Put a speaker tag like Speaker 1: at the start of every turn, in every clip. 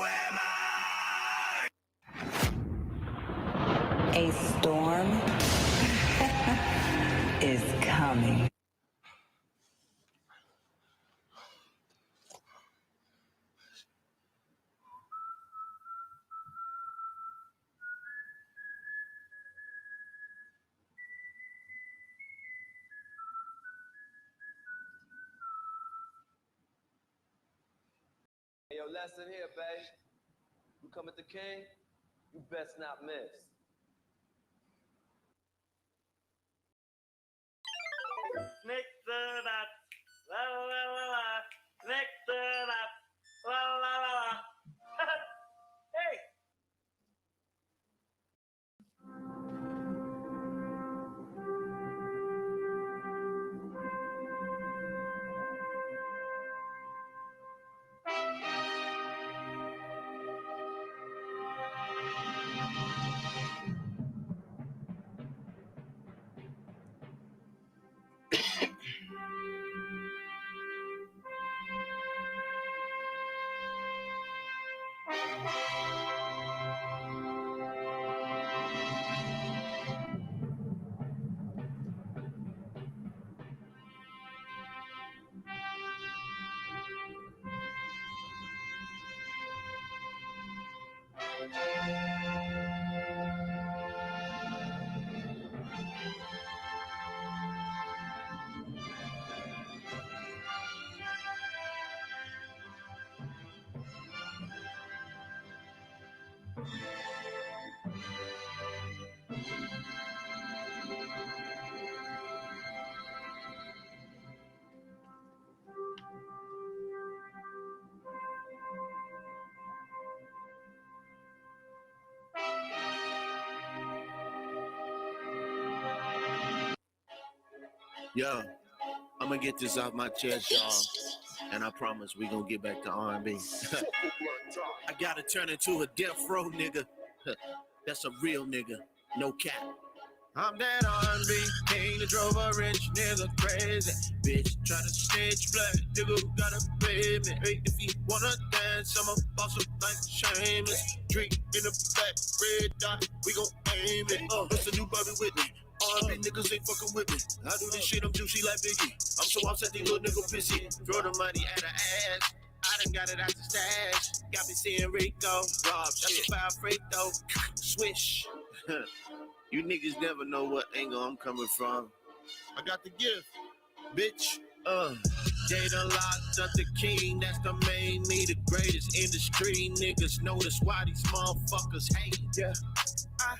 Speaker 1: am I?
Speaker 2: A storm is coming.
Speaker 3: Hey, yo, lesson here, babe. You come at the king, you best not miss.
Speaker 4: Next to that, la la la la. Next to that, la la la la. Hey.
Speaker 5: Yo, I'm gonna get this off my chest, y'all, and I promise we gonna get back to R&B. I gotta turn into a death row nigga. That's a real nigga, no cap. I'm that R&B king that drove a rich nigga crazy. Bitch, try to snitch, black nigga who gotta pay me. Hey, if you wanna dance, I'm a boss up like shameless. Drink in the back, red dot, we gon' aim it. What's the new Bobby Whitney? R&B niggas ain't fucking with me. I do this shit, I'm juicy like Biggie. I'm so upset these little niggas pissy. Throw the money at her ass. I done got it out the stash. Got me seeing Rico. Rob, that's a foul freight though. Swish. You niggas never know what angle I'm coming from. I got the gift, bitch. They done locked up the king, that's done made me the greatest industry. Niggas notice why these motherfuckers hate. Yeah, I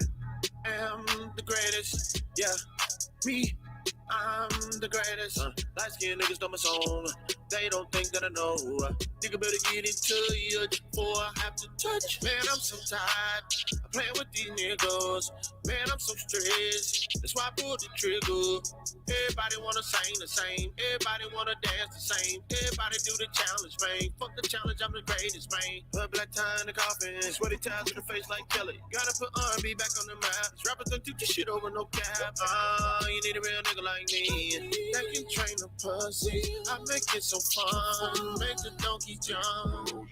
Speaker 5: am the greatest. Yeah, me, I'm the greatest. Light skinned niggas know my song. They don't think that I know. Nigga better get into you before I have to touch. Man, I'm so tired of playing with these niggas. Man, I'm so stressed. That's why I pulled the trigger. Everybody wanna sing the same. Everybody wanna dance the same. Everybody do the challenge, man. Fuck the challenge, I'm the greatest, man. Put black tie in the coffin. Sweaty ties in the face like Kelly. Gotta put R&B back on the map. These rappers don't do this shit over no cap. You need a real nigga like me that can train a pussy. I make it so fun. Make the donkey jump.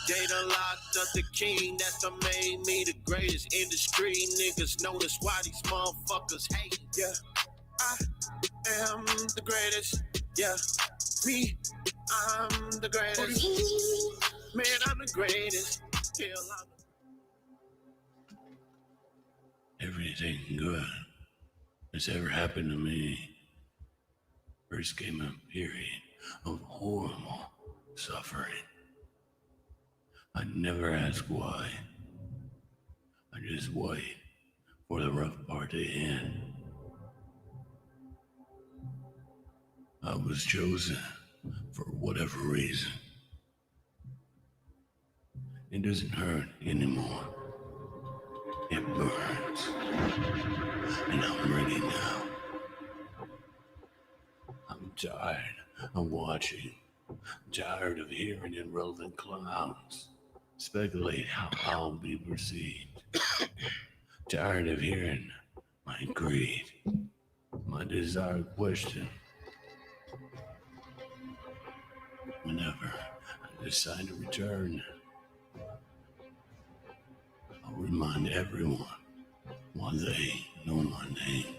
Speaker 5: They done locked up the king, that's done made me the greatest industry. Niggas notice why these motherfuckers hate. Yeah, I am the greatest. Yeah, me, I'm the greatest. Man, I'm the greatest. Hell,
Speaker 6: Everything good that's ever happened to me first came a period of horrible suffering. I never ask why. I just wait for the rough part to end. I was chosen for whatever reason. It doesn't hurt anymore. It burns. And I'm ready now. I'm tired of watching. Tired of hearing irrelevant clowns speculate how I'll be perceived. Tired of hearing my greed, my desire questioned whenever I decide to return, I'll remind everyone why they know my name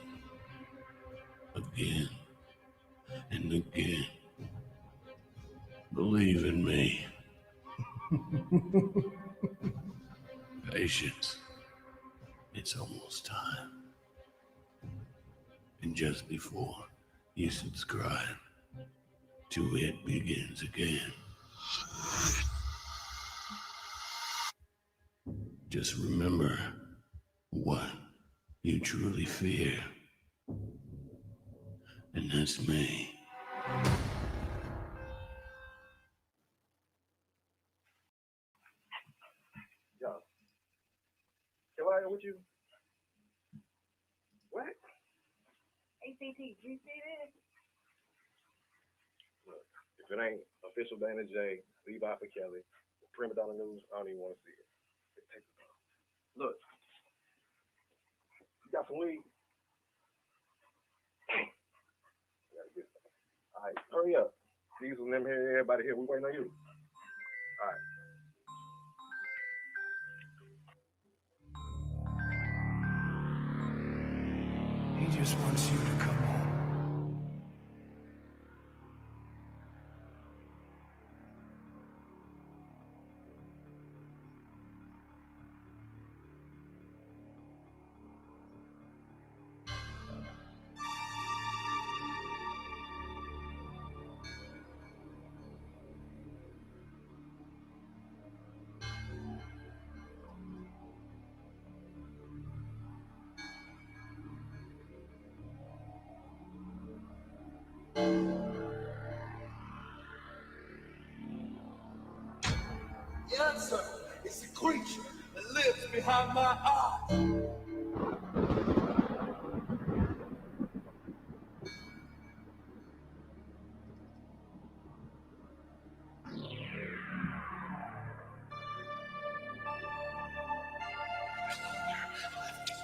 Speaker 6: again and again. Believe in me. Patience. It's almost time. And just before you subscribe to It Begins Again, just remember what you truly fear. And that's me.
Speaker 7: Yo, Terrell with you? What?
Speaker 8: ACT, you see this?
Speaker 7: Look, if it ain't official Dana J, Levi for Kelly, Prima Donna News, I don't even want to see it. Take the time. Look, you got some weed? Gotta get some. All right, hurry up. Diesel and them here, everybody here, we waiting on you. All right.
Speaker 1: He just wants you to come home.
Speaker 9: The answer is a creature that lives behind my eyes.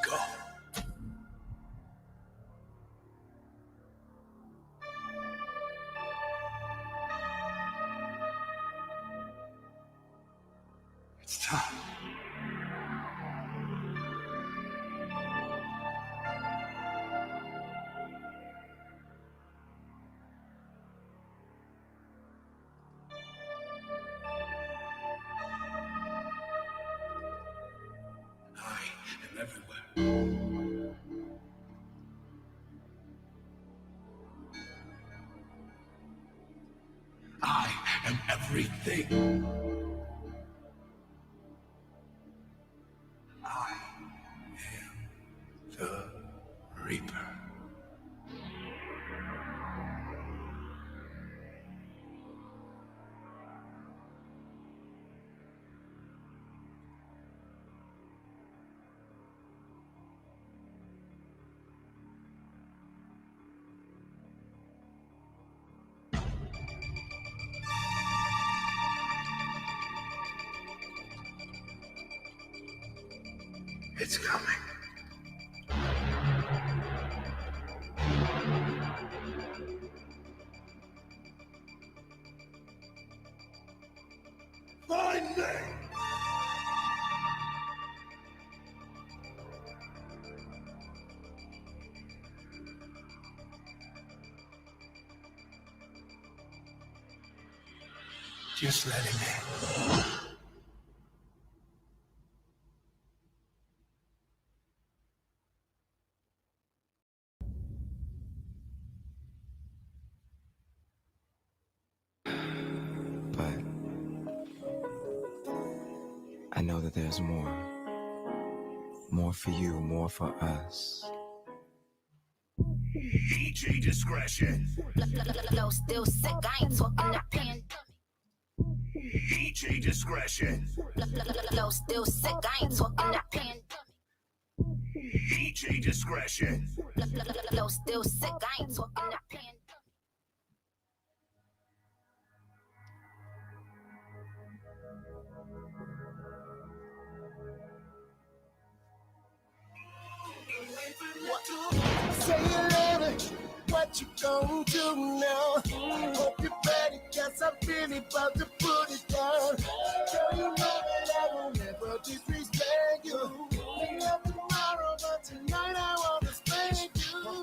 Speaker 1: Go. It's time. I am everywhere. I am everything. I am the Reaper. It's coming.
Speaker 9: Find me!
Speaker 1: Just let him in.
Speaker 10: But I know that there's more. More for you, more for us.
Speaker 1: PG discretion.
Speaker 8: Flow still sick, I ain't talking that pen.
Speaker 1: PG discretion.
Speaker 8: Flow still sick, I ain't talking that pen.
Speaker 1: PG discretion.
Speaker 8: Flow still sick, I ain't talking that pen.
Speaker 9: Say it louder, what you gon' do now? Hope your body got yes, I'm feeling about to put it down. Girl, you know that I will never disrespect you. We have tomorrow, but tonight I want to spank you.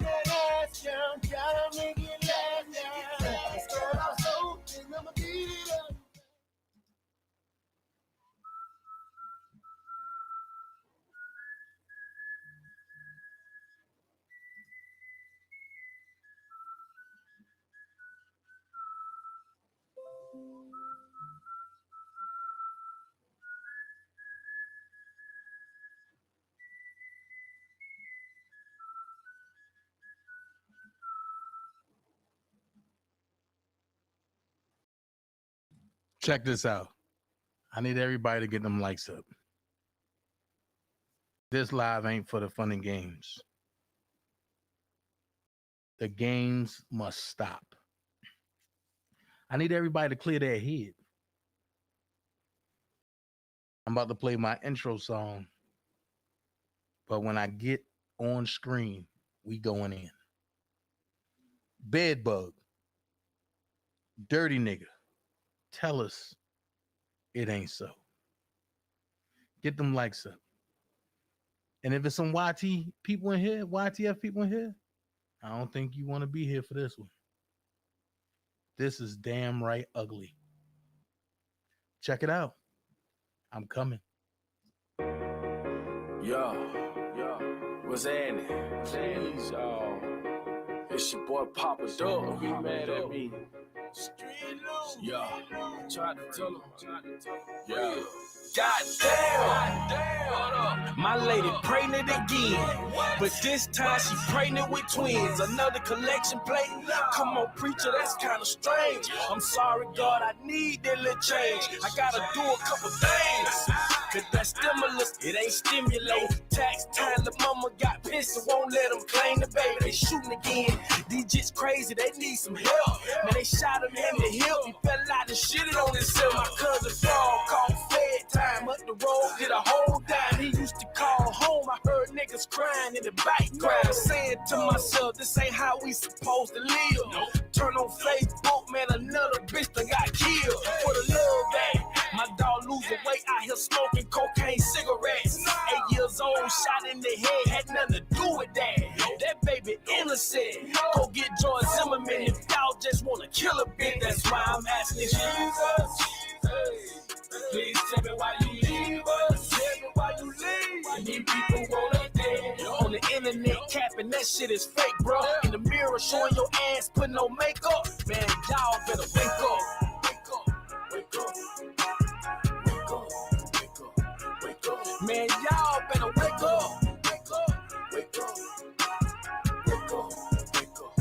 Speaker 9: That ass down, gotta make it last down. Start off slow, and I'ma beat it up.
Speaker 11: Check this out. I need everybody to get them likes up. This live ain't for the fun and games. The games must stop. I need everybody to clear their head. I'm about to play my intro song, but when I get on screen, we going in. Bedbug, dirty nigga, tell us it ain't so. Get them likes up. And if it's some YT people in here, YTF people in here, I don't think you want to be here for this one. This is damn right ugly. Check it out. I'm coming.
Speaker 12: Yo, what's happening? Jeez, y'all. It's your boy Papa Dog. Don't be mad at me. Yo, try to tell him. Yo. Goddamn, my lady pregnant again, but this time she pregnant with twins. Another collection plate. Come on, preacher, that's kind of strange. I'm sorry, God, I need that little change. I gotta do a couple things. Cause that stimulus, it ain't stimulate. Tax time, the mama got pissed and won't let them claim the baby. They shooting again. These jits crazy, they need some help. Man, they shot him in the hip. He fell out and shitted on himself. My cousin Frog called Fed time. Up the road, did a whole dime. He used to call home. I heard niggas crying in the background. Saying to myself, this ain't how we supposed to live. Turn on Facebook, man, another bitch that got killed. For the love that my dog losing weight out here smoking cocaine cigarettes. 8 years old, shot in the head, had nothing to do with that. That baby innocent. Go get George Zimmerman if y'all just want to kill a bitch. That's why I'm asking Jesus. Please tell me why you leave us. Tell me why you leave. And these people want us dead. On the internet capping, that shit is fake, bro. In the mirror showing your ass, putting no makeup. Man, y'all better wake up. Wake up. Wake up. Wake up. Wake up. Wake up. Man, y'all better wake up. Wake up. Wake up. Wake up. Wake up.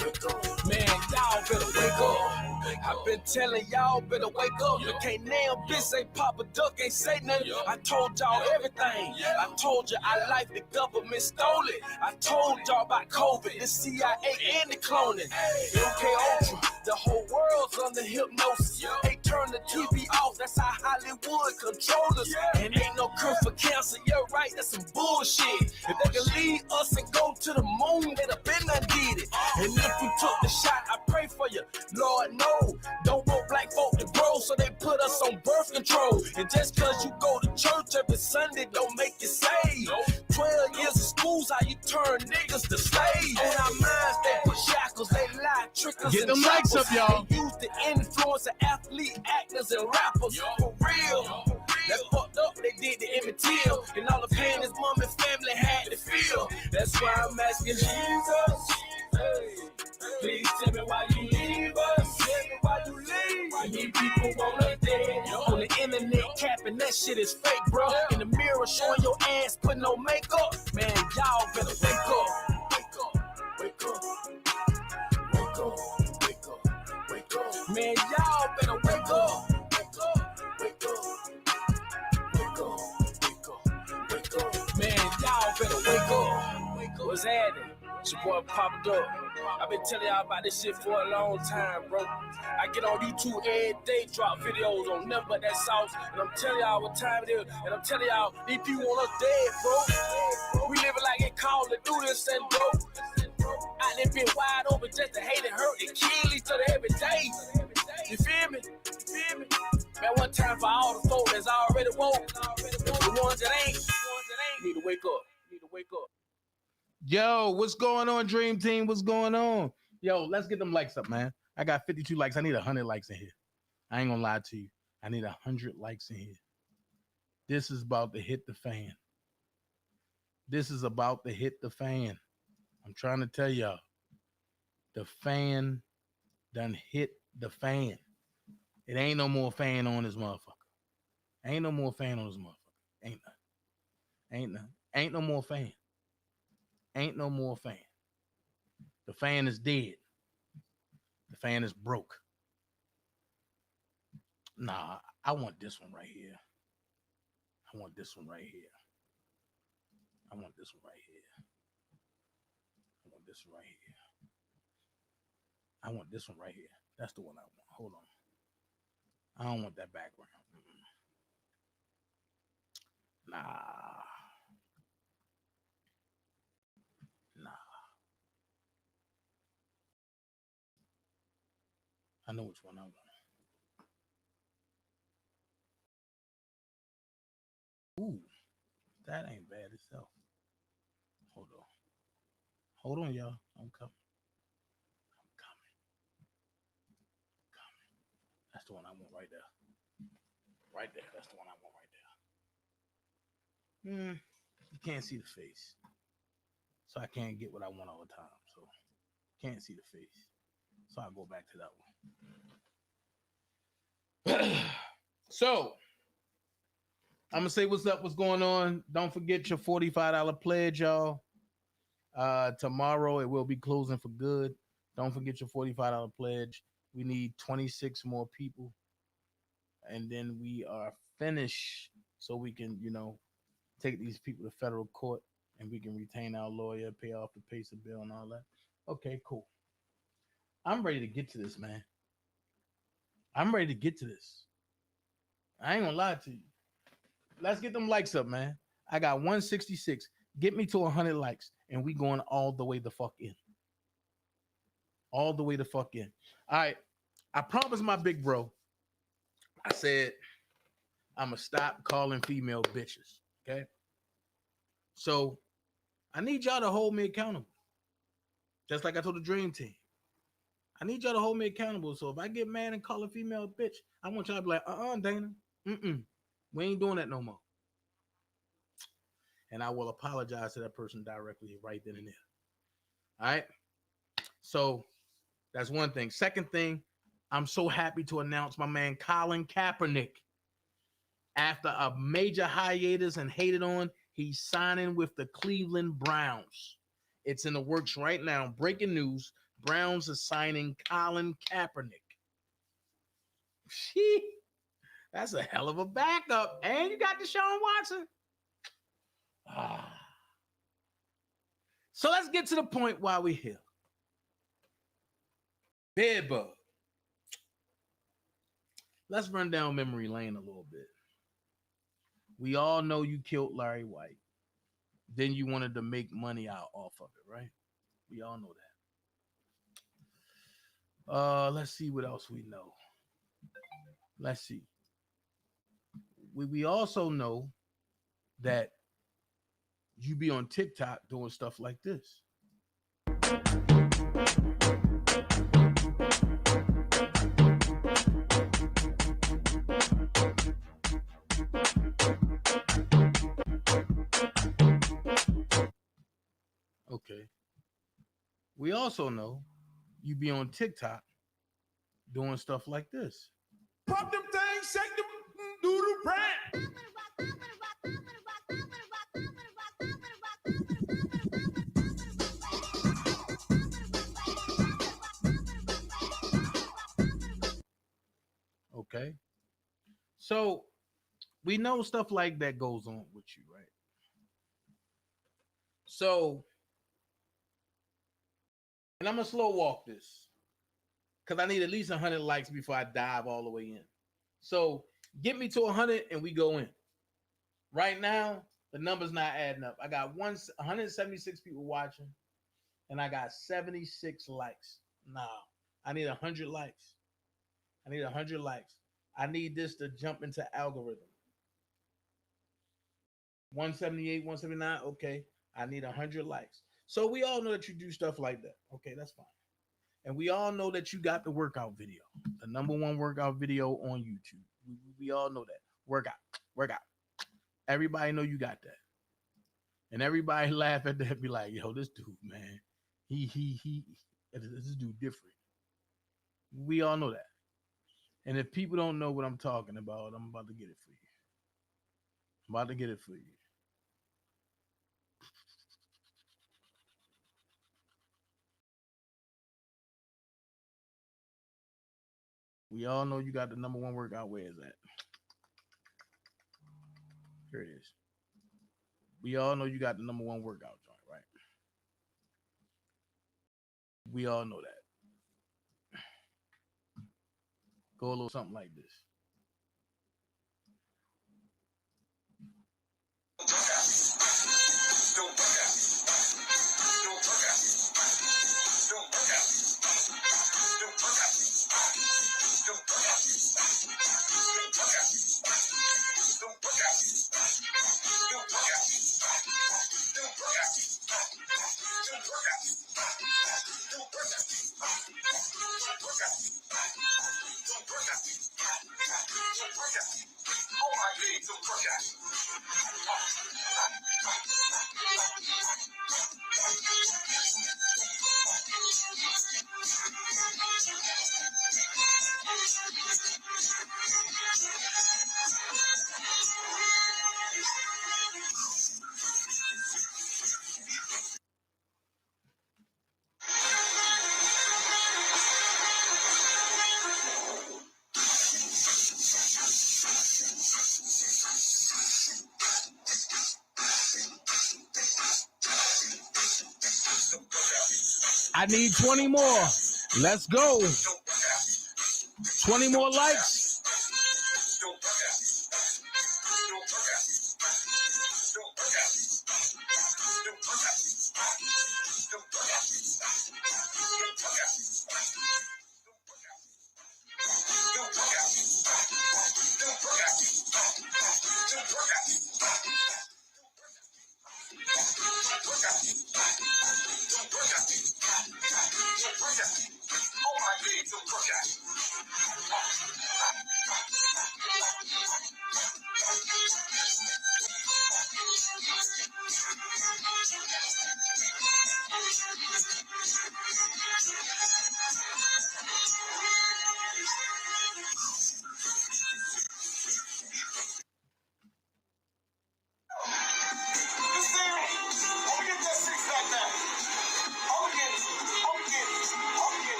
Speaker 12: Wake up. Man, y'all better wake up. I've been telling y'all better wake up. You can't nail bitch, say Papa Duck, ain't say nothing. I told y'all everything. I told you I like the government stole it. I told y'all about COVID, the CIA and the cloning. MK Ultra, the whole world's under hypnosis. They turn the TV off, that's how Hollywood controls us. And ain't no cure for cancer, you're right, that's some bullshit. If they can lead us and go to the moon, they'd have been done did it. And if you took the shot, I pray for you. Lord, no. Don't want black folk to grow, so they put us on birth control. And just cause you go to church every Sunday don't make you saved. 12 years of school's how you turn niggas to slaves. On our minds, they put shackles, they lie, trick us.
Speaker 11: Get them likes up, y'all.
Speaker 12: They use the influence of athlete, actors, and rappers. For real. That's fucked up, they did the Emmett Till. And all the pain his mom and family had to feel. That's why I'm asking Jesus. Please tell me why you leave us. Tell me why you leave. Why these people want us dead. On the internet capping, that shit is fake, bro. In the mirror showing your ass, putting no makeup. Man, y'all better wake up. Wake up. Wake up. Wake up. Wake up. Wake up. Man, y'all better wake up. Wake up. Wake up. Wake up. Wake up. Wake up. Man, y'all better wake up. What's happening? It's your boy Papa Dog. I've been telling y'all about this shit for a long time, bro. I get on YouTube every day, drop videos on nothing but that sauce, and I'm telling y'all what time it is, and I'm telling y'all these people want us dead, bro. We living like it called to do this and bro. Out there being wide open just to hate and hurt and kill each other every day. You feel me? Man, one time for all the folks that's already woke. The ones that ain't. Need to wake up.
Speaker 11: Yo, what's going on, Dream Team? What's going on? Yo, let's get them likes up, man. I got 52 likes. I need 100 likes in here. I ain't gonna lie to you. I need 100 likes in here. This is about to hit the fan. This is about to hit the fan. I'm trying to tell y'all. The fan done hit the fan. It ain't no more fan on this motherfucker. Ain't no more fan on this motherfucker. Ain't none. Ain't none. Ain't no more fan. Ain't no more fan. The fan is dead. The fan is broke. Nah, I want this one right here. I want this one right here. I want this one right here. I want this one right here. I want this one right here. That's the one I want. Hold on. I don't want that background. Nah. I know which one I want. Ooh, that ain't bad itself. Hold on. Hold on, y'all. I'm coming. That's the one I want right there. Right there. That's the one I want right there. You can't see the face. So I can't get what I want all the time. So can't see the face. So I'll go back to that one. So I'm gonna say what's up, what's going on. Don't forget your $45 pledge, y'all. Tomorrow it will be closing for good. Don't forget your $45 pledge. We need 26 more people, and then we are finished. So we can, take these people to federal court, and we can retain our lawyer, pay off the PACER bill, and all that. Okay, cool. I'm ready to get to this, man. I'm ready to get to this. I ain't gonna lie to you. Let's get them likes up, man. I got 166. Get me to 100 likes, and we going all the way the fuck in. All the way the fuck in. All right. I promised my big bro. I said I'm gonna stop calling female bitches. Okay. So I need y'all to hold me accountable. Just like I told the Dream Team. I need y'all to hold me accountable. So if I get mad and call a female a bitch, I want y'all to be like, Dana. We ain't doing that no more. And I will apologize to that person directly right then and there. All right. So that's one thing. Second thing, I'm so happy to announce my man Colin Kaepernick. After a major hiatus and hated on, he's signing with the Cleveland Browns. It's in the works right now. Breaking news. Browns are signing Colin Kaepernick. That's a hell of a backup. And you got Deshaun Watson. So let's get to the point while we're here. Bedbug. Let's run down memory lane a little bit. We all know you killed Larry White. Then you wanted to make money out off of it, right? We all know that. Let's see what else we know. Let's see. We also know that you be on TikTok doing stuff like this. Okay. We also know you be on TikTok doing stuff like this.
Speaker 9: Pop them things, shake them, do the brand.
Speaker 11: Okay. So we know stuff like that goes on with you, right? So, and I'm going to slow walk this because I need at least 100 likes before I dive all the way in. So get me to 100 and we go in. Right now, the number's not adding up. I got 176 people watching and I got 76 likes. Now, I need 100 likes. I need 100 likes. I need this to jump into algorithm. 178, 179. Okay. I need 100 likes. So we all know that you do stuff like that. Okay, that's fine. And we all know that you got the workout video, the #1 workout video on YouTube. We all know that. Workout. Everybody know you got that. And everybody laugh at that, be like, yo, this dude, man, he, this dude different. We all know that. And if people don't know what I'm talking about, I'm about to get it for you. We all know you got the #1 workout. Where is that? Here it is. We all know you got the #1 workout joint, right? We all know that. Go a little something like this. I need 20 more. Let's go. 20 more likes.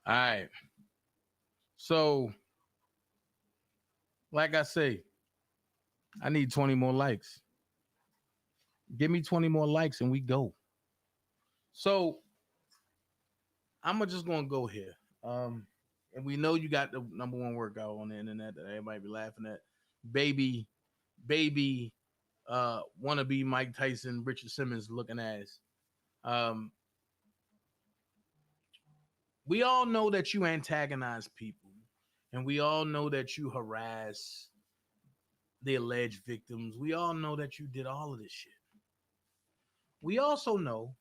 Speaker 11: All right. So, like I say, I need 20 more likes. Give me 20 more likes and we go. So, I'm just going to go here. And we know you got the #1 workout on the internet that everybody be laughing at. Baby, wannabe Mike Tyson, Richard Simmons looking ass. We all know that you antagonize people, and we all know that you harass the alleged victims. We all know that you did all of this shit. We also know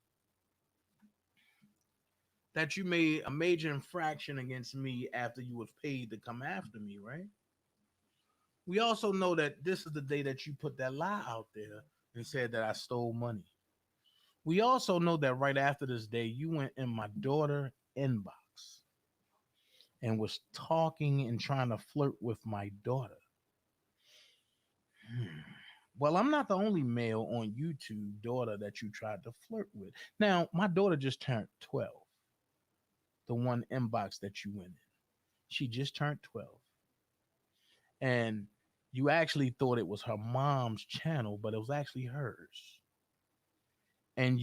Speaker 11: that you made a major infraction against me after you was paid to come after me, right? We also know that this is the day that you put that lie out there and said that I stole money. We also know that right after this day, you went in my daughter inbox and was talking and trying to flirt with my daughter. Well, I'm not the only male on YouTube daughter that you tried to flirt with. Now, my daughter just turned 12. The one inbox that you went in. She just turned 12. And you actually thought it was her mom's channel, but it was actually hers. And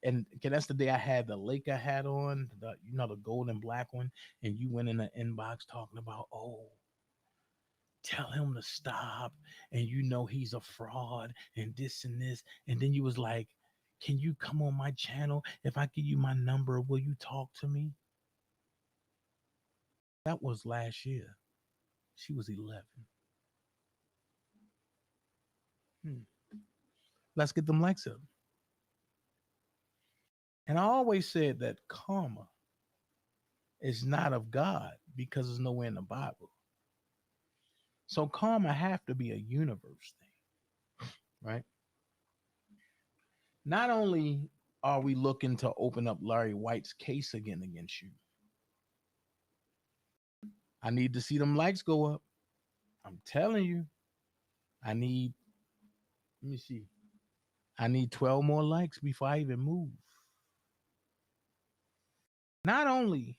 Speaker 11: okay, that's the day I had the Laker hat on, the gold and black one, and you went in the inbox talking about, oh, tell him to stop, and he's a fraud and this and this. And then you was like, can you come on my channel? If I give you my number, will you talk to me? That was last year. She was 11. Let's get them likes up. And I always said that karma is not of God because there's nowhere in the Bible. So karma have to be a universe thing, right? Not only are we looking to open up Larry White's case again against you, I need to see them likes go up. I'm telling you, let me see. I need 12 more likes before I even move. Not only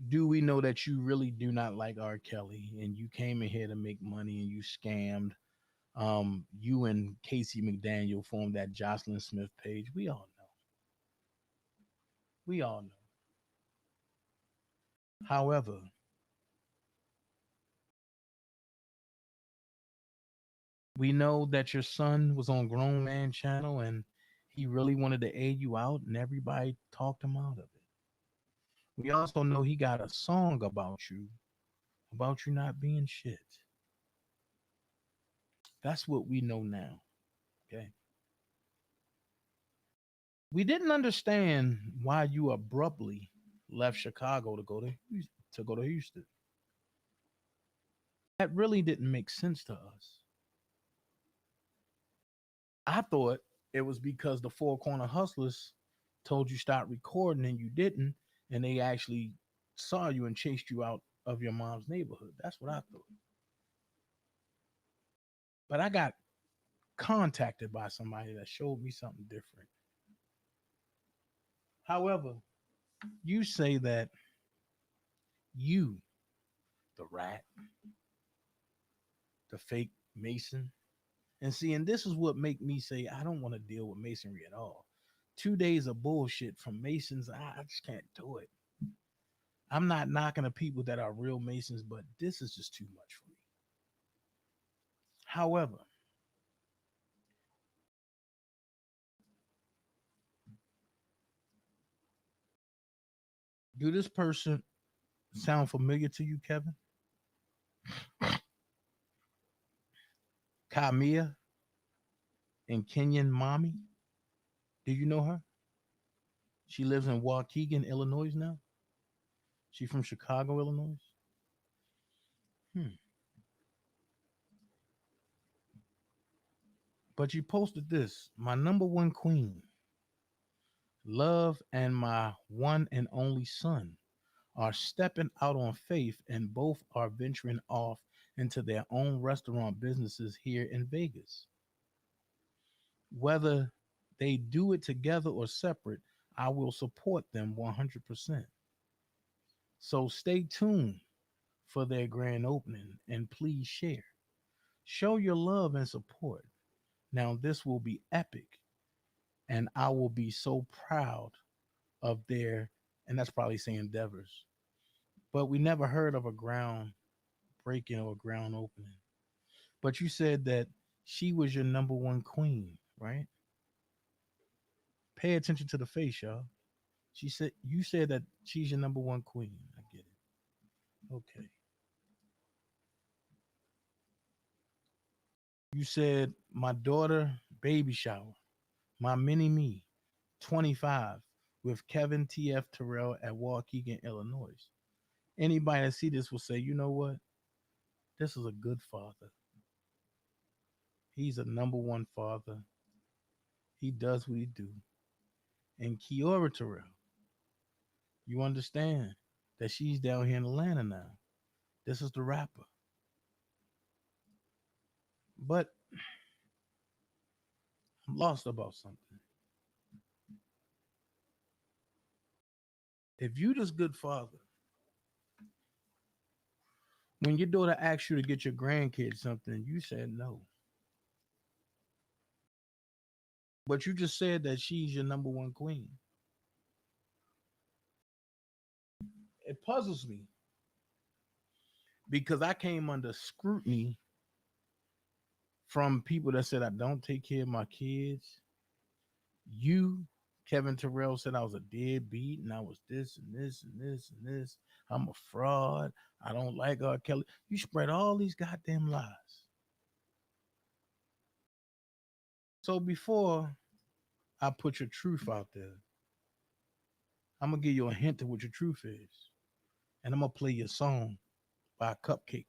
Speaker 11: do we know that you really do not like R. Kelly and you came in here to make money and you scammed, you and Casey McDaniel formed that Jocelyn Smith page. We all know. However, we know that your son was on Grown Man Channel and he really wanted to aid you out and everybody talked him out of it. We also know he got a song about you not being shit. That's what we know now. Okay. We didn't understand why you abruptly left Chicago to go to Houston. That really didn't make sense to us. I thought it was because the Four Corner Hustlers told you stop recording and you didn't, and they actually saw you and chased you out of your mom's neighborhood. That's what I thought. But I got contacted by somebody that showed me something different. However, you say that you, the rat, the fake Mason, and see, and this is what make me say I don't want to deal with masonry at all. 2 days of bullshit from Masons, I just can't do it. I'm not knocking the people that are real Masons, but this is just too much for me. However, do this person sound familiar to you, Kevin? Kamia and Kenyan Mommy? Do you know her? She lives in Waukegan, Illinois now. She's from Chicago, Illinois. But you posted this. My number one queen, love, and my one and only son are stepping out on faith, and both are venturing off into their own restaurant businesses here in Vegas. Whether they do it together or separate, I will support them 100%. So stay tuned for their grand opening and please share. Show your love and support. Now, this will be epic, and I will be so proud of their, and that's probably saying endeavors. But we never heard of a ground breaking or a ground opening. But you said that she was your number one queen, right? Pay attention to the face, y'all. You said that she's your number one queen. I get it. Okay. You said my daughter baby shower, my mini me, 25, with Kevin TF Terrell at Waukegan, Illinois. Anybody that see this will say, you know what? This is a good father. He's a number one father. He does what he do. And Kiora Terrell, you understand that she's down here in Atlanta now. This is the rapper. But I'm lost about something. If you this good father, when your daughter asks you to get your grandkids something, you said no. But you just said that she's your number one queen. It puzzles me because I came under scrutiny from people that said I don't take care of my kids. You, Kevin Terrell, said I was a deadbeat and I was this and this and this and this. I'm a fraud. I don't like R. Kelly. You spread all these goddamn lies. So before I put your truth out there, I'm going to give you a hint of what your truth is. And I'm going to play your song by Cupcake.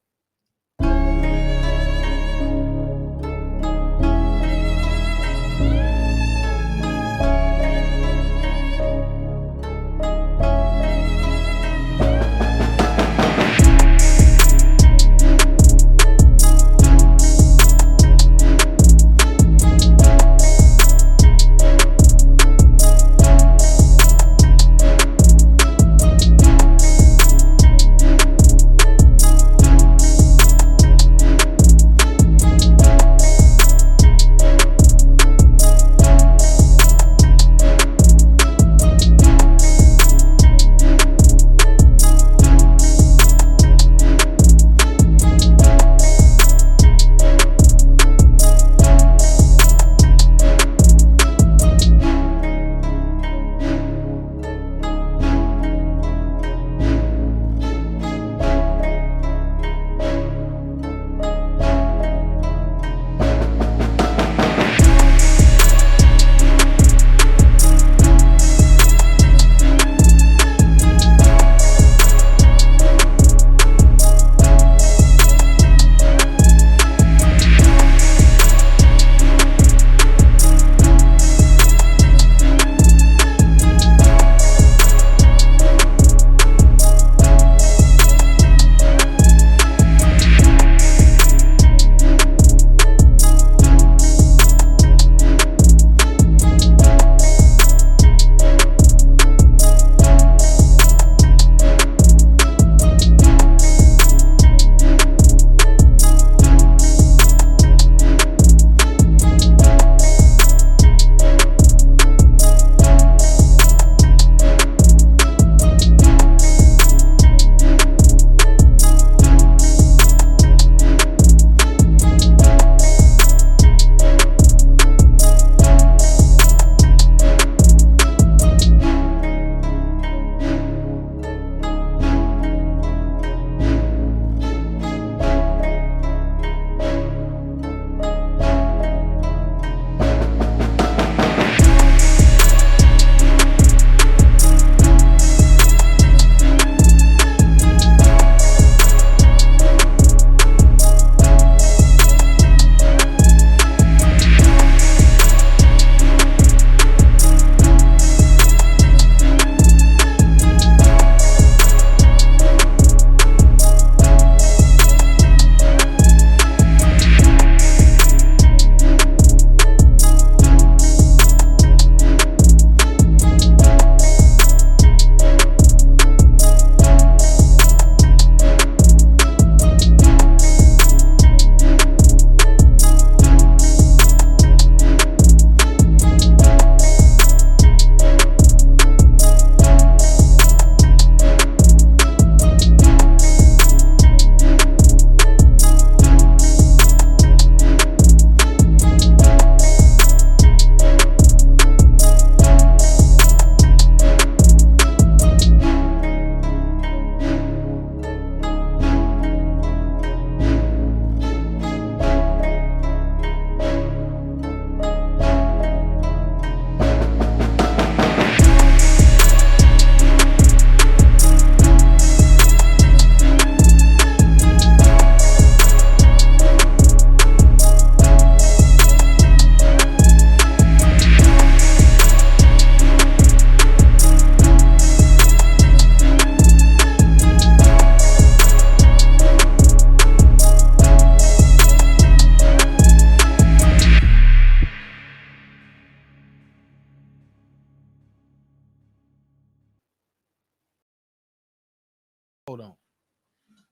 Speaker 11: Hold on.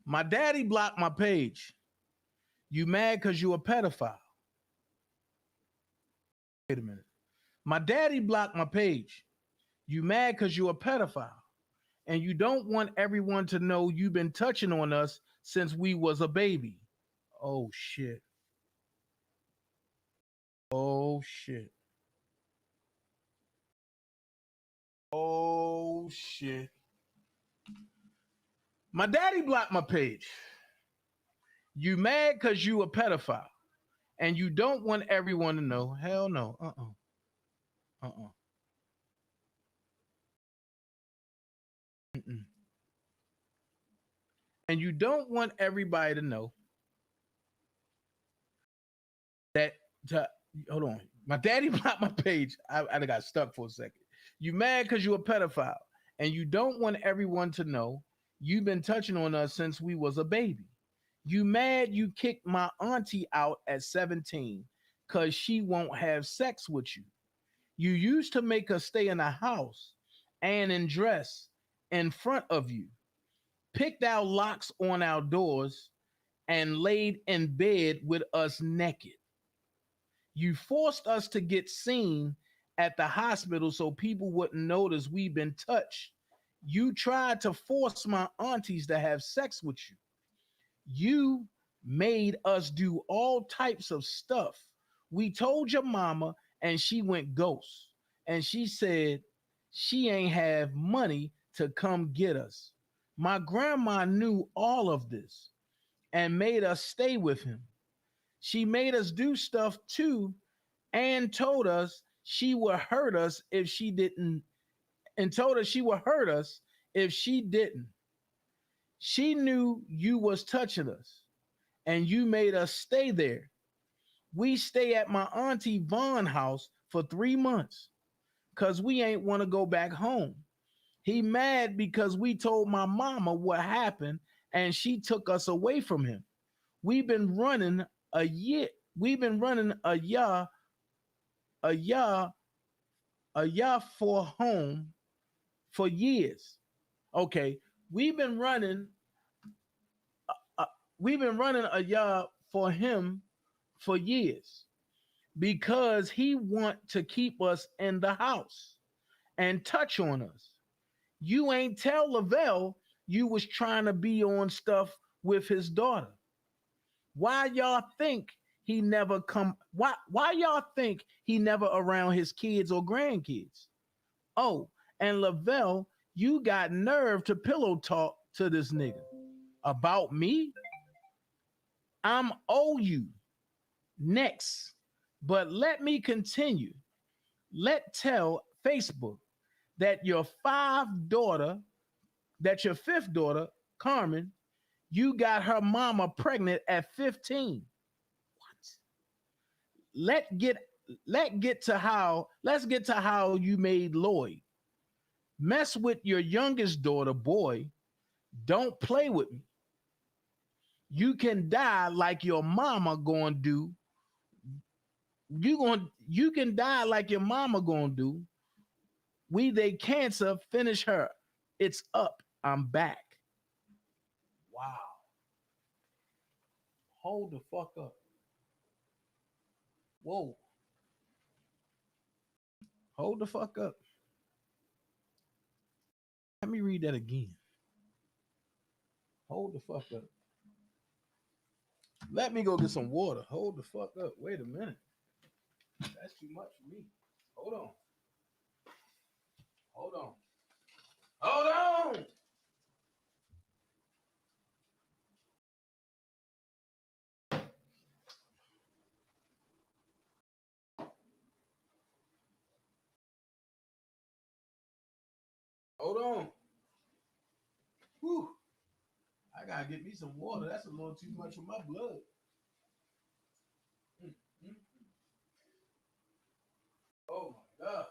Speaker 11: My daddy blocked my page. You mad because you a pedophile? Wait a minute. My daddy blocked my page. You mad because you a pedophile. And you don't want everyone to know you've been touching on us since we was a baby. Oh, shit. Oh, shit. Oh, shit. My daddy blocked my page. You mad because you a pedophile. And you don't want everyone to know. Hell no. Mm-mm. And you don't want everybody to know that. Hold on. My daddy blocked my page. I got stuck for a second. You mad because you a pedophile. And you don't want everyone to know you've been touching on us since we was a baby. You mad you kicked my auntie out at 17 because she won't have sex with you. You used to make her stay in the house and in dress in front of you, picked out locks on our doors, and laid in bed with us naked. You forced us to get seen at the hospital so people wouldn't notice we've been touched. You tried to force my aunties to have sex with you. You made us do all types of stuff. We told your mama and she went ghost. And she said she ain't have money to come get us. My grandma knew all of this and made us stay with him. She made us do stuff too and told us she would hurt us if she didn't, and told us she would hurt us if she didn't. She knew you was touching us and you made us stay there. We stay at my auntie Vaughn house for 3 months because we ain't want to go back home. He mad because we told my mama what happened and she took us away from him. We've been running a year. We've been running a year for home for years. Okay, we've been running a year for him for years because he want to keep us in the house and touch on us. You ain't tell Lavelle you was trying to be on stuff with his daughter. Why y'all think he never come? Why y'all think he never around his kids or grandkids? Oh, and Lavelle, you got nerve to pillow talk to this nigga about me? I'm owe you next, but let me continue. Let tell Facebook that your fifth daughter, Carmen, you got her mama pregnant at 15. What? Let's get to how you made Lloyd. Mess with your youngest daughter, boy. Don't play with me. You can die like your mama gonna do. You can die like your mama gonna do. They cancer, finish her. It's up. I'm back. Wow. Hold the fuck up. Whoa. Hold the fuck up. Let me read that again. Hold the fuck up. Let me go get some water. Hold the fuck up. Wait a minute. That's too much for me. Hold on. Hold on. Hold on. Hold on. Whew. I gotta get me some water. That's a little too much for my blood. Oh my God.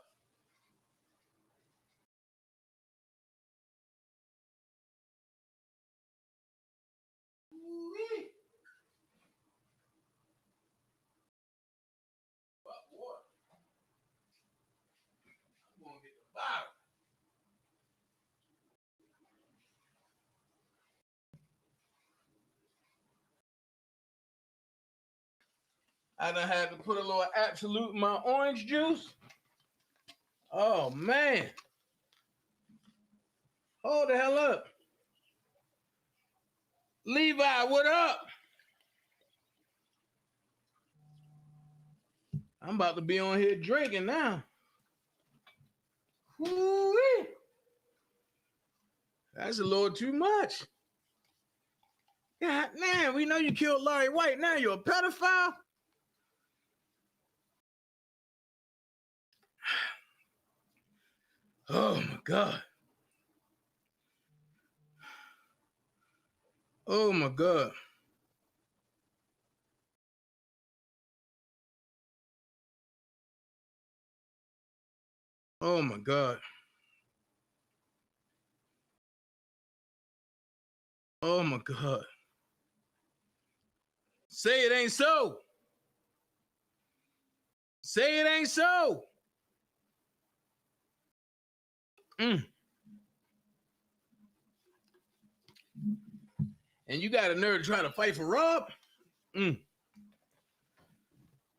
Speaker 11: Ooh-wee. Fuck water. I'm gonna get the bottle. I done had to put a little absolute in my orange juice. Oh, man. Hold the hell up. Levi, what up? I'm about to be on here drinking now. Woo-wee. That's a little too much. God damn, we know you killed Larry White. Now you're a pedophile? Oh, my God. Oh, my God. Oh, my God. Oh, my God. Say it ain't so. Say it ain't so. And you got a nerve to try to fight for Rob?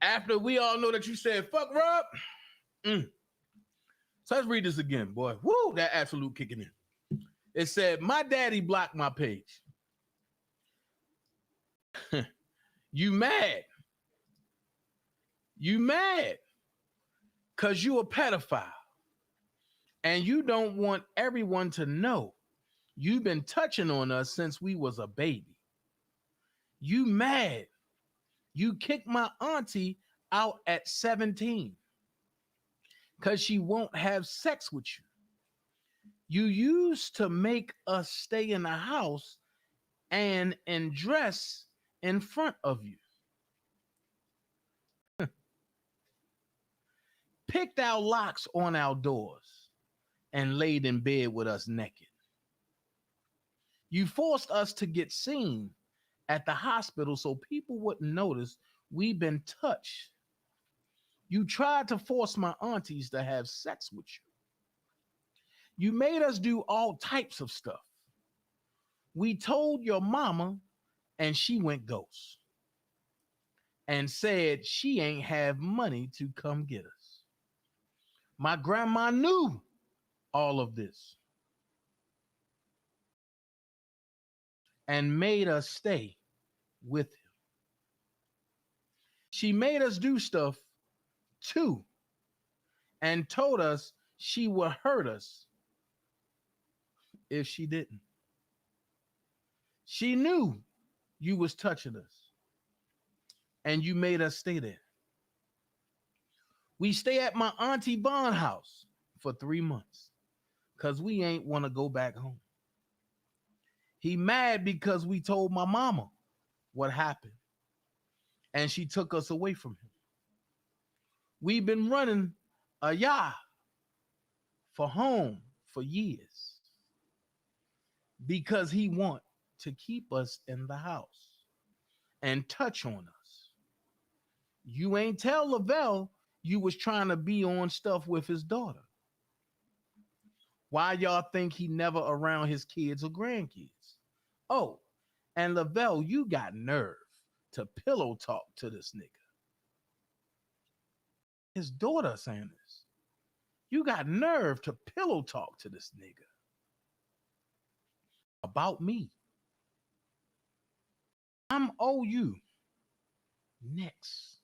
Speaker 11: After we all know that you said, fuck Rob? So let's read this again, boy. Woo, that absolute kicking in. It said, my daddy blocked my page. You mad? You mad? Because you a pedophile. And you don't want everyone to know you've been touching on us since we was a baby. You mad? You kicked my auntie out at 17 because she won't have sex with you. You used to make us stay in the house and dress in front of you. Picked our locks on our doors and laid in bed with us naked. You forced us to get seen at the hospital so people wouldn't notice we've been touched. You tried to force my aunties to have sex with you. You made us do all types of stuff. We told your mama and she went ghost and said she ain't have money to come get us. My grandma knew all of this and made us stay with him. She made us do stuff too and told us she would hurt us if she didn't. She knew you was touching us and you made us stay there. We stay at my auntie Bond house for 3 months because we ain't want to go back home. He mad because we told my mama what happened and she took us away from him. We've been running a yah for home for years because he want to keep us in the house and touch on us. You ain't tell Lavelle you was trying to be on stuff with his daughter. Why y'all think he never around his kids or grandkids? Oh, and Lavelle, you got nerve to pillow talk to this nigga. His daughter saying this. You got nerve to pillow talk to this nigga about me. I'm OU next.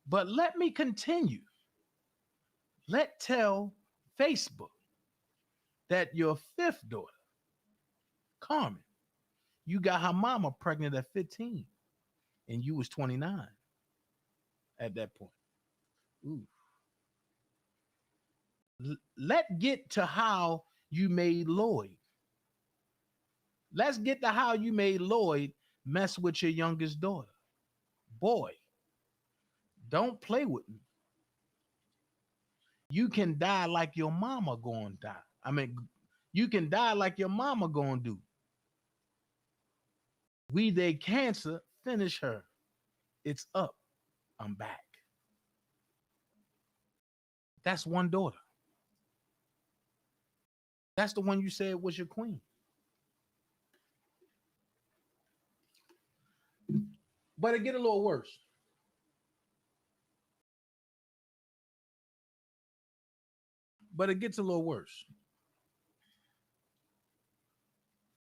Speaker 11: But let me continue. Tell Facebook that your fifth daughter, Carmen, you got her mama pregnant at 15 and you was 29 at that point. Ooh. Let's get to how you made Lloyd. Let's get to how you made Lloyd mess with your youngest daughter. Boy, don't play with me. You can die like your mama gonna die. I mean, you can die like your mama gonna do. We they cancer, finish her. It's up. I'm back. That's one daughter. That's the one you said was your queen. But it get a little worse. But it gets a little worse.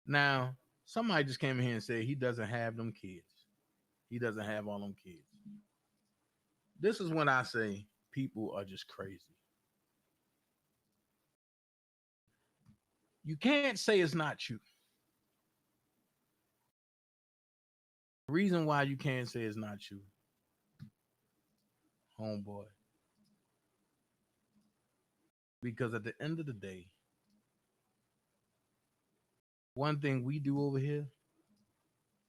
Speaker 11: Now, somebody just came in here and said he doesn't have them kids. He doesn't have all them kids. This is when I say people are just crazy. You can't say it's not you. The reason why you can't say it's not you, homeboy, because at the end of the day, one thing we do over here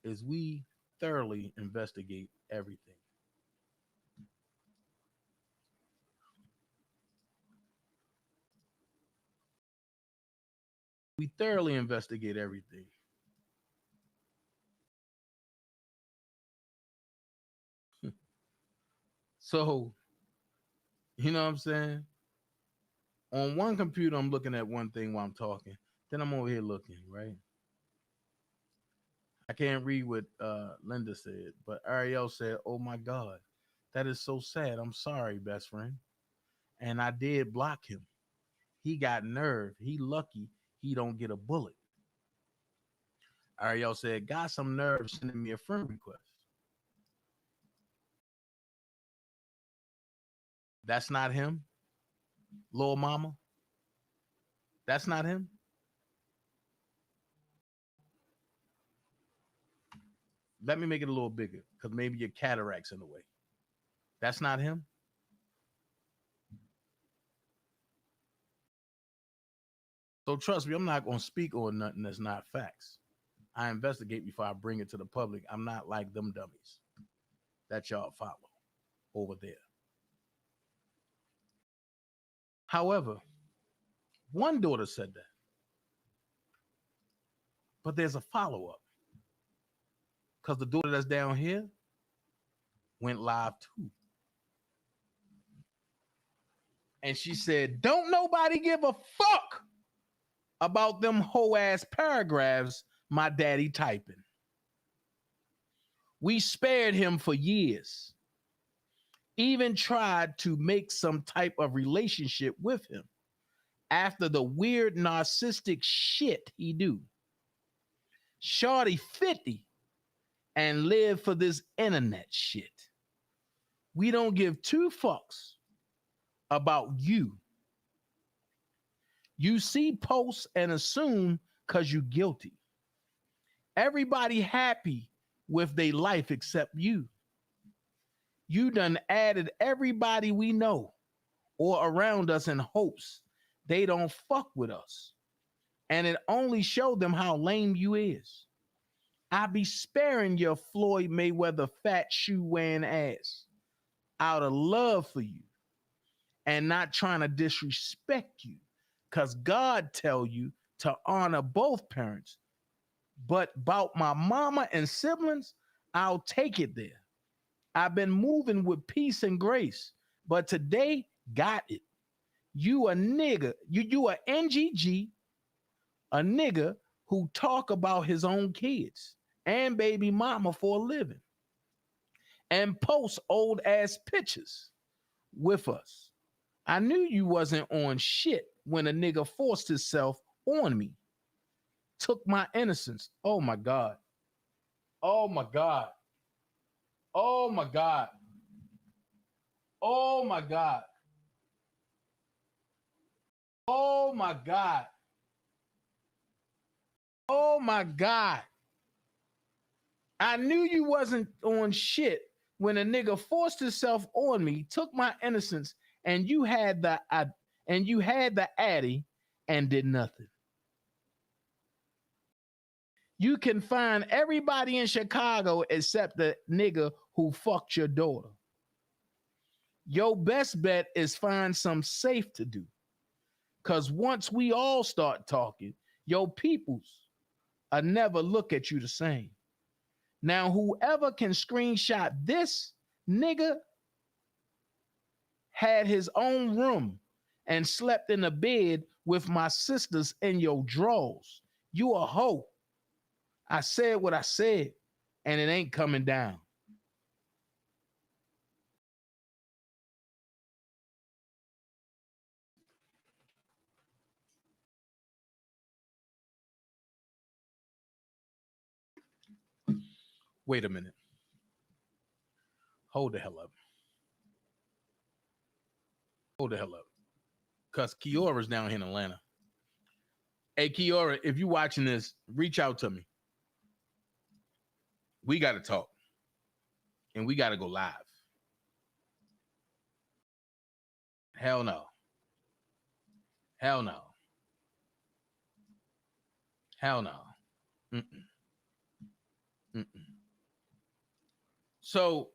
Speaker 11: is we thoroughly investigate everything. We thoroughly investigate everything. So, you know what I'm saying? On one computer, I'm looking at one thing while I'm talking. Then I'm over here looking, right? I can't read what Linda said, but Ariel said, "Oh my God, that is so sad. I'm sorry, best friend." And I did block him. He got nerve. He lucky he don't get a bullet. Ariel said, "Got some nerve sending me a friend request." That's not him, little mama. That's not him. Let me make it a little bigger because maybe your cataract's in the way. That's not him. So trust me, I'm not going to speak on nothing that's not facts. I investigate before I bring it to the public. I'm not like them dummies that y'all follow over there. However, one daughter said that, but there's a follow-up because the daughter that's down here went live too. And she said, "Don't nobody give a fuck about them hoe-ass paragraphs my daddy typing. We spared him for years. Even tried to make some type of relationship with him after the weird narcissistic shit he do. Shorty 50 and live for this internet shit. We don't give two fucks about you. You see posts and assume because you guilty. Everybody happy with their life except you. You done added everybody we know or around us in hopes they don't fuck with us. And it only showed them how lame you is. I be sparing your Floyd Mayweather fat shoe wearing ass out of love for you and not trying to disrespect you, because God tell you to honor both parents. But about my mama and siblings, I'll take it there. I've been moving with peace and grace, but today got it. You a nigga, you a NGG, a nigga who talk about his own kids and baby mama for a living and post old ass pictures with us. I knew you wasn't on shit when a nigga forced himself on me. Took my innocence. Oh my God. Oh my God. Oh my God. Oh my God. Oh my God. Oh my God. I knew you wasn't on shit when a nigga forced himself on me, took my innocence, and you had the addy and did nothing. You can find everybody in Chicago except the nigga who fucked your daughter. Your best bet is find some safe to do. Because once we all start talking, your peoples will never look at you the same. Now, whoever can screenshot this nigga had his own room and slept in a bed with my sisters in your drawers. You a hoe. I said what I said, and it ain't coming down. Wait a minute. Hold the hell up. Hold the hell up. Because Kiyora's down here in Atlanta. Hey, Kiora, if you watching this, reach out to me. We got to talk. And we got to go live. Hell no. Hell no. Hell no. Mm-mm. Mm-mm. So,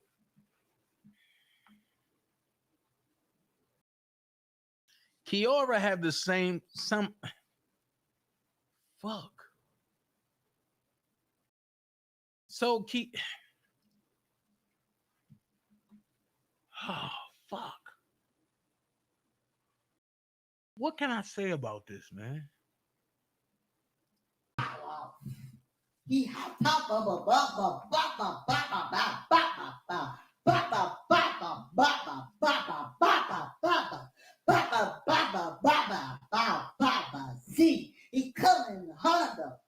Speaker 11: Kiora have the same, fuck. So, oh, fuck. What can I say about this, man?
Speaker 9: He top of a baba baba baba baba baba baba baba baba baba baba baba baba baba baba baba baba. See, he coming Honda.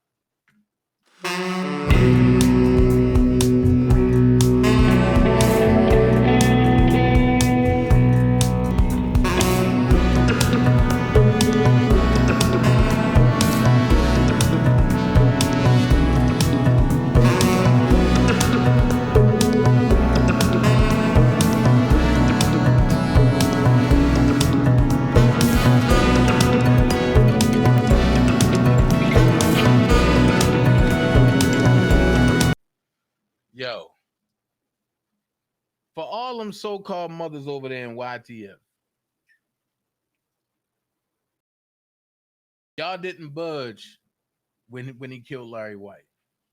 Speaker 11: Yo, for all them so-called mothers over there in YTF, y'all didn't budge when he killed Larry White,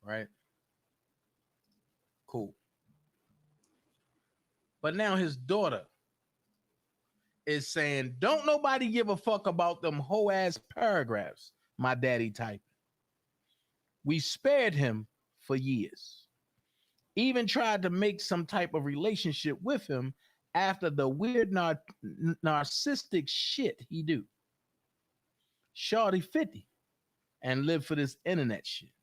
Speaker 11: right? Cool. But now his daughter is saying, don't nobody give a fuck about them whole ass paragraphs my daddy typed. We spared him for years. Even tried to make some type of relationship with him after the weird narcissistic shit he do. Shorty 50 and live for this internet shit.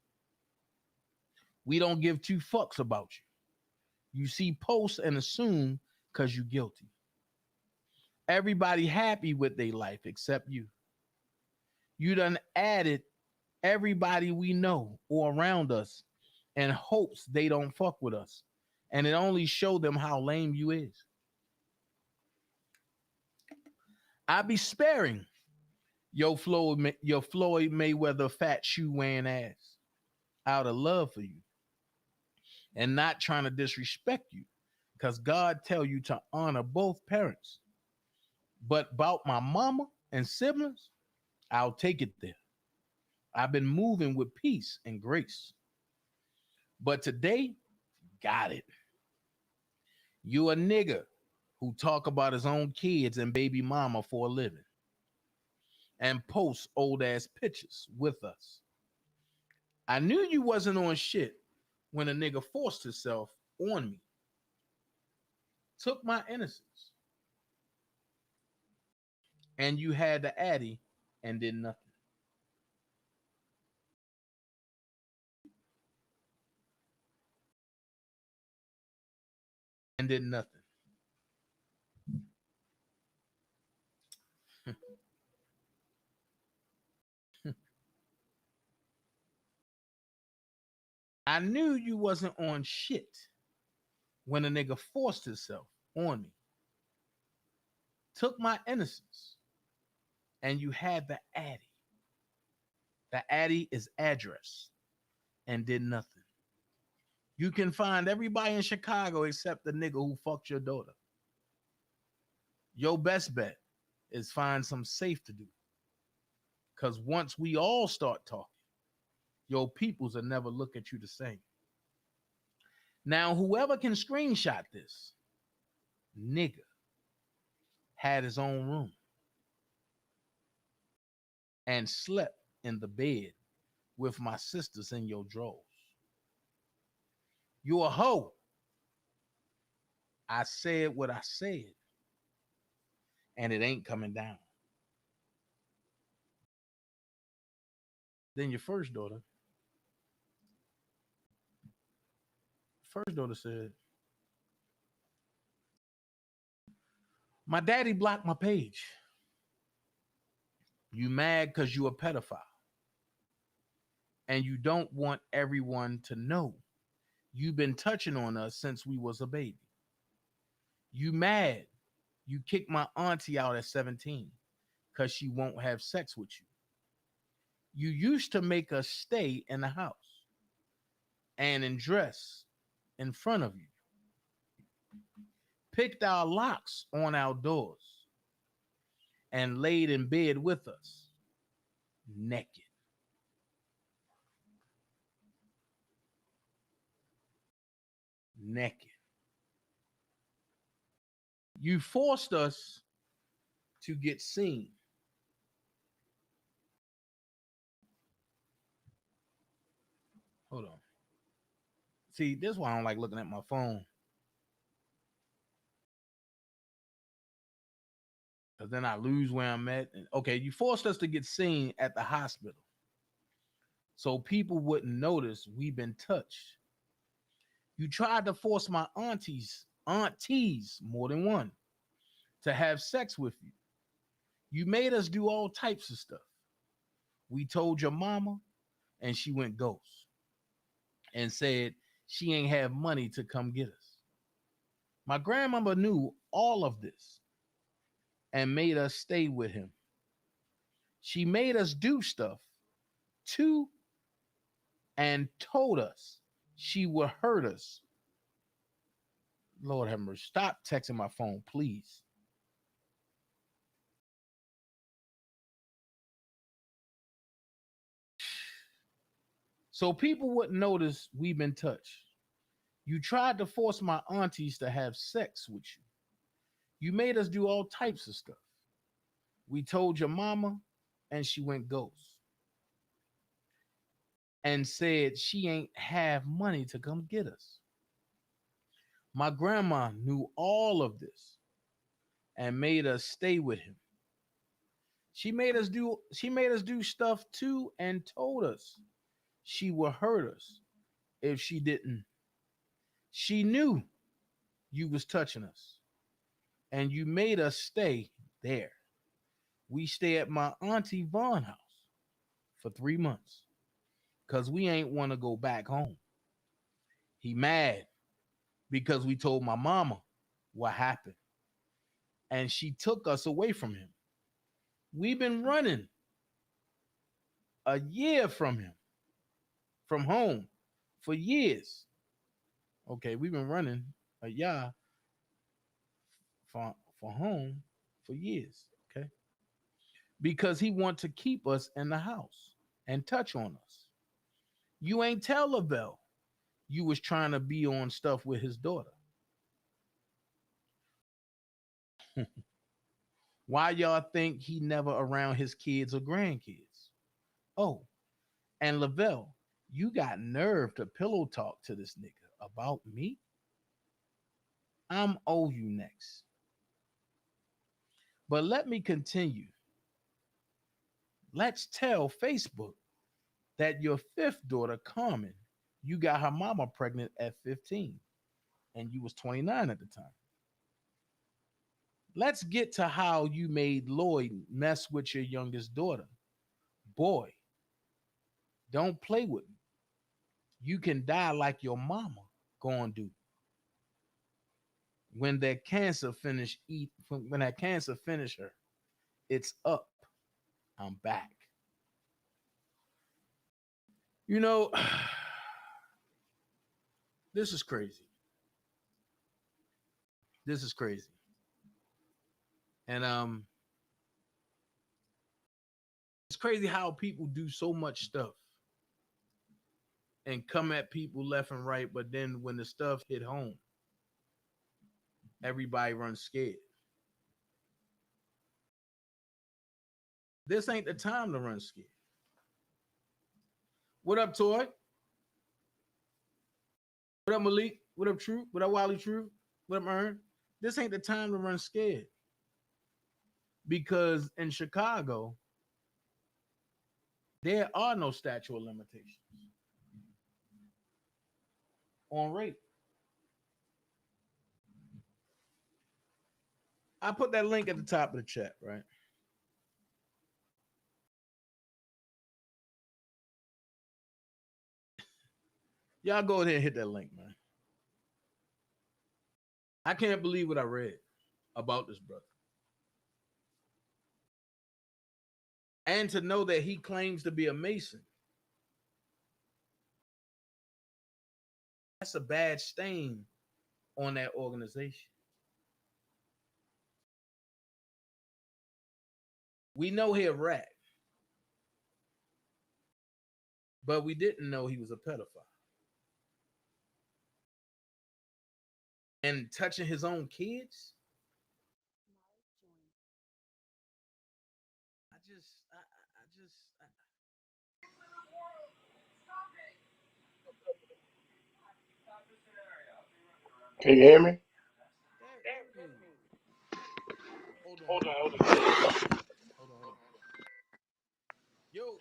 Speaker 11: We don't give two fucks about you. You see posts and assume because you guilty. Everybody happy with their life except you. You done added everybody we know or around us in hopes they don't fuck with us. And it only show them how lame you is. I be sparing your Floyd Mayweather fat shoe wearing ass out of love for you and not trying to disrespect you, because God tell you to honor both parents. But about my mama and siblings, I'll take it there. I've been moving with peace and grace. But today, got it. You a nigga who talk about his own kids and baby mama for a living and post old ass pictures with us. I knew you wasn't on shit when a nigga forced himself on me. Took my innocence. And you had the addy and did nothing. And did nothing. I knew you wasn't on shit when a nigga forced himself on me. Took my innocence. And you had the addy. The addy is address and did nothing. You can find everybody in Chicago except the nigga who fucked your daughter. Your best bet is find some safe to do. Because once we all start talking, your peoples will never look at you the same. Now, whoever can screenshot this, nigga, had his own room and slept in the bed with my sisters in your drawers. You a hoe. I said what I said, and it ain't coming down. Then your first daughter first daughter said, my daddy blocked my page. You mad because you a pedophile. And you don't want everyone to know you've been touching on us since we was a baby. You mad you kicked my auntie out at 17 because she won't have sex with you. You used to make us stay in the house and undress in front of you. Picked our locks on our doors and laid in bed with us naked. Naked. You forced us to get seen. Hold on. See, this is why I don't like looking at my phone. Because then I lose where I'm at. Okay, you forced us to get seen at the hospital so people wouldn't notice we've been touched. You tried to force my aunties, more than one, to have sex with you. You made us do all types of stuff. We told your mama, and she went ghost and said she ain't have money to come get us. My grandmama knew all of this and made us stay with him. She made us do stuff to and told us she would hurt us. Lord have mercy. Stop texting my phone, please. So people wouldn't notice we've been touched. You tried to force my aunties to have sex with you. You made us do all types of stuff. We told your mama, and she went ghost and said she ain't have money to come get us. My grandma knew all of this and made us stay with him. She made us do stuff too and told us she would hurt us if she didn't. She knew you was touching us and you made us stay there. We stay at my auntie Vaughn house for 3 months because we ain't want to go back home. He mad because we told my mama what happened and she took us away from him. We've been running a year from him, from home for years. Okay, we've been running a year for home for years. Okay, because he want to keep us in the house and touch on us. You ain't tell Lavelle you was trying to be on stuff with his daughter. Why y'all think he never around his kids or grandkids? Oh, and Lavelle, you got nerve to pillow talk to this nigga about me? I'm owe you next. But let me continue. Let's tell Facebook that your fifth daughter, Carmen, you got her mama pregnant at 15 and you was 29 at the time. Let's get to how you made Lloyd mess with your youngest daughter. Boy, don't play with me. You can die like your mama gonna do. When that cancer finish her, it's up. I'm back. You know, this is crazy. This is crazy. And it's crazy how people do so much stuff and come at people left and right, but then when the stuff hit home, everybody runs scared. This ain't the time to run scared. What up, Toy? What up, Malik? What up, Truth? What up, Wally Truth? What up, Ern? This ain't the time to run scared. Because in Chicago, there are no statute of limitations on rape. I put that link at the top of the chat, right? Y'all go ahead and hit that link, man. I can't believe what I read about this brother. And to know that he claims to be a Mason. That's a bad stain on that organization. We know he a rat, but we didn't know he was a pedophile. And touching his own kids? I just.
Speaker 7: Can you hear me?
Speaker 11: Hold on. Yo.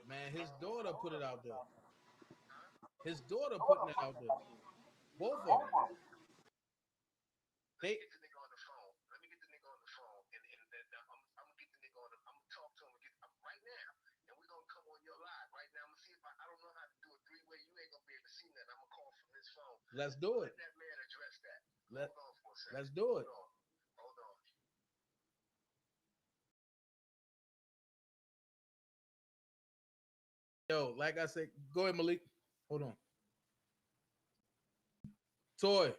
Speaker 11: Man, his daughter put it out there. His daughter putting it out there. Both of them. They. Let's do it. Let's do it. Yo, like I said, go ahead, Malik. Hold on. Toy.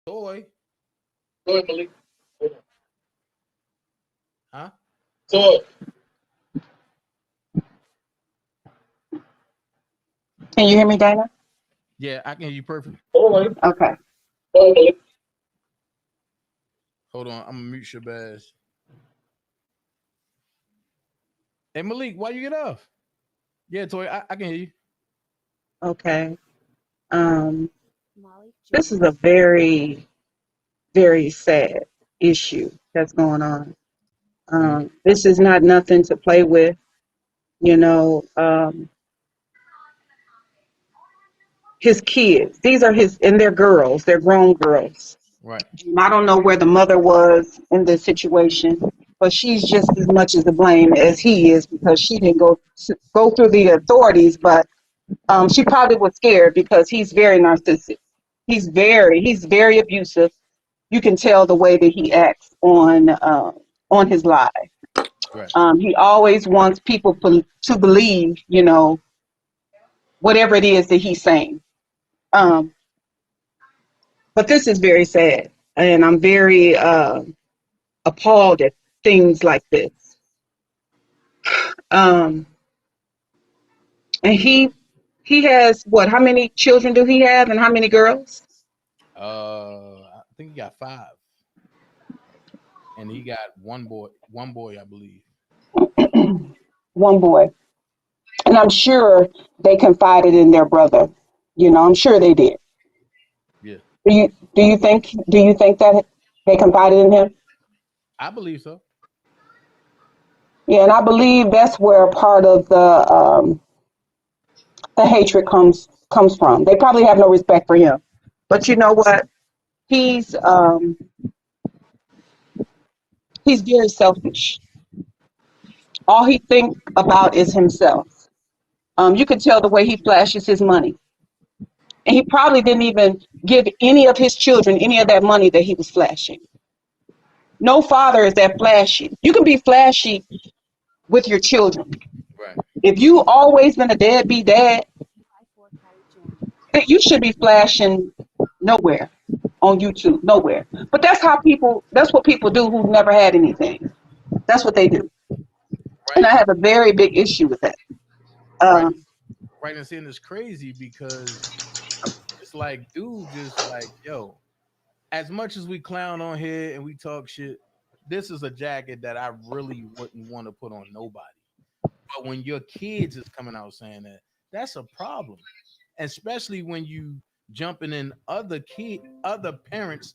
Speaker 11: Toy.
Speaker 7: Go ahead, Malik.
Speaker 11: Huh?
Speaker 7: Toy.
Speaker 13: Can you hear me, Dana?
Speaker 11: Yeah, I can hear you perfect.
Speaker 13: Okay.
Speaker 11: Hold on, I'm gonna mute your bass. Hey Malik, why you get off? Yeah, Toy, I can hear you.
Speaker 13: Okay. This is a very, very sad issue that's going on. This is not nothing to play with. You know, his kids, these are his, and they're girls, they're grown girls.
Speaker 11: Right.
Speaker 13: I don't know where the mother was in this situation, but she's just as much as to blame as he is because she didn't go through the authorities, but she probably was scared because he's very narcissistic. He's very abusive. You can tell the way that he acts on his live.
Speaker 11: Right.
Speaker 13: He always wants people to believe, you know, whatever it is that he's saying. But this is very sad, and I'm very appalled at things like this. And he has what? How many children do he have, and how many girls?
Speaker 11: I think he got 5, and he got one boy. I believe.
Speaker 13: One boy, and I'm sure they confided in their brother. You know, I'm sure they did.
Speaker 11: Yeah.
Speaker 13: Do you think that they confided in him?
Speaker 11: I believe so.
Speaker 13: Yeah, and I believe that's where part of the hatred comes from. They probably have no respect for him. But you know what? He's he's very selfish. All he think about is himself. You can tell the way he flashes his money. And he probably didn't even give any of his children any of that money that he was flashing. No father is that flashy. You can be flashy with your children.
Speaker 11: Right.
Speaker 13: If you always been a deadbeat dad, you should be flashing nowhere on YouTube, nowhere. But that's what people do who've never had anything. That's what they do. And
Speaker 11: Right.
Speaker 13: I have a very big issue with that.
Speaker 11: Right. Right. And saying it's crazy because it's like, dude, just like, yo, as much as we clown on here and we talk shit, this is a jacket that I really wouldn't want to put on nobody. But when your kids is coming out saying that, That's a problem, especially when you jumping in other parents'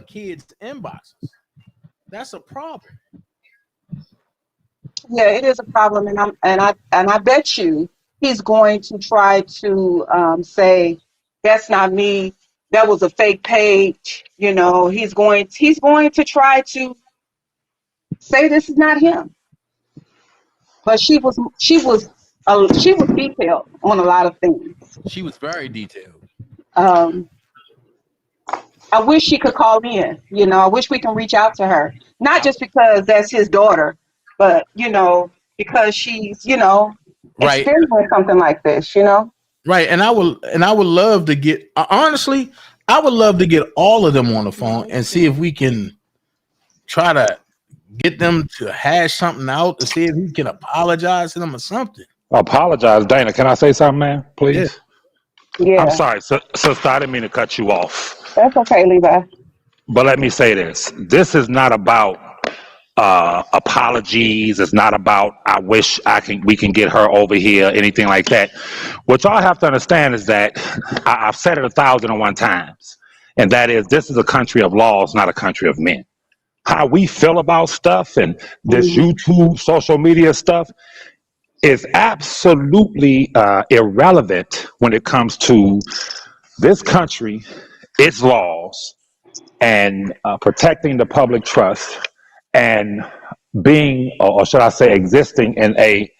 Speaker 11: kids' inboxes. That's a problem.
Speaker 13: Yeah, it is a problem, and I bet you he's going to try to say that's not me. That was a fake page. You know, he's going to try to say this is not him. But she was detailed on a lot of things.
Speaker 11: She was very detailed.
Speaker 13: Um, I wish she could call in. You know, I wish we can reach out to her, not just because that's his daughter, but because she's
Speaker 11: Right.
Speaker 13: experienced something like this.
Speaker 11: Right. And I would love to get honestly, I would love to get all of them on the phone and see if we can try to get them to hash something out to see if he can apologize to them or something.
Speaker 14: Apologize, Dana. Can I say something, man? Please.
Speaker 13: Yeah.
Speaker 14: I'm sorry, sister. I didn't mean to cut you off.
Speaker 13: That's okay, Levi.
Speaker 14: But let me say this. This is not about apologies. It's not about I wish we can get her over here, anything like that. What y'all have to understand is that I've said it 1,001 times, and that is this is a country of laws, not a country of men. How we feel about stuff and this YouTube, social media stuff is absolutely irrelevant when it comes to this country, its laws, and protecting the public trust and being, or should I say, existing in a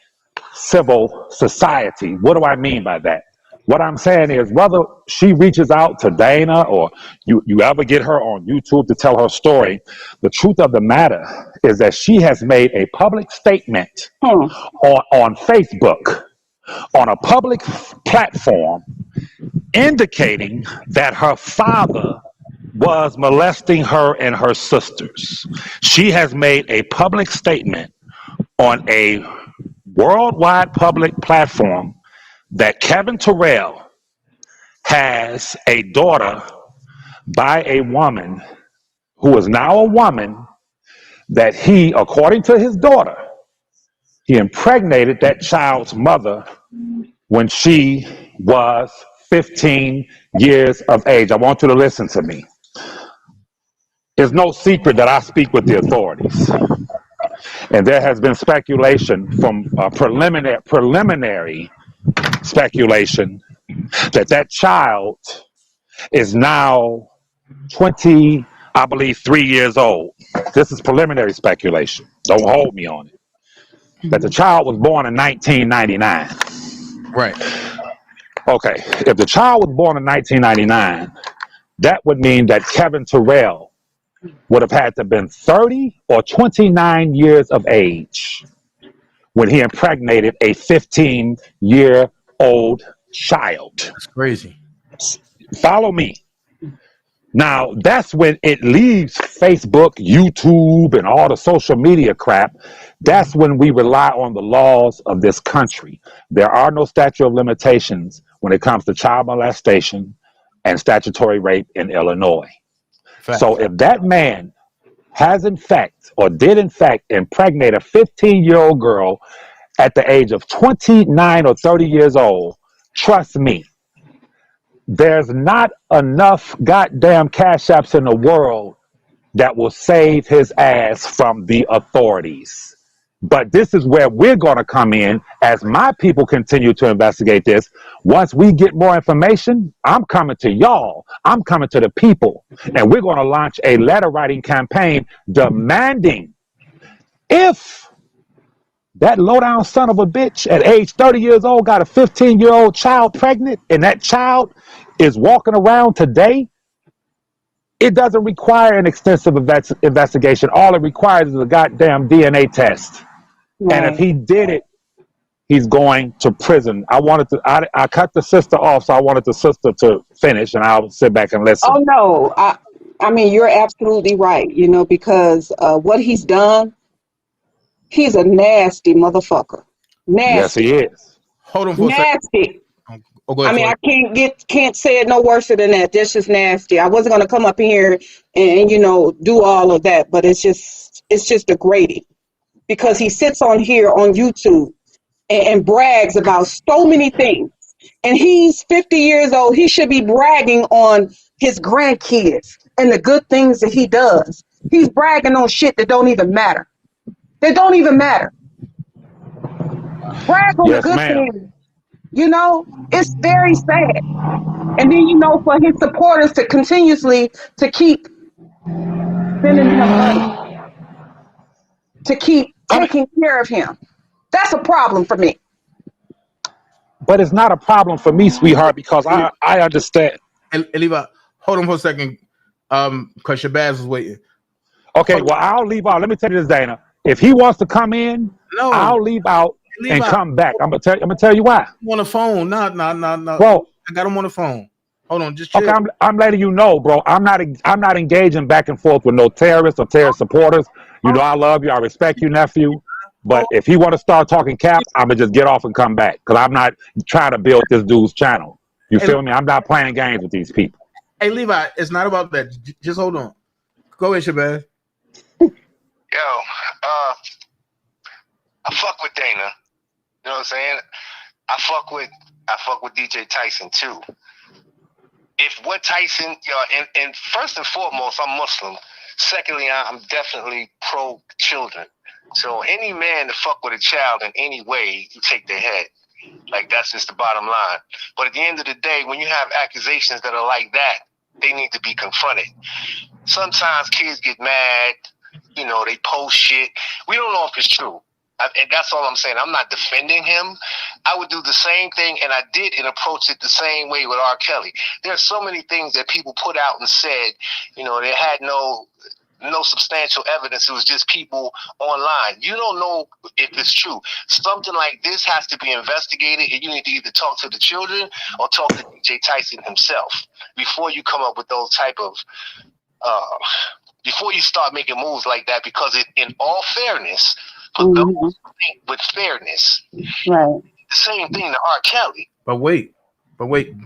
Speaker 14: civil society. What do I mean by that? What I'm saying is whether she reaches out to Dana or you ever get her on YouTube to tell her story, the truth of the matter is that she has made a public statement on Facebook, on a public platform, indicating that her father was molesting her and her sisters. She has made a public statement on a worldwide public platform that Kevin Terrell has a daughter by a woman who is now a woman that he, according to his daughter, he impregnated that child's mother when she was 15 years of age. I want you to listen to me. It's no secret that I speak with the authorities. And there has been speculation from preliminary speculation that child is now 20, I believe, 3 years old. This is preliminary speculation. Don't hold me on it. That the child was born in 1999.
Speaker 11: Right.
Speaker 14: Okay. If the child was born in 1999, that would mean that Kevin Terrell would have had to have been 30 or 29 years of age when he impregnated a 15-year-old child.
Speaker 11: That's crazy.
Speaker 14: Follow me. Now, that's when it leaves Facebook, YouTube, and all the social media crap. That's when we rely on the laws of this country. There are no statute of limitations when it comes to child molestation and statutory rape in Illinois. Fact. So if that man has in fact, or did in fact, impregnate a 15-year-old girl at the age of 29 or 30 years old, trust me, there's not enough goddamn cash apps in the world that will save his ass from the authorities. But this is where we're going to come in as my people continue to investigate this. Once we get more information, I'm coming to y'all. I'm coming to the people. And we're going to launch a letter writing campaign demanding if that low-down son of a bitch at age 30 years old got a 15-year-old child pregnant and that child is walking around today, it doesn't require an extensive investigation. All it requires is a goddamn DNA test. Right. And if he did it, he's going to prison. I cut the sister off, so I wanted the sister to finish, and I'll sit back and listen.
Speaker 13: Oh, no. I mean, you're absolutely right, because what he's done, he's a nasty motherfucker. Nasty.
Speaker 14: Yes, he is.
Speaker 11: Hold on for
Speaker 13: nasty.
Speaker 11: Oh, go ahead,
Speaker 13: I can't say it no worse than that. That's just nasty. I wasn't gonna come up here and do all of that, but it's just degrading because he sits on here on YouTube and brags about so many things. And he's 50 years old. He should be bragging on his grandkids and the good things that he does. He's bragging on shit that don't even matter. They don't even matter. Brag on the
Speaker 14: Yes,
Speaker 13: good
Speaker 14: ma'am.
Speaker 13: things. You know, it's very sad. And then, you know, for his supporters to continuously to keep sending him money, to keep taking care of him. That's a problem for me.
Speaker 14: But it's not a problem for me, sweetheart, because I understand.
Speaker 11: And Levi, hold on for a second, because Shabazz was waiting.
Speaker 14: Okay, well, I'll leave out. Let me tell you this, Dana. If he wants to come in,
Speaker 11: No.
Speaker 14: I'll leave out and
Speaker 11: out.
Speaker 14: come back. I'm gonna tell you why.
Speaker 11: I'm on the phone. No.
Speaker 14: Bro,
Speaker 11: I got him on the phone. Hold on, just chill.
Speaker 14: Okay, I'm letting you know, bro. I'm not engaging back and forth with no terrorists or terrorist supporters. You know I love you. I respect you, nephew. But if he want to start talking cap, I'm gonna just get off and come back because I'm not trying to build this dude's channel. You feel me? I'm not playing games with these people.
Speaker 11: Hey, Levi, it's not about that. Just hold on. Go ahead, Shabazz.
Speaker 15: Yo, I fuck with Dana. You know what I'm saying? I fuck with DJ Tyson too. If what Tyson, and first and foremost, I'm Muslim. Secondly, I'm definitely pro children. So any man to fuck with a child in any way, you take their head. Like that's just the bottom line. But at the end of the day, when you have accusations that are like that, they need to be confronted. Sometimes kids get mad, they post shit. We don't know if it's true. And that's all I'm saying. I'm not defending him. I would do the same thing, and I did, and approach it the same way with R. Kelly. There are so many things that people put out and said, they had no substantial evidence. It was just people online. You don't know if it's true. Something like this has to be investigated, and you need to either talk to the children or talk to DJ Tyson himself before you come up with those type of before you start making moves like that, because in all fairness, for those who think with fairness,
Speaker 13: right,
Speaker 15: the same thing to R. Kelly.
Speaker 11: But wait,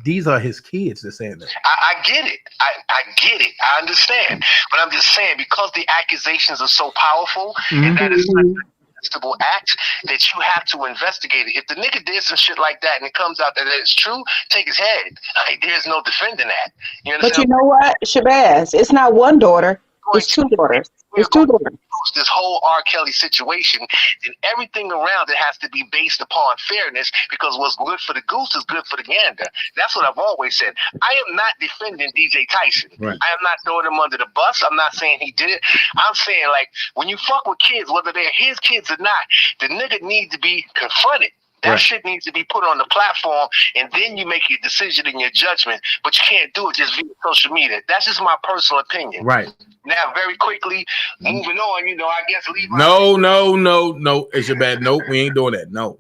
Speaker 11: these are his kids that saying that.
Speaker 15: I get it. I get it. I understand. But I'm just saying, because the accusations are so powerful, and that is such a detestable act, that you have to investigate it. If the nigga did some shit like that and it comes out that it's true, take his head. There's no defending that. You understand?
Speaker 13: But you know what, Shabazz? It's not one daughter. It's two daughters. It's two daughters.
Speaker 15: This whole R. Kelly situation, and everything around it has to be based upon fairness, because what's good for the goose is good for the gander. That's what I've always said. I am not defending DJ Tyson.
Speaker 11: Right.
Speaker 15: I am not throwing him under the bus. I'm not saying he did it. I'm saying, like, when you fuck with kids, whether they're his kids or not, the nigga needs to be confronted. That shit needs to be put on the platform, and then you make your decision and your judgment. But you can't do it just via social media. That's just my personal opinion.
Speaker 11: Right.
Speaker 15: Now, very quickly, moving on, I guess Levi.
Speaker 11: No. It's your bad. Nope, we ain't doing that. No.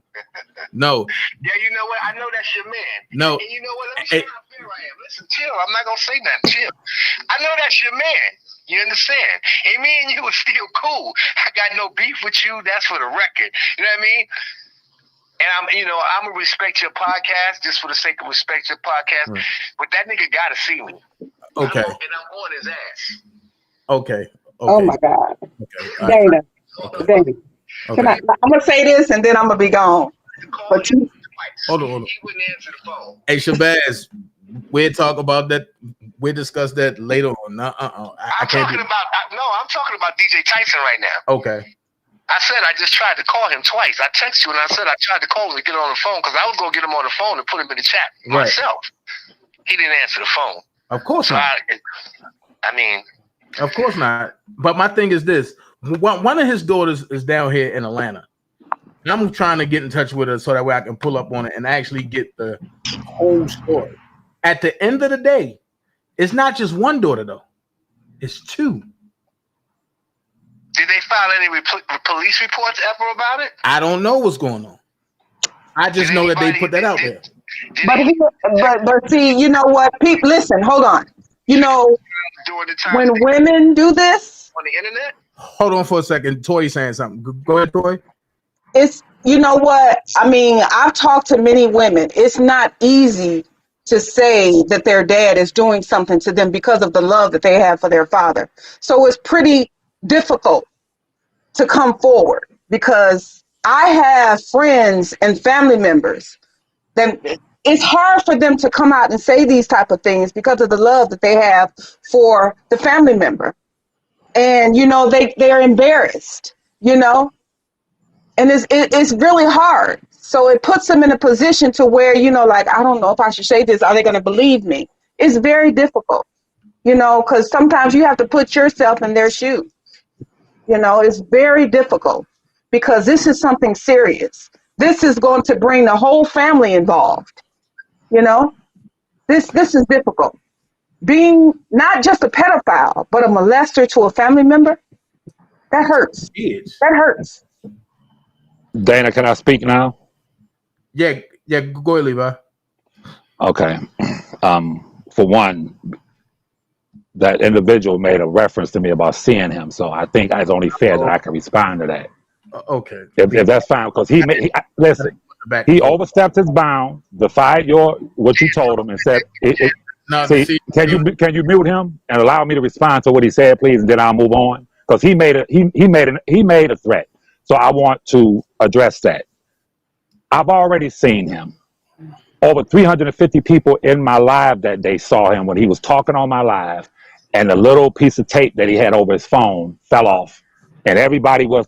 Speaker 15: Yeah, you know what? I know that's your man.
Speaker 11: No.
Speaker 15: And you know what? Let me show you how fair I am. Listen, chill. I'm not going to say nothing. Chill. I know that's your man. You understand? And me and you are still cool. I got no beef with you. That's for the record. You know what I mean? And I'm gonna respect your podcast just for the sake of respect your podcast. Right. But that nigga gotta see me.
Speaker 11: Okay.
Speaker 15: And I'm on his ass.
Speaker 11: Okay.
Speaker 13: Oh my God.
Speaker 11: Okay.
Speaker 13: Dana.
Speaker 11: Okay.
Speaker 13: Dana.
Speaker 11: Okay.
Speaker 13: I'm gonna say this and then I'm gonna be gone. But you
Speaker 11: hold on.
Speaker 15: He wouldn't answer the phone.
Speaker 11: Hey, Shabazz, we'll talk about that. We'll discuss that later on. I'm talking
Speaker 15: about DJ Tyson right now.
Speaker 11: Okay.
Speaker 15: I said I just tried to call him twice. I texted you and I said I tried to call him to get on the phone because I was going to get him on the phone and put him in the chat myself. He didn't answer the phone.
Speaker 11: Of course not. Of course not. But my thing is this. One of his daughters is down here in Atlanta. And I'm trying to get in touch with her so that way I can pull up on it and actually get the whole story. At the end of the day, it's not just one daughter, though. It's two.
Speaker 15: Did they file any police reports ever about it?
Speaker 11: I don't know what's going on. I just know that they put that out there.
Speaker 13: But see, you know what? People, listen, hold on. When women do this
Speaker 15: on the internet.
Speaker 11: Hold on for a second. Toy saying something. Go ahead, Toy.
Speaker 13: It's, you know what? I mean, I've talked to many women. It's not easy to say that their dad is doing something to them because of the love that they have for their father. So it's pretty difficult to come forward because I have friends and family members that it's hard for them to come out and say these type of things because of the love that they have for the family member. And, they're embarrassed, and it's really hard. So it puts them in a position to where, like, I don't know if I should say this. Are they going to believe me? It's very difficult, because sometimes you have to put yourself in their shoes. It's very difficult because this is something serious. This is going to bring the whole family involved. This is difficult. Being not just a pedophile, but a molester to a family member, that hurts. That hurts.
Speaker 14: Dana, can I speak now?
Speaker 11: Yeah, go ahead, Levi.
Speaker 14: Okay. For one, that individual made a reference to me about seeing him, so I think it's only fair that I can respond to that.
Speaker 11: Okay.
Speaker 14: If that's fine, because listen, he overstepped his bound, defied what you told him, and said, can you mute him and allow me to respond to what he said, please, and then I'll move on, because he made a threat, so I want to address that. I've already seen him. Over 350 people in my live that day saw him when he was talking on my live, and the little piece of tape that he had over his phone fell off. And everybody was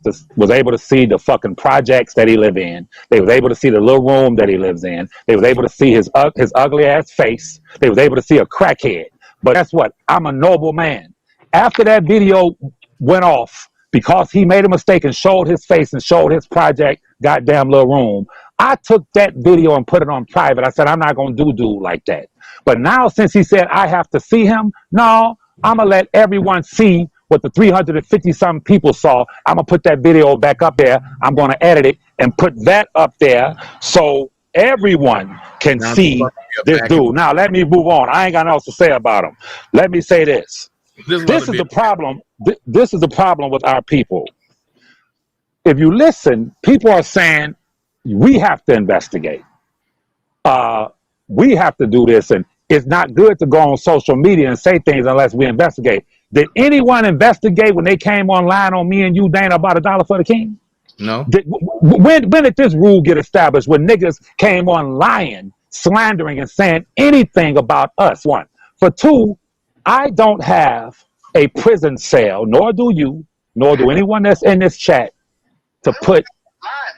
Speaker 14: able to see the fucking projects that he lived in. They was able to see the little room that he lives in. They was able to see his ugly ass face. They was able to see a crackhead. But guess what? I'm a noble man. After that video went off, because he made a mistake and showed his face and showed his project goddamn little room, I took that video and put it on private. I said, I'm not going to do like that. But now, since he said I have to see him, no, I'm going to let everyone see what the 350-something people saw. I'm going to put that video back up there. I'm going to edit it and put that up there so everyone can see this dude. Now, let me move on. I ain't got nothing else to say about him. Let me say this. This is the problem. This is the problem with our people. If you listen, people are saying, we have to investigate. We have to do this, and it's not good to go on social media and say things unless we investigate. Did anyone investigate when they came online on me and you, Dana, about $1 for the king?
Speaker 11: No.
Speaker 14: When did this rule get established? When niggas came on lying, slandering, and saying anything about us? One. For two, I don't have a prison cell, nor do you, nor do anyone that's in this chat, to put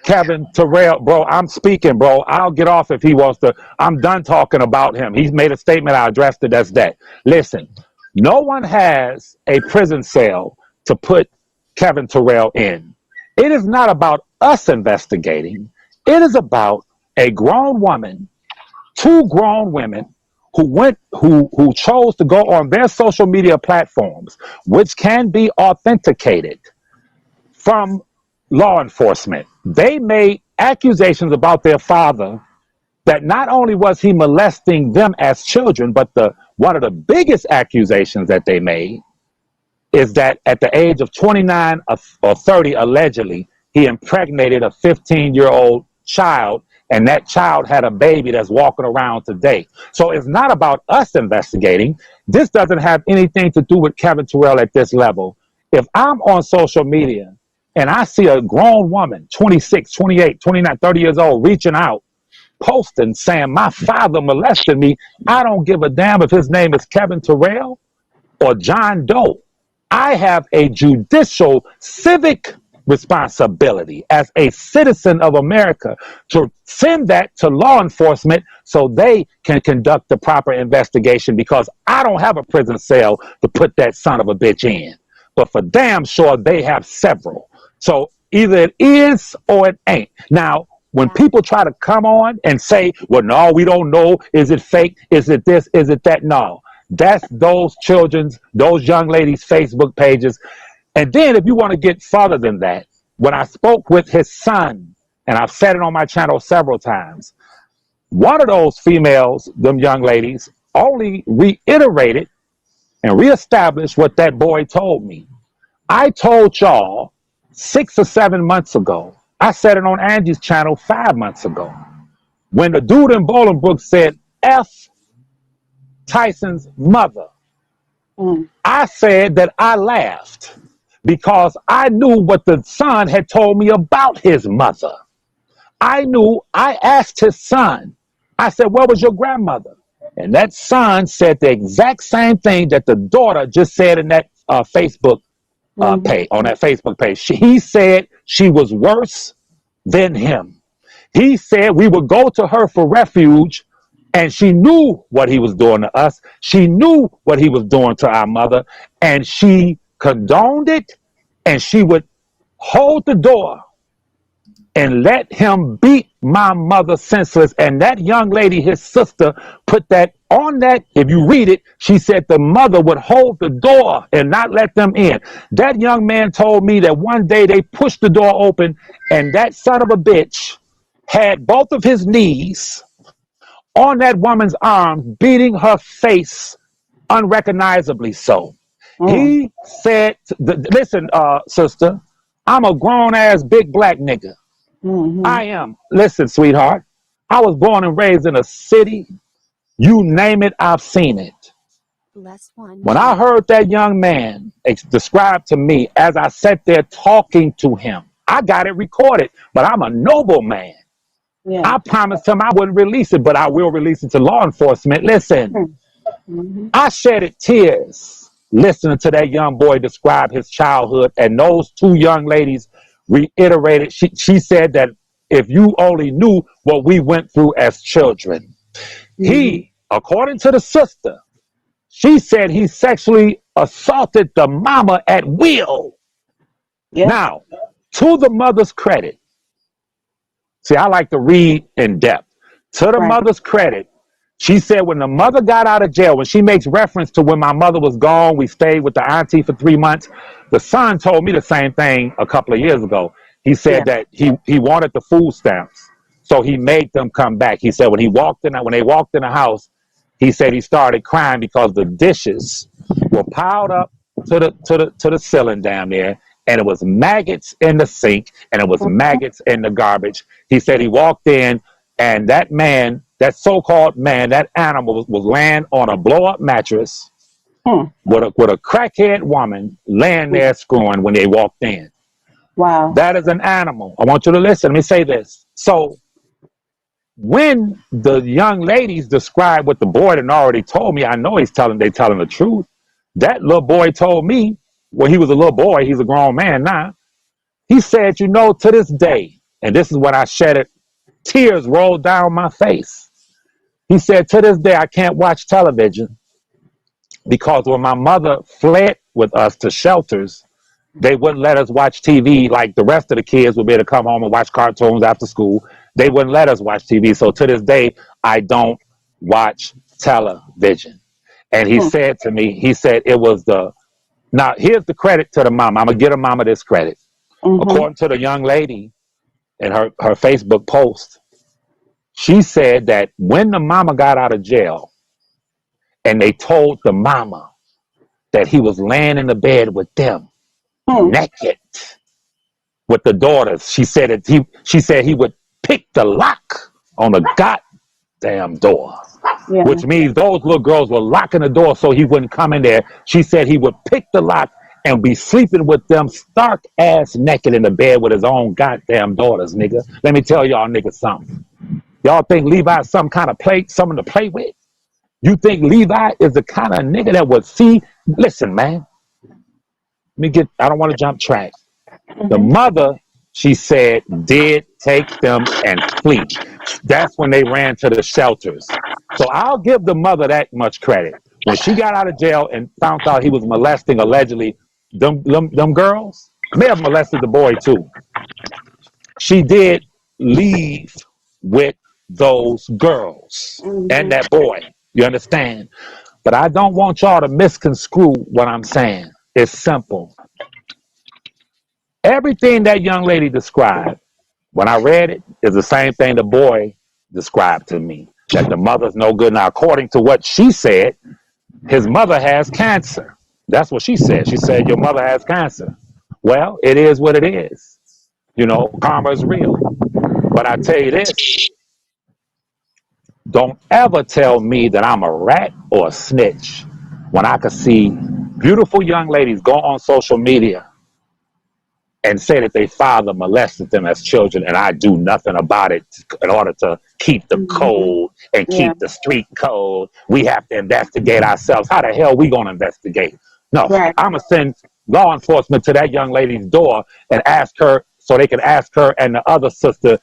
Speaker 14: Kevin Terrell. Bro, I'm speaking, bro. I'll get off if he wants to. I'm done talking about him. He's made a statement. I addressed it. That's that. Listen, no one has a prison cell to put Kevin Terrell in. It is not about us investigating. It is about a grown woman, two grown women who chose to go on their social media platforms, which can be authenticated from law enforcement. They made accusations about their father that not only was he molesting them as children, but one of the biggest accusations that they made is that at the age of 29 or 30, allegedly, he impregnated a 15-year-old child, and that child had a baby that's walking around today. So it's not about us investigating. This doesn't have anything to do with Kevin Terrell at this level. If I'm on social media and I see a grown woman, 26, 28, 29, 30 years old, reaching out, posting, saying, my father molested me, I don't give a damn if his name is Kevin Terrell or John Doe. I have a judicial civic responsibility as a citizen of America to send that to law enforcement so they can conduct the proper investigation, because I don't have a prison cell to put that son of a bitch in. But for damn sure, they have several. So either it is or it ain't. Now, when people try to come on and say, well, no, we don't know. Is it fake? Is it this? Is it that? No. That's those young ladies' Facebook pages. And then if you want to get further than that, when I spoke with his son, and I've said it on my channel several times, one of those females, them young ladies, only reiterated and reestablished what that boy told me. I told y'all 6 or 7 months ago. I said it on Angie's channel 5 months ago. When the dude in Bolingbrook said, F Tyson's mother, I said that I laughed because I knew what the son had told me about his mother. I asked his son, I said, where was your grandmother? And that son said the exact same thing that the daughter just said in that Facebook page, on that Facebook page. He said she was worse than him. He said we would go to her for refuge, and she knew what he was doing to us. She knew what he was doing to our mother, and she condoned it, and she would hold the door and let him beat my mother senseless. And that young lady, his sister, put that on that. If you read it, she said the mother would hold the door and not let them in. That young man told me that one day they pushed the door open, and that son of a bitch had both of his knees on that woman's arms, beating her face unrecognizably so. He said, listen, sister, I'm a grown-ass big black nigga. I am. Listen, sweetheart, I was born and raised in a city. You name it, I've seen it. When I heard that young man describe to me as I sat there talking to him, I got it recorded, but I'm a noble man. I promised him I wouldn't release it, but I will release it to law enforcement. Listen, I shedded tears listening to that young boy describe his childhood, and those two young ladies reiterated. She said that if you only knew what we went through as children. He, according to the sister, she said he sexually assaulted the mama at will. Now, to the mother's credit, see, I like to read in depth. To the mother's credit, she said when the mother got out of jail, when she makes reference to when my mother was gone, we stayed with the auntie for 3 months. The son told me the same thing a couple of years ago. He said that he wanted the food stamps, so he made them come back. He said when they walked in the house, he said he started crying because the dishes were piled up to the ceiling down there, and it was maggots in the sink, and it was maggots in the garbage. He said he walked in, and that man, that so-called man, that animal was laying on a blow-up mattress with a crackhead woman laying there screwing when they walked in.
Speaker 13: Wow.
Speaker 14: That is an animal. I want you to listen. Let me say this. So when the young ladies describe what the boy had already told me, I know they telling the truth. That little boy told me when he was a little boy, he's a grown man now. He said, you know, to this day, and this is when I shed it, tears rolled down my face. He said, to this day, I can't watch television because when my mother fled with us to shelters, they wouldn't let us watch TV like the rest of the kids would be able to come home and watch cartoons after school. They wouldn't let us watch TV. So to this day, I don't watch television. And he said to me, he said it was now here's the credit to the mama. I'm going to give the mama this credit. According to the young lady in her Facebook post, she said that when the mama got out of jail and they told the mama that he was laying in the bed with them, naked with the daughters, she said he would pick the lock on the goddamn door, which means those little girls were locking the door so he wouldn't come in there. She said he would pick the lock and be sleeping with them stark ass naked in the bed with his own goddamn daughters, nigga. Let me tell y'all niggas something. Y'all think Levi's some kind of something to play with? You think Levi is the kind of nigga that would see? Listen, man. I don't want to jump track. The mother, she said, did take them and flee. That's when they ran to the shelters. So I'll give the mother that much credit. When she got out of jail and found out he was molesting, allegedly, them girls, may have molested the boy too. She did leave with those girls and that boy. You understand? But I don't want y'all to misconstrue what I'm saying. It's simple. Everything that young lady described, when I read it, is the same thing the boy described to me, that the mother's no good. Now, according to what she said, his mother has cancer. That's what she said. She said, your mother has cancer. Well, it is what it is. You know, karma is real. But I tell you this, don't ever tell me that I'm a rat or a snitch when I could see beautiful young ladies go on social media and say that their father molested them as children, and I do nothing about it in order to keep the code and
Speaker 13: Yeah.
Speaker 14: keep the street code. We have to investigate ourselves. How the hell we gonna investigate? No,
Speaker 13: Right.
Speaker 14: I'm gonna send law enforcement to that young lady's door and ask her, so they can ask her and the other sister,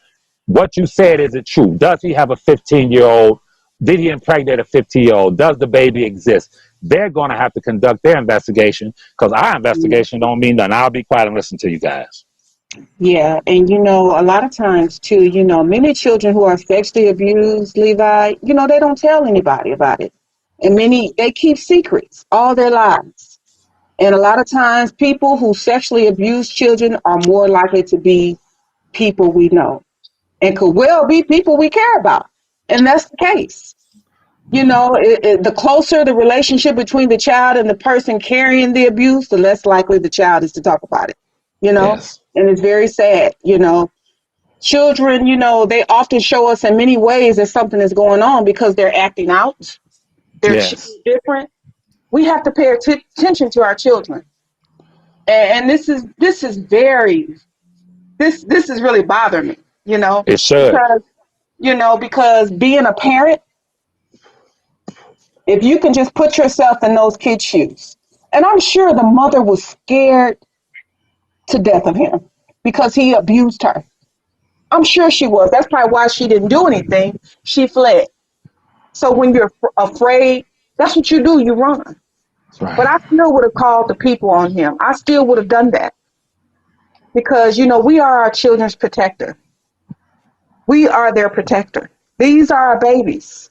Speaker 14: what you said, is it true? Does he have a 15-year-old? Did he impregnate a 15-year-old? Does the baby exist? They're going to have to conduct their investigation, because our investigation don't mean nothing. I'll be quiet and listen to you guys.
Speaker 13: Yeah, and a lot of times too, many children who are sexually abused, Levi, they don't tell anybody about it. And many, they keep secrets all their lives. And a lot of times people who sexually abuse children are more likely to be people we know and could well be people we care about. And that's the case. The closer the relationship between the child and the person carrying the abuse, the less likely the child is to talk about it,
Speaker 14: Yes.
Speaker 13: and it's very sad. Children, they often show us in many ways that something is going on because they're acting out. They're
Speaker 14: Yes.
Speaker 13: different. We have to pay attention to our children. And this is very, this is really bothering me,
Speaker 14: It should.
Speaker 13: because being a parent, if you can just put yourself in those kids' shoes. And I'm sure the mother was scared to death of him because he abused her. I'm sure she was. That's probably why she didn't do anything. She fled. So when you're afraid, that's what you do. You run.
Speaker 14: Right.
Speaker 13: But I still would have called the people on him. I still would have done that. Because, we are our children's protector. We are their protector. These are our babies.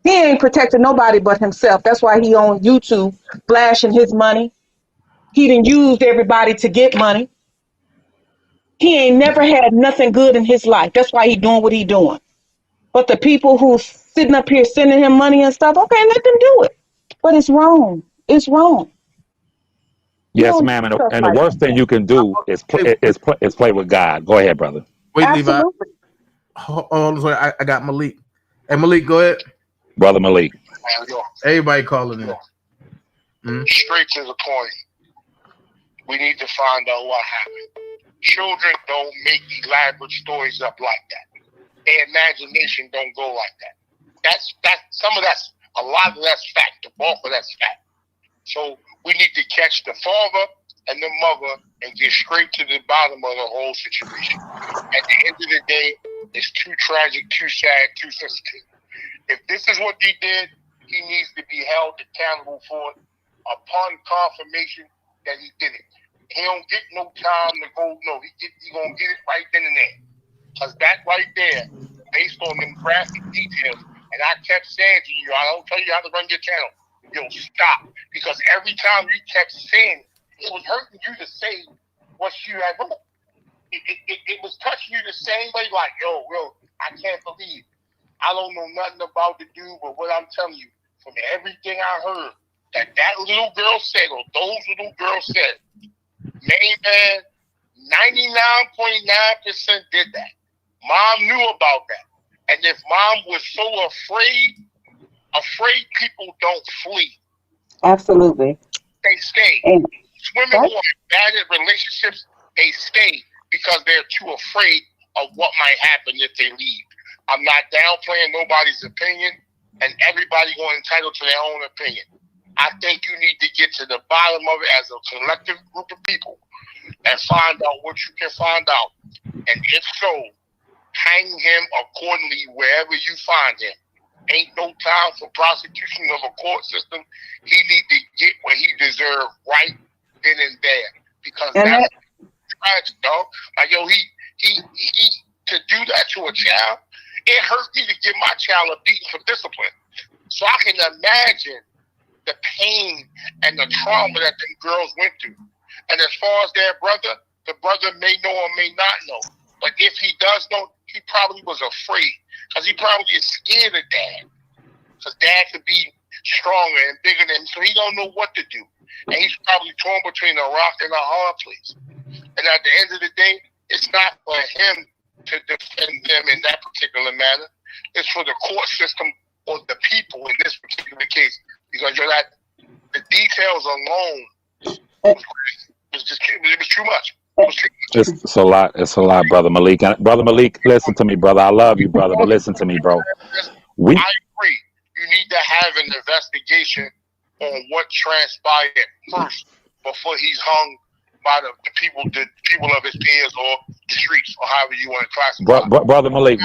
Speaker 13: He ain't protecting nobody but himself. That's why he on YouTube flashing his money. He done used everybody to get money. He ain't never had nothing good in his life. That's why he doing what he doing. But the people who sitting up here sending him money and stuff, okay, let them do it. But it's wrong. It's wrong.
Speaker 14: Yes, ma'am. And the worst thing you can do is play with God. Go ahead, brother.
Speaker 11: Wait,
Speaker 13: Absolutely.
Speaker 11: Levi. Hold on, I got Malik. Hey, Malik, go ahead.
Speaker 14: Brother Malik.
Speaker 11: Everybody calling in.
Speaker 15: Straight to the point. We need to find out what happened. Children don't make elaborate stories up like that. Their imagination don't go like that. That's a lot of that's fact. The bulk of that's fact. So we need to catch the father and the mother and get straight to the bottom of the whole situation. At the end of the day, it's too tragic, too sad, too sensitive. If this is what he did, he needs to be held accountable for it upon confirmation that he did it. He don't get no time to go. No, he gonna get it right then and there. Because that right there, based on them graphic details, and I kept saying to you, I don't tell you how to run your channel. Yo, stop. Because every time you kept saying, it was hurting you to say what you had wrote. It was touching you the same way, like, yo, I can't believe. I don't know nothing about the dude, but what I'm telling you, from everything I heard, that little girl said, or those little girls said, man, 99.9% did that. Mom knew about that. And if mom was so afraid people don't flee.
Speaker 13: Absolutely.
Speaker 15: They stay.
Speaker 13: And
Speaker 15: women who are bad at relationships, they stay because they're too afraid of what might happen if they leave. I'm not downplaying nobody's opinion, and everybody going entitled to their own opinion. I think you need to get to the bottom of it as a collective group of people and find out what you can find out. And if so, hang him accordingly wherever you find him. Ain't no time for prosecution of a court system. He need to get what he deserved right then and there. Because that's tragic, dog. Like, yo, he to do that to a child, it hurt me to give my child a beating for discipline. So I can imagine the pain and the trauma that them girls went through. And as far as their brother, the brother may know or may not know. But if he does know, he probably was afraid. Because he probably is scared of dad. Because dad could be stronger and bigger than him, so he don't know what to do. And he's probably torn between a rock and a hard place. And at the end of the day, it's not for him to defend them in that particular matter. It's for the court system or the people in this particular case. Because you're not, the details alone was too much.
Speaker 14: It's a lot. It's a lot, brother Malik. Brother Malik, listen to me, brother. I love you, brother, but listen to me, bro. We
Speaker 16: I agree. You need to have an investigation on what transpired first before he's hung by the people of his peers or the streets or however you want to classify.
Speaker 14: brother Malik,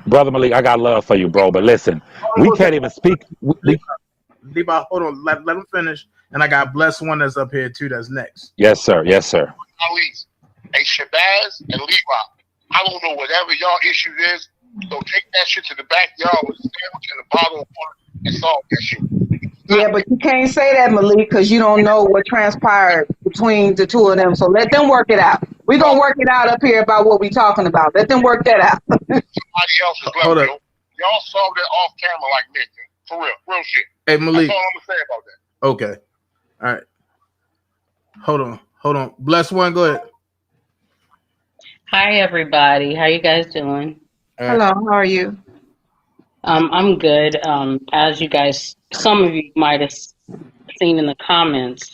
Speaker 14: brother Malik, I got love for you, bro. But listen, we can't even speak.
Speaker 11: Levi, hold on. Let him finish. And I got Bless One that's up here too. That's next.
Speaker 14: Yes, sir. Yes, sir.
Speaker 16: Ali's, hey, Shabazz and Levi, I don't know whatever y'all issue is, so take that shit to the backyard with a sandwich and a bottle of water and solve that shit.
Speaker 13: Yeah, but you can't say that, Malik, because you don't know what transpired between the two of them. So let them work it out. We're going to work it out up here about what we're talking about. Let them work that out.
Speaker 16: Somebody else is
Speaker 11: Hold
Speaker 16: left.
Speaker 11: up.
Speaker 16: Y'all solve that off camera like me. For real shit.
Speaker 11: Hey, Malik.
Speaker 16: That's all I'm going to say about that.
Speaker 11: Okay. All right. Hold on. Bless One, go ahead.
Speaker 17: Hi, everybody. How you guys doing?
Speaker 13: Hello, how are you?
Speaker 17: I'm good. As you guys, some of you might have seen in the comments,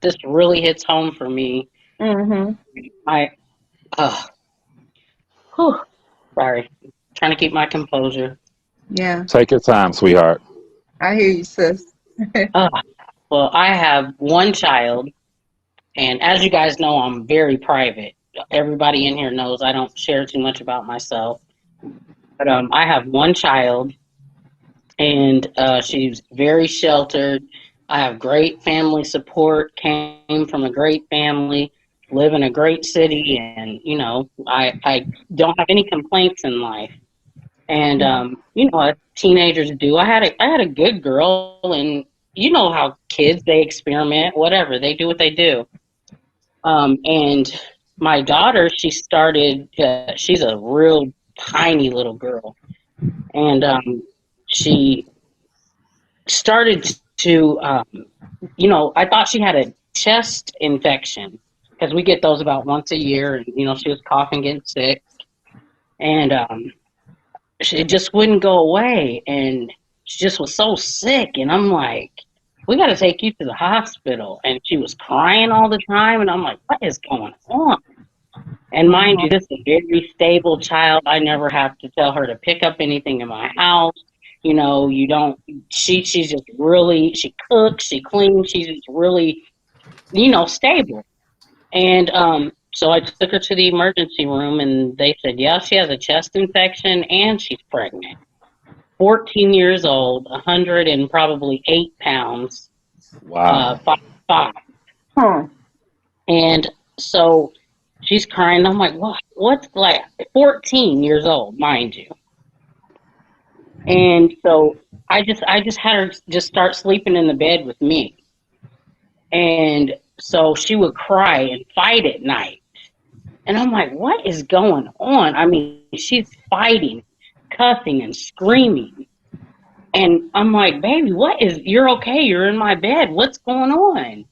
Speaker 17: this really hits home for me.
Speaker 13: Mm-hmm.
Speaker 17: Sorry. Trying to keep my composure.
Speaker 13: Yeah.
Speaker 14: Take your time, sweetheart.
Speaker 13: I hear you, sis.
Speaker 17: Well, I have one child, and as you guys know, I'm very private. Everybody in here knows I don't share too much about myself. But I have one child, and she's very sheltered. I have great family support, came from a great family, live in a great city, and, you know, I don't have any complaints in life. And, you know, what teenagers do. I had a good girl, and you know how kids, they experiment, whatever. They do what they do. And my daughter, she started, she's a real tiny little girl. And she started to, you know, I thought she had a chest infection because we get those about once a year. And, you know, she was coughing, getting sick. And it just wouldn't go away. And she just was so sick. And I'm like, we got to take you to the hospital. And she was crying all the time. And I'm like, what is going on? And mind you, this is a very stable child. I never have to tell her to pick up anything in my house. You know, you don't, she's just really, she cooks, she cleans, she's just really, you know, stable. And so I took her to the emergency room, and they said, yeah, she has a chest infection and she's pregnant. 14 years old, 100 and probably 8 pounds.
Speaker 14: Wow.
Speaker 17: 5'5".
Speaker 13: Huh.
Speaker 17: And so she's crying. I'm like, what's like 14 years old, mind you. And so I just had her just start sleeping in the bed with me. And so she would cry and fight at night. And I'm like, what is going on? I mean, she's fighting, cussing and screaming. And I'm like, baby, you're okay. You're in my bed. What's going on?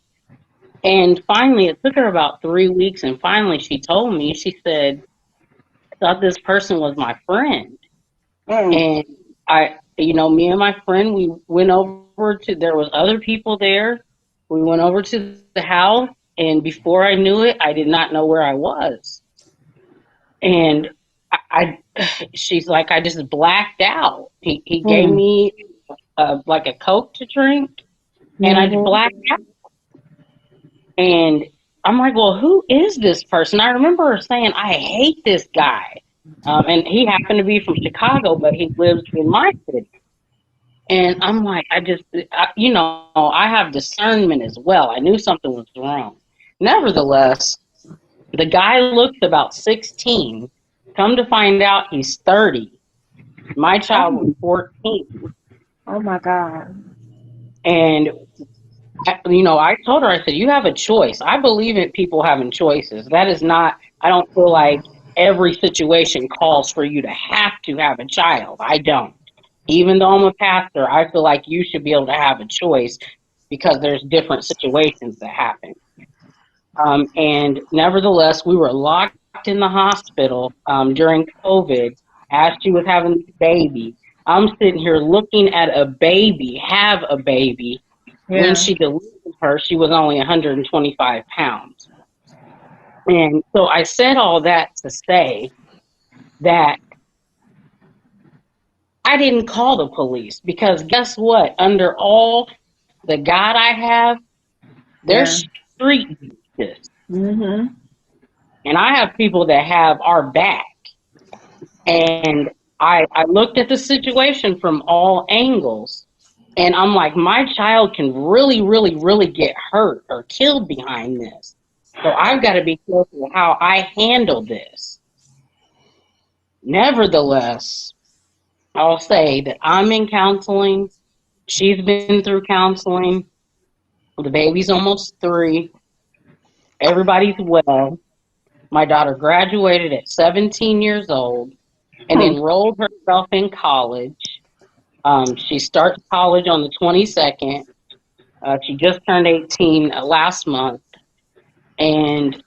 Speaker 17: And finally, it took her about 3 weeks. And finally she told me, she said, I thought this person was my friend. And you know, me and my friend, we went over there was other people there. We went over to the house, and before I knew it, I did not know where I was. And she's like, I just blacked out. He gave me like a Coke to drink, and I just blacked out. And I'm like, well, who is this person? I remember her saying, I hate this guy. And he happened to be from Chicago, but he lives in my city. And I'm like, you know, I have discernment as well. I knew something was wrong. Nevertheless, the guy looks about 16. Come to find out, he's 30. My child was 14.
Speaker 13: Oh, my God.
Speaker 17: And, you know, I told her, I said, you have a choice. I believe in people having choices. That is not, I don't feel like every situation calls for you to have a child. I don't. Even though I'm a pastor, I feel like you should be able to have a choice because there's different situations that happen. And nevertheless, we were locked in the hospital during COVID as she was having this baby. I'm sitting here looking at a baby have a baby. When she delivered her, she was only 125 pounds. And so I said all that to say that I didn't call the police because guess what? Under all the God I have,
Speaker 13: Yeah.
Speaker 17: there's street justice.
Speaker 13: Mm-hmm.
Speaker 17: And I have people that have our back. And I looked at the situation from all angles. And I'm like, my child can really, really, really get hurt or killed behind this. So I've got to be careful how I handle this. Nevertheless, I'll say that I'm in counseling. She's been through counseling. The baby's almost 3. Everybody's well. My daughter graduated at 17 years old and enrolled herself in college. She starts college on the 22nd. She just turned 18 last month. And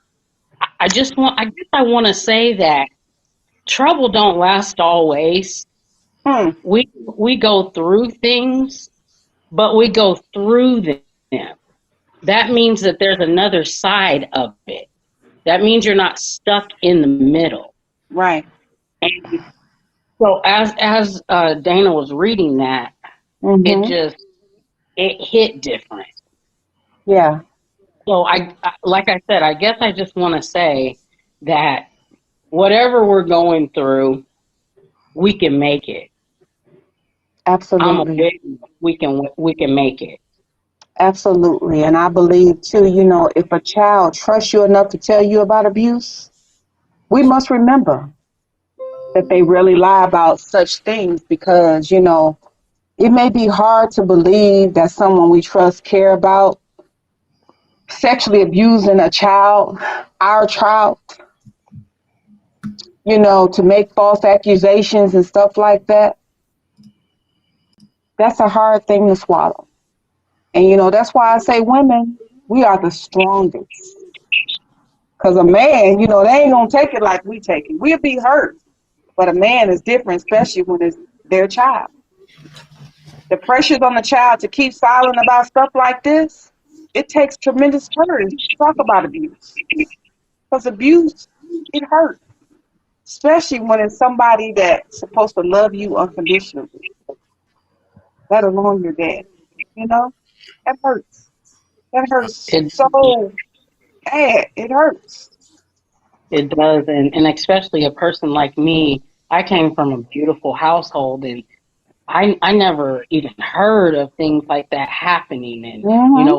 Speaker 17: I guess I want to say that trouble don't last always. We go through things, but we go through them. That means that there's another side of it. That means you're not stuck in the middle.
Speaker 13: Right.
Speaker 17: And so as Dana was reading that, it hit different.
Speaker 13: Yeah.
Speaker 17: So I like I said, I guess I just want to say that whatever we're going through, we can make it.
Speaker 13: Absolutely.
Speaker 17: We can make it.
Speaker 13: Absolutely. And I believe too, if a child trusts you enough to tell you about abuse, we must remember that they really lie about such things because, it may be hard to believe that someone we trust care about sexually abusing a child, our child, to make false accusations and stuff like that. That's a hard thing to swallow. And, that's why I say women, we are the strongest. Because a man, they ain't going to take it like we take it. We'll be hurt. But a man is different, especially when it's their child. The pressures on the child to keep silent about stuff like this, it takes tremendous courage to talk about abuse. Because abuse, it hurts. Especially when it's somebody that's supposed to love you unconditionally. Let alone your dad. That hurts. That hurts so bad. It hurts.
Speaker 17: It does. And especially a person like me, I came from a beautiful household and I never even heard of things like that happening. And,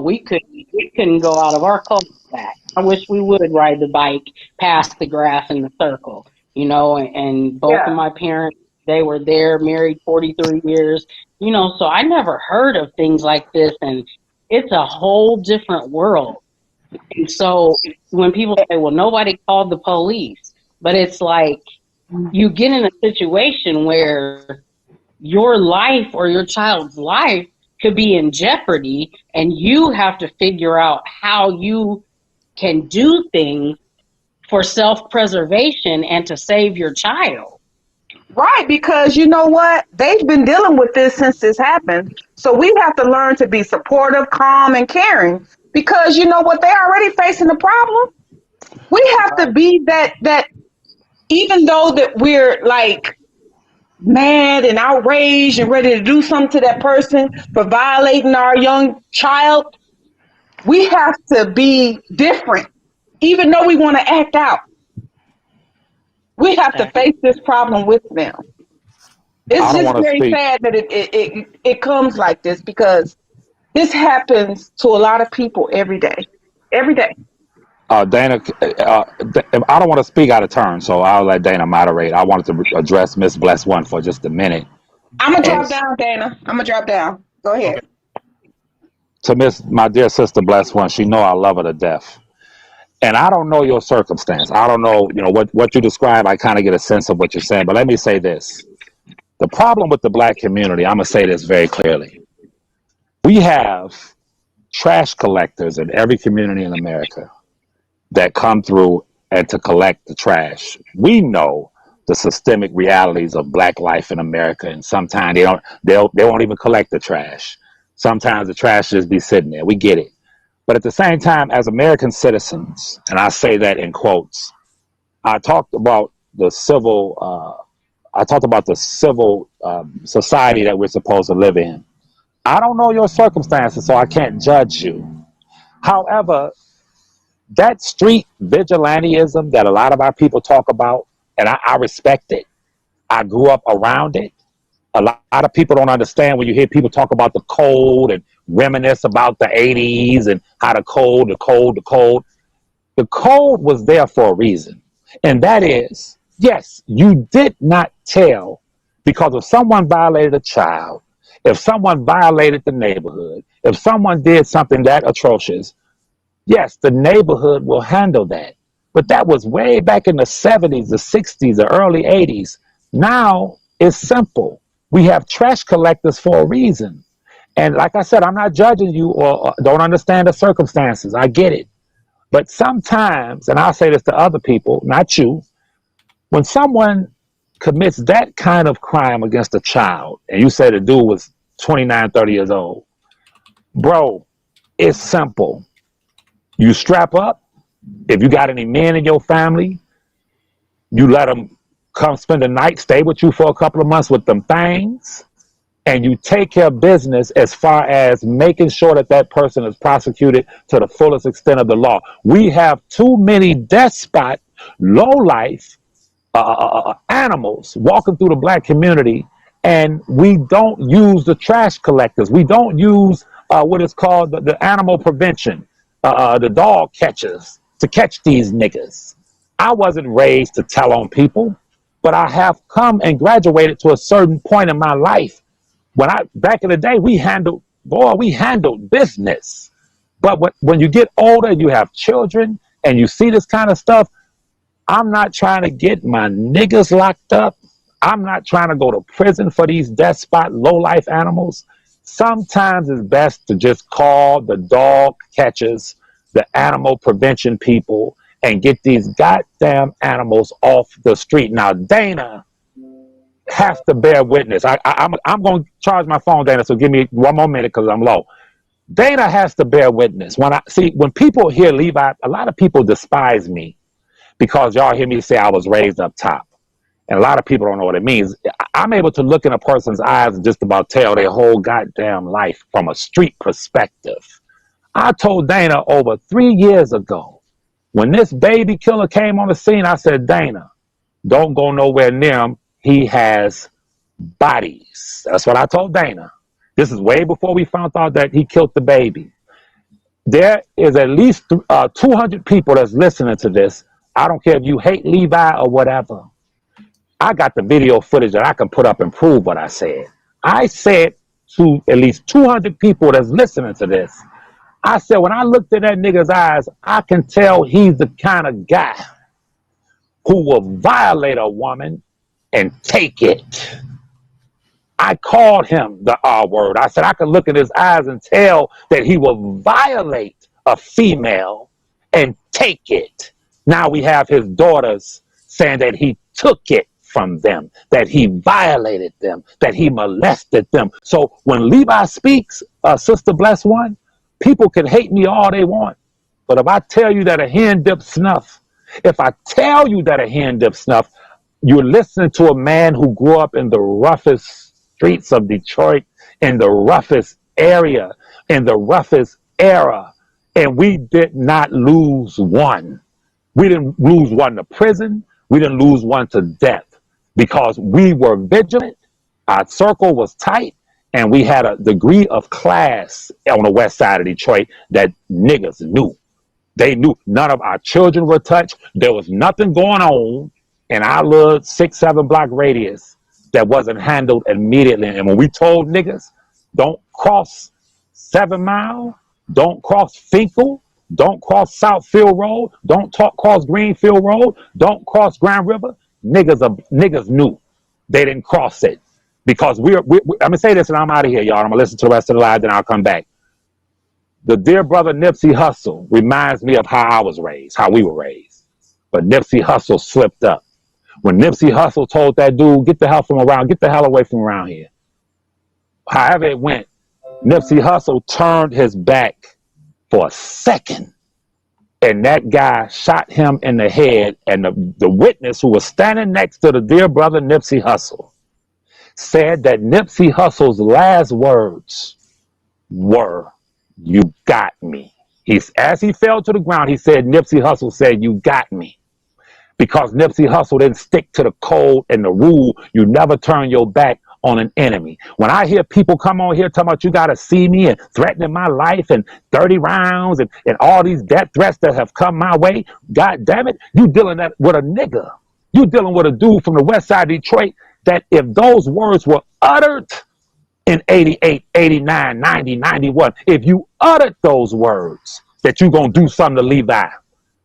Speaker 17: we couldn't go out of our cul-de-sac. I wish we would ride the bike past the grass in the circle, and both of my parents, they were there, married 43 years, so I never heard of things like this. And it's a whole different world. And so when people say, well, nobody called the police, but it's like you get in a situation where your life or your child's life could be in jeopardy and you have to figure out how you can do things for self-preservation and to save your child.
Speaker 13: Right, because you know what? They've been dealing with this since this happened. So we have to learn to be supportive, calm, and caring because you know what? They're already facing the problem. We have to be that even though that we're like mad and outraged and ready to do something to that person for violating our young child, we have to be different. Even though we want to act out, we have to face this problem with them. It's just very sad that it comes like this because this happens to a lot of people every day. Every day.
Speaker 14: Dana, I don't want to speak out of turn, so I'll let Dana moderate. I wanted to address Miss Bless One for just a minute.
Speaker 13: I'm going to drop down, Dana. I'm going to drop down. Go ahead.
Speaker 14: To my dear sister Bless One, she know I love her to death. And I don't know your circumstance. I don't know, what you describe. I kind of get a sense of what you're saying. But let me say this. The problem with the black community, I'm going to say this very clearly. We have trash collectors in every community in America that come through and to collect the trash. We know the systemic realities of black life in America, and sometimes they won't even collect the trash. Sometimes the trash just be sitting there. We get it. But at the same time, as American citizens, and I say that in quotes, I talked about the civil. I talked about the civil society that we're supposed to live in. I don't know your circumstances, so I can't judge you. However, that street vigilantism that a lot of our people talk about, and I respect it. I grew up around it. A lot of people don't understand when you hear people talk about the code and reminisce about the 80s and how the code. The code was there for a reason. And that is, yes, you did not tell, because if someone violated a child, if someone violated the neighborhood, if someone did something that atrocious, yes, the neighborhood will handle that. But that was way back in the 70s, the 60s, the early 80s. Now it's simple. We have trash collectors for a reason. And like I said, I'm not judging you or don't understand the circumstances. I get it. But sometimes, and I'll say this to other people, not you, when someone commits that kind of crime against a child, and you say the dude was 29, 30 years old, bro, it's simple. You strap up. If you got any men in your family, you let them come spend the night, stay with you for a couple of months with them things, and you take care of business as far as making sure that that person is prosecuted to the fullest extent of the law. We have too many despot, low-life animals walking through the black community, and we don't use the trash collectors. We don't use what is called the animal prevention, the dog catchers, to catch these niggas. I wasn't raised to tell on people, but I have come and graduated to a certain point in my life. Back in the day, we handled business. But when you get older and you have children and you see this kind of stuff, I'm not trying to get my niggas locked up. I'm not trying to go to prison for these despot, low-life animals. Sometimes it's best to just call the dog catchers, the animal prevention people, and get these goddamn animals off the street. Now, Dana has to bear witness. I'm going to charge my phone, Dana, so give me one more minute because I'm low. Dana has to bear witness. When people hear Levi, a lot of people despise me because y'all hear me say I was raised up top. And a lot of people don't know what it means. I'm able to look in a person's eyes and just about tell their whole goddamn life from a street perspective. I told Dana over 3 years ago, when this baby killer came on the scene, I said, Dana, don't go nowhere near him. He has bodies. That's what I told Dana. This is way before we found out that he killed the baby. There is at least 200 people that's listening to this. I don't care if you hate Levi or whatever. I got the video footage that I can put up and prove what I said. I said to at least 200 people that's listening to this, I said, when I looked at that nigga's eyes, I can tell he's the kind of guy who will violate a woman and take it. I called him the R word. I said, I can look in his eyes and tell that he will violate a female and take it. Now we have his daughters saying that he took it from them, that he violated them, that he molested them. So when Levi speaks, Sister Blessed One, people can hate me all they want. But if I tell you that a hen dipped snuff, you're listening to a man who grew up in the roughest streets of Detroit, in the roughest area, in the roughest era. And we did not lose one. We didn't lose one to prison. We didn't lose one to death because we were vigilant. Our circle was tight. And we had a degree of class on the west side of Detroit that niggas knew. They knew none of our children were touched. There was nothing going on in our little 6-7 block radius that wasn't handled immediately. And when we told niggas, don't cross 7 Mile, don't cross Finkel, don't cross Southfield Road, don't cross Greenfield Road, don't cross Grand River, niggas knew. They didn't cross it. Because I'm going to say this and I'm out of here, y'all. I'm going to listen to the rest of the live, then I'll come back. The dear brother Nipsey Hussle reminds me of how I was raised, how we were raised. But Nipsey Hussle slipped up. When Nipsey Hussle told that dude, get the hell away from around here. However it went, Nipsey Hussle turned his back for a second. And that guy shot him in the head. And the witness who was standing next to the dear brother Nipsey Hussle said that Nipsey Hussle's last words were, "You got me." As he fell to the ground, he said, Nipsey Hussle said, "You got me." Because Nipsey Hussle didn't stick to the code and the rule. You never turn your back on an enemy. When I hear people come on here talking about you got to see me and threatening my life and 30 rounds and all these death threats that have come my way, God damn it, you dealing with a nigga. You dealing with a dude from the west side of Detroit that if those words were uttered in 88, 89, 90, 91, if you uttered those words that you going to do something to Levi,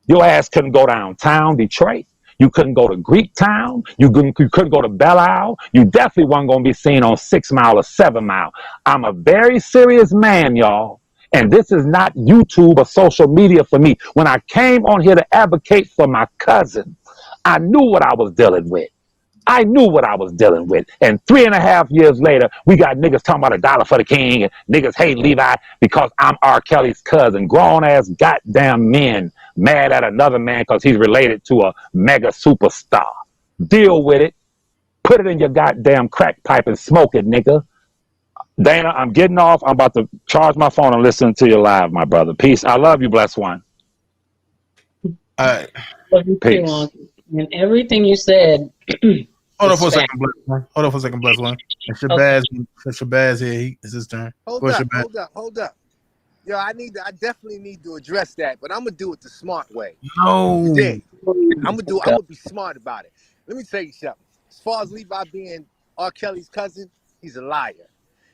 Speaker 14: your ass couldn't go downtown Detroit. You couldn't go to Greektown. You couldn't go to Belle Isle. You definitely weren't going to be seen on 6 Mile or 7 Mile. I'm a very serious man, y'all. And this is not YouTube or social media for me. When I came on here to advocate for my cousin, I knew what I was dealing with. I knew what I was dealing with. And 3.5 years later, we got niggas talking about $1 for the king and niggas hate Levi because I'm R. Kelly's cousin. Grown ass goddamn men mad at another man because he's related to a mega superstar. Deal with it. Put it in your goddamn crack pipe and smoke it, nigga. Dana, I'm getting off. I'm about to charge my phone and listen to you live, my brother. Peace. I love you, blessed one.
Speaker 11: All right.
Speaker 14: Peace.
Speaker 17: And everything you said.
Speaker 11: Hold on for a second, bless one. Hold on for a second, bless one. And Shabazz here. It's his turn.
Speaker 18: Hold up. Yo, I definitely need to address that, but I'm gonna do it the smart way.
Speaker 11: No.
Speaker 18: I'm gonna be smart about it. Let me tell you something. As far as Levi being R. Kelly's cousin, he's a liar.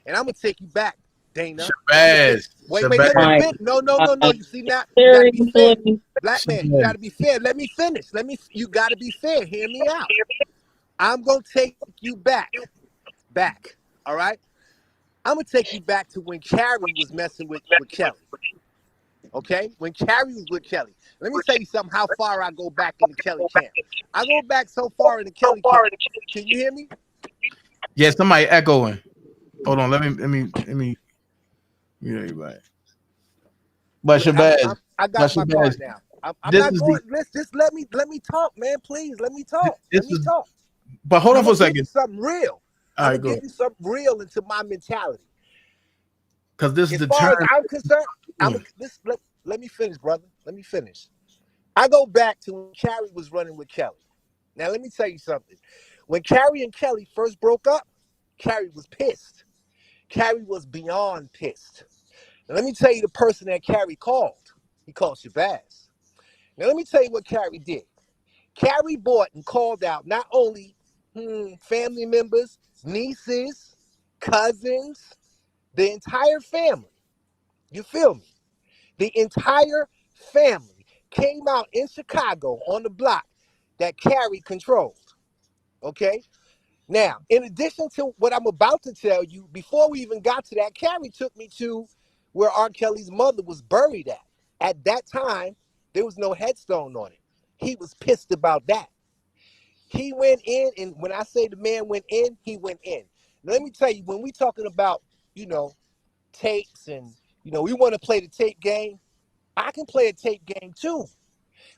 Speaker 18: And I'm gonna take you back, Dana.
Speaker 11: Shabazz.
Speaker 18: Wait, let me finish. No. You see now? You gotta be fair. Black man, you gotta be fair. Let me finish. You gotta be fair. Hear me out. I'm gonna take you back. All right? I'm gonna take you back to when Carrie was messing with Kelly. Okay? When Carrie was with Kelly. Let me tell you something, how far I go back in the Kelly camp. I go back so far in the Kelly camp. Can you hear me?
Speaker 11: Yeah, somebody echoing. Hold on, let me hear you back. But Shabazz,
Speaker 18: I got my card now. I'm not going. Just let me talk, man. Please let me talk. Let me talk.
Speaker 11: But hold on for a second.
Speaker 18: Something real.
Speaker 11: All right,
Speaker 18: I'm gonna give you something real into my mentality.
Speaker 11: Because this is
Speaker 18: as far as I'm concerned, let me finish, brother. Let me finish. I go back to when Carrie was running with Kelly. Now let me tell you something. When Carrie and Kelly first broke up, Carrie was pissed. Carrie was beyond pissed. Now let me tell you the person that Carrie called. He called Shabazz. Now let me tell you what Carrie did. Carrie bought and called out not only family members, nieces, cousins, the entire family. You feel me? The entire family came out in Chicago on the block that Carrie controlled. Okay? Now, in addition to what I'm about to tell you, before we even got to that, Carrie took me to where R. Kelly's mother was buried at. At that time, there was no headstone on it. He was pissed about that. He went in, and when I say the man went in, he went in. Now, let me tell you, when we talking about, tapes and, we want to play the tape game, I can play a tape game too.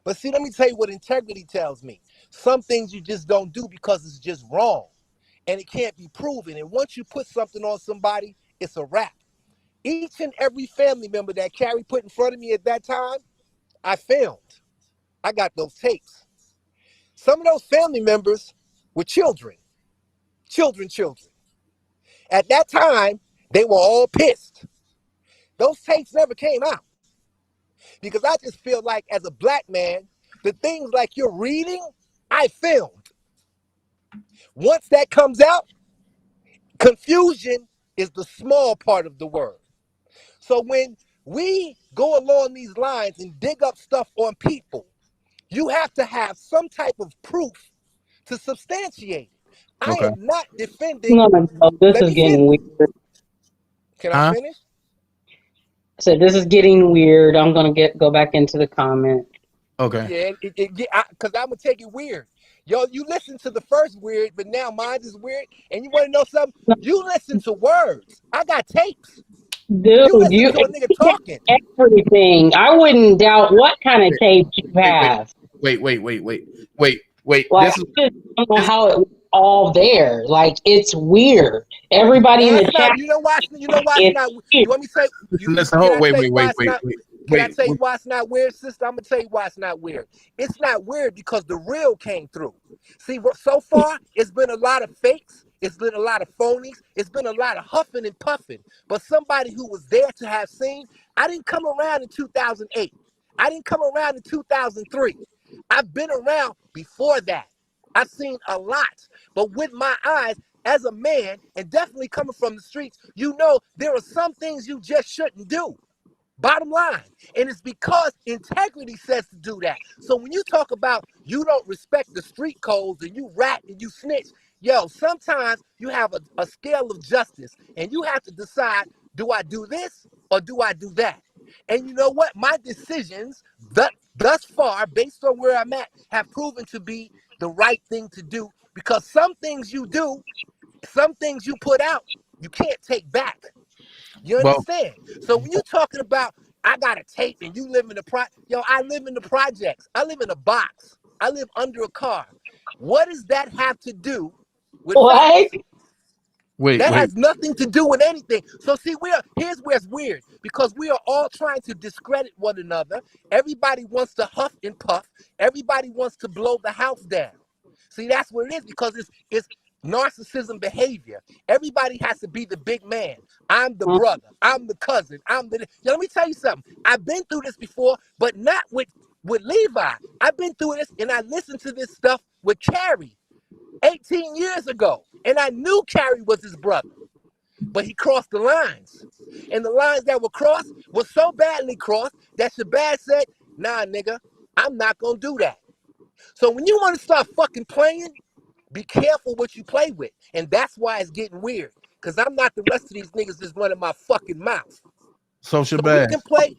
Speaker 18: But see, let me tell you what integrity tells me. Some things you just don't do because it's just wrong. And it can't be proven. And once you put something on somebody, it's a wrap. Each and every family member that Carrie put in front of me at that time, I filmed. I got those tapes. Some of those family members were children. Children. At that time, they were all pissed. Those tapes never came out. Because I just feel like as a black man, the things like you're reading, I filmed. Once that comes out, confusion is the small part of the word. So when we go along these lines and dig up stuff on people, you have to have some type of proof to substantiate it. Okay. I am not defending.
Speaker 17: This is getting weird.
Speaker 18: Can I finish?
Speaker 17: So this is getting weird. I'm gonna go back into the comment.
Speaker 11: Okay.
Speaker 18: Yeah, because I'm gonna take it weird. Yo, you listen to the first weird, but now mine is weird. And you want to know something? You listen to words. I got tapes.
Speaker 17: Dude,
Speaker 18: You listen
Speaker 17: you
Speaker 18: to a nigga talking.
Speaker 17: everything. I wouldn't doubt what kind of tape you have.
Speaker 11: Wait.
Speaker 17: Like,
Speaker 11: This is
Speaker 17: I just don't know how it was all there. Like, it's weird. Everybody in
Speaker 18: No,
Speaker 17: the
Speaker 18: it's
Speaker 17: chat,
Speaker 18: not. You know why? You know why it's
Speaker 17: it's
Speaker 18: not?
Speaker 17: weird.
Speaker 18: You want me to say?
Speaker 11: listen.
Speaker 18: Can
Speaker 11: Hold.
Speaker 18: I tell you why
Speaker 11: Wait.
Speaker 18: it's not? Can I tell you why it's not weird, sister? I'm gonna tell you why it's not weird. It's not weird because the real came through. See, so far it's been a lot of fakes. It's been a lot of phonies. It's been a lot of huffing and puffing. But somebody who was there to have seen, I didn't come around in 2008. I didn't come around in 2003. I've been around before that. I've seen a lot. But with my eyes, as a man, and definitely coming from the streets, you know there are some things you just shouldn't do. Bottom line. And it's because integrity says to do that. So when you talk about you don't respect the street codes and you rat and you snitch, yo, sometimes you have a scale of justice and you have to decide, do I do this or do I do that? And you know what? My decisions thus far, based on where I'm at, have proven to be the right thing to do because some things you do, some things you put out, you can't take back. You
Speaker 11: well.
Speaker 18: understand? So when you're talking about, I got a tape and you live in the I live in the projects. I live in a box. I live under a car. What does that have to do with
Speaker 17: What?
Speaker 18: facts?
Speaker 11: Wait.
Speaker 18: That has nothing to do with anything. So see, here's where it's weird because we are all trying to discredit one another. Everybody wants to huff and puff. Everybody wants to blow the house down. See, that's what it is because it's narcissism behavior. Everybody has to be the big man. I'm the brother. I'm the cousin. Let me tell you something. I've been through this before, but not with Levi. I've been through this and I listened to this stuff with Carrie 18 years ago. And I knew Carrie was his brother. But he crossed the lines. And the lines that were crossed were so badly crossed that Shabazz said, nah, nigga, I'm not going to do that. So when you want to start fucking playing, be careful what you play with. And that's why it's getting weird. Because I'm not the rest of these niggas that's running my fucking mouth.
Speaker 11: So
Speaker 18: So we can play.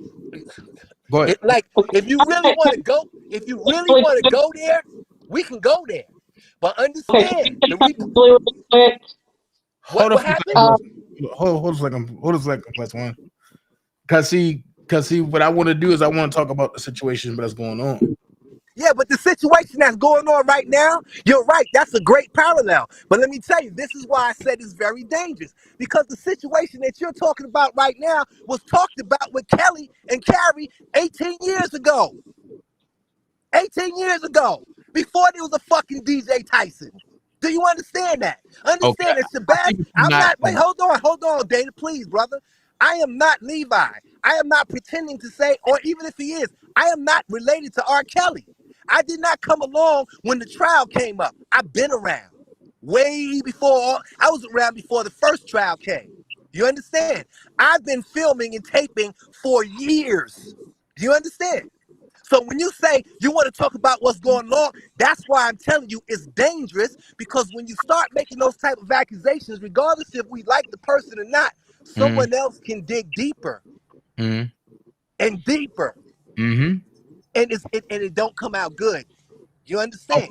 Speaker 11: Go ahead.
Speaker 18: Like, if you really want to go there, we can go there. But understand,
Speaker 11: Hold
Speaker 18: what
Speaker 11: on.
Speaker 18: happened?
Speaker 11: Hold a second. Hold a second. Plus one. Cause see, what I want to do is I want to talk about the situation that's going on.
Speaker 18: Yeah, but the situation that's going on right now, you're right. That's a great parallel. But let me tell you, this is why I said it's very dangerous. Because the situation that you're talking about right now was talked about with Kelly and Carrie 18 years ago. 18 years ago. Before there was a fucking DJ Tyson. Do you understand that? Understand that Shabazz, hold on, Dana, please, brother. I am not Levi. I am not pretending to say, or even if he is, I am not related to R. Kelly. I did not come along when the trial came up. I've been around. Way before, I was around before the first trial came. You understand? I've been filming and taping for years. Do you understand? So when you say you want to talk about what's going on, that's why I'm telling you it's dangerous because when you start making those type of accusations, regardless if we like the person or not, someone else can dig deeper and deeper, and it don't come out good. You understand?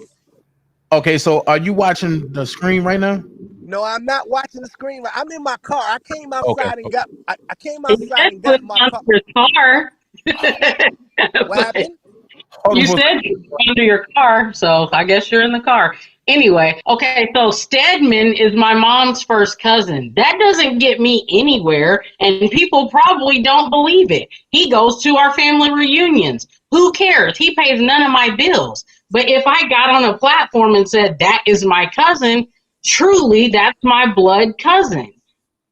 Speaker 11: Okay, so are you watching the screen right now?
Speaker 18: No, I'm not watching the screen. I'm in my car. I came outside and got. I came
Speaker 17: You
Speaker 18: outside and got in my car.
Speaker 17: your car.
Speaker 18: What happened?
Speaker 17: You said you were under your car, so I guess you're in the car. Anyway, okay, so Stedman is my mom's first cousin. That doesn't get me anywhere, and people probably don't believe it. He goes to our family reunions. Who cares? He pays none of my bills. But if I got on a platform and said, that is my cousin, truly, that's my blood cousin.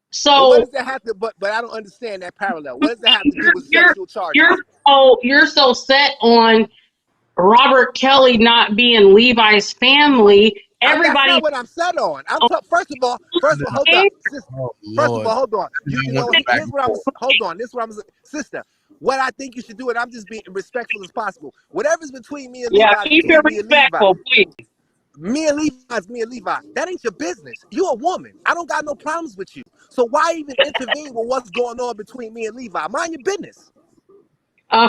Speaker 17: So
Speaker 18: but what does that have to? But I don't understand that parallel. What does that have to do with sexual charges?
Speaker 17: You're so set on Robert Kelly not being Levi's family. Everybody.
Speaker 18: That's not what I'm set on. First of all, hold up. First of all, hold on. Here's what hold on. This is what I'm sister. What I think you should do, and I'm just being respectful as possible. Whatever's between me and Levi,
Speaker 17: keep it respectful, please.
Speaker 18: Me and Levi is me and Levi. That ain't your business. You a woman. I don't got no problems with you. So why even intervene with what's going on between me and Levi? Mind your business.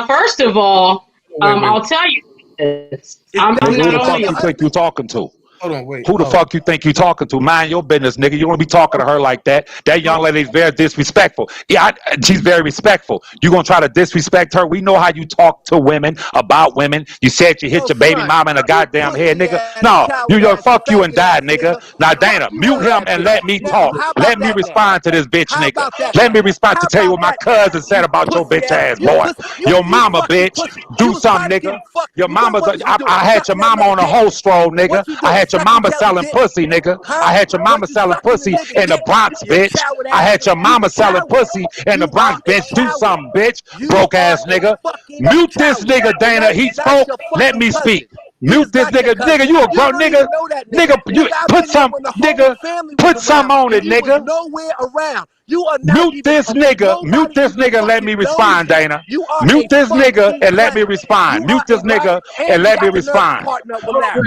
Speaker 17: First of all, I'll tell you this.
Speaker 14: Who the fuck you think you talking to?
Speaker 11: Hold on, wait.
Speaker 14: Who the fuck you think you talking to? Mind your business, nigga. You don't be talking to her like that. That young lady is very disrespectful. Yeah, she's very respectful. You gonna try to disrespect her? We know how you talk to women, about women. You said you hit your baby mama in the goddamn head, nigga. No, you fuck you and die, nigga. Now, Dana, mute him and let me talk. Let me respond to this bitch, nigga. Let me respond to tell you what my cousin said about your bitch ass boy. Your mama, bitch. Do something, nigga. Your mama's. I had your mama on a whole stroll, nigga. I had your mama selling pussy, nigga. I had your mama selling pussy in the Bronx, bitch. I had your mama selling pussy in the Bronx, bitch. Do something, bitch. Broke ass nigga. Mute this nigga, Dana. He spoke. Let me speak. Mute this nigga. Nigga, you a grown nigga. Nigga, you put some, nigga. Put some on it, nigga.
Speaker 18: Nowhere around. You are
Speaker 14: Mute this nigga. Mute this nigga. Let me respond, Dana. Mute this nigga and let me respond. Mute this nigga and let me respond.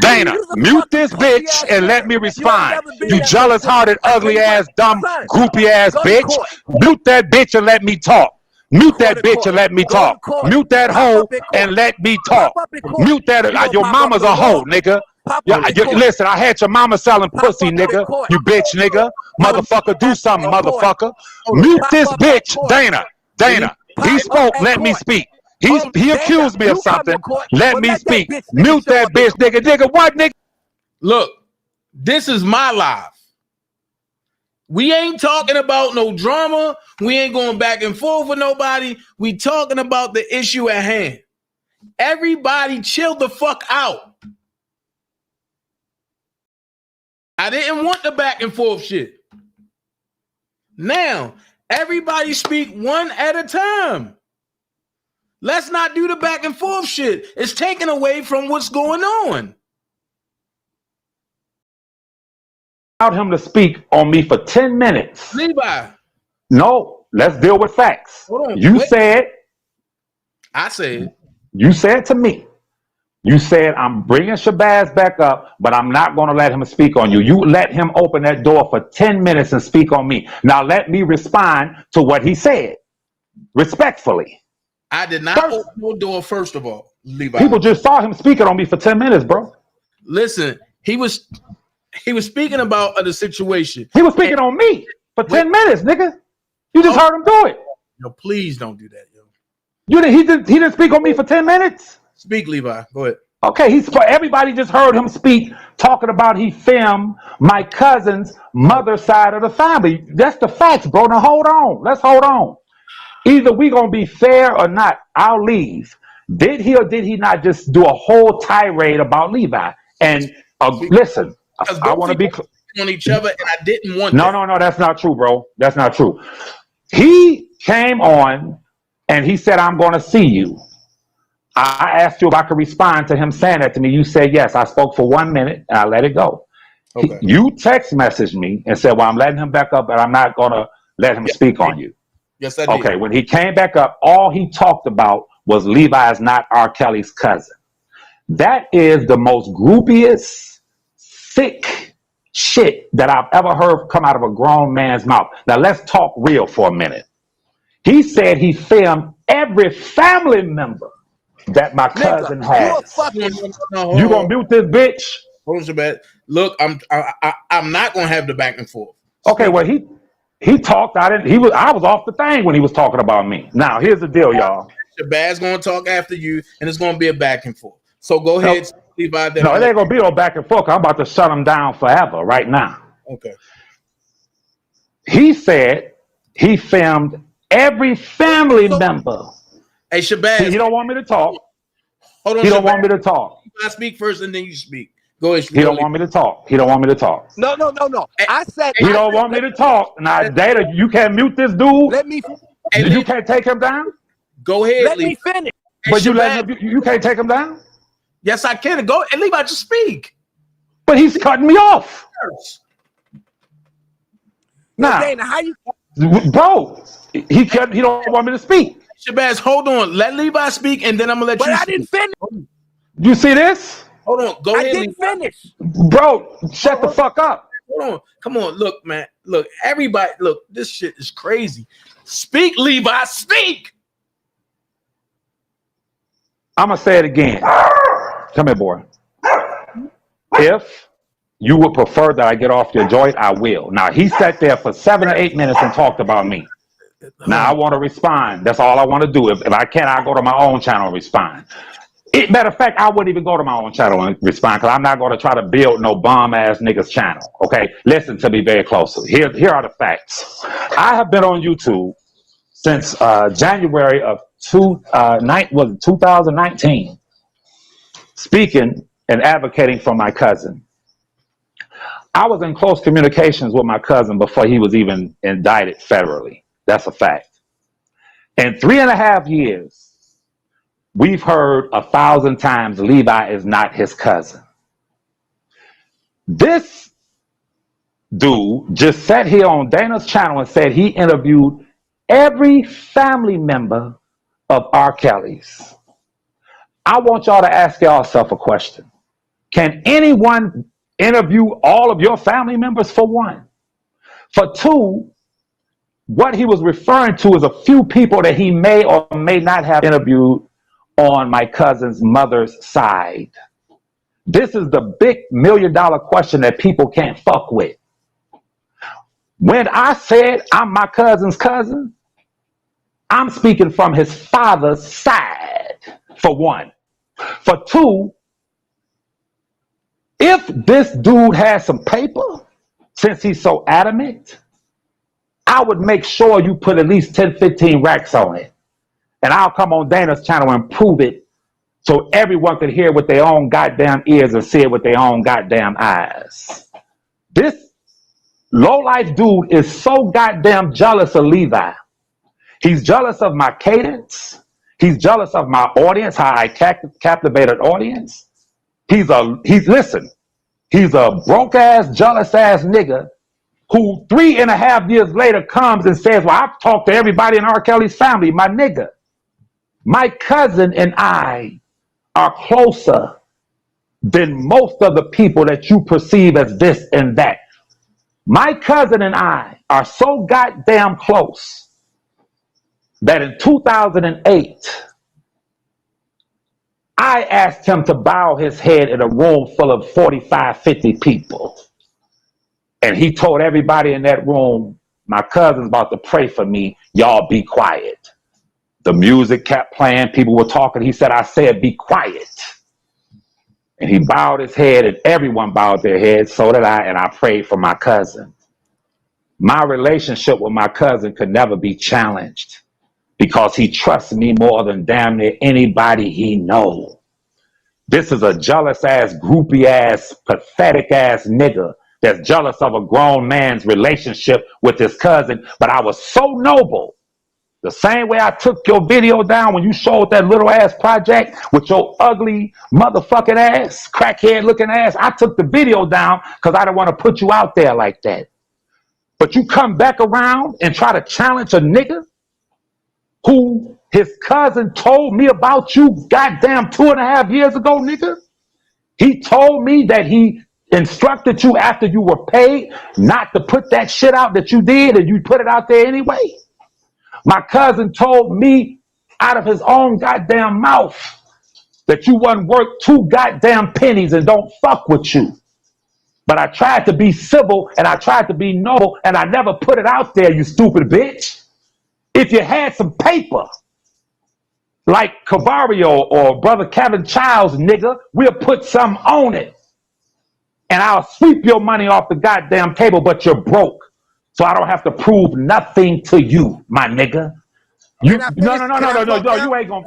Speaker 14: Dana, mute this bitch and let me respond. You jealous-hearted, ugly-ass, dumb, groupie-ass bitch. Mute that bitch and let me talk. Mute that bitch and let me talk. Mute that hoe and let me talk. Mute that. Your mama's a hoe, nigga. Listen, I had your mama selling pussy, nigga. You bitch, nigga. Motherfucker, do something, motherfucker. Mute this bitch, Dana. Dana, he spoke. Let me speak. He accused me of something. Let me speak. Mute that bitch, nigga. Nigga, what, nigga?
Speaker 11: Look, this is my live. We ain't talking about no drama. We ain't going back and forth with nobody. We talking about the issue at hand. Everybody chill the fuck out. I didn't want the back and forth shit. Now, everybody speak one at a time. Let's not do the back and forth shit. It's taken away from what's going on.
Speaker 14: Allowed him to speak on me for 10 minutes.
Speaker 11: Levi.
Speaker 14: No, let's deal with facts.
Speaker 11: Hold on,
Speaker 14: you
Speaker 11: wait.
Speaker 14: said.
Speaker 11: I said.
Speaker 14: You said to me. You said, I'm bringing Shabazz back up, but I'm not going to let him speak on you. You let him open that door for 10 minutes and speak on me. Now let me respond to what he said. Respectfully.
Speaker 11: I did not open no door, first of all, Levi.
Speaker 14: People just saw him speaking on me for 10 minutes, bro.
Speaker 11: Listen, he was speaking about the situation.
Speaker 14: He was speaking on me for 10 minutes, nigga. You just heard him do it.
Speaker 11: Yo, please don't do that, yo.
Speaker 14: He didn't speak on me for 10 minutes?
Speaker 11: Speak, Levi. Go ahead.
Speaker 14: Okay, everybody just heard him speak, talking about he filmed my cousin's mother's side of the family. That's the facts, bro. Now hold on. Let's hold on. Either we gonna be fair or not. I'll leave. Did he or did he not just do a whole tirade about Levi? And listen, I want to be clear
Speaker 11: on each other, and I didn't want.
Speaker 14: No, that's not true, bro. That's not true. He came on and he said, "I'm going to see you." I asked you if I could respond to him saying that to me. You said yes. I spoke for 1 minute and I let it go. Okay. You text messaged me and said, "Well, I'm letting him back up, but I'm not going to let him speak on you."
Speaker 11: Yes, I did.
Speaker 14: Okay, when he came back up, all he talked about was Levi is not R. Kelly's cousin. That is the most groupiest, sick shit that I've ever heard come out of a grown man's mouth. Now, let's talk real for a minute. He said he filmed every family member that my cousin has. You gonna mute this bitch?
Speaker 11: Hold on, Shabazz. Look, I'm not gonna have the back and forth.
Speaker 14: Okay, well he talked. I was off the thing when he was talking about me. Now here's the deal, y'all.
Speaker 11: Shabazz gonna talk after you, and it's gonna be a back and forth. So go ahead, Levi.
Speaker 14: No, it ain't gonna be no back and forth. I'm about to shut him down forever right now.
Speaker 11: Okay.
Speaker 14: He said he filmed every family member.
Speaker 11: Hey, Shabazz.
Speaker 14: He don't want me to talk.
Speaker 11: Hold on,
Speaker 14: he don't want me to talk.
Speaker 11: I speak first, and then you speak. Go ahead.
Speaker 14: He don't want me to talk. He don't want me to talk.
Speaker 18: No. I said
Speaker 14: he don't want me to talk. Now, Data, you can't mute this dude. You can't take him down.
Speaker 11: Go ahead.
Speaker 18: Let me finish.
Speaker 14: But you can't take him down.
Speaker 11: Yes, I can. Go and Levi, just speak.
Speaker 14: But he's cutting me off. Now,
Speaker 18: Dana, how you?
Speaker 14: Bro, he don't want me to speak.
Speaker 11: Shabazz, hold on. Let Levi speak, and then I'm gonna let you.
Speaker 18: But I
Speaker 11: speak.
Speaker 18: didn't finish.
Speaker 14: You see this?
Speaker 11: Hold on. Go ahead.
Speaker 18: I didn't finish.
Speaker 14: Bro, shut the fuck up.
Speaker 11: Hold on. Come on. Look, man. Look, everybody. Look, this shit is crazy. Speak, Levi. Speak.
Speaker 14: I'm gonna say it again. Come here, boy. you would prefer that I get off your joint, I will. Now, he sat there for 7 or 8 minutes and talked about me. Now, I want to respond. That's all I want to do. If I can't, I'll go to my own channel and respond. Matter of fact, I wouldn't even go to my own channel and respond because I'm not going to try to build no bum-ass niggas channel, okay? Listen to me very closely. Here are the facts. I have been on YouTube since January of 2019, speaking and advocating for my cousin. I was in close communications with my cousin before he was even indicted federally. That's a fact. In 3.5 years, we've heard 1,000 times Levi is not his cousin. This dude just sat here on Dana's channel and said he interviewed every family member of R. Kelly's. I want y'all to ask yourself a question. Can anyone interview all of your family members, for one? For two, what he was referring to is a few people that he may or may not have interviewed on my cousin's mother's side. This is the big $1 million question that people can't fuck with. When I said I'm my cousin's cousin, I'm speaking from his father's side, for one. For two, if this dude has some paper, since he's so adamant, I would make sure you put at least 10, 15 racks on it. And I'll come on Dana's channel and prove it so everyone could hear with their own goddamn ears and see it with their own goddamn eyes. This low-life dude is so goddamn jealous of Levi. He's jealous of my cadence. He's jealous of my audience, how I captivated audience. He's a broke-ass, jealous-ass nigga who 3.5 years later comes and says, well, I've talked to everybody in R. Kelly's family, my nigga. My cousin and I are closer than most of the people that you perceive as this and that. My cousin and I are so goddamn close that in 2008, I asked him to bow his head in a room full of 45, 50 people. And he told everybody in that room, my cousin's about to pray for me. Y'all be quiet. The music kept playing. People were talking. He said, I said, be quiet. And he bowed his head and everyone bowed their heads. So did I. And I prayed for my cousin. My relationship with my cousin could never be challenged because he trusts me more than damn near anybody he knows. This is a jealous ass, groupie ass, pathetic ass nigga that's jealous of a grown man's relationship with his cousin. But I was so noble. The same way I took your video down when you showed that little ass project with your ugly motherfucking ass, crackhead looking ass. I took the video down because I didn't want to put you out there like that. But you come back around and try to challenge a nigga who his cousin told me about you goddamn 2.5 years ago, nigga. He told me that he instructed you after you were paid not to put that shit out that you did, and you put it out there anyway. My cousin told me out of his own goddamn mouth that you wasn't worth 2 goddamn pennies and don't fuck with you. But I tried to be civil and I tried to be noble and I never put it out there, you stupid bitch. If you had some paper, like Cavario or Brother Kevin Childs, nigga, we'll put some on it. And I'll sweep your money off the goddamn table, but you're broke. So I don't have to prove nothing to you, my nigga. You no, you ain't gonna.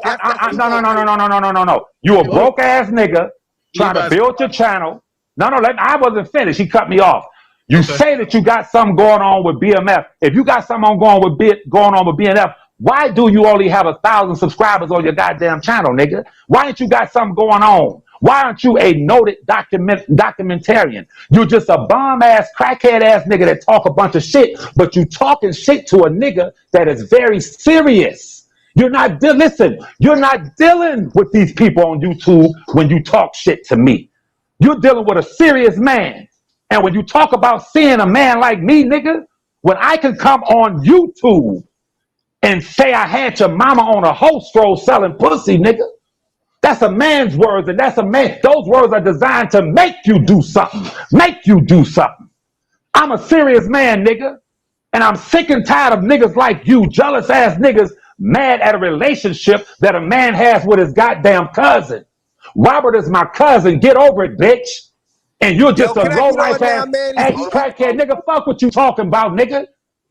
Speaker 14: No. You a broke ass nigga trying to build your channel. I wasn't finished. He cut me off. You say that you got something going on with BMF. If you got something going on with BMF, why do you only have 1,000 subscribers on your goddamn channel, nigga? Why ain't you got something going on? Why aren't you a noted documentarian? You're just a bomb-ass, crackhead-ass nigga that talk a bunch of shit, but you talking shit to a nigga that is very serious. You're not dealing with these people on YouTube when you talk shit to me. You're dealing with a serious man. And when you talk about seeing a man like me, nigga, when I can come on YouTube and say I had your mama on a host roll selling pussy, nigga, That's a man's words, and that's a man. Those words are designed to make you do something. Make you do something. I'm a serious man, nigga. And I'm sick and tired of niggas like you, jealous ass niggas, mad at a relationship that a man has with his goddamn cousin. Robert is my cousin. Get over it, bitch. And you're just
Speaker 18: Yo,
Speaker 14: a
Speaker 18: can I
Speaker 14: low
Speaker 18: get on
Speaker 14: life
Speaker 18: now,
Speaker 14: ass
Speaker 18: man?
Speaker 14: ex crackhead nigga. Fuck what you talking about, nigga.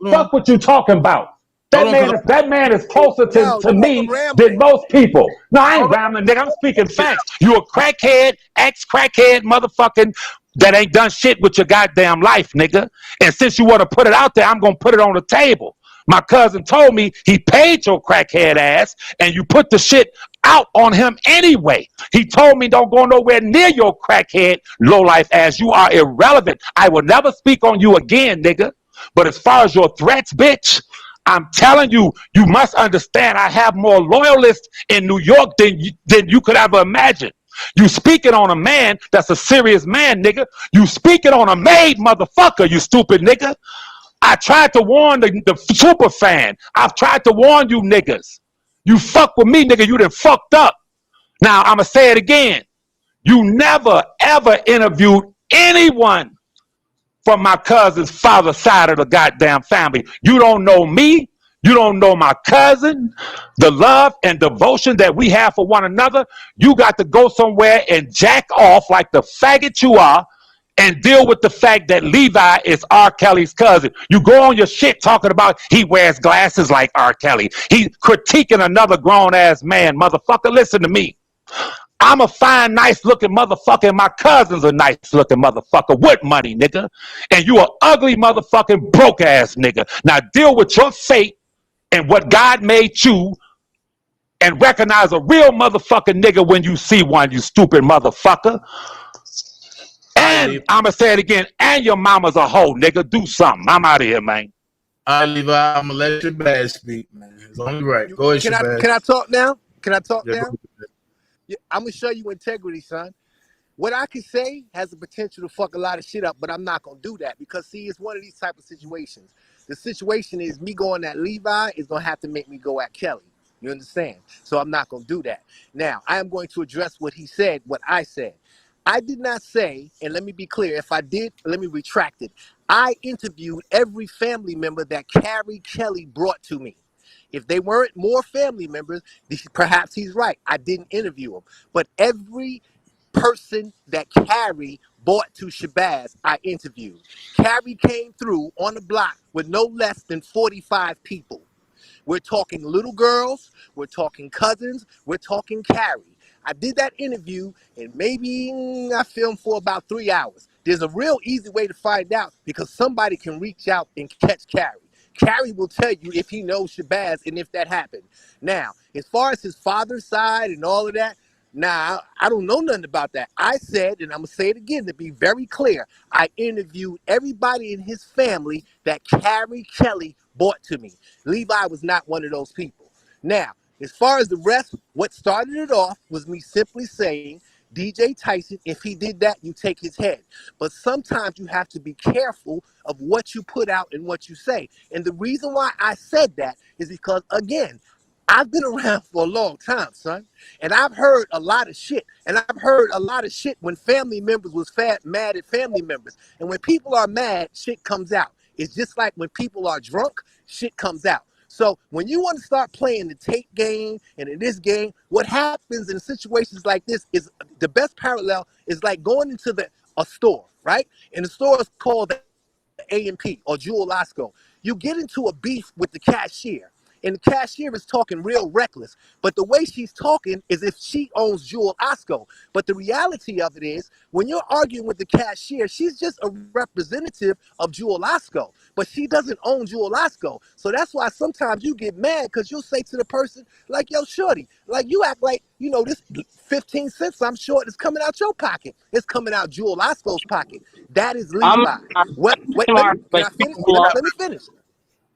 Speaker 14: Fuck what you talking about.
Speaker 11: Hold on,
Speaker 14: That man is closer
Speaker 18: No,
Speaker 14: to
Speaker 18: you
Speaker 14: me
Speaker 18: rambling.
Speaker 14: than most people. No, I ain't rambling, nigga. I'm speaking facts. You a crackhead, ex-crackhead, motherfucking that ain't done shit with your goddamn life, nigga. And since you want to put it out there, I'm gonna put it on the table. My cousin told me he paid your crackhead ass, and you put the shit out on him anyway. He told me don't go nowhere near your crackhead lowlife ass. You are irrelevant. I will never speak on you again, nigga. But as far as your threats, bitch, I'm telling you, you must understand I have more loyalists in New York than you could ever imagine. You speaking on a man that's a serious man, nigga. You speaking on a made motherfucker, you stupid nigga. I tried to warn the super fan. I've tried to warn you niggas. You fuck with me, nigga, you done fucked up. Now, I'm going to say it again. You never, ever interviewed anyone from my cousin's father's side of the goddamn family. You don't know me. You don't know my cousin. The love and devotion that we have for one another. You got to go somewhere and jack off like the faggot you are and deal with the fact that Levi is R. Kelly's cousin. You go on your shit talking about he wears glasses like R. Kelly. He critiquing another grown-ass man. Motherfucker, listen to me. I'm a fine, nice-looking motherfucker, and my cousin's a nice-looking motherfucker with money, nigga. And you a ugly motherfucking broke-ass nigga. Now deal with your fate and what God made you and recognize a real motherfucking nigga when you see one, you stupid motherfucker. And I'm going to say it again, and your mama's a hoe, nigga. Do something. I'm out of here, man.
Speaker 11: All right, Levi, I'm going to let your bad speak, man. It's only right. Go ahead, Shabazz.
Speaker 18: Can I talk now? Can I talk
Speaker 11: Yeah,
Speaker 18: now? Yeah, I'm going to show you integrity, son. What I can say has the potential to fuck a lot of shit up, but I'm not going to do that because, see, it's one of these type of situations. The situation is me going at Levi is going to have to make me go at Kelly. You understand? So I'm not going to do that. Now, I am going to address what he said, what I said. I did not say, and let me be clear, if I did, let me retract it. I interviewed every family member that Carrie Kelly brought to me. If they weren't more family members, perhaps he's right. I didn't interview them. But every person that Carrie brought to Shabazz, I interviewed. Carrie came through on the block with no less than 45 people. We're talking little girls, we're talking cousins, we're talking Carrie. I did that interview and maybe I filmed for about 3 hours. There's a real easy way to find out because somebody can reach out and catch Carrie. Carrie will tell you if he knows Shabazz and if that happened. Now, as far as his father's side and all of that, nah, I don't know nothing about that. I said, and I'm going to say it again to be very clear, I interviewed everybody in his family that Carrie Kelly brought to me. Levi was not one of those people. Now, as far as the rest, what started it off was me simply saying, DJ Tyson, if he did that, you take his head. But sometimes you have to be careful of what you put out and what you say. And the reason why I said that is because, again, I've been around for a long time, son. And I've heard a lot of shit. And I've heard a lot of shit when family members was mad at family members. And when people are mad, shit comes out. It's just like when people are drunk, shit comes out. So when you want to start playing the tape game and in this game, what happens in situations like this is the best parallel is like going into a store, right? And the store is called the A&P or Jewel Osco. You get into a beef with the cashier. And the cashier is talking real reckless. But the way she's talking is if she owns Jewel Osco. But the reality of it is, when you're arguing with the cashier, she's just a representative of Jewel Osco. But she doesn't own Jewel Osco. So that's why sometimes you get mad because you'll say to the person, like, yo, shorty, like you act like, you know, this 15 cents I'm short is coming out your pocket. It's coming out Jewel Osco's pocket. That is Levi. Wait, can I finish? Let me finish.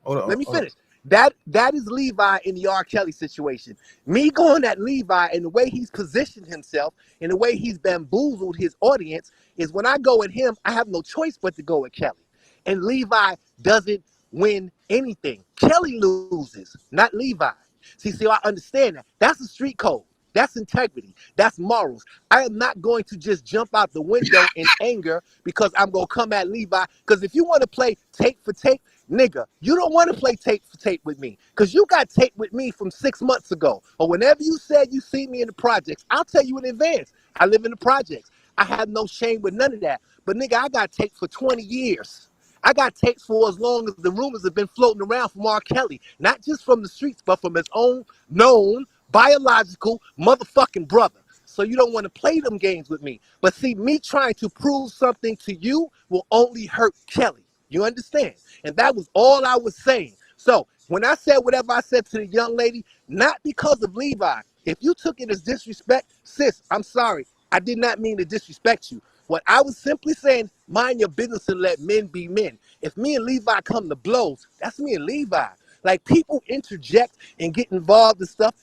Speaker 18: Let me finish. That is Levi in the R. Kelly situation. Me going at Levi and the way he's positioned himself and the way he's bamboozled his audience is when I go at him, I have no choice but to go at Kelly. And Levi doesn't win anything. Kelly loses, not Levi. See, I understand that. That's the street code. That's integrity. That's morals. I am not going to just jump out the window in anger because I'm going to come at Levi. Because if you want to play tape for tape, nigga, you don't want to play tape for tape with me because you got tape with me from 6 months ago. Or whenever you said you see me in the projects, I'll tell you in advance. I live in the projects. I have no shame with none of that. But nigga, I got tape for 20 years. I got tapes for as long as the rumors have been floating around from R. Kelly, not just from the streets, but from his own known biological motherfucking brother. So you don't want to play them games with me. But see, me trying to prove something to you will only hurt Kelly. You understand? And that was all I was saying. So when I said whatever I said to the young lady, not because of Levi. If you took it as disrespect, sis, I'm sorry. I did not mean to disrespect you. What I was simply saying, mind your business and let men be men. If me and Levi come to blows, that's me and Levi. Like, people interject and get involved in stuff,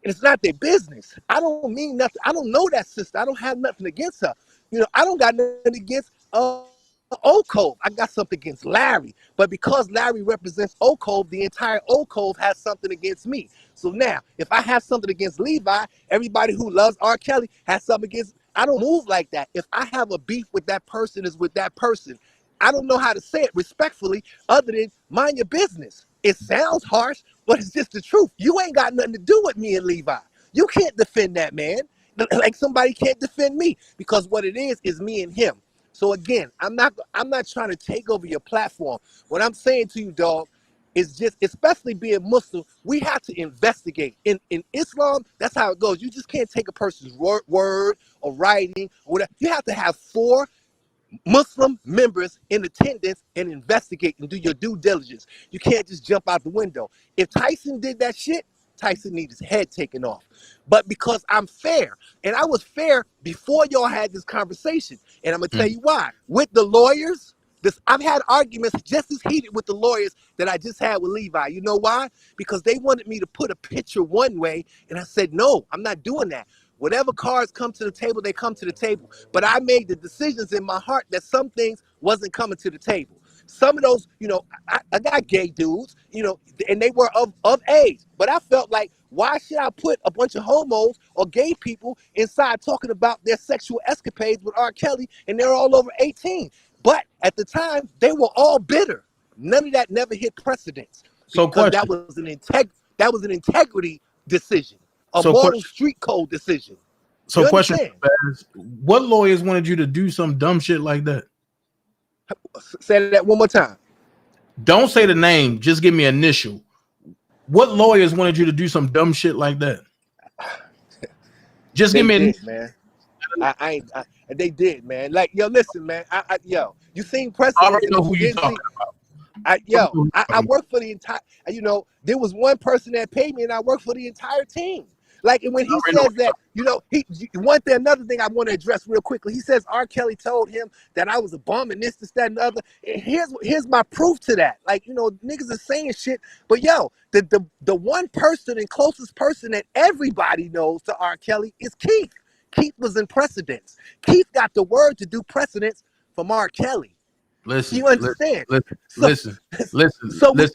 Speaker 18: and it's not their business. I don't mean nothing. I don't know that sister. I don't have nothing against her. You know, I don't got nothing against Oak Cove. I got something against Larry. But because Larry represents Oak Cove, the entire Oak Cove has something against me. So now, if I have something against Levi, everybody who loves R. Kelly has something against. I don't move like that. If I have a beef with that person, is with that person. I don't know how to say it respectfully other than mind your business. It sounds harsh, but it's just the truth. You ain't got nothing to do with me and Levi. You can't defend that man like somebody can't defend me, because what it is me and him. So again, I'm not trying to take over your platform. What I'm saying to you, dog, is just, especially being Muslim, we have to investigate. In Islam, that's how it goes. You just can't take a person's word or writing or whatever. You have to have 4 Muslim members in attendance and investigate and do your due diligence. You can't just jump out the window. If Tyson did that shit, Tyson needs his head taken off. But because I'm fair, and I was fair before y'all had this conversation, and I'm gonna tell you why. With the lawyers, I've had arguments just as heated with the lawyers that I just had with Levi. You know why? Because they wanted me to put a picture one way, and I said, no, I'm not doing that. Whatever cards come to the table, they come to the table. But I made the decisions in my heart that some things wasn't coming to the table. Some of those, you know, I got gay dudes, you know, and they were of age. But I felt like, why should I put a bunch of homos or gay people inside talking about their sexual escapades with R. Kelly, and they're all over 18? But at the time, they were all bitter. None of that never hit precedence.
Speaker 11: So
Speaker 18: because
Speaker 11: question.
Speaker 18: that was an integrity decision. A
Speaker 11: So
Speaker 18: moral
Speaker 11: question.
Speaker 18: street code decision.
Speaker 11: So
Speaker 18: You
Speaker 11: question.
Speaker 18: understand?
Speaker 11: What lawyers wanted you to do some dumb shit like that?
Speaker 18: Say that one more time.
Speaker 11: Don't say the name. Just give me an initial. What lawyers wanted you to do some dumb shit like that? Just give me
Speaker 18: They did, man. They did, man. Like, yo, listen, man. Yo, you seen
Speaker 11: I
Speaker 18: precedent,
Speaker 11: already
Speaker 18: and
Speaker 11: know
Speaker 18: if
Speaker 11: who
Speaker 18: you
Speaker 11: you
Speaker 18: didn't
Speaker 11: talking
Speaker 18: see,
Speaker 11: about.
Speaker 18: I work for the entire, you know, there was one person that paid me, and I work for the entire team. Like, and when he says that, you know, another thing I want to address real quickly. He says R. Kelly told him that I was a bum and this, that, and the other. And here's my proof to that. Like, you know, niggas are saying shit, but yo, the one person and closest person that everybody knows to R. Kelly is Keith. Keith was in precedence. Keith got the word to do precedence from R. Kelly.
Speaker 11: Listen,
Speaker 18: You understand?
Speaker 11: listen.
Speaker 18: So when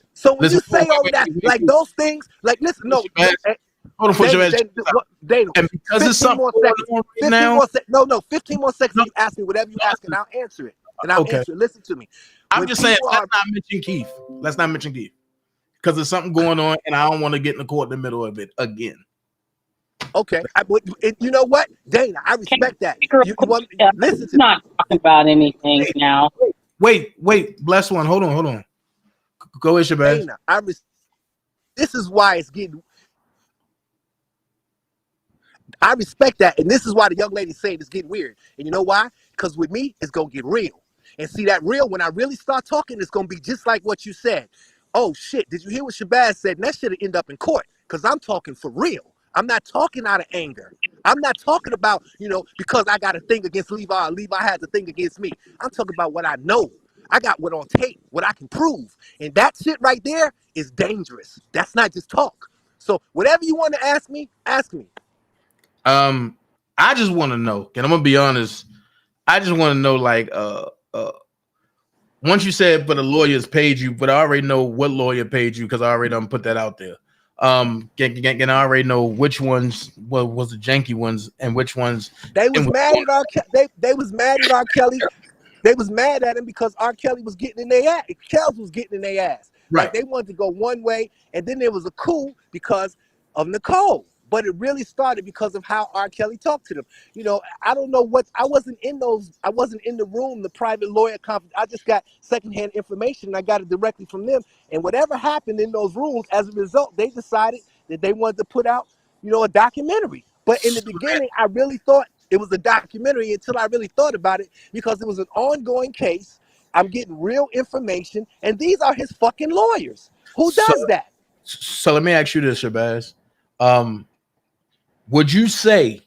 Speaker 18: you say all that, like those things, like listen, no.
Speaker 11: Hold on,
Speaker 18: Dana,
Speaker 11: and because
Speaker 18: 15
Speaker 11: it's something
Speaker 18: more
Speaker 11: going
Speaker 18: seconds.
Speaker 11: on right
Speaker 18: 15
Speaker 11: now.
Speaker 18: more seconds. No, 15 more seconds. You ask me whatever you ask, and I'll answer it.
Speaker 11: Okay.
Speaker 18: Listen to me.
Speaker 11: I'm just saying, let's not mention Keith. Let's not mention Keith. Because there's something going on, and I don't want to get in the court in the middle of it again.
Speaker 18: Okay. You know what? Dana, I respect that. You want listen to
Speaker 17: not talking about anything now.
Speaker 11: Wait. Bless one. Hold on. Go ahead, Shabazz.
Speaker 18: Dana, this is why it's getting. I respect that, and this is why the young lady saying it's getting weird. And you know why? Because with me, it's gonna get real. And see that real, when I really start talking, it's gonna be just like what you said. Oh shit, did you hear what Shabazz said? And that should have ended up in court, because I'm talking for real. I'm not talking out of anger. I'm not talking about, you know, because I got a thing against Levi, or Levi has a thing against me. I'm talking about what I know. I got what on tape, what I can prove. And that shit right there is dangerous. That's not just talk. So whatever you want to ask me, ask me.
Speaker 11: I just want to know, and I'm gonna be honest. I just want to know, like, once you said, but the lawyers paid you, but I already know what lawyer paid you because I already done put that out there. Can I already know which ones was the janky ones and which ones
Speaker 18: They
Speaker 11: and
Speaker 18: was mad at they was mad at R. Kelly. They was mad at him because R. Kelly was getting in their ass. Kels was getting in their ass. Like
Speaker 11: right.
Speaker 18: they wanted to go one way, and then there was a coup because of Nicole. But it really started because of how R. Kelly talked to them. You know, I don't know what I wasn't in the room, the private lawyer conference. I just got secondhand information and I got it directly from them. And whatever happened in those rooms, as a result, they decided that they wanted to put out, you know, a documentary. But in the beginning, I really thought it was a documentary until I really thought about it because it was an ongoing case. I'm getting real information, and these are his fucking lawyers. Who does that?
Speaker 11: So let me ask you this, Shabazz. Would you say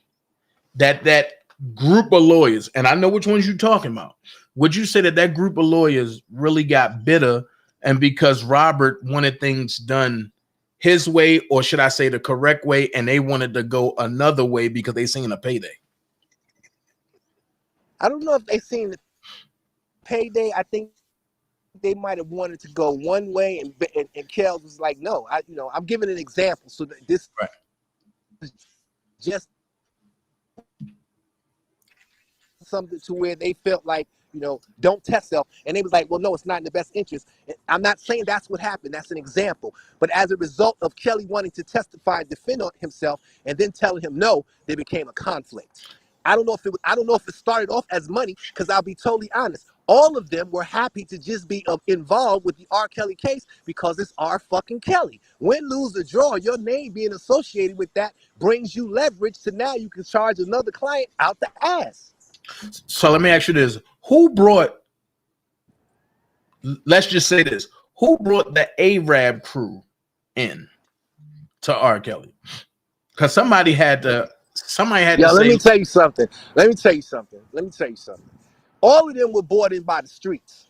Speaker 11: that group of lawyers, and I know which ones you're talking about, would you say that group of lawyers really got bitter and because Robert wanted things done his way, or should I say the correct way, and they wanted to go another way because they seen a payday?
Speaker 18: I don't know if they seen the payday. I think they might have wanted to go one way, and Kels was like, "No, I'm giving an example, so that this is just something to where they felt like, don't test self." And they was like, well, no, it's not in the best interest. I'm not saying that's what happened. That's an example. But as a result of Kelly wanting to testify and defend on himself and then telling him no, there became a conflict. I don't know if it started off as money, because I'll be totally honest. All of them were happy to just be involved with the R. Kelly case because it's R. fucking Kelly. Win, lose, or draw, your name being associated with that brings you leverage to now you can charge another client out the ass.
Speaker 11: So let me ask you this. Let's just say this. Who brought the Arab crew in to R. Kelly? Because somebody had to say.
Speaker 18: Let me tell you something. All of them were bought in by the streets.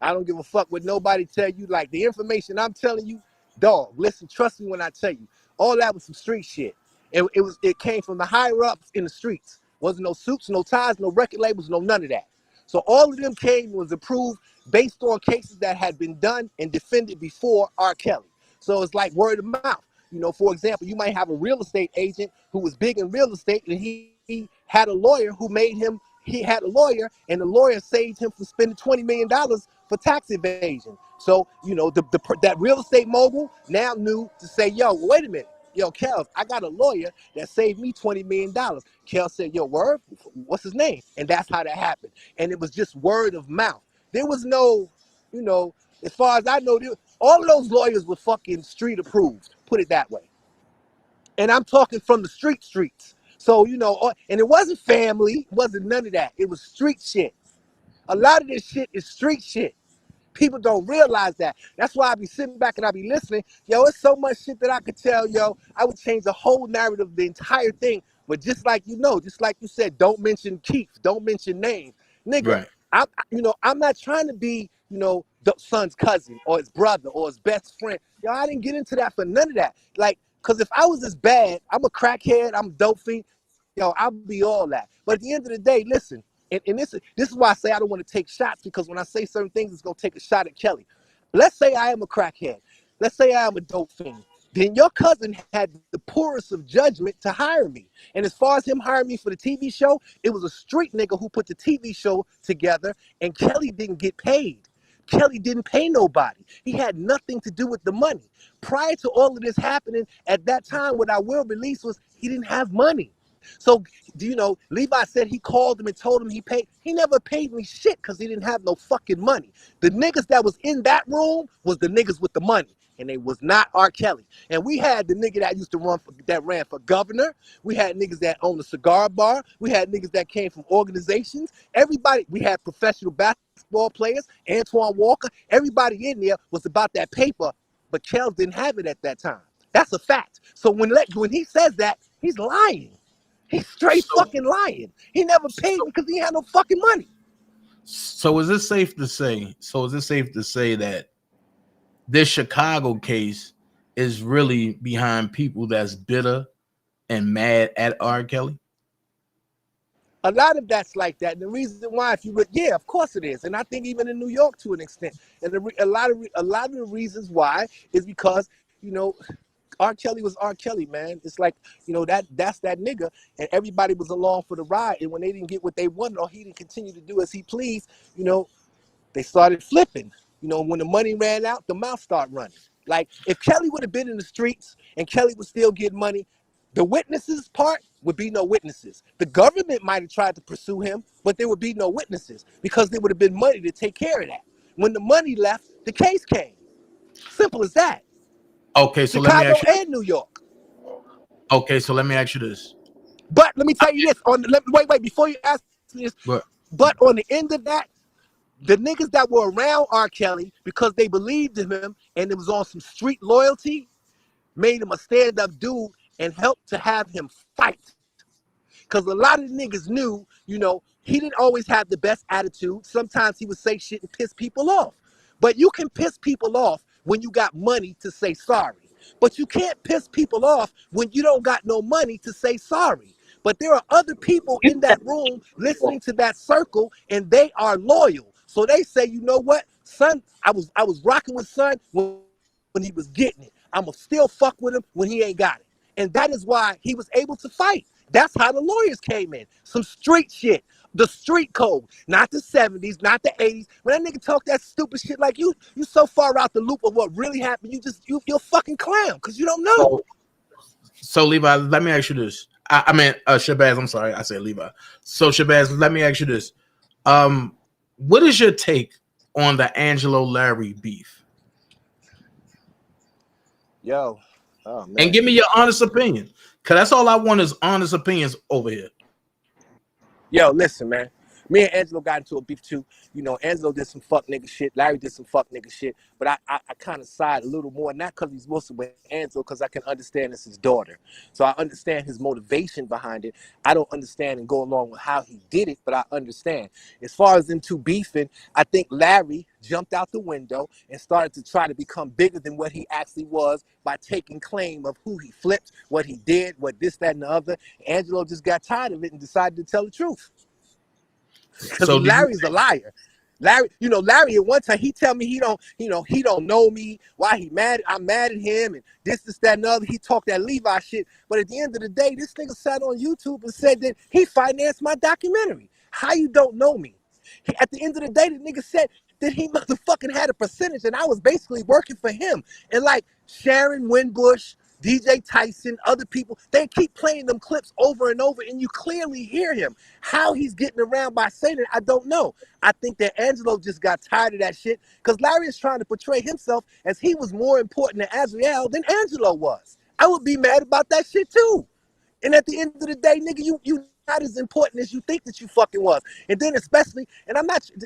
Speaker 18: I don't give a fuck what nobody tell you. Like, the information I'm telling you, dog, listen, trust me when I tell you. All that was some street shit. It came from the higher ups in the streets. Wasn't no suits, no ties, no record labels, no none of that. So all of them was approved based on cases that had been done and defended before R. Kelly. So it's like word of mouth. For example, you might have a real estate agent who was big in real estate, and he had a lawyer who made him. He had a lawyer, and the lawyer saved him from spending $20 million for tax evasion. So, that real estate mogul now knew to say, yo, wait a minute. Yo, Kel, I got a lawyer that saved me $20 million. Kel said, yo, word? What's his name? And that's how that happened. And it was just word of mouth. There was no, as far as I know, all of those lawyers were fucking street approved. Put it that way. And I'm talking from the streets. So, and it wasn't family. It wasn't none of that. It was street shit. A lot of this shit is street shit. People don't realize that. That's why I be sitting back and I be listening. Yo, it's so much shit that I could tell, yo. I would change the whole narrative of the entire thing. But just like you said, don't mention Keith. Don't mention names. Nigga, right. I'm not trying to be, the son's cousin or his brother or his best friend. Yo, I didn't get into that for none of that. Like, because if I was this bad, I'm a crackhead, I'm dope fiend, yo, I'll be all that. But at the end of the day, listen, and this is why I say I don't want to take shots, because when I say certain things, it's going to take a shot at Kelly. Let's say I am a crackhead. Let's say I am a dope fiend. Then your cousin had the poorest of judgment to hire me. And as far as him hiring me for the TV show, it was a street nigga who put the TV show together, and Kelly didn't get paid. Kelly didn't pay nobody. He had nothing to do with the money. Prior to all of this happening, at that time, what I will release was he didn't have money. So, Levi said he called him and told him he paid. He never paid me shit because he didn't have no fucking money. The niggas that was in that room was the niggas with the money. And they was not R. Kelly. And we had the nigga that used to ran for governor. We had niggas that owned a cigar bar. We had niggas that came from organizations. We had professional basketball players, Antoine Walker. Everybody in there was about that paper, but Kells didn't have it at that time. That's a fact. So when he says that, he's lying. He's straight fucking lying. He never paid me because he had no fucking money.
Speaker 11: So is it safe to say that this Chicago case is really behind people that's bitter and mad at R. Kelly?
Speaker 18: A lot of that's like that. And the reason why, of course it is. And I think even in New York to an extent. And a lot of the reasons why is because, R. Kelly was R. Kelly, man. It's like, that's that nigga, and everybody was along for the ride. And when they didn't get what they wanted, or he didn't continue to do as he pleased, they started flipping. When the money ran out, the mouth started running. Like, if Kelly would have been in the streets and Kelly would still get money, the witnesses part would be no witnesses. The government might have tried to pursue him, but there would be no witnesses because there would have been money to take care of that. When the money left, the case came. Simple as that.
Speaker 11: Okay, so
Speaker 18: Chicago
Speaker 11: let me ask you.
Speaker 18: and New York.
Speaker 11: Okay, so let me ask you this.
Speaker 18: But let me tell you this. Wait, before you ask me this. But on the end of that, the niggas that were around R. Kelly, because they believed in him and it was on some street loyalty, made him a stand-up dude and helped to have him fight. Because a lot of the niggas knew, he didn't always have the best attitude. Sometimes he would say shit and piss people off. But you can piss people off when you got money to say sorry. But you can't piss people off when you don't got no money to say sorry. But there are other people in that room listening to that circle, and they are loyal. So they say, you know what, son, I was rocking with son when he was getting it. I'ma still fuck with him when he ain't got it. And that is why he was able to fight. That's how the lawyers came in. Some street shit. The street code. Not the 70s, not the 80s. When that nigga talk that stupid shit, like you so far out the loop of what really happened, you're a fucking clown because you don't know.
Speaker 11: So Levi, let me ask you this. I mean, Shabazz, I'm sorry, I said Levi. So Shabazz, let me ask you this. What is your take on the Angelo Larry beef?
Speaker 18: Yo, oh man.
Speaker 11: And give me your honest opinion. Cause that's all I want is honest opinions over here.
Speaker 18: Yo, listen, man. Me and Angelo got into a beef too. Angelo did some fuck nigga shit. Larry did some fuck nigga shit. But I kind of side a little more, not because he's Wilson with Angelo, because I can understand it's his daughter. So I understand his motivation behind it. I don't understand and go along with how he did it, but I understand. As far as them two beefing, I think Larry jumped out the window and started to try to become bigger than what he actually was by taking claim of who he flipped, what he did, what this, that, and the other. Angelo just got tired of it and decided to tell the truth. Because Larry's a liar. Larry at one time he tell me he don't know me. Why he mad? I'm mad at him and this, that, and the other. He talked that Levi shit. But at the end of the day, this nigga sat on YouTube and said that he financed my documentary. How you don't know me? At the end of the day, the nigga said that he motherfucking had a percentage and I was basically working for him. And like Sharon Winbush, DJ Tyson, other people, they keep playing them clips over and over and you clearly hear him. How he's getting around by saying it, I don't know. I think that Angelo just got tired of that shit because Larry is trying to portray himself as he was more important to Azriel than Angelo was. I would be mad about that shit too. And at the end of the day, nigga, you not as important as you think that you fucking was. And then especially, and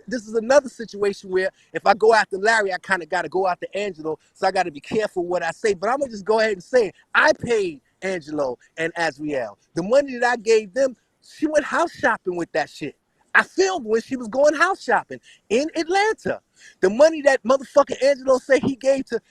Speaker 18: this is another situation where if I go after Larry, I kind of got to go after Angelo. So I got to be careful what I say. But I'm going to just go ahead and say it. I paid Angelo and Azriel. The money that I gave them, she went house shopping with that shit. I filmed when she was going house shopping in Atlanta. The money that motherfucking Angelo said he gave to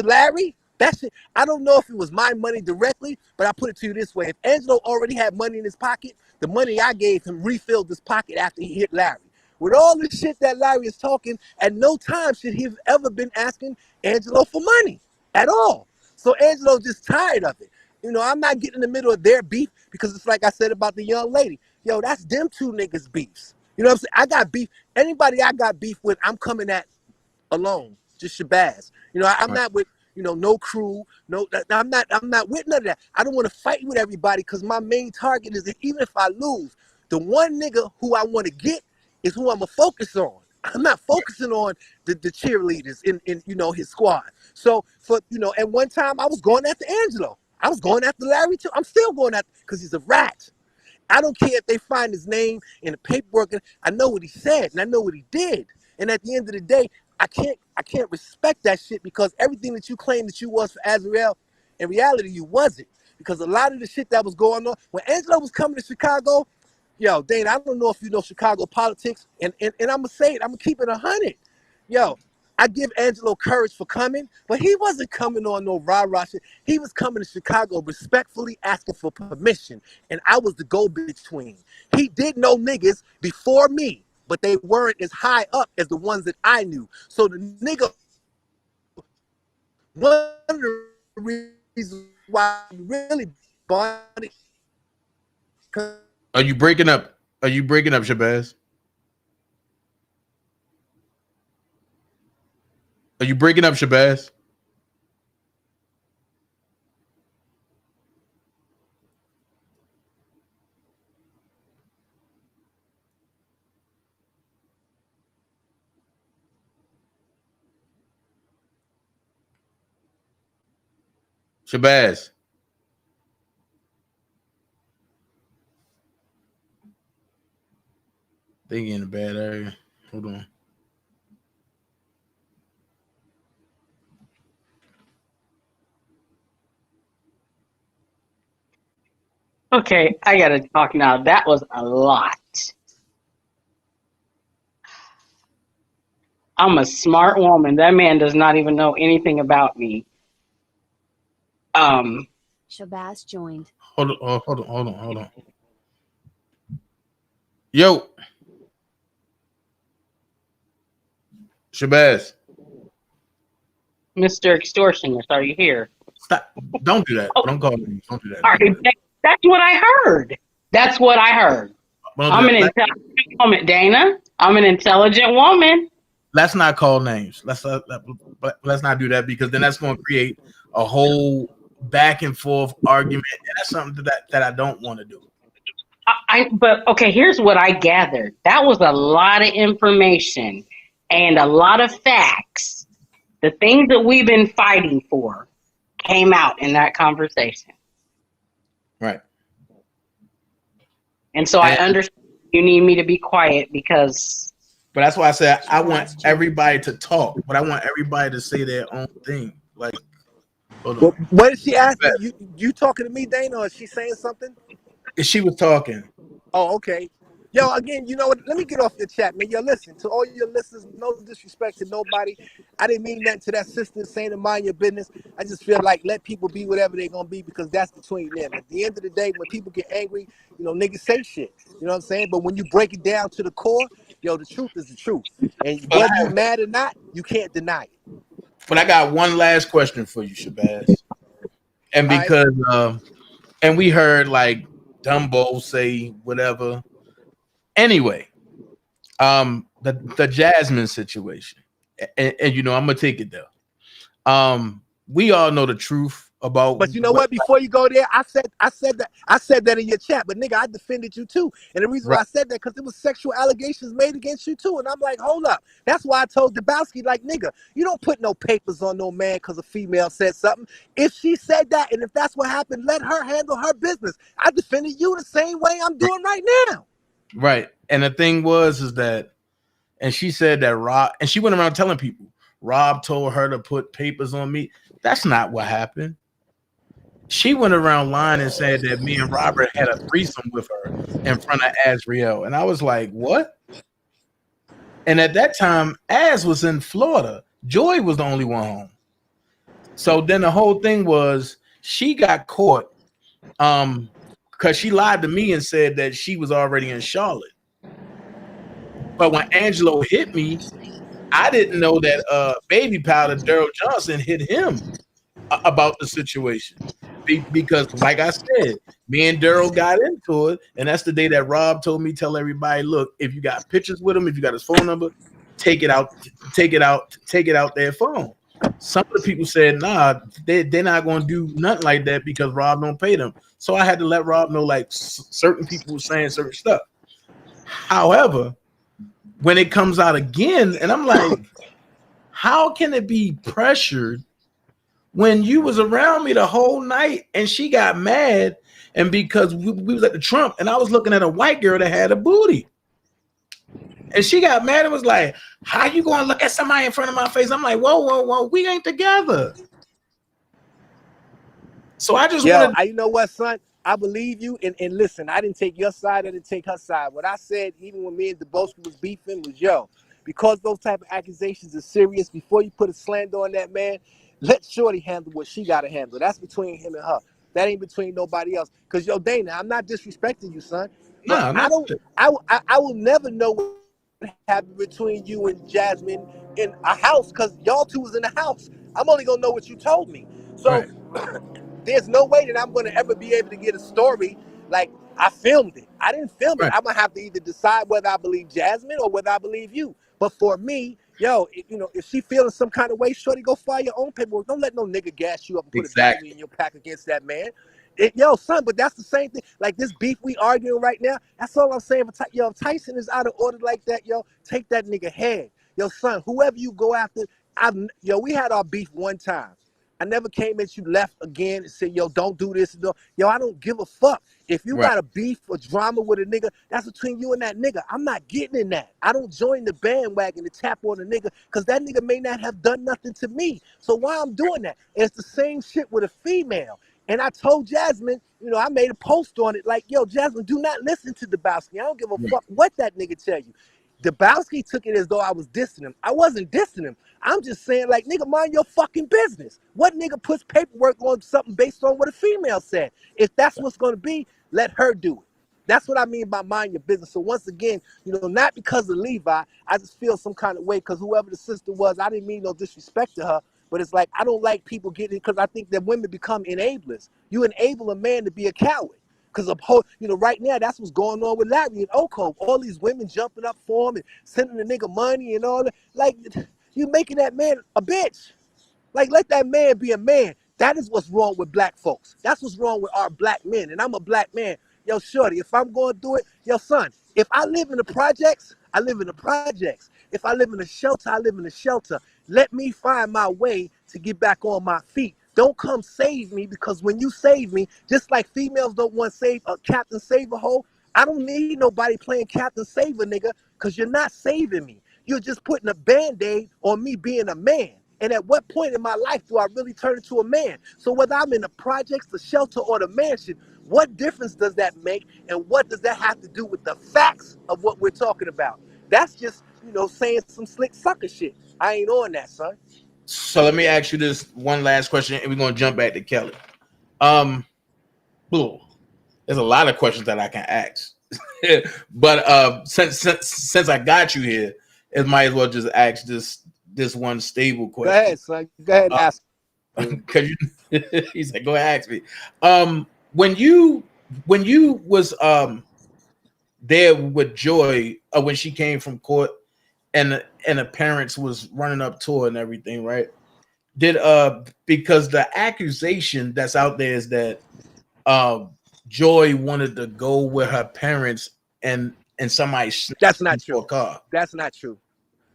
Speaker 18: Larry, that shit, I don't know if it was my money directly, but I put it to you this way. If Angelo already had money in his pocket, the money I gave him refilled his pocket after he hit Larry. With all the shit that Larry is talking, at no time should he have ever been asking Angelo for money at all. So Angelo's just tired of it. I'm not getting in the middle of their beef because it's like I said about the young lady. Yo, that's them two niggas beefs. You know what I'm saying? I got beef. Anybody I got beef with, I'm coming at alone. Just Shabazz. I'm not with no crew, I'm not with none of that. I don't want to fight with everybody because my main target is that even if I lose, the one nigga who I want to get is who I'm gonna focus on. I'm not focusing on the cheerleaders in his squad. So at one time I was going after Angelo. I was going after Larry too. I'm still going after because he's a rat. I don't care if they find his name in the paperwork. I know what he said and I know what he did. And at the end of the day, I can't respect that shit because everything that you claim that you was for Azriel, in reality you wasn't. Because a lot of the shit that was going on when Angelo was coming to Chicago, yo, Dane, I don't know if you know Chicago politics, and I'm gonna say it, I'm gonna keep it 100. Yo, I give Angelo courage for coming, but he wasn't coming on no rah-rah shit. He was coming to Chicago respectfully asking for permission, and I was the go-between. He did know niggas before me, but they weren't as high up as the ones that I knew. So the nigga, one of the reason why really bonded.
Speaker 11: Are you breaking up? Are you breaking up, Shabazz? Are you breaking up, Shabazz? Shabazz. They in a bad area. Hold on.
Speaker 17: Okay, I gotta talk now. That was a lot. I'm a smart woman. That man does not even know anything about me.
Speaker 19: Shabazz joined.
Speaker 11: Hold on. Yo, Shabazz.
Speaker 17: Mr. Extortionist, are you here?
Speaker 11: Stop. Don't do that. Don't call me. Don't do that.
Speaker 17: All right, that's what I heard. That's what I heard. I'm an intelligent woman, Dana. I'm an intelligent woman.
Speaker 11: Let's not call names. Let's not do that, because then that's going to create a whole back and forth argument, and that's something that I don't want to do.
Speaker 17: But okay, here's what I gathered. That was a lot of information and a lot of facts. The things that we've been fighting for came out in that conversation.
Speaker 11: Right.
Speaker 17: And so I understand you need me to be quiet because...
Speaker 11: But that's why I said I want everybody to talk, but I want everybody to say their own thing. Like, hold on.
Speaker 18: What did she ask you? You talking to me, Dana, or is she saying something?
Speaker 11: She was talking.
Speaker 18: Oh, okay. Yo, again, you know what? Let me get off the chat, man. Yo, listen, to all your listeners, no disrespect to nobody. I didn't mean that to that sister saying to mind your business. I just feel like let people be whatever they're going to be, because that's between them. At the end of the day, when people get angry, you know, niggas say shit. You know what I'm saying? But when you break it down to the core, yo, the truth is the truth. And whether you're mad or not, you can't deny it.
Speaker 11: But I got one last question for you, Shabazz. And because, and we heard like Dumbo say whatever. Anyway, the Jasmine situation, and you know, I'm gonna take it there. We all know the truth about.
Speaker 18: But you know what? Before you go there, I said that in your chat. But nigga, I defended you too. And the reason why I said that, because there was sexual allegations made against you too. And I'm like, hold up. That's why I told Dabowski, like, nigga, you don't put no papers on no man because a female said something. If she said that, and if that's what happened, let her handle her business. I defended you the same way I'm doing right now.
Speaker 11: Right. And the thing is that, and she said that Rob, and she went around telling people Rob told her to put papers on me. That's not what happened. She went around lying and said that me and Robert had a threesome with her in front of Azriel. And I was like, what? And at that time, Az was in Florida. Joy was the only one home. So then the whole thing was she got caught because she lied to me and said that she was already in Charlotte. But when Angelo hit me, I didn't know that Baby Powder, Daryl Johnson, hit him about the situation. Because, like I said, me and Daryl got into it, and that's the day that Rob told me, tell everybody, look, if you got pictures with him, if you got his phone number, take it out their phone. Some of the people said, nah, they're not going to do nothing like that because Rob don't pay them. So I had to let Rob know, like, certain people were saying certain stuff. However, when it comes out again, and I'm like, how can it be pressured when you was around me the whole night and she got mad, and because we was at the Trump and I was looking at a white girl that had a booty, and she got mad and was like, how you going to look at somebody in front of my face? I'm like, whoa, we ain't together. So I just wanted,
Speaker 18: you know what, son? I believe you, and listen, I didn't take your side, I didn't take her side. What I said, even when me and Dabowski was beefing, was, yo, because those type of accusations are serious, before you put a slander on that man, let Shorty handle what she got to handle. That's between him and her. That ain't between nobody else. Because, yo, Dana, I'm not disrespecting you, son. But I will never know what happened between you and Jasmine in a house, because y'all two was in the house. I'm only going to know what you told me. So there's no way that I'm going to ever be able to get a story like I filmed it. I didn't film it.
Speaker 11: Right.
Speaker 18: I'm going to have to either decide whether I believe Jasmine or whether I believe you. But for me, yo, if she feeling some kind of way, shorty, go file your own paperwork. Don't let no nigga gas you up and put a battery in your pack against that man. Yo, son, but that's the same thing. Like this beef we arguing right now, that's all I'm saying. Yo, if Tyson is out of order like that, yo, take that nigga head. Yo, son, whoever you go after, we had our beef one time. I never came at you left again and said, yo, don't do this. Yo, I don't give a fuck. If you got a beef or drama with a nigga, that's between you and that nigga. I'm not getting in that. I don't join the bandwagon to tap on a nigga because that nigga may not have done nothing to me. So why I'm doing that? And it's the same shit with a female. And I told Jasmine, I made a post on it like, yo, Jasmine, do not listen to Dabowski. I don't give a fuck what that nigga tell you. Dabowski took it as though I was dissing him. I wasn't dissing him. I'm just saying, like, nigga, mind your fucking business. What nigga puts paperwork on something based on what a female said? If that's what's going to be, let her do it. That's what I mean by mind your business. So once again, not because of Levi, I just feel some kind of way because whoever the sister was, I didn't mean no disrespect to her, but it's like, I don't like people getting, because I think that women become enablers. You enable a man to be a coward. Because right now, that's what's going on with Larry and Oko. All these women jumping up for him and sending the nigga money and all that. Like, you making that man a bitch. Like, let that man be a man. That is what's wrong with black folks. That's what's wrong with our black men. And I'm a black man. Yo, shorty, if I'm going through it, yo, son, if I live in the projects, I live in the projects. If I live in a shelter, I live in a shelter. Let me find my way to get back on my feet. Don't come save me, because when you save me, just like females don't want Captain Save-A-Ho, I don't need nobody playing Captain Save-A, nigga, because you're not saving me. You're just putting a Band-Aid on me being a man. And at what point in my life do I really turn into a man? So whether I'm in the projects, the shelter, or the mansion, what difference does that make? And what does that have to do with the facts of what we're talking about? That's just, saying some slick sucker shit. I ain't on that, son.
Speaker 11: So let me ask you this one last question, and we're gonna jump back to Kelly. There's a lot of questions that I can ask, but since I got you here, it might as well just ask this one stable question.
Speaker 18: Go ahead, son. Go ahead and ask.
Speaker 11: Cause he's like, go ahead, ask me. When you was there with Joy, when she came from court, and the parents was running up to her and everything, right? Because the accusation that's out there is that Joy wanted to go with her parents and somebody
Speaker 18: that's not true.
Speaker 11: A car.
Speaker 18: That's not true.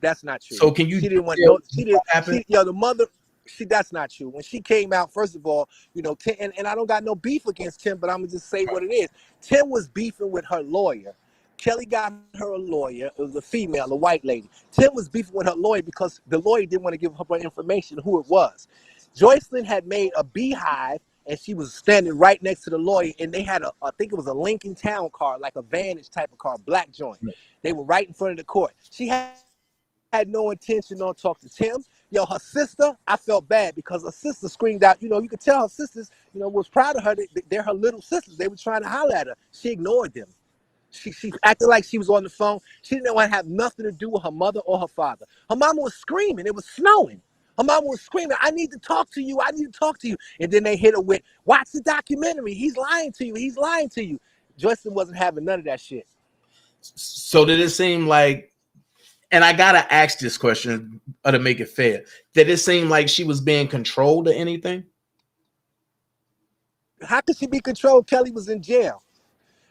Speaker 18: That's not true.
Speaker 11: So can you?
Speaker 18: She didn't want the mother. That's not true. When she came out, first of all, Tim, and I don't got no beef against Tim, but I'm gonna just say what it is. Tim was beefing with her lawyer. Kelly got her a lawyer. It was a female, a white lady. Tim was beefing with her lawyer because the lawyer didn't want to give her information who it was. Joycelyn had made a beehive, and she was standing right next to the lawyer, and they had I think it was a Lincoln Town car, like a Vantage type of car, black joint. They were right in front of the court. She had no intention on talking to Tim. Yo, her sister, I felt bad because her sister screamed out. You could tell her sisters, was proud of her. They're her little sisters. They were trying to holler at her. She ignored them. She acted like she was on the phone. She didn't want to have nothing to do with her mother or her father. Her mama was screaming. It was snowing. Her mama was screaming, I need to talk to you. I need to talk to you. And then they hit her with, watch the documentary. He's lying to you. He's lying to you. Joycelyn wasn't having none of that shit.
Speaker 11: So did it seem like, and I got to ask this question to make it fair, did it seem like she was being controlled or anything?
Speaker 18: How could she be controlled? Kelly was in jail.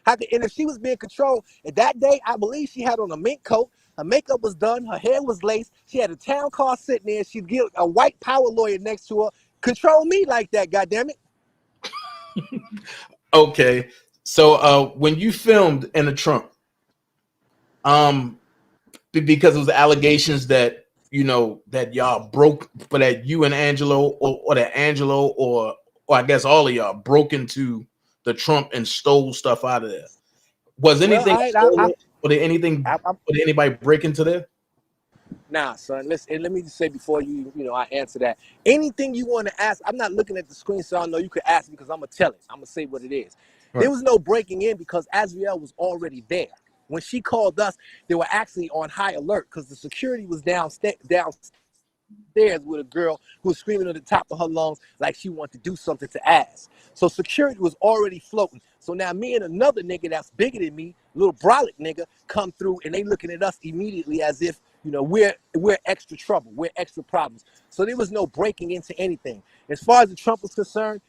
Speaker 18: And if she was being controlled, and that day, I believe she had on a mink coat, her makeup was done, her hair was laced, she had a town car sitting there, she'd get a white power lawyer next to her. Control me like that, goddammit.
Speaker 11: Okay. So when you filmed in the trunk, because it was allegations that, that y'all broke, but that you and Angelo or that Angelo or I guess all of y'all broke into the trunk and stole stuff out of there. Was anything stolen, or did anybody break into there?
Speaker 18: Nah, son. Listen, let me just say before I answer that. Anything you want to ask, I'm not looking at the screen, so I know you could ask me because I'm gonna tell it. I'm gonna say what it is. Right. There was no breaking in because Azriel was already there. When she called us, they were actually on high alert because the security was downstairs stairs with a girl who was screaming at the top of her lungs like she wanted to do something to ass. So security was already floating. So now me and another nigga that's bigger than me, little brolic nigga, come through and they looking at us immediately as if, you know, we're extra trouble, we're extra problems. So there was no breaking into anything. As far as the Trump was concerned,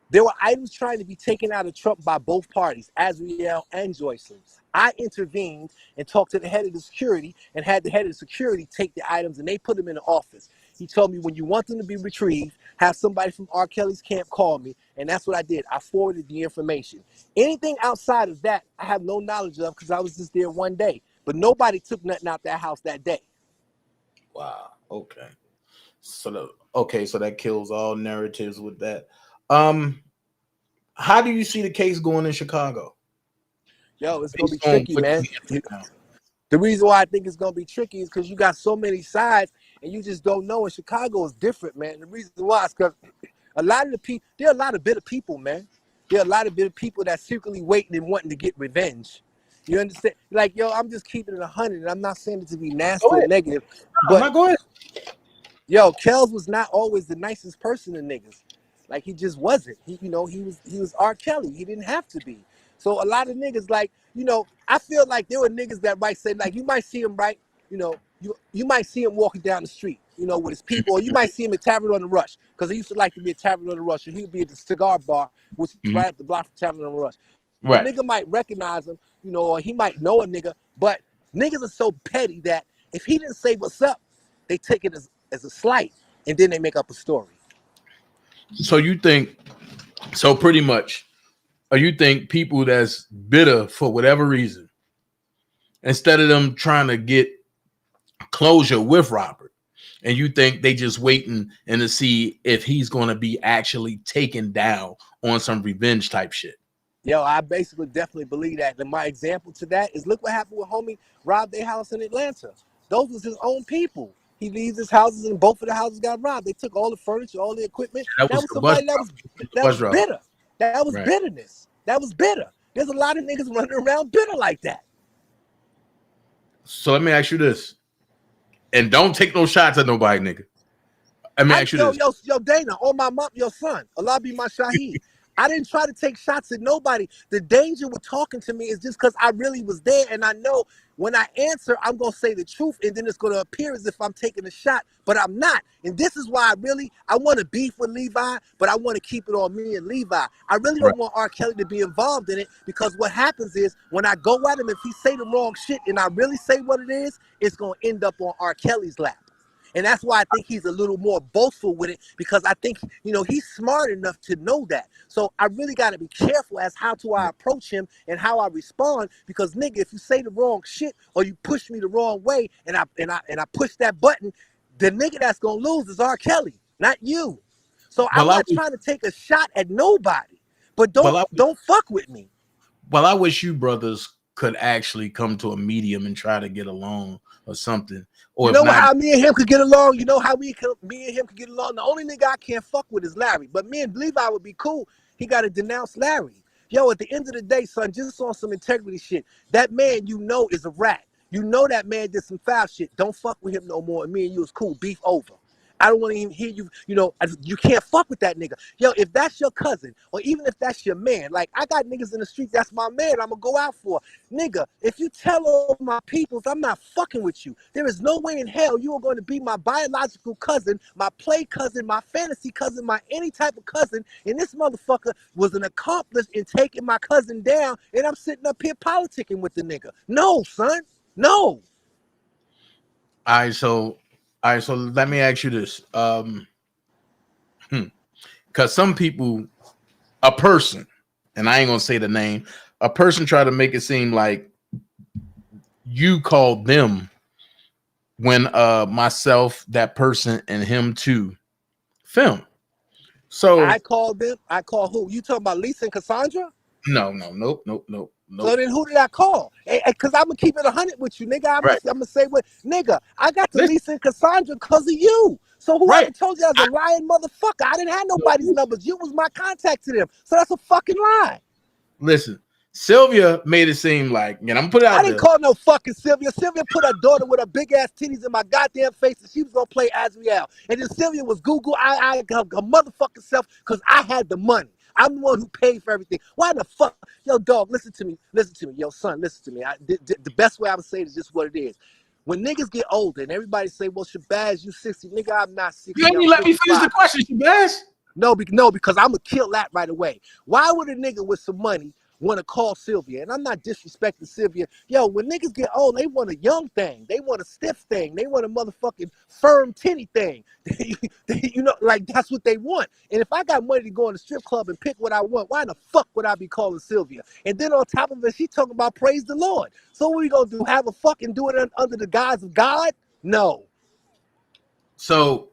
Speaker 18: there were items trying to be taken out of Trump by both parties, Azriel and Joycelyn. I intervened and talked to the head of the security and had the head of the security take the items and they put them in the office. He told me when you want them to be retrieved, have somebody from R. Kelly's camp call me. And that's what I did. I forwarded the information. Anything outside of that, I have no knowledge of because I was just there one day. But nobody took nothing out that house that day.
Speaker 11: Wow. Okay. So that kills all narratives with that. How do you see the case going in Chicago?
Speaker 18: Yo, it's gonna be tricky, man. The reason why I think it's gonna be tricky is because you got so many sides and you just don't know. And Chicago is different, man. The reason why is because a lot of the people, there are a lot of bitter people, man. There are a lot of bitter people that's secretly waiting and wanting to get revenge. You understand? Like, yo, I'm just keeping it 100, and I'm not saying it to be nasty or negative, but
Speaker 11: go ahead.
Speaker 18: Yo, Kels was not always the nicest person to niggas. Like he just wasn't. He was R. Kelly. He didn't have to be. So a lot of niggas, like, you know, I feel like there were niggas that might say, like, you might see him, right? You know, you might see him walking down the street, you know, with his people, or you might see him at Tavern on the Rush, because he used to like to be at Tavern on the Rush, and he would be at the cigar bar, which is right up the block from Tavern on the Rush.
Speaker 11: Right.
Speaker 18: The nigga might recognize him, you know, or he might know a nigga, but niggas are so petty that if he didn't say what's up, they take it as a slight, and then they make up a story.
Speaker 11: So you think, so pretty much, or you think people that's bitter for whatever reason, instead of them trying to get closure with Robert, and you think they just waiting and to see if he's going to be actually taken down on some revenge type shit?
Speaker 18: Yo, I basically definitely believe that. And my example to that is look what happened with homie robbed their house in Atlanta. Those was his own people. He leaves his houses and both of the houses got robbed. They took all the furniture, all the equipment. That was somebody that was bitter. That was bitterness. That was bitter. There's a lot of niggas running around bitter like that.
Speaker 11: So let me ask you this. And don't take no shots at nobody, nigga. Let me ask you this.
Speaker 18: Yo, Dana, on my mom, your son, Allah be my Shaheed. I didn't try to take shots at nobody. The danger with talking to me is just because I really was there, and I know when I answer, I'm going to say the truth, and then it's going to appear as if I'm taking a shot, but I'm not. And this is why I want to beef with Levi, but I want to keep it on me and Levi. I really don't want R. Kelly to be involved in it, because what happens is when I go at him, if he say the wrong shit and I really say what it is, it's going to end up on R. Kelly's lap. And that's why I think he's a little more boastful with it, because I think, you know, he's smart enough to know that. So I really got to be careful as how I approach him and how I respond, because nigga, if you say the wrong shit or you push me the wrong way and I push that button, the nigga that's going to lose is R. Kelly, not you. So I'm not trying to take a shot at nobody, but don't fuck with me.
Speaker 11: Well, I wish you brothers could actually come to a medium and try to get along or something. Or
Speaker 18: you know how me and him could get along? You know how me and him could get along? The only nigga I can't fuck with is Larry. But me and Levi would be cool. He got to denounce Larry. Yo, at the end of the day, son, just on some integrity shit, that man you know is a rat. You know that man did some foul shit. Don't fuck with him no more. And me and you is cool. Beef over. I don't want to even hear you, you know, you can't fuck with that nigga. Yo, if that's your cousin, or even if that's your man, like I got niggas in the street, that's my man, I'm gonna go out for. Nigga, if you tell all my peoples I'm not fucking with you, there is no way in hell you are going to be my biological cousin, my play cousin, my fantasy cousin, my any type of cousin, and this motherfucker was an accomplice in taking my cousin down, and I'm sitting up here politicking with the nigga. No, son, no.
Speaker 11: All right, so let me ask you this. Because some people, a person, and I ain't gonna say the name, a person try to make it seem like you called them when myself, that person, and him too film. So
Speaker 18: I called them. I call who? You talking about Lisa and Cassandra?
Speaker 11: Nope.
Speaker 18: So then who did I call? Because I'm going to keep it 100 with you, nigga. I'm going to say what? Nigga, I got to Lisa and Cassandra because of you. So whoever told you I was a lying motherfucker, I didn't have nobody's numbers. You was my contact to them. So that's a fucking lie.
Speaker 11: Listen, Sylvia made it seem like, and I'm gonna put it
Speaker 18: I
Speaker 11: out
Speaker 18: didn't
Speaker 11: there.
Speaker 18: call no fucking Sylvia. Sylvia put her daughter with her big ass titties in my goddamn face, and she was gonna play Azriel. And then Sylvia was Google her motherfucking self because I had the money. I'm the one who paid for everything. Why the fuck, yo, dog? Listen to me, yo, son, listen to me. The best way I would say it is just what it is. When niggas get older and everybody say, "Well, Shabazz, you 60," nigga, I'm not 60.
Speaker 11: You ain't even let me finish the question, Shabazz.
Speaker 18: No, because I'm gonna kill that right away. Why would a nigga with some money want to call Sylvia? And I'm not disrespecting Sylvia. Yo, when niggas get old, they want a young thing. They want a stiff thing. They want a motherfucking firm titty thing. You know, like that's what they want. And if I got money to go in the strip club and pick what I want, why the fuck would I be calling Sylvia? And then on top of it, she talking about praise the Lord. So what we gonna do? Have a fucking do it under the guise of God? No.
Speaker 11: So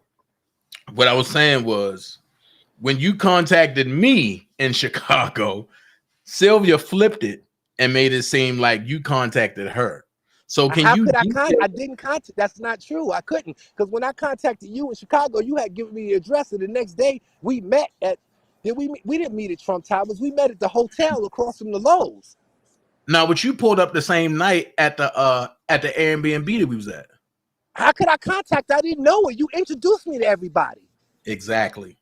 Speaker 11: what I was saying was, when you contacted me in Chicago, Sylvia flipped it and made it seem like you contacted her. So can
Speaker 18: How
Speaker 11: you?
Speaker 18: could I didn't contact. That's not true. I couldn't, because when I contacted you in Chicago, you had given me the address, and the next day we met at. We didn't meet at Trump Towers. We met at the hotel across from the Lowe's.
Speaker 11: Now, but you pulled up the same night at the Airbnb that we was at.
Speaker 18: How could I contact? I didn't know her. You introduced me to everybody.
Speaker 11: Exactly.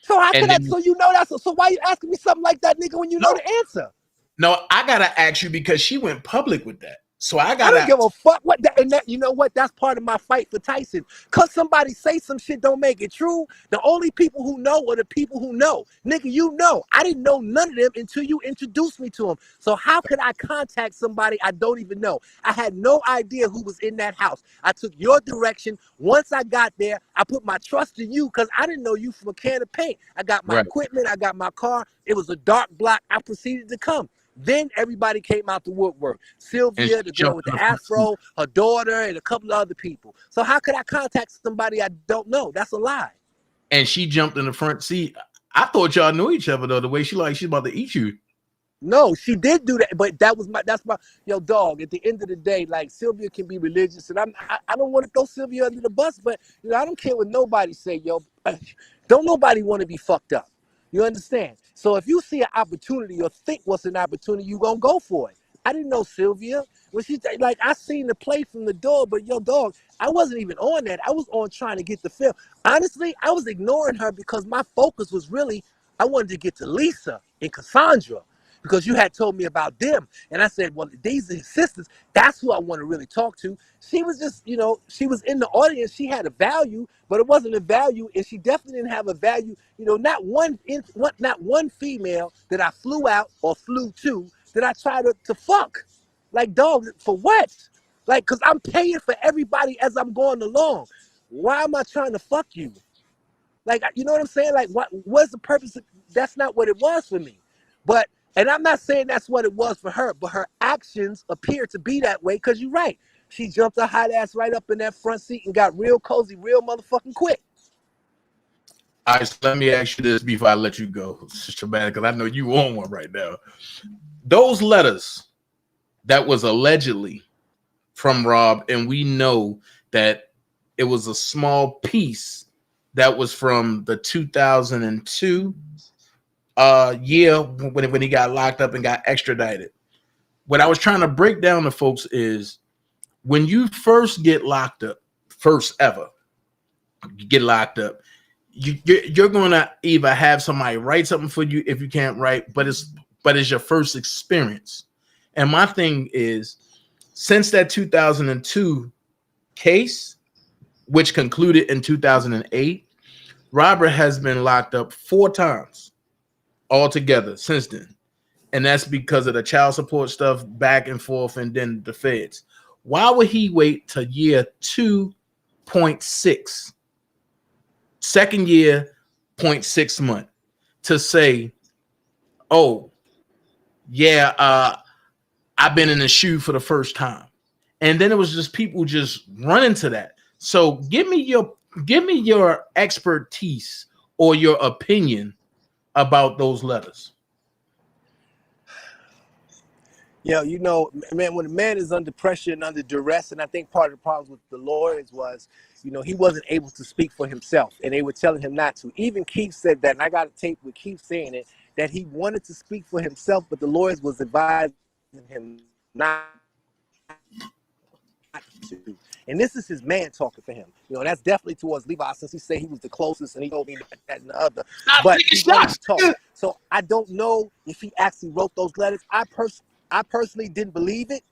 Speaker 18: So how could
Speaker 11: then,
Speaker 18: so you know that? So why you asking me something like that, nigga, when you know the answer?
Speaker 11: No, I gotta ask you because she went public with that. So I
Speaker 18: don't give a fuck what that, and that, you know what? That's part of my fight for Tyson. Cause somebody say some shit don't make it true. The only people who know are the people who know. Nigga, you know. I didn't know none of them until you introduced me to them. So how could I contact somebody I don't even know? I had no idea who was in that house. I took your direction. Once I got there, I put my trust in you because I didn't know you from a can of paint. I got my equipment. I got my car. It was a dark block. I proceeded to come. Then everybody came out to woodwork. Sylvia, the girl with the afro, her daughter, and a couple of other people. So how could I contact somebody I don't know? That's a lie.
Speaker 11: And she jumped in the front seat. I thought y'all knew each other though. The way she's about to eat you.
Speaker 18: No, she did do that, but that's my yo dog. At the end of the day, like Sylvia can be religious, and I don't want to throw Sylvia under the bus, but you know I don't care what nobody say, yo. Don't nobody want to be fucked up. You understand? So if you see an opportunity or think what's an opportunity, you gonna go for it. I didn't know Sylvia. When she like I seen the play from the door, but yo dog, I wasn't even on that. I was on trying to get the film. Honestly, I was ignoring her because my focus was really I wanted to get to Lisa and Cassandra. Because you had told me about them. And I said, well, these are his sisters. That's who I want to really talk to. She was just, you know, she was in the audience. She had a value, but it wasn't a value. And she definitely didn't have a value. You know, not one female that I flew out or flew to that I tried to fuck. Like, dog, for what? Like, because I'm paying for everybody as I'm going along. Why am I trying to fuck you? Like, you know what I'm saying? Like, what's the purpose? That's not what it was for me. But and I'm not saying that's what it was for her, but her actions appear to be that way because you're right. She jumped her hot ass right up in that front seat and got real cozy, real motherfucking quick.
Speaker 11: All right, so let me ask you this before I let you go, Sister Man, because I know you on one right now. Those letters that was allegedly from Rob, and we know that it was a small piece that was from the 2002 year when he got locked up and got extradited. What I was trying to break down to folks is when you first get locked up, first ever, you get locked up, you're gonna either have somebody write something for you if you can't write, but it's your first experience. And my thing is, since that 2002 case, which concluded in 2008, Robert has been locked up 4 times altogether since then. And that's because of the child support stuff back and forth and then the feds. Why would he wait to year 2.6, second year, 0.6 month to say, oh, yeah, I've been in the shoe for the first time. And then it was just people just running to that. So give me your expertise or your opinion about those letters.
Speaker 18: Yeah, you know, man, when a man is under pressure and under duress, and I think part of the problems with the lawyers was, you know, he wasn't able to speak for himself, and they were telling him not to. Even Keith said that, and I got a tape with Keith saying it, that he wanted to speak for himself, but the lawyers was advising him not to. And this is his man talking for him. That's definitely towards Levi, since he said he was the closest and he told me that and the other. But he wanted to talk. So I don't know if he actually wrote those letters. I personally didn't believe it.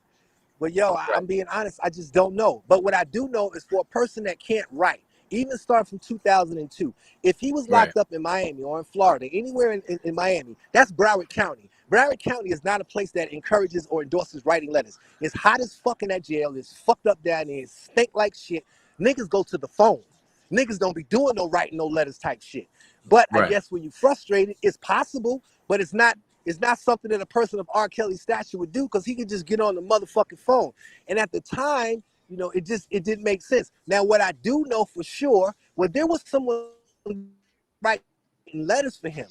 Speaker 18: But I'm being honest, I just don't know. But what I do know is for a person that can't write, even starting from 2002, if he was locked up in Miami or in Florida, anywhere in Miami, that's Broward County. Broward County is not a place that encourages or endorses writing letters. It's hot as fuck in that jail. It's fucked up down there. It stink like shit. Niggas go to the phone. Niggas don't be doing no writing no letters type shit. But I guess when you're frustrated, it's possible, but it's not something that a person of R. Kelly's stature would do, because he could just get on the motherfucking phone. And at the time, it didn't make sense. Now, what I do know for sure, there was someone writing letters for him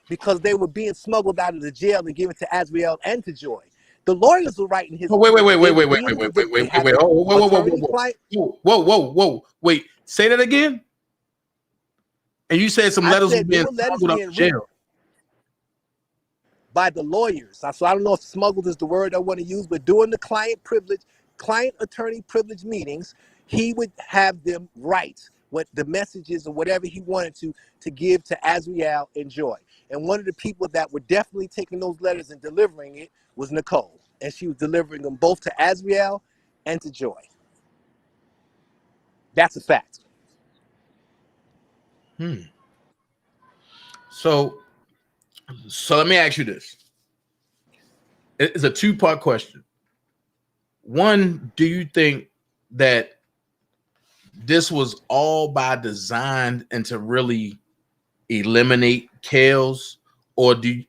Speaker 18: because they were being smuggled out of the jail and given to Azriel and to Joy. The lawyers were writing his.
Speaker 11: Wait. Whoa. Wait. Say that again. And you said some letters were being smuggled out of jail
Speaker 18: by the lawyers. So I don't know if smuggled is the word I want to use, but during the client attorney privilege meetings, he would have them write what the messages or whatever he wanted to give to Azriel and Joy. And one of the people that were definitely taking those letters and delivering it was Nicole. And she was delivering them both to Azriel and to Joy. That's a fact.
Speaker 11: So let me ask you this. It's a two-part question. One, do you think that this was all by design and to really eliminate Kales, or do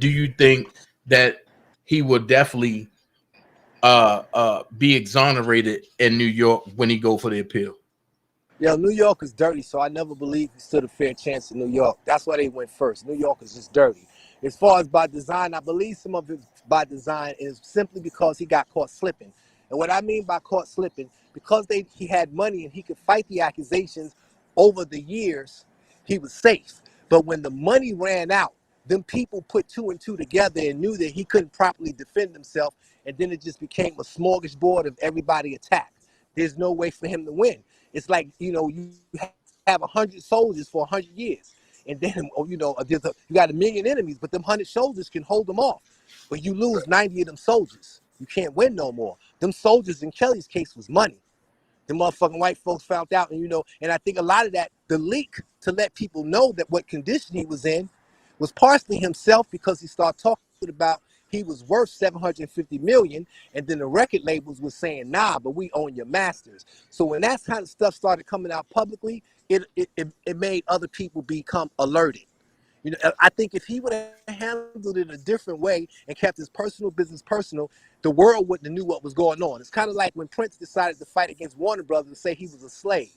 Speaker 11: you think that he would definitely be exonerated in New York when he go for the appeal?
Speaker 18: New York is dirty, so I never believed he stood a fair chance in New York. That's why they went first. New York is just dirty. As far as by design, I believe some of it by design is simply because he got caught slipping. And what I mean by caught slipping, because he had money and he could fight the accusations over the years, he was safe. But when the money ran out, them people put two and two together and knew that he couldn't properly defend himself, and then it just became a smorgasbord of everybody attacked. There's no way for him to win. It's like, you have 100 soldiers for 100 years. And then, you got 1 million enemies, but them 100 soldiers can hold them off. But you lose 90 of them soldiers. You can't win no more. Them soldiers in Kelly's case was money. The motherfucking white folks found out, and I think a lot of that, the leak to let people know that what condition he was in was partially himself, because he started talking about he was worth $750 million, and then the record labels was saying, nah, but we own your masters. So when that kind of stuff started coming out publicly, it made other people become alerted. I think if he would have handled it a different way and kept his personal business personal, the world wouldn't have knew what was going on. It's kind of like when Prince decided to fight against Warner Brothers and say he was a slave.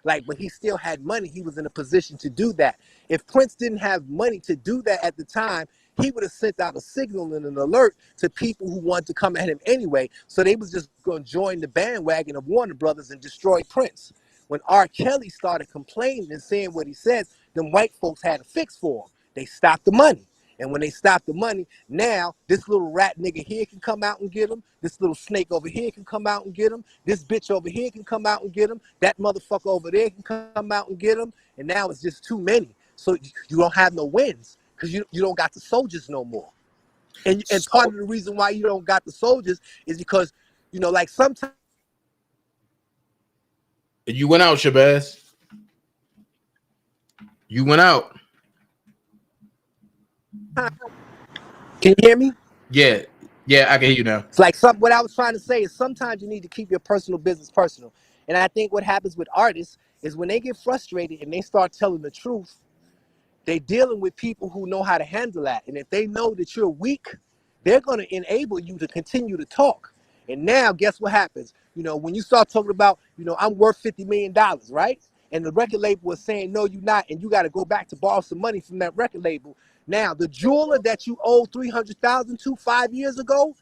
Speaker 18: Like, when he still had money, he was in a position to do that. If Prince didn't have money to do that at the time, he would have sent out a signal and an alert to people who wanted to come at him anyway. So they was just going to join the bandwagon of Warner Brothers and destroy Prince. When R. Kelly started complaining and saying what he said, them white folks had a fix for him. They stopped the money. And when they stopped the money, now this little rat nigga here can come out and get him. This little snake over here can come out and get him. This bitch over here can come out and get him. That motherfucker over there can come out and get him. And now it's just too many. So you don't have no wins, because you don't got the soldiers no more. And part of the reason why you don't got the soldiers is because, like sometimes.
Speaker 11: You went out, Shabazz. You went out.
Speaker 18: Can you hear me?
Speaker 11: Yeah, I can hear you now.
Speaker 18: It's like what I was trying to say is sometimes you need to keep your personal business personal. And I think what happens with artists is when they get frustrated and they start telling the truth, they're dealing with people who know how to handle that. And if they know that you're weak, they're going to enable you to continue to talk. And now, guess what happens? When you start talking about, I'm worth $50 million, right? And the record label was saying, no, you're not. And you got to go back to borrow some money from that record label. Now, the jeweler that you owed $300,000 to 5 years ago,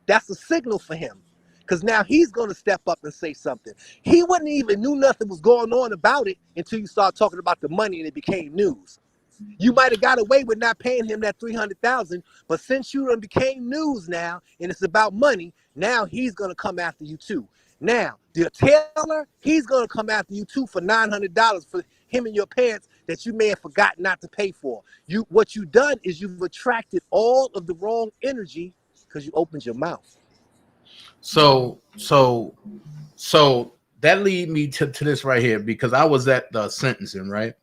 Speaker 18: that's a signal for him. Because now he's going to step up and say something. He wouldn't even knew nothing was going on about it until you start talking about the money and it became news. You might have got away with not paying him that $300,000, but since you done became news now and it's about money, now he's gonna come after you too. Now, the Taylor, he's gonna come after you too for $900 for him and your pants that you may have forgotten not to pay for. What you done is you've attracted all of the wrong energy because you opened your mouth.
Speaker 11: So that lead me to this right here, because I was at the sentencing, right?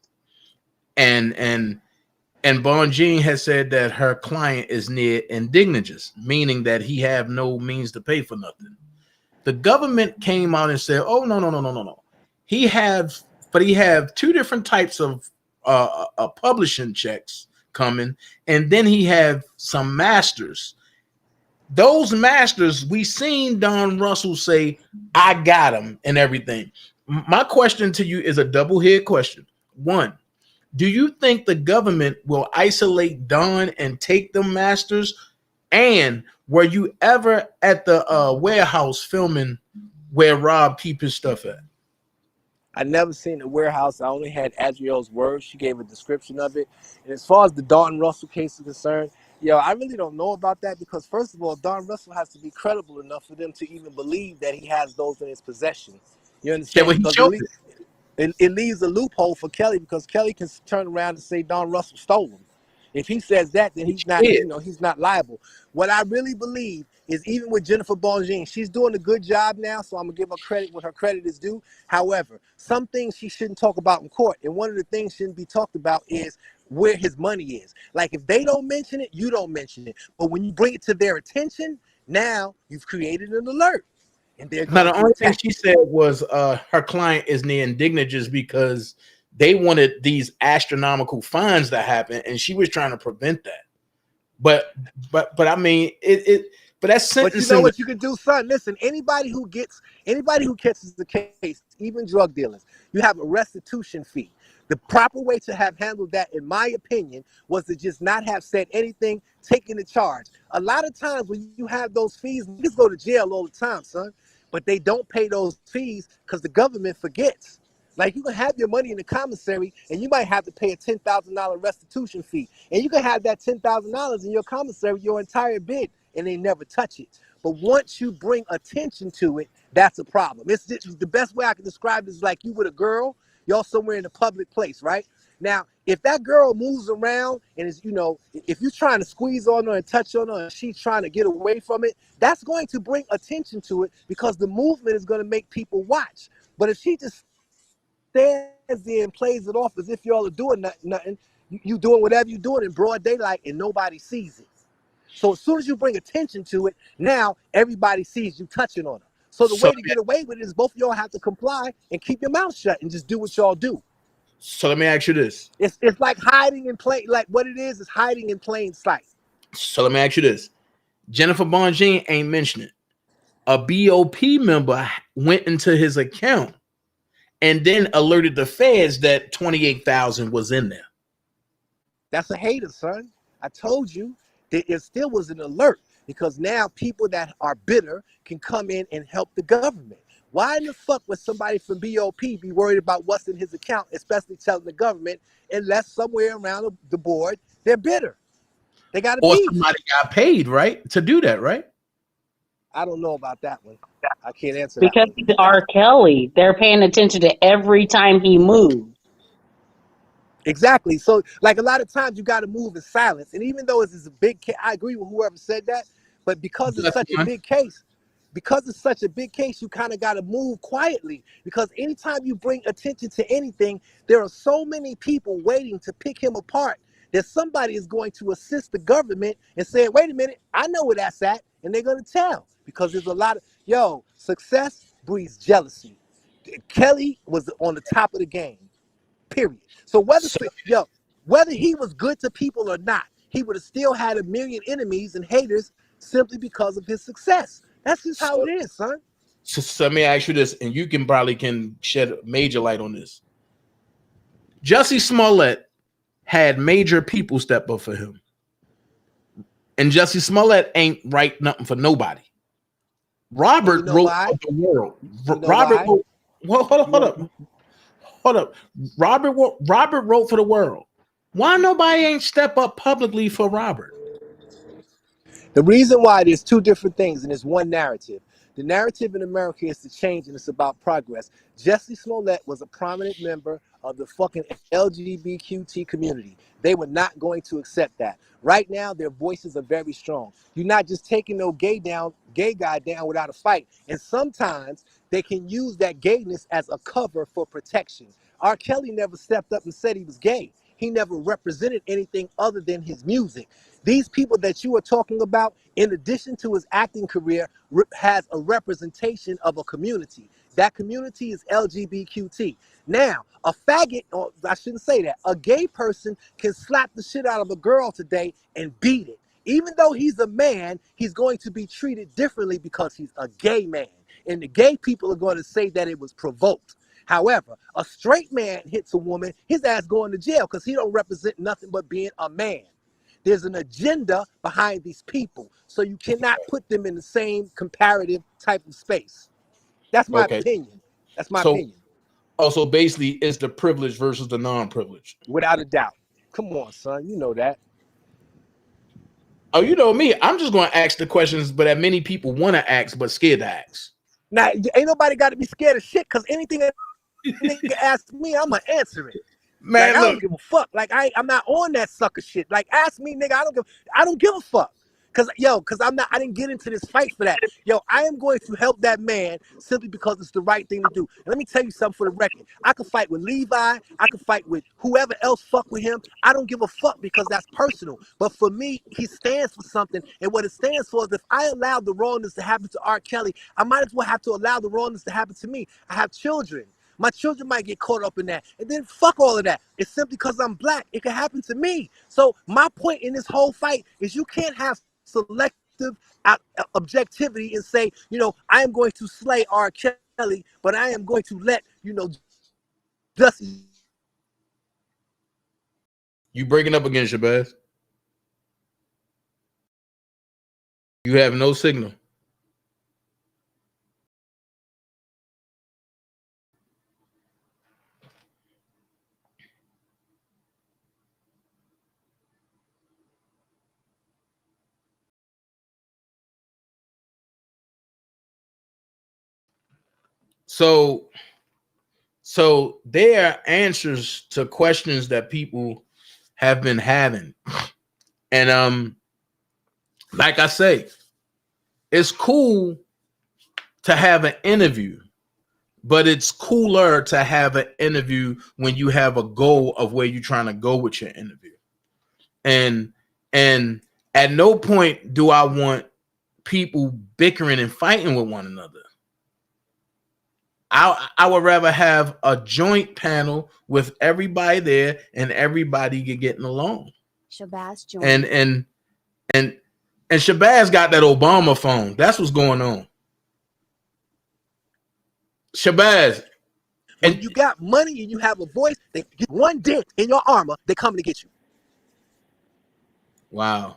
Speaker 11: And Bonjean has said that her client is near indignages, meaning that he have no means to pay for nothing. The government came out and said, "Oh no. He have two different types of publishing checks coming, and then he have some masters. Those masters, we seen Don Russell say, 'I got him' and everything." My question to you is a double head question. One, do you think the government will isolate Don and take the masters? And were you ever at the warehouse filming where Rob keep his stuff at?
Speaker 18: I never seen the warehouse. I only had Adriel's words. She gave a description of it. And as far as the Don Russell case is concerned, I really don't know about that, because first of all, Don Russell has to be credible enough for them to even believe that he has those in his possession. You understand?
Speaker 11: Yeah, well, he showed it.
Speaker 18: It leaves a loophole for Kelly, because Kelly can turn around and say Don Russell stole them. If he says that, then he's not, he's not liable. What I really believe is, even with Jennifer Bonjean, she's doing a good job now, so I'm gonna give her credit when her credit is due. However, some things she shouldn't talk about in court, and one of the things shouldn't be talked about is where his money is. Like, if they don't mention it, you don't mention it. But when you bring it to their attention, now you've created an alert. And they're
Speaker 11: Now,
Speaker 18: going
Speaker 11: the only thing she said was her client is near indignages because they wanted these astronomical fines to happen, and she was trying to prevent that. But I mean, but that's sentencing.
Speaker 18: But you know what you can do, son? Listen, anybody who catches the case, even drug dealers, you have a restitution fee. The proper way to have handled that, in my opinion, was to just not have said anything, taking the charge. A lot of times when you have those fees, niggas go to jail all the time, son. But they don't pay those fees because the government forgets. Like, you can have your money in the commissary and you might have to pay a $10,000 restitution fee. And you can have that $10,000 in your commissary your entire bid and they never touch it. But once you bring attention to it, that's a problem. It's the best way I can describe it is like you with a girl, y'all somewhere in a public place, right? Now, if that girl moves around and is, if you're trying to squeeze on her and touch on her and she's trying to get away from it, that's going to bring attention to it because the movement is going to make people watch. But if she just stands there and plays it off as if y'all are doing nothing, you doing whatever you're doing in broad daylight and nobody sees it. So as soon as you bring attention to it, now everybody sees you touching on her. So the way to get away with it is both of y'all have to comply and keep your mouth shut and just do what y'all do.
Speaker 11: So let me ask you this.
Speaker 18: It's like hiding in plain, like what it is hiding in plain sight.
Speaker 11: So let me ask you this. Jennifer Bonjean ain't mentioned it. A BOP member went into his account and then alerted the feds that 28,000 was in there.
Speaker 18: That's a hater, son. I told you that it still was an alert because now people that are bitter can come in and help the government. Why in the fuck would somebody from BOP be worried about what's in his account, especially telling the government, unless somewhere around the board they're bitter? They got to
Speaker 11: Or
Speaker 18: be.
Speaker 11: somebody got paid, right, to do that, right?
Speaker 18: I don't know about that one. I can't answer
Speaker 17: because
Speaker 18: that.
Speaker 17: he's R. Kelly. They're paying attention to every time he moves.
Speaker 18: Exactly. So, like, a lot of times you got to move in silence. And even though it's a big case, I agree with whoever said that. But because it's such a big case, you kind of got to move quietly. Because anytime you bring attention to anything, there are so many people waiting to pick him apart that somebody is going to assist the government and say, wait a minute, I know where that's at. And they're going to tell. Because there's a lot of, success breeds jealousy. Kelly was on the top of the game. Period. So whether he was good to people or not, he would have still had a million enemies and haters simply because of his success. That's just how it is, son.
Speaker 11: So let me ask you this, and you probably can shed major light on this. Jussie Smollett had major people step up for him, and Jussie Smollett ain't write nothing for nobody. Robert wrote for the world. Robert wrote, well, hold up. Robert wrote for the world. Why nobody ain't step up publicly for Robert?
Speaker 18: The reason why there's two different things and there's one narrative. The narrative in America is to change and it's about progress. Jesse Smollett was a prominent member of the fucking LGBTQ community. They were not going to accept that. Right now, their voices are very strong. You're not just taking no gay guy down without a fight. And sometimes they can use that gayness as a cover for protection. R. Kelly never stepped up and said he was gay. He never represented anything other than his music. These people that you are talking about, in addition to his acting career, has a representation of a community. That community is LGBTQ. Now, a faggot, or I shouldn't say that, a gay person can slap the shit out of a girl today and beat it. Even though he's a man, he's going to be treated differently because he's a gay man. And the gay people are going to say that it was provoked. However, a straight man hits a woman, his ass going to jail because he don't represent nothing but being a man. There's an agenda behind these people, so you cannot put them in the same comparative type of space. That's my opinion. That's my opinion.
Speaker 11: Also, basically, it's the privileged versus the non-privileged.
Speaker 18: Without a doubt. Come on, son. You know that.
Speaker 11: Oh, you know me. I'm just going to ask the questions, but that many people want to ask, but scared to ask.
Speaker 18: Now, ain't nobody got to be scared of shit, because anything that nigga asks me, I'm going to answer it.
Speaker 11: Man,
Speaker 18: like, I don't give a fuck. Like, I'm not on that sucker shit. Like, ask me, nigga. I don't give a fuck. Cause I didn't get into this fight for that. Yo, I am going to help that man simply because it's the right thing to do. And let me tell you something for the record. I can fight with Levi. I can fight with whoever else fuck with him. I don't give a fuck because that's personal. But for me, he stands for something. And what it stands for is if I allow the wrongness to happen to R. Kelly, I might as well have to allow the wrongness to happen to me. I have children. My children might get caught up in that. And then fuck all of that. It's simply because I'm black. It can happen to me. So my point in this whole fight is you can't have selective objectivity and say, I am going to slay R. Kelly, but I am going to let, justice.
Speaker 11: You breaking up again, Shabazz? You have no signal. So there are answers to questions that people have been having. And like I say, it's cool to have an interview, but it's cooler to have an interview when you have a goal of where you're trying to go with your interview. And at no point do I want people bickering and fighting with one another. I would rather have a joint panel with everybody there and everybody getting along.
Speaker 19: Shabazz joined.
Speaker 11: And Shabazz got that Obama phone. That's what's going on. Shabazz.
Speaker 18: When you got money and you have a voice, they get one dent in your armor, they come to get you.
Speaker 11: Wow.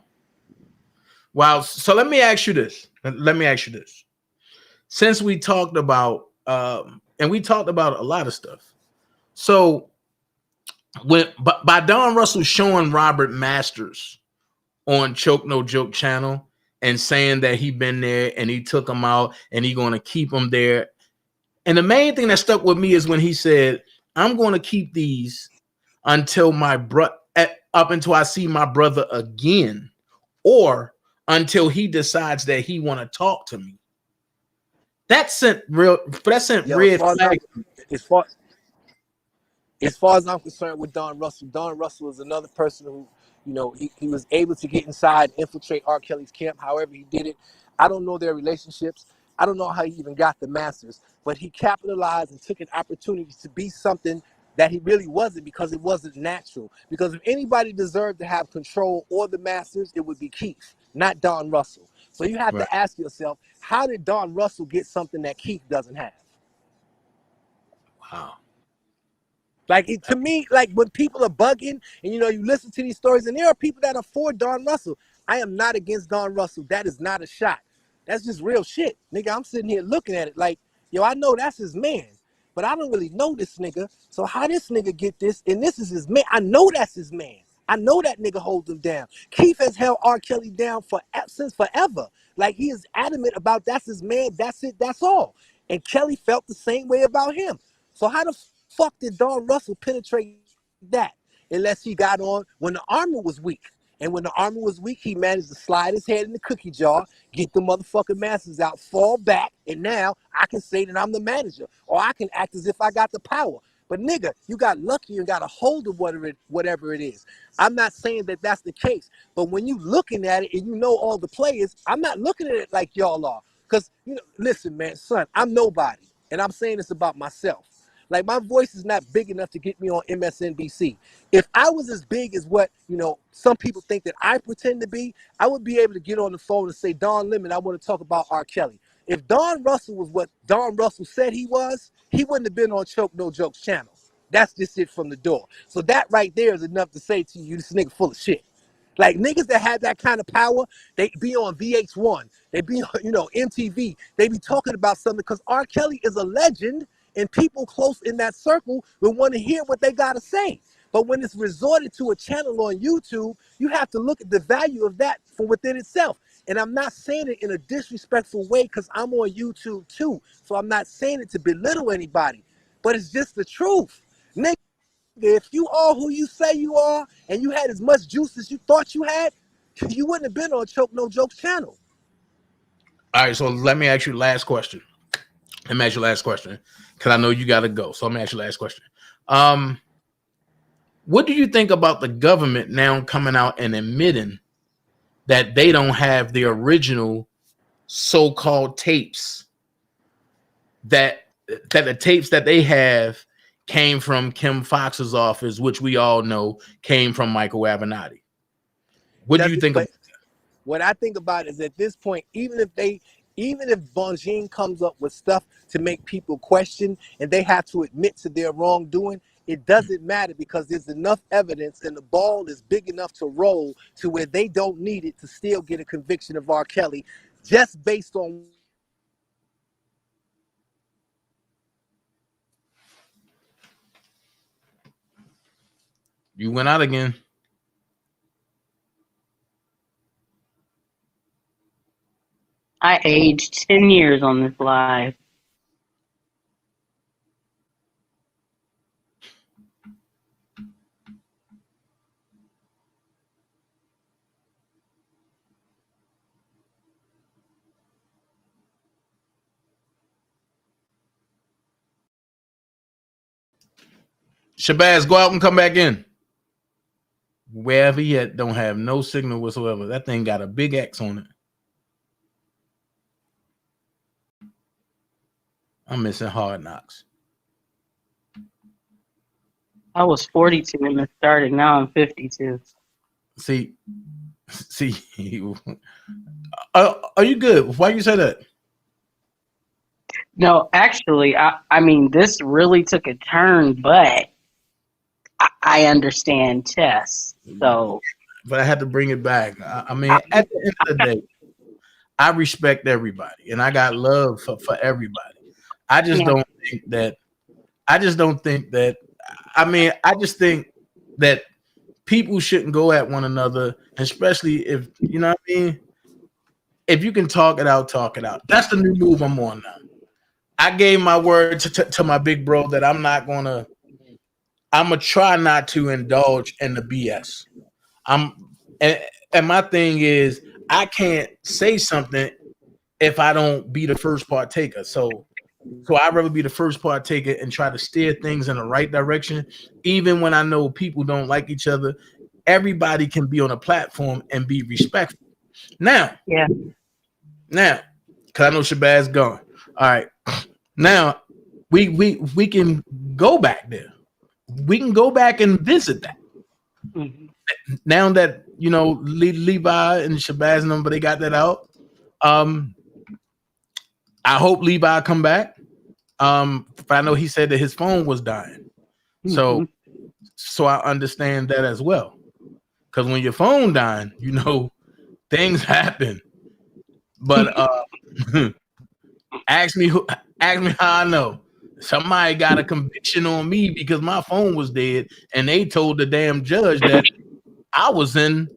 Speaker 11: So let me ask you this. Since we talked about and we talked about a lot of stuff. So by Don Russell showing Robert Masters on Choke No Joke channel and saying that he been there and he took him out and he going to keep him there. And the main thing that stuck with me is when he said, I'm going to keep these until up until I see my brother again, or until he decides that he want to talk to me. That sent red flags.
Speaker 18: As far as I'm concerned with Don Russell is another person who, he was able to get inside, infiltrate R. Kelly's camp, however he did it. I don't know their relationships. I don't know how he even got the masters, but he capitalized and took an opportunity to be something that he really wasn't because it wasn't natural. Because if anybody deserved to have control or the masters, it would be Keith, not Don Russell. So you have to ask yourself, how did Don Russell get something that Keith doesn't have?
Speaker 11: Wow.
Speaker 18: Like, to me, like when people are bugging and, you listen to these stories and there are people that are for Don Russell. I am not against Don Russell. That is not a shot. That's just real shit. Nigga, I'm sitting here looking at it like, yo, I know that's his man, but I don't really know this nigga. So how this nigga get this and this is his man? I know that's his man. I know that nigga holds him down. Keith has held R. Kelly down since forever. Like, he is adamant about that's his man, that's it, that's all. And Kelly felt the same way about him. So how the fuck did Don Russell penetrate that? Unless he got on when the armor was weak. And when the armor was weak, he managed to slide his head in the cookie jar, get the motherfucking masters out, fall back, and now I can say that I'm the manager. Or I can act as if I got the power. But nigga, you got lucky and got a hold of whatever it is. I'm not saying that that's the case. But when you looking at it and you know all the players, I'm not looking at it like y'all are. Because, you know, listen, man, son, I'm nobody. And I'm saying this about myself. Like, my voice is not big enough to get me on MSNBC. If I was as big as what, you know, some people think that I pretend to be, I would be able to get on the phone and say, Don Lemon, I want to talk about R. Kelly. If Don Russell was what Don Russell said he was, he wouldn't have been on Choke No Jokes channel. That's just it from the door. So that right there is enough to say to you, this nigga full of shit. Like, niggas that have that kind of power, they be on VH1, they be on, you know, MTV, they be talking about something because R. Kelly is a legend and people close in that circle will want to hear what they got to say. But when it's resorted to a channel on YouTube, you have to look at the value of that from within itself. And I'm not saying it in a disrespectful way because I'm on YouTube too. So I'm not saying it to belittle anybody, but it's just the truth. Nigga, if you are who you say you are and you had as much juice as you thought you had, you wouldn't have been on Choke No Jokes channel.
Speaker 11: All right, so let me ask you the last question. Because I know you got to go. So let me ask you the last question. What do you think about the government now coming out and admitting that they don't have the original so-called tapes, that the tapes that they have came from Kim Foxx's office, which we all know came from Michael Avenatti? What do you think about that?
Speaker 18: What I think about is at this point, even if Bongine comes up with stuff to make people question and they have to admit to their wrongdoing, it doesn't matter because there's enough evidence and the ball is big enough to roll to where they don't need it to still get a conviction of R. Kelly just based on.
Speaker 11: You went out again.
Speaker 17: I aged 10 years on this live.
Speaker 11: Shabazz, go out and come back in. Wherever he at, don't have no signal whatsoever. That thing got a big X on it. I'm missing Hard Knocks.
Speaker 17: I was 42 when it started. Now I'm 52.
Speaker 11: See, are you good? Why you say that?
Speaker 17: No, actually, I mean, this really took a turn, but I understand chess. So,
Speaker 11: but I had to bring it back. I mean, at the end of the day, I respect everybody, and I got love for everybody. I just don't think that. I just think that people shouldn't go at one another, especially if, you know what I mean. If you can talk it out, talk it out. That's the new move I'm on now. I gave my word to my big bro that I'm gonna try not to indulge in the BS. And my thing is, I can't say something if I don't be the first partaker. So I'd rather be the first partaker and try to steer things in the right direction, even when I know people don't like each other. Everybody can be on a platform and be respectful. Now, because I know Shabazz gone. All right. Now we can go back there. We can go back and visit that.
Speaker 17: Mm-hmm.
Speaker 11: Now that, you know, Levi and Shabazz and them, but they got that out. I hope Levi come back. But I know he said that his phone was dying. So I understand that as well. Because when your phone dying, you know, things happen. But ask me how I know. Somebody got a conviction on me because my phone was dead, and they told the damn judge that I was on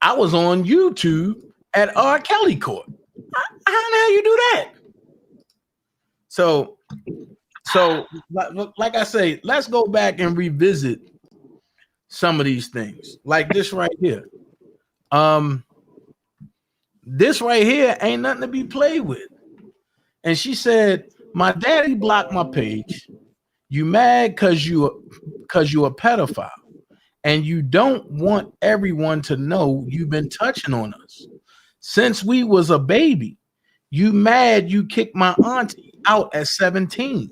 Speaker 11: YouTube at R. Kelly court. How the hell you do that? So like I say, let's go back and revisit some of these things. Like this right here. This right here ain't nothing to be played with. And she said, my daddy blocked my page. You mad because you a pedophile and you don't want everyone to know you've been touching on us. Since we was a baby, you mad you kicked my auntie out at 17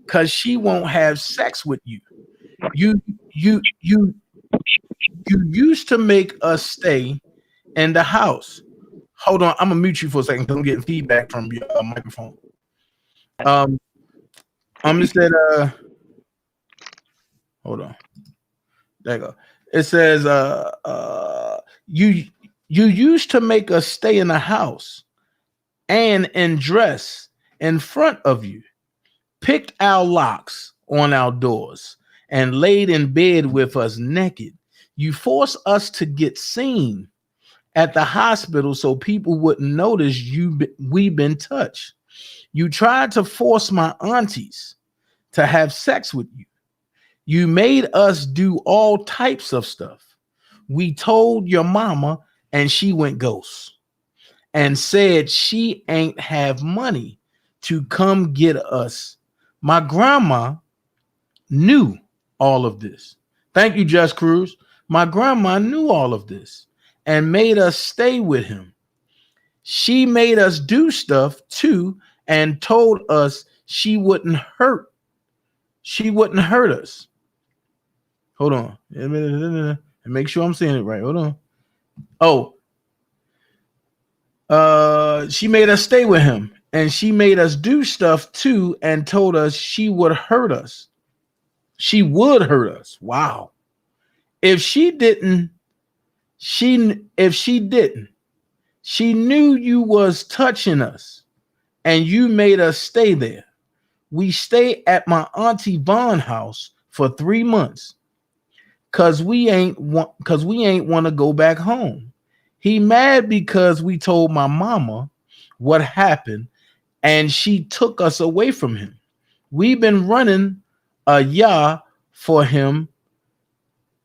Speaker 11: because she won't have sex with you. You used to make us stay in the house. Hold on, I'm gonna mute you for a second because I'm getting feedback from your microphone. I'm just said, hold on. There you go. It says, you used to make us stay in the house and dress in front of you, picked our locks on our doors, and laid in bed with us naked. You forced us to get seen at the hospital so people wouldn't notice we've been touched. You tried to force my aunties to have sex with you. You made us do all types of stuff. We told your mama and she went ghost and said she ain't have money to come get us. My grandma knew all of this. Thank you, Just Cruz. My grandma knew all of this and made us stay with him. She made us do stuff too and told us she wouldn't hurt us. Hold on. And make sure I'm saying it right. Hold on. She made us stay with him and she made us do stuff too and told us she would hurt us. She would hurt us. Wow. If she didn't, she knew you was touching us and you made us stay there. We stayed at my auntie Vaughn house for 3 months because we ain't want to go back home. He mad because we told my mama what happened and she took us away from him. We've been running a yah for him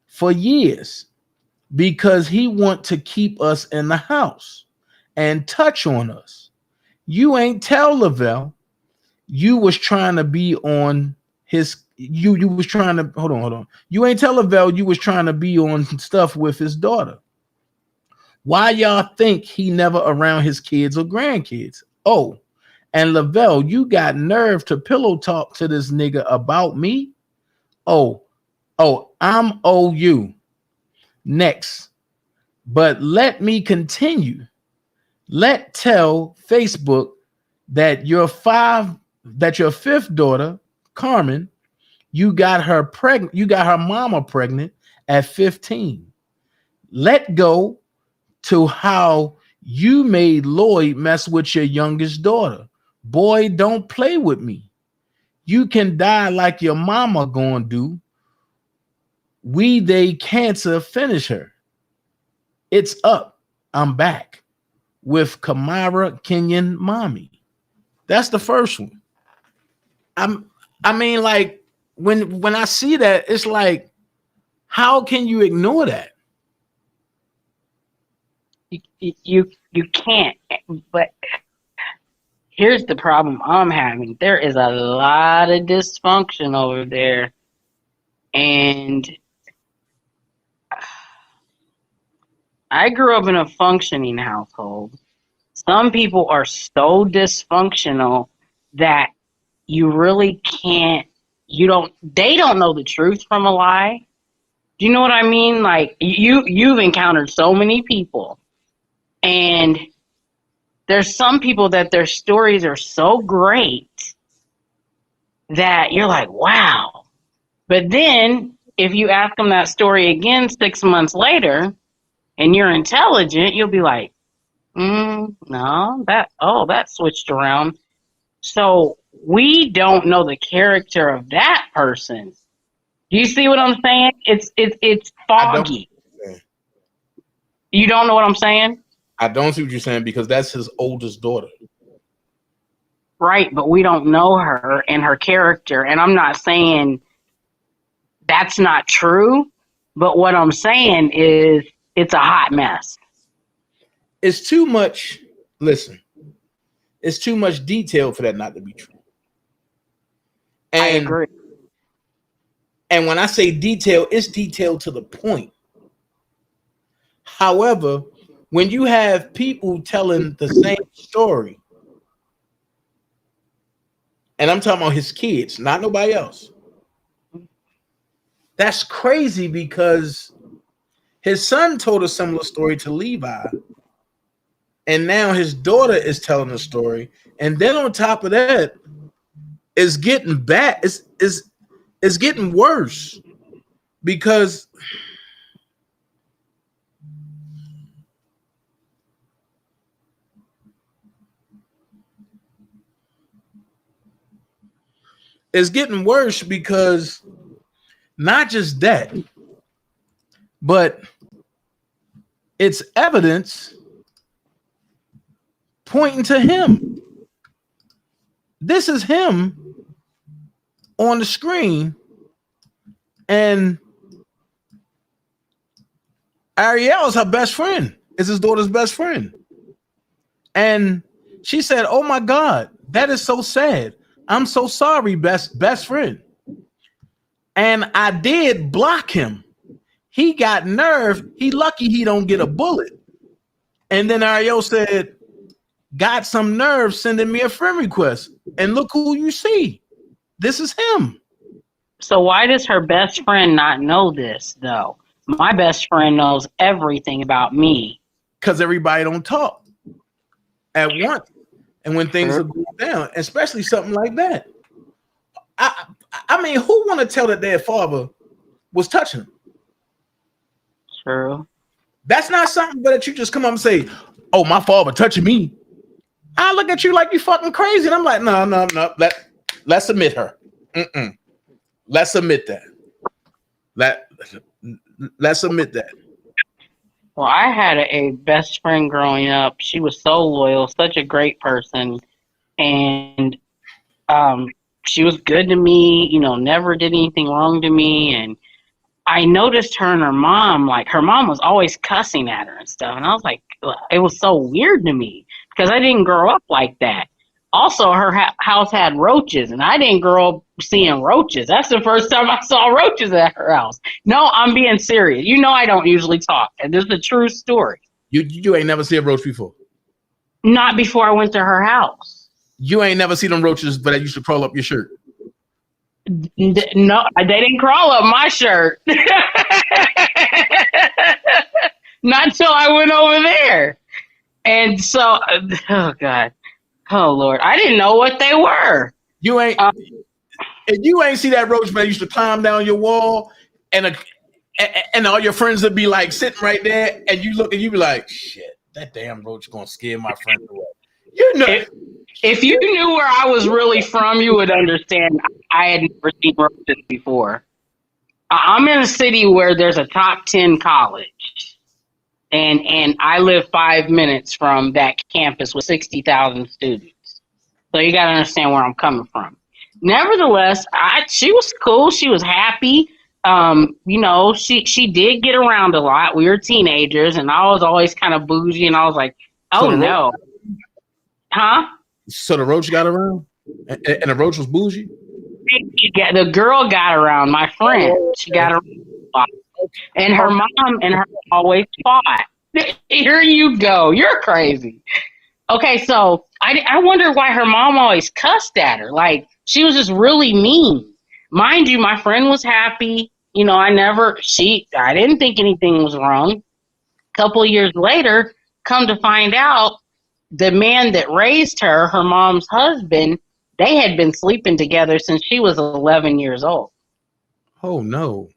Speaker 11: for years because he want to keep us in the house and touch on us. You ain't tell Lavelle you was trying to be on his you was trying to hold on. You ain't tell Lavelle you was trying to be on stuff with his daughter. Why y'all think he never around his kids or grandkids? Oh, and Lavelle, you got nerve to pillow talk to this nigga about me? Oh, I'm OU. Next. But let me continue. Tell Facebook that your fifth daughter, Carmen, you got her mama pregnant at 15. Let go to how you made Lloyd mess with your youngest daughter. Boy, don't play with me. You can die like your mama gonna do. They cancer finish her. It's up. I'm back with Kamara Kenyon mommy. That's the first one. I mean, like when I see that, it's like, how can you ignore that?
Speaker 17: You can't. But here's the problem I'm having. There is a lot of dysfunction over there, and I grew up in a functioning household. Some people are so dysfunctional that you really can't, they don't know the truth from a lie. Do you know what I mean? Like you've encountered so many people, and there's some people that their stories are so great that you're like, wow. But then if you ask them that story again 6 months later and you're intelligent, you'll be like, no, that switched around. So we don't know the character of that person. Do you see what I'm saying? It's foggy. You don't know what I'm saying?
Speaker 11: I don't see what you're saying because that's his oldest daughter.
Speaker 17: Right, but we don't know her and her character. And I'm not saying that's not true, but what I'm saying is it's a hot mess.
Speaker 11: It's too much. Listen, it's too much detail for that not to be true. And,
Speaker 17: I agree.
Speaker 11: And when I say detail, it's detailed to the point. However, when you have people telling the same story, and I'm talking about his kids, not nobody else, that's crazy because his son told a similar story to Levi, and now his daughter is telling the story, and then on top of that, it's getting bad. It's getting worse because not just that, but it's evidence pointing to him. This is him on the screen, and Ariel is her best friend, is his daughter's best friend. And she said, "Oh my God, that is so sad. I'm so sorry, best friend." And I did block him. He got nerve. He lucky he don't get a bullet. And then Ariel said, "Got some nerve sending me a friend request. And look who you see. This is him."
Speaker 17: So why does her best friend not know this, though? My best friend knows everything about me.
Speaker 11: Because everybody don't talk at once. And when things are going down, especially something like that. I mean, who want to tell that their father was touching him?
Speaker 17: True.
Speaker 11: That's not something that you just come up and say, "Oh, my father touching me." I look at you like you fucking crazy. And I'm like, no. Let's admit her. Let's admit that. Let's admit that.
Speaker 17: Well, I had a best friend growing up. She was so loyal, such a great person. And she was good to me, never did anything wrong to me. And I noticed her and her mom, like her mom was always cussing at her and stuff. And I was like, it was so weird to me because I didn't grow up like that. Also, her house had roaches, and I didn't grow up seeing roaches. That's the first time I saw roaches at her house. No, I'm being serious. I don't usually talk, and this is a true story.
Speaker 11: You ain't never seen a roach before?
Speaker 17: Not before I went to her house.
Speaker 11: You ain't never seen them roaches, but they used to crawl up your shirt?
Speaker 17: No, they didn't crawl up my shirt. Not until I went over there. And so, oh, God. Oh, Lord. I didn't know what they were.
Speaker 11: You ain't see that roach that used to climb down your wall and all your friends would be like sitting right there and you look and you be like, "Shit, that damn roach gonna scare my friends away."
Speaker 17: If you knew where I was really from, you would understand I had never seen roaches before. I'm in a city where there's a top 10 college. And I live 5 minutes from that campus with 60,000 students. So you got to understand where I'm coming from. Nevertheless, she was cool. She was happy. She did get around a lot. We were teenagers, and I was always kind of bougie, and I was like, oh, no. Huh?
Speaker 11: So the roach got around? And the roach was bougie?
Speaker 17: The girl got around, my friend. She got around a lot. And her mom and her always fought. Here you go. You're crazy. Okay, so I wonder why her mom always cussed at her. Like, she was just really mean. Mind you, my friend was happy. I didn't think anything was wrong. A couple of years later, come to find out, the man that raised her, her mom's husband, they had been sleeping together since she was 11 years old.
Speaker 11: Oh, no.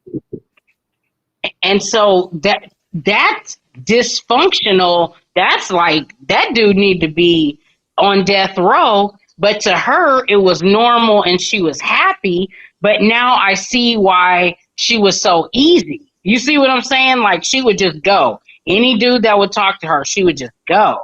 Speaker 17: And so that's dysfunctional. That's like, that dude need to be on death row. But to her, it was normal and she was happy. But now I see why she was so easy. You see what I'm saying? Like, she would just go. Any dude that would talk to her, she would just go.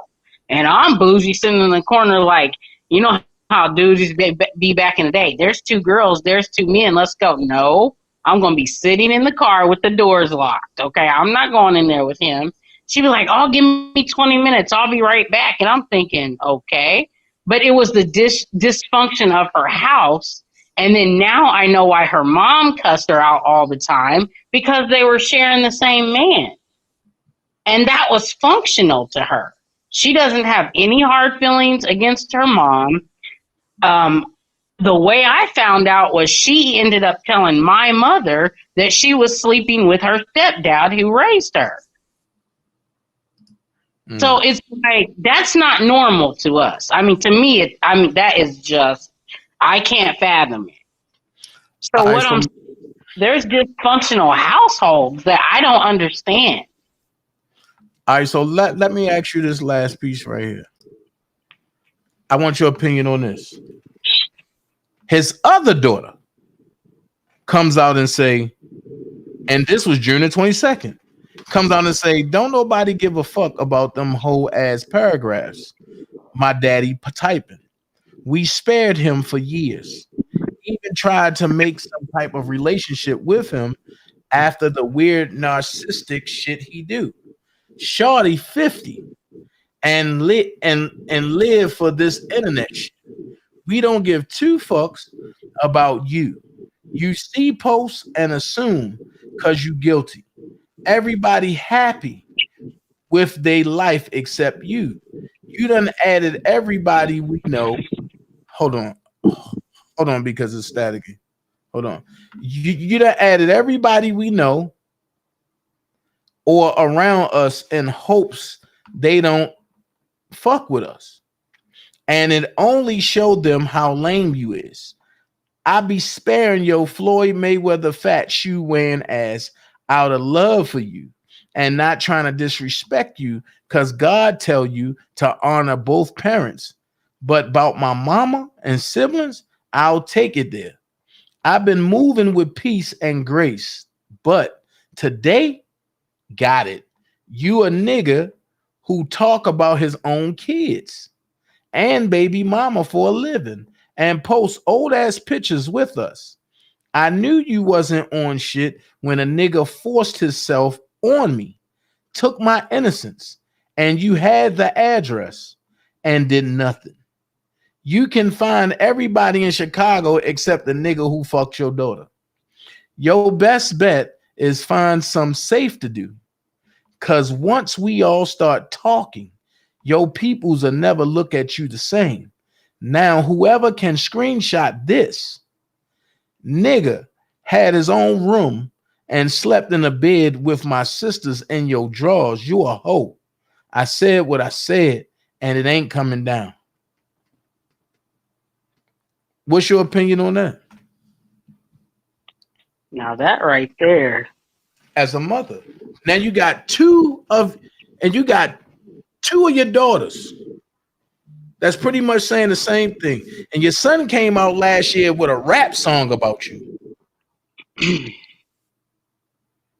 Speaker 17: And I'm bougie sitting in the corner like, you know how dudes used to be back in the day. There's two girls, there's two men, let's go. No, I'm going to be sitting in the car with the doors locked, okay? I'm not going in there with him. She'd be like, oh, give me 20 minutes. I'll be right back. And I'm thinking, okay. But it was the dysfunction of her house. And then now I know why her mom cussed her out all the time, because they were sharing the same man. And that was functional to her. She doesn't have any hard feelings against her mom. The way I found out was she ended up telling my mother that she was sleeping with her stepdad who raised her. So it's like, that's not normal to us. I mean, to me, that is just, I can't fathom it. So there's dysfunctional households that I don't understand.
Speaker 11: All right, so let me ask you this last piece right here. I want your opinion on this. His other daughter comes out and say, and this was June the 22nd, comes out and say, don't nobody give a fuck about them whole ass paragraphs my daddy typing. We spared him for years. Even tried to make some type of relationship with him after the weird narcissistic shit he do. Shorty 50 and live for this internet shit. We don't give two fucks about you. You see posts and assume because you guilty. Everybody happy with their life except you. You done added everybody we know. Hold on, because it's staticky. Hold on. You done added everybody we know or around us in hopes they don't fuck with us. And it only showed them how lame you is. I be sparing your Floyd Mayweather fat shoe wearing ass out of love for you and not trying to disrespect you, because God tell you to honor both parents. But about my mama and siblings, I'll take it there. I've been moving with peace and grace, but today, got it. You a nigga who talk about his own kids and baby mama for a living and post old ass pictures with us. I knew you wasn't on shit when a nigga forced himself on me, took my innocence, and you had the address and did nothing. You can find everybody in Chicago except the nigga who fucked your daughter. Your best bet is find some safe to do. Cause once we all start talking, your peoples will never look at you the same. Now, whoever can screenshot this, nigga had his own room and slept in a bed with my sisters in your drawers. You a hoe. I said what I said, and it ain't coming down. What's your opinion on that?
Speaker 17: Now that right there.
Speaker 11: As a mother. Now you got two of your daughters that's pretty much saying the same thing. And your son came out last year with a rap song about you.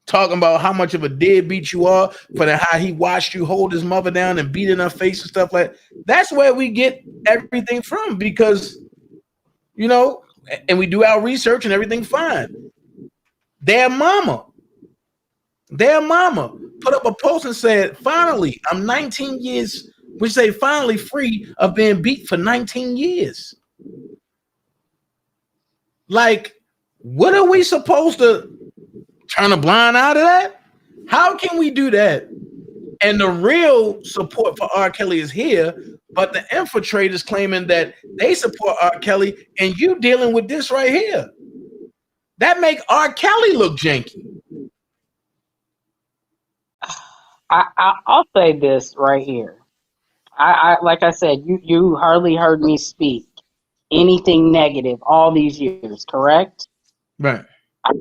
Speaker 11: Talking about how much of a deadbeat you are, for how he watched you hold his mother down and beat in her face and stuff like that. That's where we get everything from, because, you know, and we do our research and everything fine. Their mama put up a post and said, finally, I'm 19 years, we say finally free of being beat for 19 years. Like, what are we supposed to turn a blind eye to that? How can we do that? And the real support for R. Kelly is here, but the infiltrators claiming that they support R. Kelly, and you dealing with this right here. That make R. Kelly look janky.
Speaker 17: I'll say this right here. I like I said, you hardly heard me speak anything negative all these years, correct?
Speaker 11: Right.
Speaker 17: I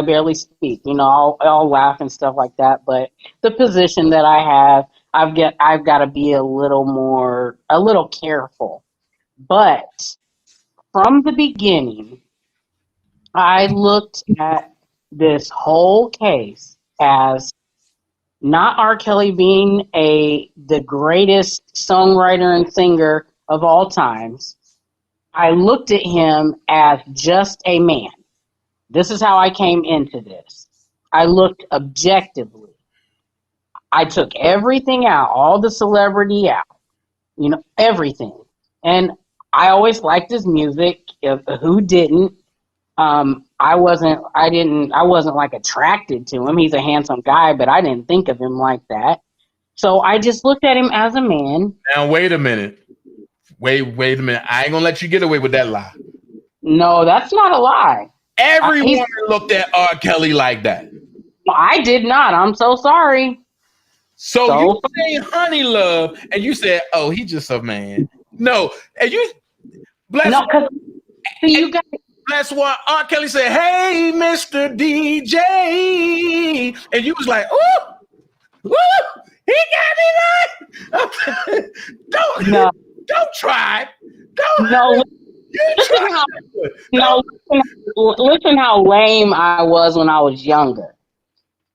Speaker 17: barely speak. You know, I'll laugh and stuff like that. But the position that I have, I've got to be a little careful. But from the beginning, I looked at this whole case as not R. Kelly being the greatest songwriter and singer of all times. I looked at him as just a man. This is how I came into this. I looked objectively. I took everything out, all the celebrity out, everything. And I always liked his music. Who didn't? I wasn't like attracted to him. He's a handsome guy, but I didn't think of him like that. So I just looked at him as a man.
Speaker 11: Now wait a minute. Wait a minute. I ain't gonna let you get away with that lie.
Speaker 17: No, that's not a lie.
Speaker 11: Everyone looked at R. Kelly like that.
Speaker 17: I did not. I'm so sorry.
Speaker 11: So you say Honey Love, and you said, "Oh, he's just a man." No, and you bless.
Speaker 17: No, because you got.
Speaker 11: That's why R. Kelly said, "Hey, Mr. DJ," and you was like, "Ooh, he got me like." Don't try. Don't.
Speaker 17: No. Listen how lame I was when I was younger.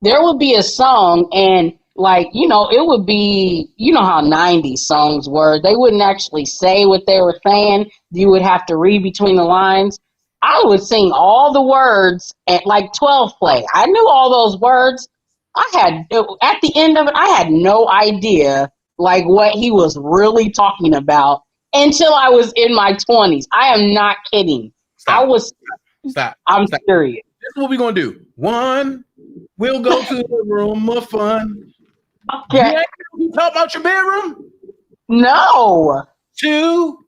Speaker 17: There would be a song, and it would be, how 90s songs were. They wouldn't actually say what they were saying. You would have to read between the lines. I would sing all the words at 12 play. I knew all those words. At the end of it, I had no idea what he was really talking about until I was in my 20s. I am not kidding.
Speaker 11: Stop.
Speaker 17: I'm serious.
Speaker 11: This is what we're going to do. 1, we'll go to the room of fun.
Speaker 17: Okay.
Speaker 11: You talk about your bedroom?
Speaker 17: No.
Speaker 11: 2,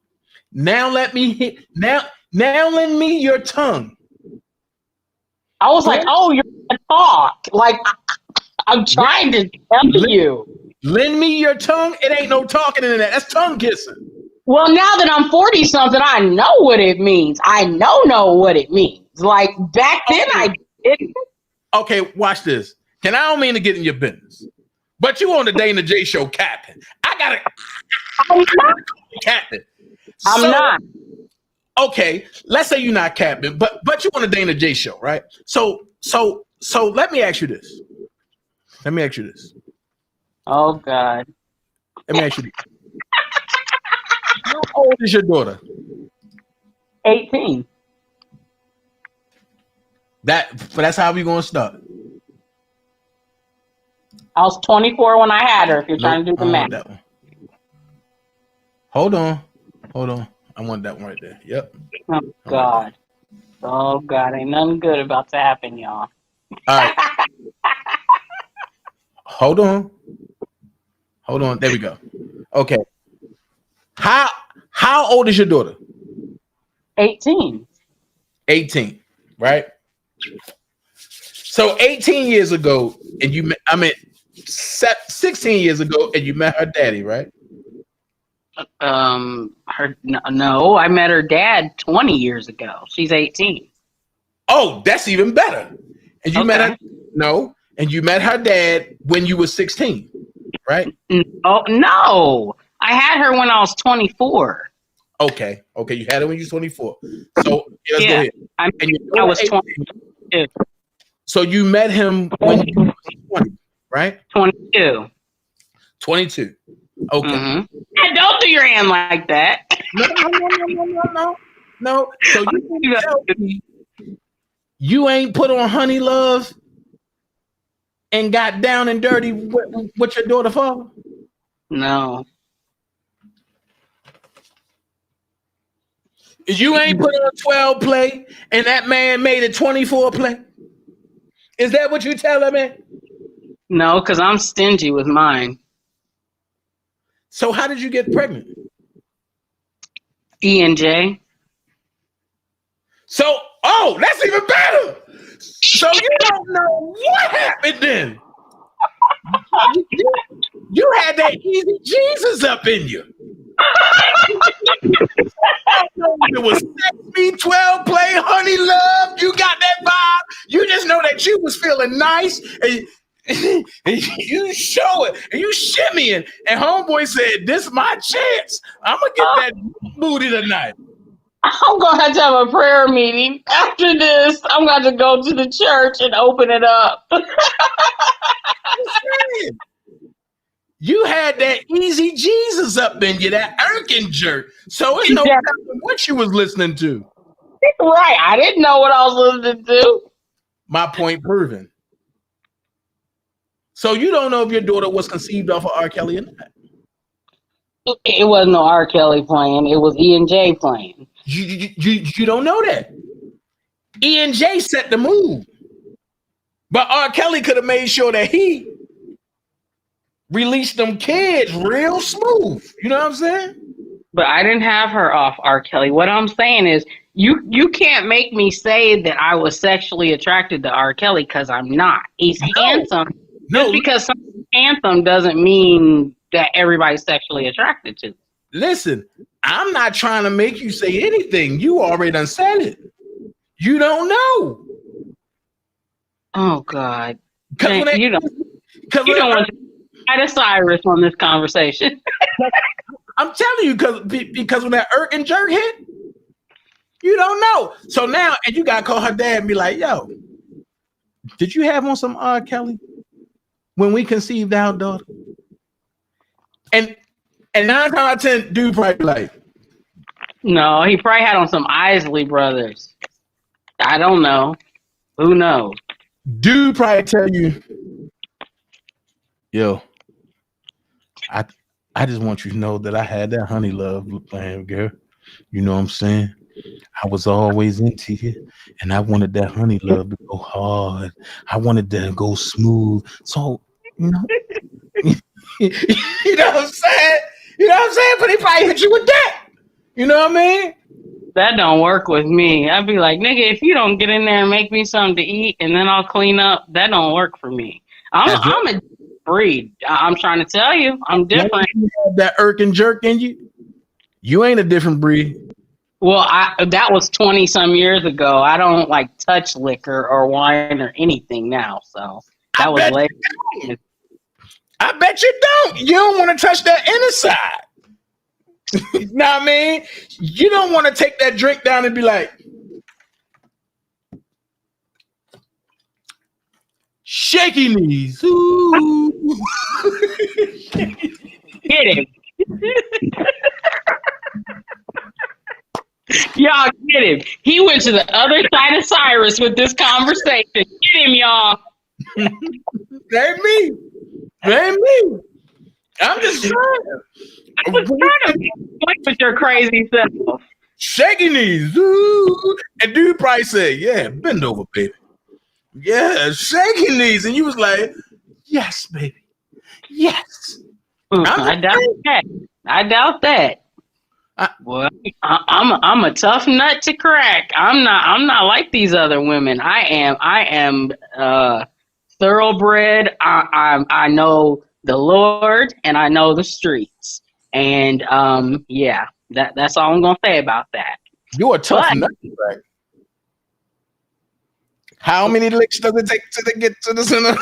Speaker 11: now lend me your tongue.
Speaker 17: I was like, oh, you're going to talk. I'm trying to tell you.
Speaker 11: Lend me your tongue. It ain't no talking in that. That's tongue kissing.
Speaker 17: Well, now that I'm 40-something, I know what it means. I know what it means. Back then, I didn't.
Speaker 11: Okay, watch this. I don't mean to get in your business, but you on the Dana J show, Captain. I'm not. Captain.
Speaker 17: I'm not.
Speaker 11: Okay, let's say you're not Captain, but you on the Dana J show, right? So let me ask you this.
Speaker 17: Oh God.
Speaker 11: Let me ask you this. How old is your daughter?
Speaker 17: 18.
Speaker 11: That's how we gonna start.
Speaker 17: I was 24 when I had her. If you're trying to do the math.
Speaker 11: That one. Hold on. I want that one right there. Yep.
Speaker 17: Oh God. Oh God. Ain't nothing good about to happen, y'all.
Speaker 11: All right. Hold on. There we go. Okay. How old is your daughter?
Speaker 17: 18.
Speaker 11: 18, right? So 18 years ago, and 16 years ago, and you met her daddy, right?
Speaker 17: No, I met her dad 20 years ago. She's 18.
Speaker 11: Oh, that's even better. And you met her? No, and you met her dad when you were 16, right?
Speaker 17: Oh no, I had her when I was 24.
Speaker 11: Okay, you had her when you were 24. So let's go ahead.
Speaker 17: I was 22.
Speaker 11: So you met him when you were 20, right?
Speaker 17: 22.
Speaker 11: 22. Okay.
Speaker 17: Mm-hmm. Yeah, don't do your hand like that.
Speaker 11: No. So you tell me you ain't put on Honey Love and got down and dirty with your daughter father?
Speaker 17: No.
Speaker 11: You ain't put on 12 play and that man made it 24 play? Is that what you telling me?
Speaker 17: No, because I'm stingy with mine.
Speaker 11: So how did you get pregnant?
Speaker 17: E&J.
Speaker 11: So, that's even better. So you don't know what happened then. You had that easy Jesus up in you. It was sexy, 12 play, Honey Love. You got that vibe. You just know that you was feeling nice. And you show it. And you shimmying. And homeboy said, this is my chance. I'm going to get that booty tonight.
Speaker 17: I'm gonna have to have a prayer meeting after this. I'm gonna have to go to the church and open it up.
Speaker 11: You had that easy Jesus up in you, that irking jerk. So it's no telling what you was listening to.
Speaker 17: Right. I didn't know what I was listening to.
Speaker 11: My point proven. So you don't know if your daughter was conceived off of R. Kelly or not.
Speaker 17: It wasn't no R. Kelly playing. It was E&J playing.
Speaker 11: You don't know that. E&J set the move. But R. Kelly could have made sure that he released them kids real smooth. You know what I'm saying?
Speaker 17: But I didn't have her off R. Kelly. What I'm saying is you can't make me say that I was sexually attracted to R. Kelly because I'm not. He's handsome. Just because someone's handsome doesn't mean that everybody's sexually attracted to.
Speaker 11: Listen, I'm not trying to make you say anything. You already done said it. You don't know.
Speaker 17: Oh God.
Speaker 11: You
Speaker 17: don't want to fight Cyrus on this conversation.
Speaker 11: I'm telling you, because when that irk and jerk hit, you don't know. So now, and you gotta call her dad and be like, yo, did you have on some R. Kelly when we conceived our daughter? And 9 times out of 10, dude probably be like,
Speaker 17: no, he probably had on some Isley Brothers. I don't know. Who knows?
Speaker 11: Dude probably tell you, yo, I just want you to know that I had that honey love playing, girl. You know what I'm saying? I was always into you, and I wanted that honey love to go hard. I wanted that to go smooth. So, you know, you know what I'm saying? You know what I'm saying? But he probably hit you with that. You know what I mean?
Speaker 17: That don't work with me. I'd be like, nigga, if you don't get in there and make me something to eat, and then I'll clean up, that don't work for me. I'm a breed. I'm trying to tell you, I'm different.
Speaker 11: You have that irk and jerk in you. You ain't a different breed.
Speaker 17: Well, that was 20 some years ago. I don't like touch liquor or wine or anything now. So that was late.
Speaker 11: I bet you don't. You don't want to touch that inner side. You know what I mean? You don't want to take that drink down and be like, shaky knees. Ooh.
Speaker 17: Get him. Y'all get him. He went to the other side of Cyrus with this conversation. Get him, y'all.
Speaker 11: Ain't me. Ain't me. I'm just trying.
Speaker 17: I was trying to point with your crazy self.
Speaker 11: Shaky knees. Ooh. And dude probably said, yeah, bend over, baby. Yeah, shaky knees. And you was like, yes, baby. Yes.
Speaker 17: I doubt that. I doubt that. Well, I'm a tough nut to crack. I'm not like these other women. I am thoroughbred. I know the Lord and I know the streets. And yeah, that's all I'm gonna say about that.
Speaker 11: You're a tough nut to crack. How many licks does it take to get to the center?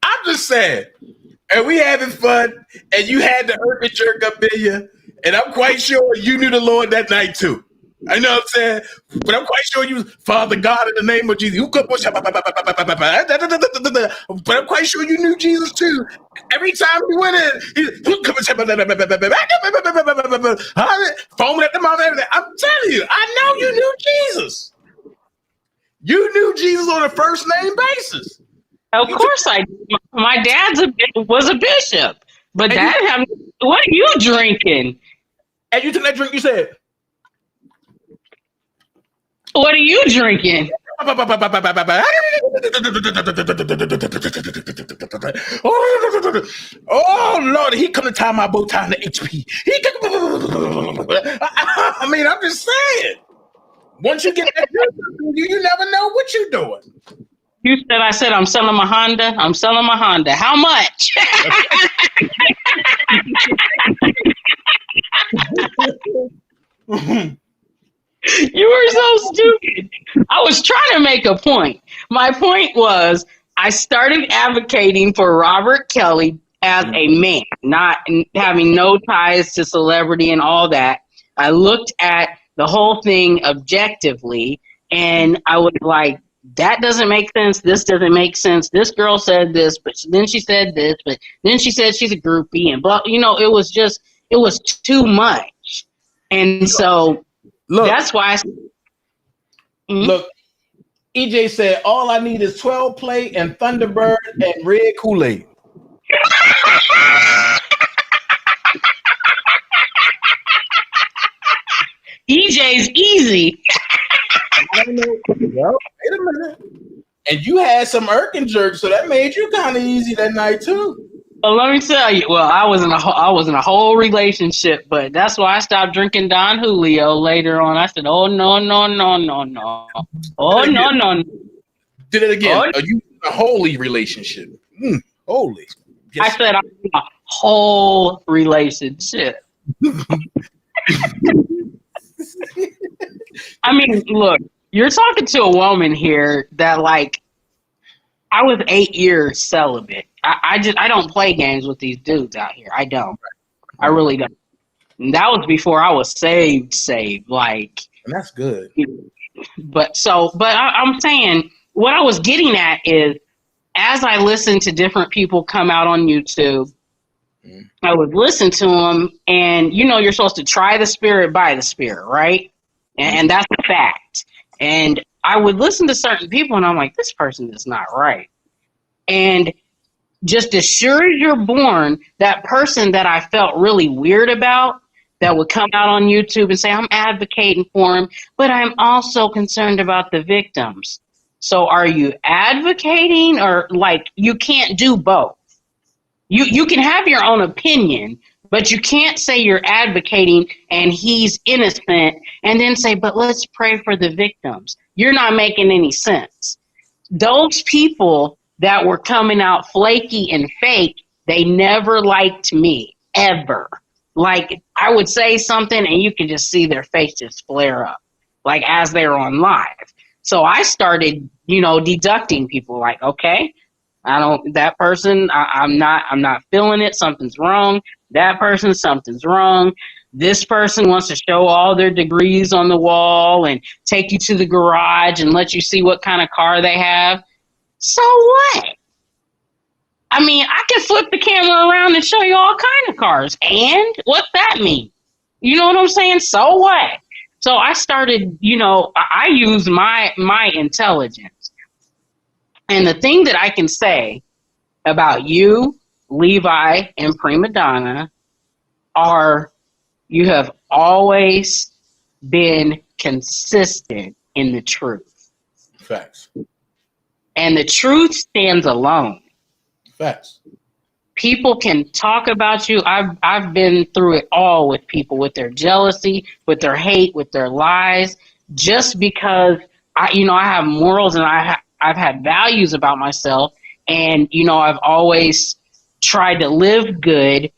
Speaker 11: I'm just saying. And we having fun, and you had the irk and jerk up in you, and I'm quite sure you knew the Lord that night too. I know what I'm saying, but I'm quite sure you was Father God in the name of Jesus. But I'm quite sure you knew Jesus too. Every time we went in, foaming at the mouth, everything. I'm telling you, I know you knew Jesus. You knew Jesus on a first name basis.
Speaker 17: Of course I did. My dad was a bishop. But what are you drinking?
Speaker 11: And you took that drink, you said,
Speaker 17: what are you drinking?
Speaker 11: Oh Lord, he come to tie my bow tie in the HP. I mean, I'm just saying. Once you get that drink, you never know what you're doing.
Speaker 17: You said, I said, I'm selling my Honda. I'm selling my Honda. How much? You were so stupid. I was trying to make a point. My point was, I started advocating for Robert Kelly as a man, not having no ties to celebrity and all that. I looked at the whole thing objectively, and I was like, that doesn't make sense. This doesn't make sense. This girl said this, but then she said this, but then she said she's a groupie, and blah. It was too much. And so that's why
Speaker 11: Look, EJ said, all I need is 12 play and Thunderbird and red Kool-Aid.
Speaker 17: EJ's easy.
Speaker 11: I don't know. Well, wait a minute. And you had some irking jerks, so that made you kind of easy that night too.
Speaker 17: Well, let me tell you. Well, I was in a whole relationship, but that's why I stopped drinking Don Julio later on. I said, "Oh no, no, no, no, no! Oh no, no!" no.
Speaker 11: Did it again? Are you in a holy relationship? Holy.
Speaker 17: Yes. I said I'm in a whole relationship. I mean, look, you're talking to a woman here that, like, I was 8 years celibate. I don't play games with these dudes out here. I don't. I really don't. And that was before I was saved. Like,
Speaker 11: and that's good.
Speaker 17: But I'm saying what I was getting at is, as I listened to different people come out on YouTube, I would listen to them, and you're supposed to try the spirit by the spirit, right? And that's a fact. And I would listen to certain people, and I'm like, this person is not right. And just as sure as you're born, that person that I felt really weird about, that would come out on YouTube and say, I'm advocating for him, but I'm also concerned about the victims. So are you advocating, or, like, you can't do both? You can have your own opinion, but you can't say you're advocating and he's innocent and then say, but let's pray for the victims. You're not making any sense. Those people that were coming out flaky and fake, they never liked me, ever. Like, I would say something and you could just see their face just flare up, like, as they were on live. So I started, deducting people, like, okay, that person, I'm not feeling it. Something's wrong. That person, something's wrong. This person wants to show all their degrees on the wall and take you to the garage and let you see what kind of car they have. So what? I mean, I can flip the camera around and show you all kinds of cars. And what's that mean? You know what I'm saying? So what? So I started, I use my intelligence. And the thing that I can say about you, Levi, and Prima Donna are, you have always been consistent in the truth.
Speaker 11: Facts.
Speaker 17: And the truth stands alone.
Speaker 11: Facts.
Speaker 17: People can talk about you. I've been through it all with people, with their jealousy, with their hate, with their lies, just because I have morals and I've had values about myself, and I've always tried to live good,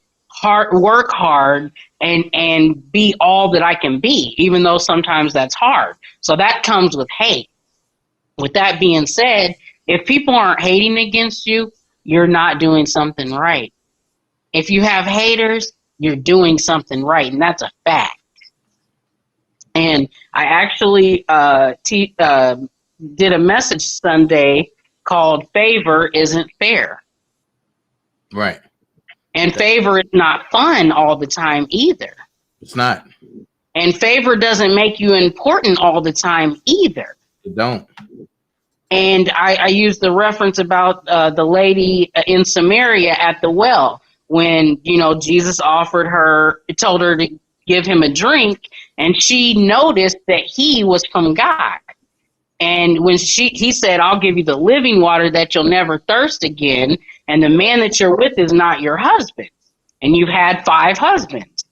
Speaker 17: work hard, and be all that I can be, even though sometimes that's hard. So that comes with hate. With that being said, if people aren't hating against you, you're not doing something right. If you have haters, you're doing something right, and that's a fact. And I actually did a message Sunday called Favor Isn't Fair.
Speaker 11: Right.
Speaker 17: And favor is not fun all the time either.
Speaker 11: It's not.
Speaker 17: And favor doesn't make you important all the time either.
Speaker 11: It don't.
Speaker 17: And I used the reference about the lady in Samaria at the well when, Jesus told her to give him a drink, and she noticed that he was from God. And when he said, I'll give you the living water that you'll never thirst again, and the man that you're with is not your husband, and you've had 5 husbands.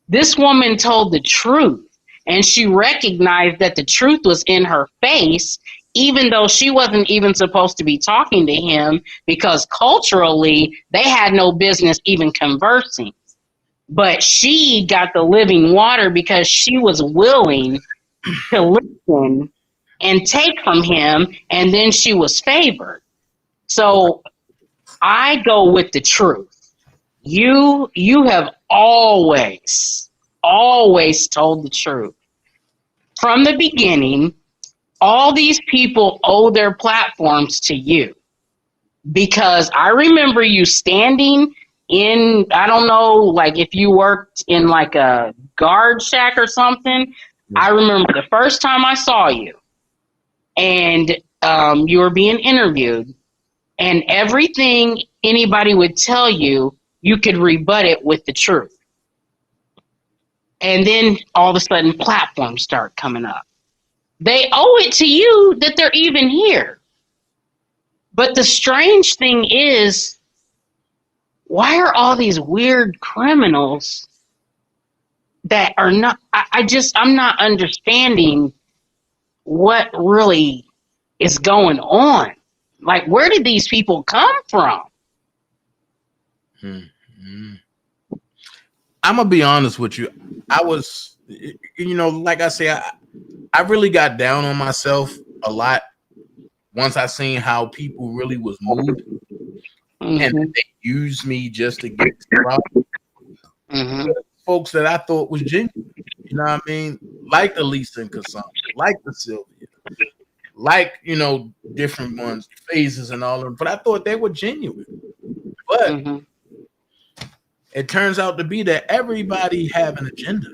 Speaker 17: This woman told the truth, and she recognized that the truth was in her face, even though she wasn't even supposed to be talking to him, because culturally they had no business even conversing. But she got the living water because she was willing to listen and take from him, and then she was favored. So I go with the truth. You have always told the truth. From the beginning, all these people owe their platforms to you. Because I remember you standing in, I don't know, like if you worked in like a guard shack or something. I remember the first time I saw you, and you were being interviewed, and everything anybody would tell you, you could rebut it with the truth. And then all of a sudden platforms start coming up. They owe it to you that they're even here. But the strange thing is, why are all these weird criminals that are not, I'm not understanding what really is going on. Like, where did these people come from?
Speaker 11: I'm gonna be honest with you. I was, like I say, I really got down on myself a lot once I seen how people really was moved, and they used me just to get folks that I thought was genuine. You know what I mean? Like the Lisa and Cassandra, like the Sylvia, like different ones, phases and all of them. But I thought they were genuine. But it turns out to be that everybody have an agenda.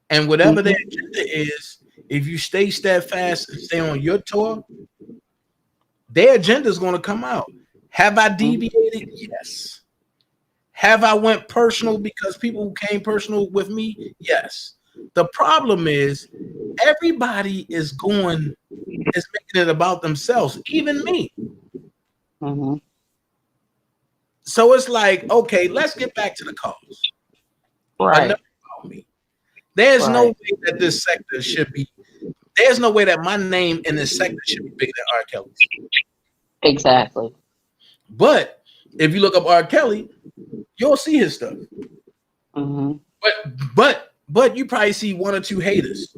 Speaker 11: And whatever their agenda is, if you stay steadfast and stay on your tour, their agenda is going to come out. Have I deviated? Yes. Have I went personal because people came personal with me? Yes. The problem is everybody is making it about themselves, even me. So it's like, okay, let's get back to the cause.
Speaker 17: Right.
Speaker 11: Enough about me. There's no way that this sector should be. There's no way that my name in this sector should be bigger than R. Kelly's.
Speaker 17: Exactly.
Speaker 11: But if you look up R. Kelly, you'll see his stuff. But you probably see one or two haters.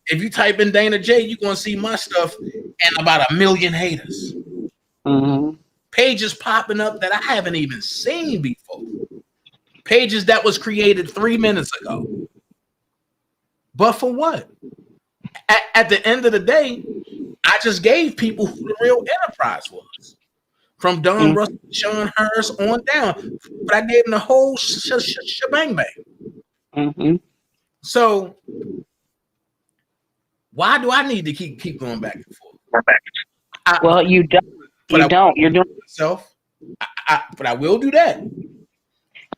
Speaker 11: If you type in Dana J, you're gonna see my stuff and about 1 million haters. Pages popping up that I haven't even seen before. Pages that was created 3 minutes ago. But for what? At the end of the day, I just gave people who the real enterprise was. From Don Russell, Sean Hurst on down. But I gave them the whole shebang bang. So why do I need to keep going back and forth?
Speaker 17: Well, you don't. You're doing
Speaker 11: myself. But I will do that.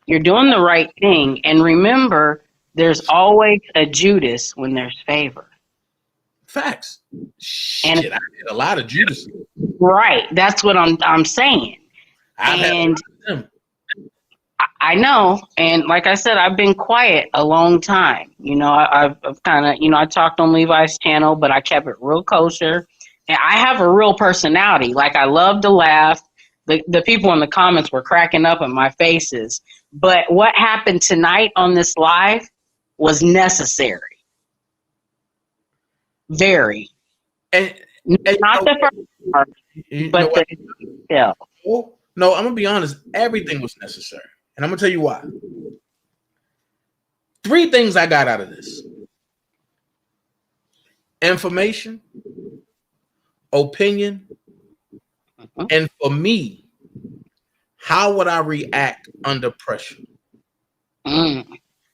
Speaker 17: You're doing the right thing. And remember, there's always a Judas when there's favor.
Speaker 11: Facts. Shit, I did a lot of Judas.
Speaker 17: Right. That's what I'm saying. And I know. And like I said, I've been quiet a long time. I've kind of, I talked on Levi's channel, but I kept it real kosher. And I have a real personality. Like, I love to laugh. The people in the comments were cracking up at my faces. But what happened tonight on this live was necessary. Very. And not the first part, but the
Speaker 11: No, I'm gonna be honest. Everything was necessary, and I'm gonna tell you why. 3 things I got out of this: information, opinion, and for me, how would I react under pressure?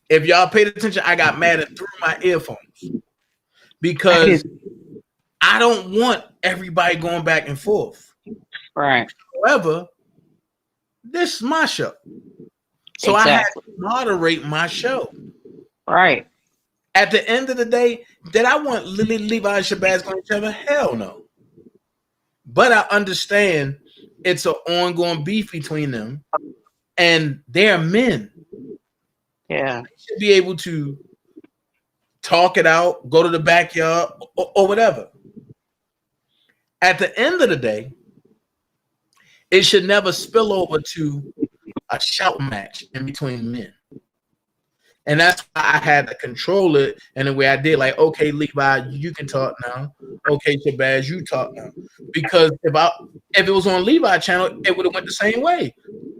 Speaker 11: If y'all paid attention, I got mad and threw my earphones because I don't want everybody going back and forth.
Speaker 17: Right.
Speaker 11: However, this is my show. So I had to moderate my show.
Speaker 17: Right.
Speaker 11: At the end of the day, did I want Levi and Shabazz going each other? Hell no. But I understand it's an ongoing beef between them, and they're men.
Speaker 17: Yeah.
Speaker 11: They should be able to talk it out, go to the backyard, or whatever. At the end of the day, it should never spill over to a shout match in between men. And that's why I had to control it in the way I did. Like, okay, Levi, you can talk now. Okay, Shabazz, you talk now. Because if it was on Levi's channel, it would have went the same way.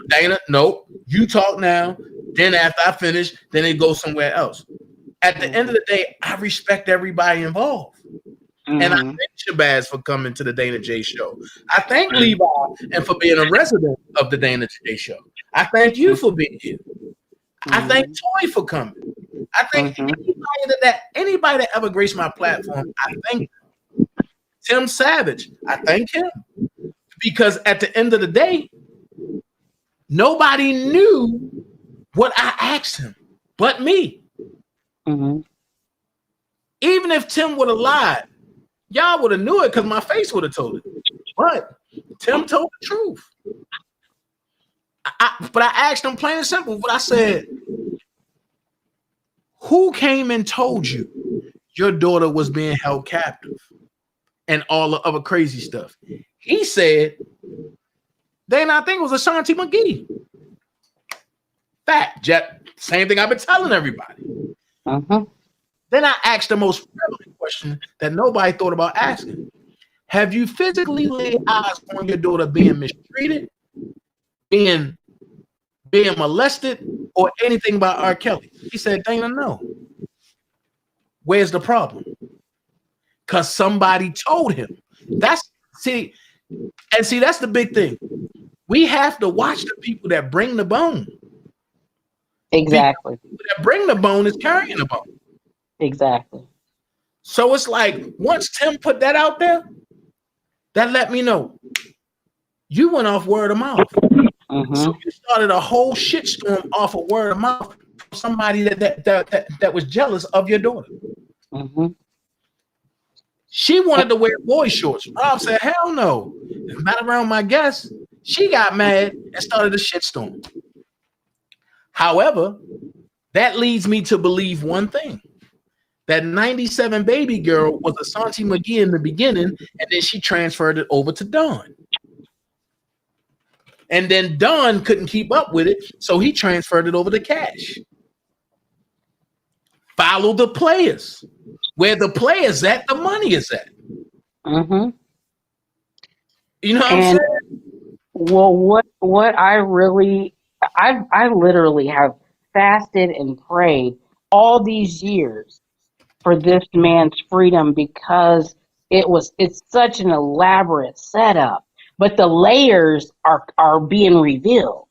Speaker 11: Dana, nope. You talk now, then after I finish, then it goes somewhere else. At the end of the day, I respect everybody involved. And I thank Shabazz for coming to the Dana J Show. I thank Levi and for being a resident of the Dana J Show. I thank you for being here. I thank Toy for coming. I thank anybody that ever graced my platform. I thank Tim Savage. I thank him. Because at the end of the day, nobody knew what I asked him but me. Even if Tim would have lied, y'all would have knew it because my face would have told it. But Tim told the truth. But I asked him plain and simple. But I said, who came and told you your daughter was being held captive and all the other crazy stuff? He said, then I think it was Ashanti McGee. Fact, Jet. Same thing I've been telling everybody. Then I asked the most prevalent question that nobody thought about asking. Have you physically laid eyes on your daughter being mistreated, being molested, or anything by R. Kelly? He said, Dana, no. Where's the problem? Because somebody told him. That's the big thing. We have to watch the people that bring the bone.
Speaker 17: Exactly.
Speaker 11: People that bring the bone is carrying the bone.
Speaker 17: Exactly.
Speaker 11: So it's like once Tim put that out there, that let me know you went off word of mouth. So you started a whole shitstorm off of word of mouth from somebody that was jealous of your daughter. She wanted to wear boy shorts. Rob said, hell no. Not around my guests. She got mad and started a shitstorm. However, that leads me to believe one thing. That 97 baby girl was Ashanti McGee in the beginning, and then she transferred it over to Dawn. And then Dawn couldn't keep up with it, so he transferred it over to Cash. Follow the players. Where the players at, the money is at. You know what I'm saying?
Speaker 17: Well, what I literally have fasted and prayed all these years for this man's freedom because it's such an elaborate setup, but the layers are being revealed.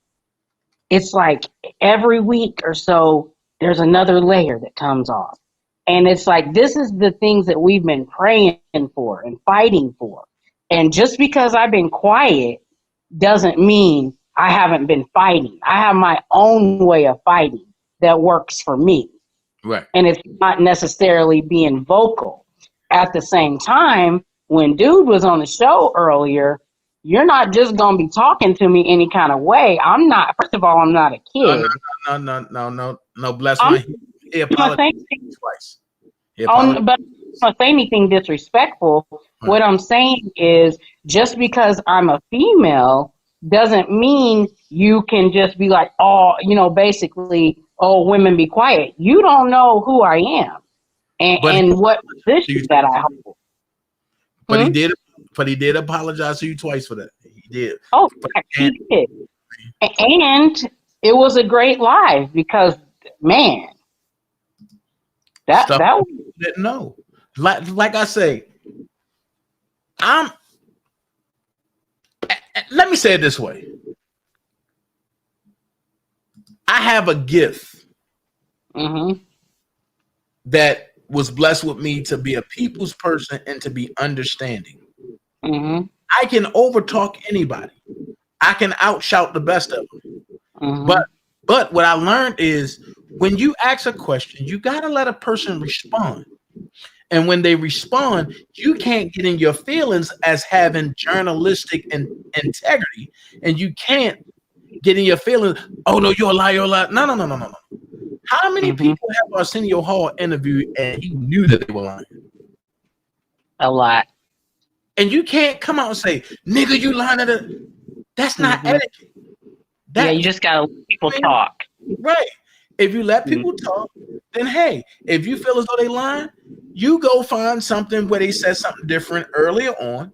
Speaker 17: It's like every week or so there's another layer that comes off. And it's like, this is the things that we've been praying for and fighting for. And just because I've been quiet doesn't mean I haven't been fighting. I have my own way of fighting that works for me.
Speaker 11: Right.
Speaker 17: And it's not necessarily being vocal. At the same time, when dude was on the show earlier, you're not just going to be talking to me any kind of way. First of all, I'm not a kid.
Speaker 11: No, bless my. He apologized twice.
Speaker 17: But I'm not say anything disrespectful. What I'm saying is, just because I'm a female doesn't mean you can just be like, basically, women be quiet. You don't know who I am and what position that I hold.
Speaker 11: But he did apologize to you twice for that. He did.
Speaker 17: Oh, he did. And it was a great live because, man, that was,
Speaker 11: didn't know. Like I say, let me say it this way. I have a gift that was blessed with me to be a people's person and to be understanding. I can overtalk anybody. I can outshout the best of them. But what I learned is when you ask a question, you got to let a person respond. And when they respond, you can't get in your feelings as having journalistic integrity. And you can't get in your feelings, oh, no, you're a liar, you're a liar. No. How many people have Arsenio Hall interviewed and he knew that they were lying?
Speaker 17: A lot.
Speaker 11: And you can't come out and say, nigga, you lying. That's not etiquette.
Speaker 17: You just got to let people talk.
Speaker 11: Right. If you let people talk, then hey, if you feel as though they lying, you go find something where they said something different earlier on,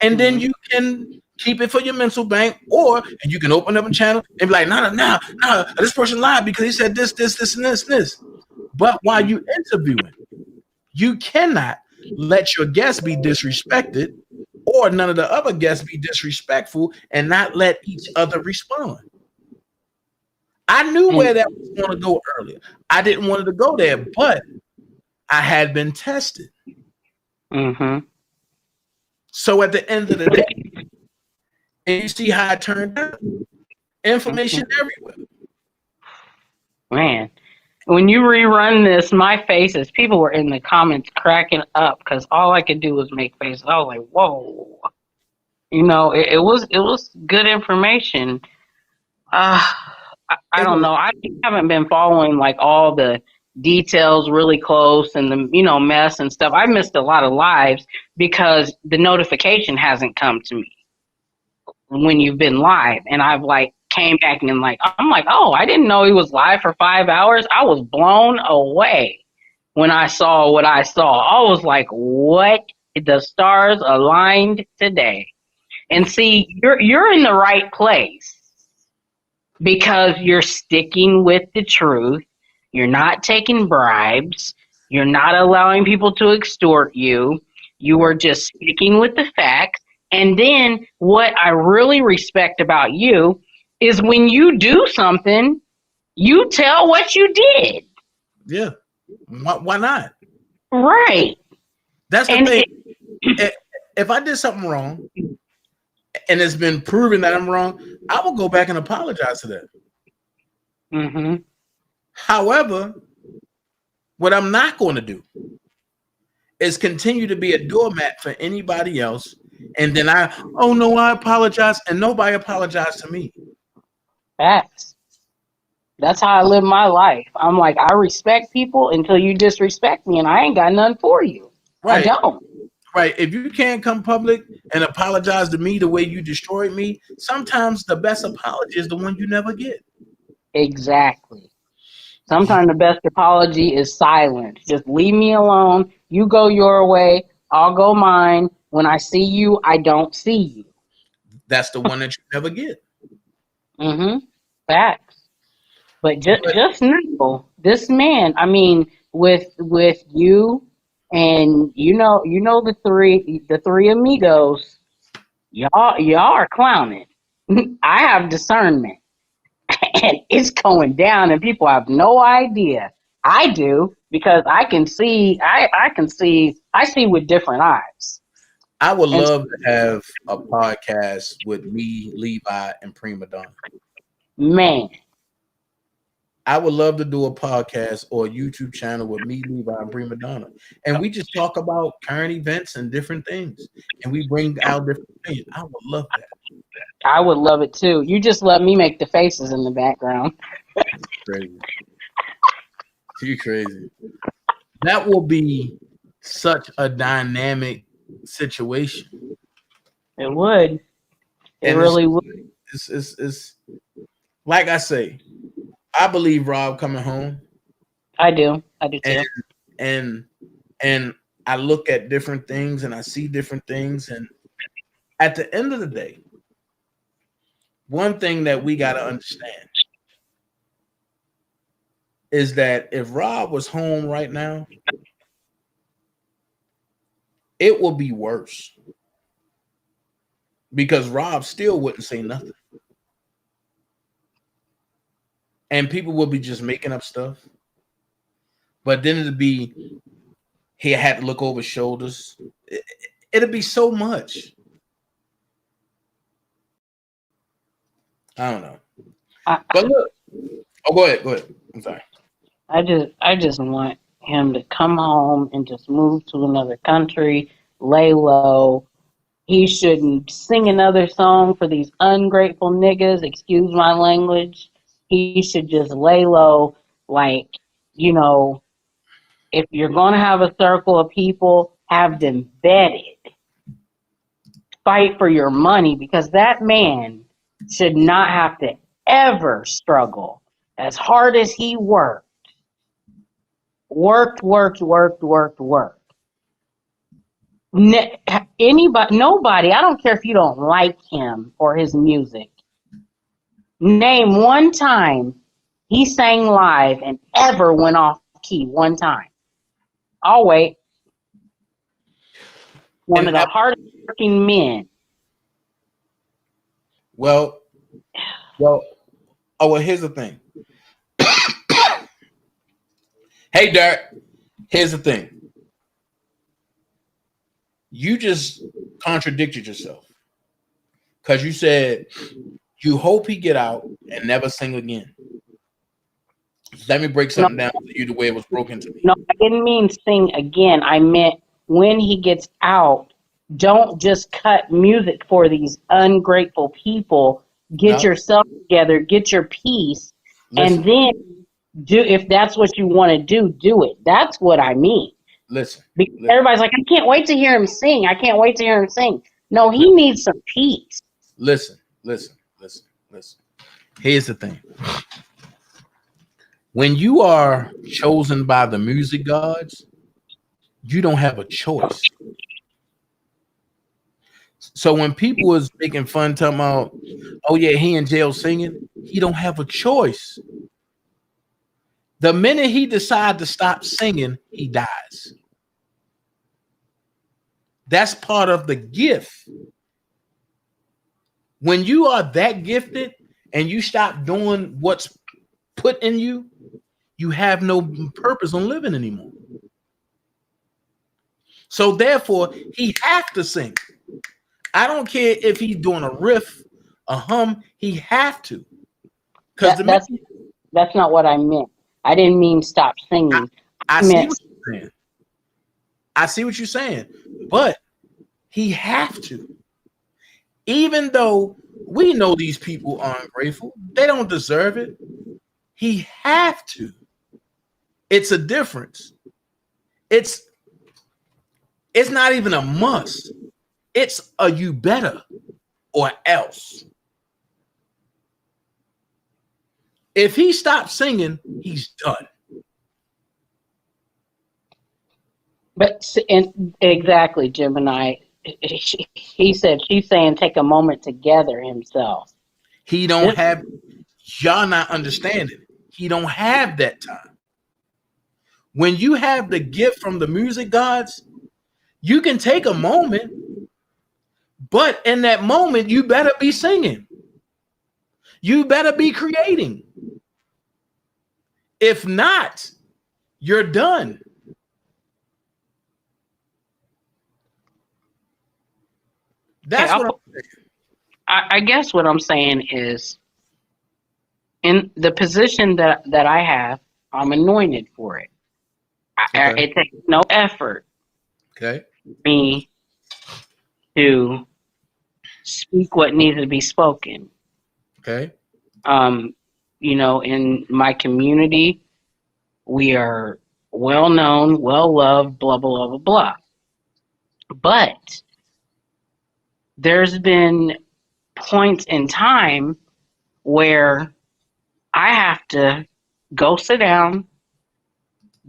Speaker 11: and then you can keep it for your mental bank, or and you can open up a channel and be like, nah, this person lied because he said this, and this. But while you interviewing, you cannot let your guests be disrespected or none of the other guests be disrespectful and not let each other respond. I knew where that was going to go earlier. I didn't want it to go there, but I had been tested.
Speaker 17: Mm-hmm.
Speaker 11: So at the end of the day, and you see how it turned out, information everywhere.
Speaker 17: Man, when you rerun this, my faces, people were in the comments cracking up because all I could do was make faces. I was like, whoa. You know, it was good information. I don't know. I haven't been following like all the details really close and the mess and stuff. I missed a lot of lives because the notification hasn't come to me when you've been live, and I've like came back and I'm like, oh, I didn't know he was live for 5 hours. I was blown away when I saw what I saw. I was like, what? The stars aligned today. And see, you're in the right place because you're sticking with the truth. You're not taking bribes. You're not allowing people to extort you. You are just sticking with the facts. And then what I really respect about you is when you do something, you tell what you did.
Speaker 11: Yeah. Why not?
Speaker 17: Right.
Speaker 11: That's the thing. If I did something wrong and it's been proven that I'm wrong, I will go back and apologize to that.
Speaker 17: Mm-hmm.
Speaker 11: However, what I'm not going to do is continue to be a doormat for anybody else. And then I apologize. And nobody apologized to me.
Speaker 17: Facts. That's how I live my life. I'm like, I respect people until you disrespect me, and I ain't got nothing for you.
Speaker 11: Right.
Speaker 17: I don't.
Speaker 11: Right. If you can't come public and apologize to me the way you destroyed me, sometimes the best apology is the one you never get.
Speaker 17: Exactly. Sometimes the best apology is silence. Just leave me alone. You go your way. I'll go mine. When I see you, I don't see you.
Speaker 11: That's the one that you never get.
Speaker 17: Mm-hmm. Facts. But just know, this man, I mean, with you and you know the three amigos, y'all are clowning. I have discernment. And it's going down and people have no idea. I do because I can see I see with different eyes.
Speaker 11: I would love to have a podcast with me, Levi, and Prima Donna.
Speaker 17: Man.
Speaker 11: I would love to do a podcast or a YouTube channel with me, Levi, and Prima Donna. And we just talk about current events and different things. And we bring out different things. I would love that.
Speaker 17: I would love it too. You just let me make the faces in the background.
Speaker 11: Crazy. You're crazy. That will be such a dynamic situation.
Speaker 17: It would. It really would.
Speaker 11: It's like I say, I believe Rob coming home.
Speaker 17: I do too.
Speaker 11: And I look at different things and I see different things. And at the end of the day, one thing that we got to understand is that if Rob was home right now, it will be worse because Rob still wouldn't say nothing. And people will be just making up stuff. But then it'll be, he had to look over his shoulders. It'll be so much. I don't know. But look. Oh, go ahead. I'm sorry.
Speaker 17: I just want him to come home and just move to another country, lay low. He shouldn't sing another song for these ungrateful niggas, excuse my language. He should just lay low. Like, if you're going to have a circle of people, have them vetted. Fight for your money because that man should not have to ever struggle as hard as he worked. Worked. Anybody, nobody, I don't care if you don't like him or his music. Name one time he sang live and ever went off key one time. I'll wait. One of the hardest working men.
Speaker 11: Well, oh, well, here's the thing. Hey, Derek, here's the thing. You just contradicted yourself because you said you hope he get out and never sing again. Let me break something down to you the way it was broken to me.
Speaker 17: No, I didn't mean sing again. I meant when he gets out, don't just cut music for these ungrateful people. Get yourself together, get your peace, and then do, if that's what you want to do it. That's what I mean.
Speaker 11: Listen.
Speaker 17: Because everybody's like, I can't wait to hear him sing. I can't wait to hear him sing. No, he needs some peace.
Speaker 11: Listen. Here's the thing. When you are chosen by the music gods, you don't have a choice. So when people was making fun, talking about, oh yeah, he in jail singing, he don't have a choice. The minute he decides to stop singing, he dies. That's part of the gift. When you are that gifted and you stop doing what's put in you, you have no purpose on living anymore. So therefore, he have to sing. I don't care if he's doing a riff, a hum, he have to.
Speaker 17: That's not what I meant. I didn't mean stop singing.
Speaker 11: I see what you're saying. I see what you're saying, but he have to. Even though we know these people are ungrateful, they don't deserve it. He have to. It's a difference. It's not even a must. It's a you better or else. If he stops singing, he's done.
Speaker 17: But exactly, Gemini. He said she's saying take a moment to gather himself.
Speaker 11: He don't have, y'all not understanding. He don't have that time. When you have the gift from the music gods, you can take a moment, but in that moment, you better be singing. You better be creating. If not, you're done. That's what I'm saying.
Speaker 17: I guess what I'm saying is, in the position that I have, I'm anointed for it. It takes no effort for me to speak what needs to be spoken.
Speaker 11: Okay.
Speaker 17: You know, in my community, we are well known, well loved, blah, blah, blah, blah, blah. But there's been points in time where I have to go sit down,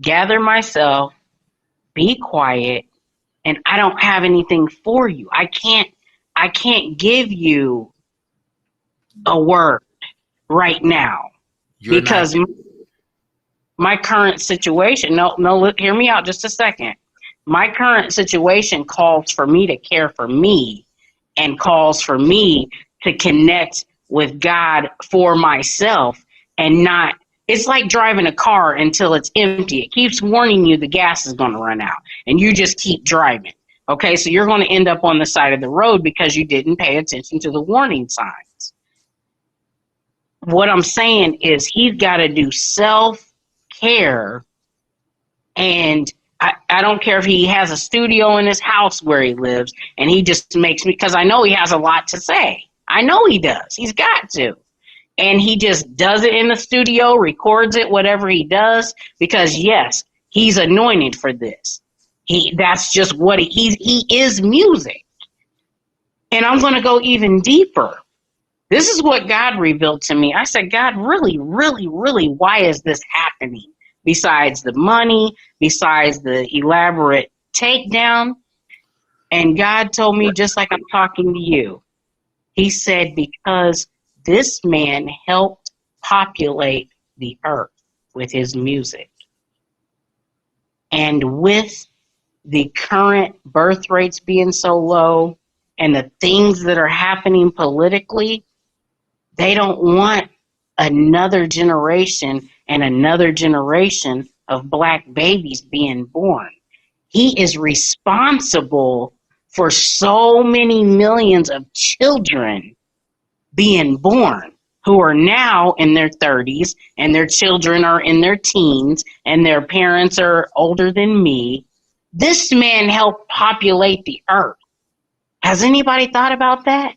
Speaker 17: gather myself, be quiet, and I don't have anything for you. I can't give you a word right now because my current situation, no, hear me out just a second. My current situation calls for me to care for me and calls for me to connect with God for myself and not, it's like driving a car until it's empty. It keeps warning you the gas is going to run out and you just keep driving. Okay, so you're going to end up on the side of the road because you didn't pay attention to the warning signs. What I'm saying is he's got to do self-care, and I don't care if he has a studio in his house where he lives and he just makes me, because I know he has a lot to say. I know he does. He's got to. And he just does it in the studio, records it, whatever he does, because yes, he's anointed for this. That's just what he is music. And I'm going to go even deeper. This is what God revealed to me. I said, God, really, really, really, why is this happening? Besides the money, besides the elaborate takedown, And God told me, just like I'm talking to you, he said, because this man helped populate the earth with his music. And with the current birth rates being so low and the things that are happening politically, they don't want another generation and another generation of black babies being born. He is responsible for so many millions of children being born who are now in their 30s and their children are in their teens and their parents are older than me. This man helped populate the earth. Has anybody thought about that?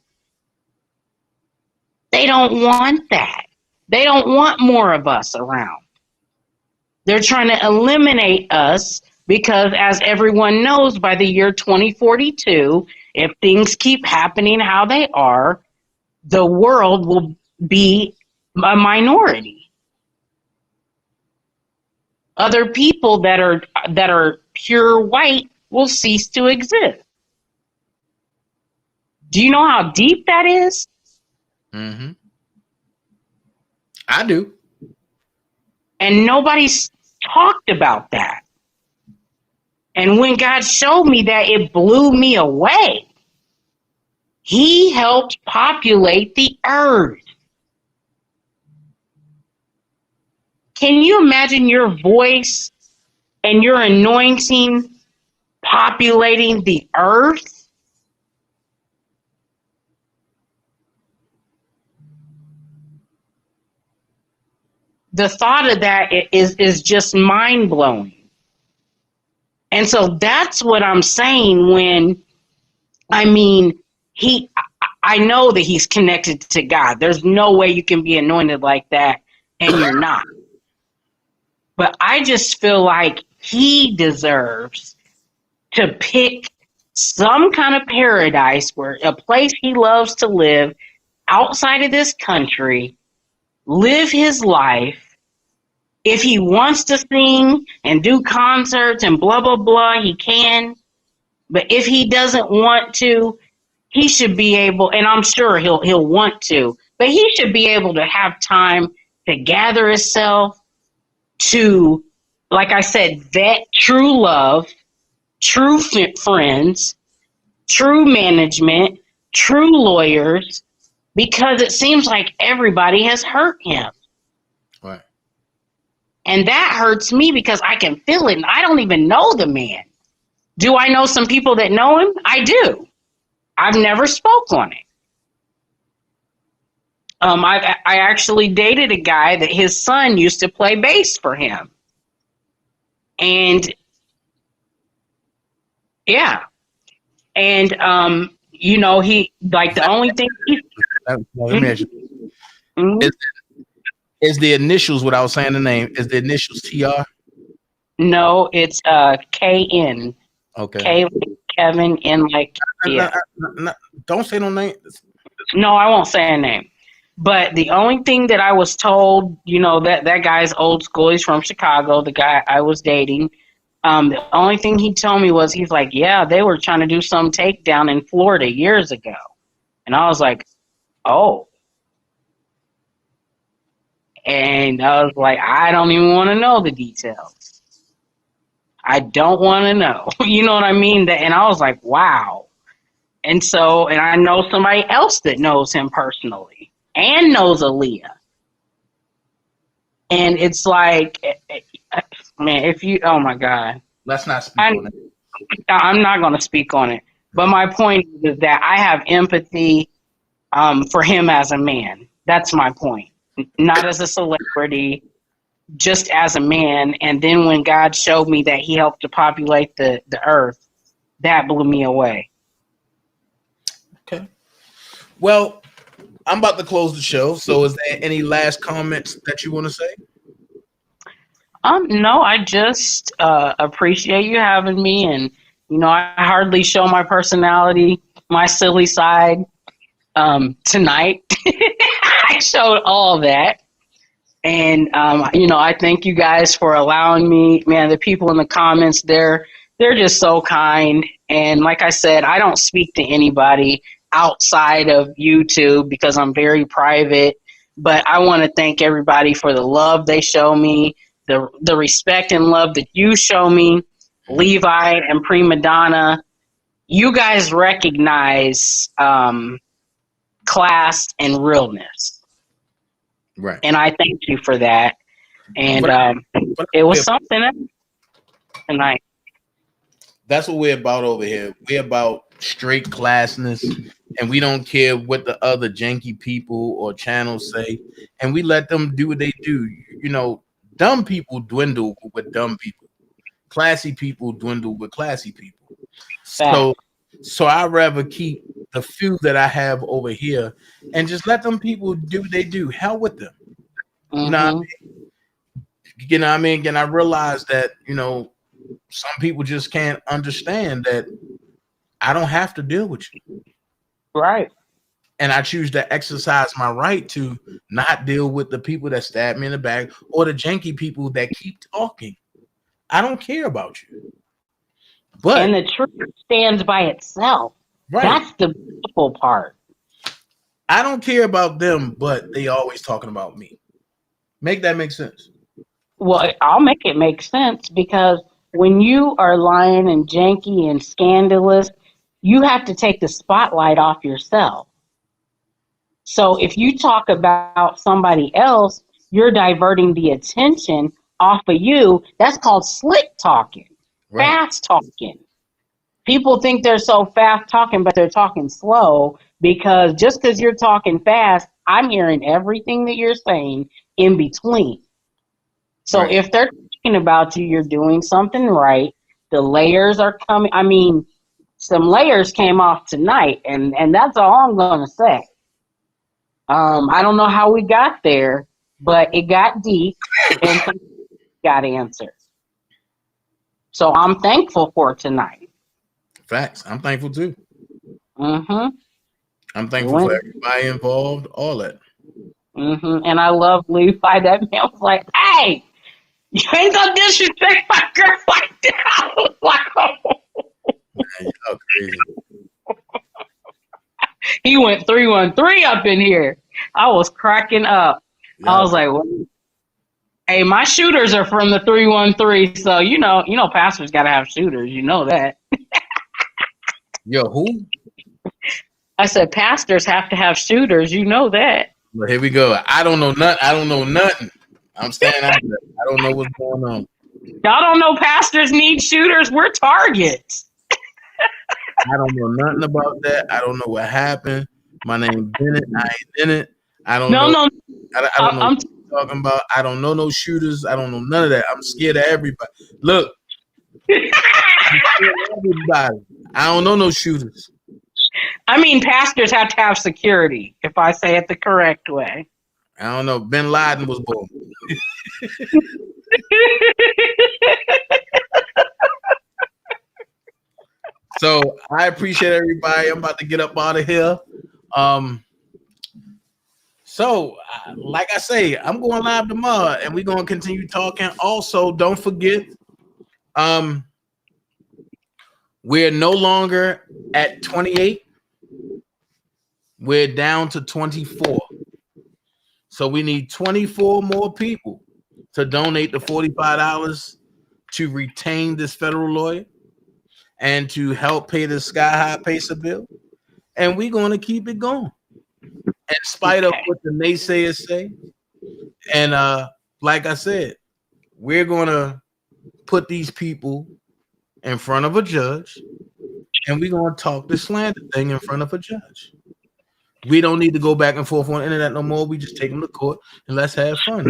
Speaker 17: They don't want that. They don't want more of us around. They're trying to eliminate us because, as everyone knows, by the year 2042, if things keep happening how they are, the world will be a minority. Other people that are pure white will cease to exist. Do you know how deep that is?
Speaker 11: Mm-hmm. I do.
Speaker 17: And nobody's talked about that. And when God showed me that, it blew me away. He helped populate the earth. Can you imagine your voice and your anointing populating the earth? The thought of that is just mind-blowing. And so that's what I'm saying when, I know that he's connected to God. There's no way you can be anointed like that and you're not. But I just feel like he deserves to pick some kind of paradise, where a place he loves to live outside of this country, live his life. If he wants to sing and do concerts and blah, blah, blah, he can. But if he doesn't want to, he should be able, and I'm sure he'll want to, but he should be able to have time to gather himself, to, like I said, vet true love, true friends, true management, true lawyers, because it seems like everybody has hurt him.
Speaker 11: Right.
Speaker 17: And that hurts me because I can feel it, and I don't even know the man. Do I know some people that know him? I do. I've never spoke on it. I actually dated a guy that his son used to play bass for him. And yeah. And he, like, the only thing
Speaker 11: let me ask you. Is the initials, what I was saying the name, is the initials TR?
Speaker 17: No, it's KN.
Speaker 11: Okay.
Speaker 17: K like Kevin, N like yeah.
Speaker 11: Don't say no name.
Speaker 17: No, I won't say a name. But the only thing that I was told, that guy's old school. He's from Chicago, the guy I was dating. The only thing he told me was, he's like, yeah, they were trying to do some takedown in Florida years ago. And I was like, oh. And I was like, I don't even want to know the details. I don't want to know. You know what I mean? And I was like, wow. And so, and I know somebody else that knows him personally and knows Aaliyah. And it's like, man, oh my God.
Speaker 11: Let's not speak on it.
Speaker 17: I'm not going to speak on it. But my point is that I have empathy for him as a man. That's my point. Not as a celebrity, just as a man. And then when God showed me that he helped to populate the earth, that blew me away.
Speaker 11: Okay. Well, I'm about to close the show. So is there any last comments that you want to say?
Speaker 17: No, I just appreciate you having me. And, I hardly show my personality, my silly side tonight. I showed all that. And, I thank you guys for allowing me. Man, the people in the comments, they're just so kind. And like I said, I don't speak to anybody outside of YouTube because I'm very private. But I want to thank everybody for the love they show me, the respect and love that you show me, Levi and Prima Donna. You guys recognize class and realness.
Speaker 11: Right.
Speaker 17: And I thank you for that. And it was something tonight.
Speaker 11: That's what we're about over here. We're about straight classness, and we don't care what the other janky people or channels say, and we let them do what they do. You know, dumb people dwindle with dumb people. Classy people dwindle with classy people. So I'd rather keep the few that I have over here and just let them people do what they do. Hell with them. You know what I mean? You know what I mean? And I realize that, you know, some people just can't understand that I don't have to deal with you.
Speaker 17: Right.
Speaker 11: And I choose to exercise my right to not deal with the people that stab me in the back or the janky people that keep talking. I don't care about you. But
Speaker 17: and the truth stands by itself.
Speaker 11: Right.
Speaker 17: That's the beautiful part.
Speaker 11: I don't care about them, but they always talking about me. Make that make sense?
Speaker 17: Well, I'll make it make sense because when you are lying and janky and scandalous, you have to take the spotlight off yourself. So if you talk about somebody else, you're diverting the attention off of you. That's called slick talking, fast talking. People think they're so fast talking, but they're talking slow because just because you're talking fast, I'm hearing everything that you're saying in between. So if they're talking about you, you're doing something right. The layers are coming. I mean, some layers came off tonight, and that's all I'm going to say. I don't know how we got there, but it got deep and got answered. So I'm thankful for tonight.
Speaker 11: Facts. I'm thankful too.
Speaker 17: Mm-hmm.
Speaker 11: I'm thankful for everybody involved, all that.
Speaker 17: Mm-hmm. And I love Levi. That man was like, hey, you ain't gonna disrespect my girl like that. I was like, oh.
Speaker 11: Man, y'all crazy.
Speaker 17: He went 313 up in here. I was cracking up. I was like, well, hey, my shooters are from the 313, so you know, pastors gotta have shooters. You know that.
Speaker 11: Yo, who?
Speaker 17: I said pastors have to have shooters. You know that.
Speaker 11: But here we go. I don't know nothing. I'm staying out there. I don't know what's going on.
Speaker 17: Y'all don't know pastors need shooters. We're targets.
Speaker 11: I don't know nothing about that. I don't know what happened. My name Bennett. I ain't in it. I don't know.
Speaker 17: No.
Speaker 11: I don't know what you're talking about. I don't know no shooters. I don't know none of that. I'm scared of everybody. Look. I'm scared of everybody. I don't know no shooters.
Speaker 17: I mean, pastors have to have security, if I say it the correct way.
Speaker 11: I don't know. Bin Laden was born. So I appreciate everybody. I'm about to get up out of here. So like I say, I'm going live tomorrow, and we're going to continue talking. Also, don't forget, we're no longer at 28. We're down to 24. So we need 24 more people to donate the $45 to retain this federal lawyer and to help pay the Sky High Pacer bill. And we're going to keep it going in spite of what the naysayers say. And like I said, we're going to put these people in front of a judge, and we're going to talk the slander thing in front of a judge. We don't need to go back and forth on the internet no more. We just take them to court and let's have fun.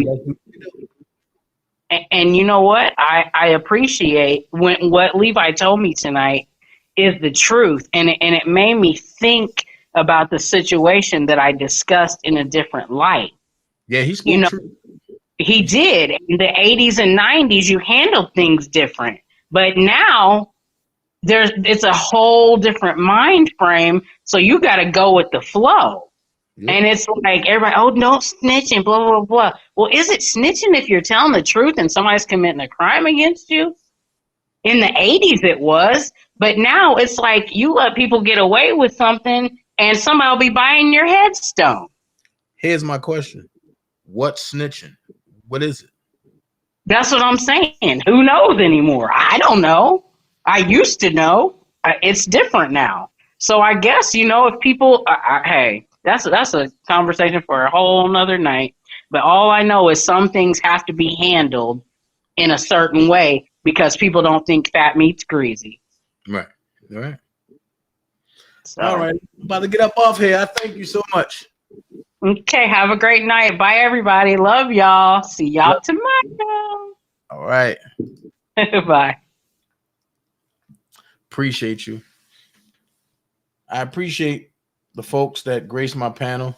Speaker 17: And you know what? I appreciate what Levi told me tonight is the truth. And it made me think about the situation that I discussed in a different light.
Speaker 11: Yeah, he spoke truth.
Speaker 17: He did. In the 80s and 90s, you handled things different. But now it's a whole different mind frame. So you got to go with the flow. Yep. And it's like everybody, oh, don't snitch and blah, blah, blah. Well, is it snitching if you're telling the truth and somebody's committing a crime against you? In the 80s it was, but now it's like you let people get away with something and somebody will be buying your headstone.
Speaker 11: Here's my question. What's snitching? What is it?
Speaker 17: That's what I'm saying. Who knows anymore? I don't know. I used to know. It's different now. So I guess, if people, hey, that's a conversation for a whole nother night. But all I know is some things have to be handled in a certain way because people don't think fat meat's greasy.
Speaker 11: Right. All right.
Speaker 17: So.
Speaker 11: All right. About to get up off here. I thank you so much.
Speaker 17: Okay. Have a great night. Bye, everybody. Love y'all. See y'all tomorrow.
Speaker 11: All right.
Speaker 17: Bye.
Speaker 11: Appreciate you. I appreciate the folks that grace my panel.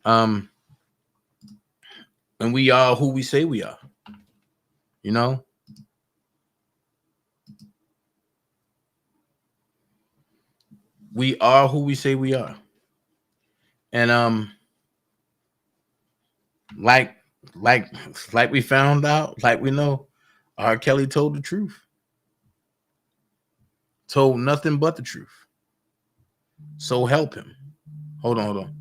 Speaker 11: And we are who we say we are. We are who we say we are. And like we found out, like we know, R. Kelly told the truth. Told nothing but the truth. So help him. Hold on.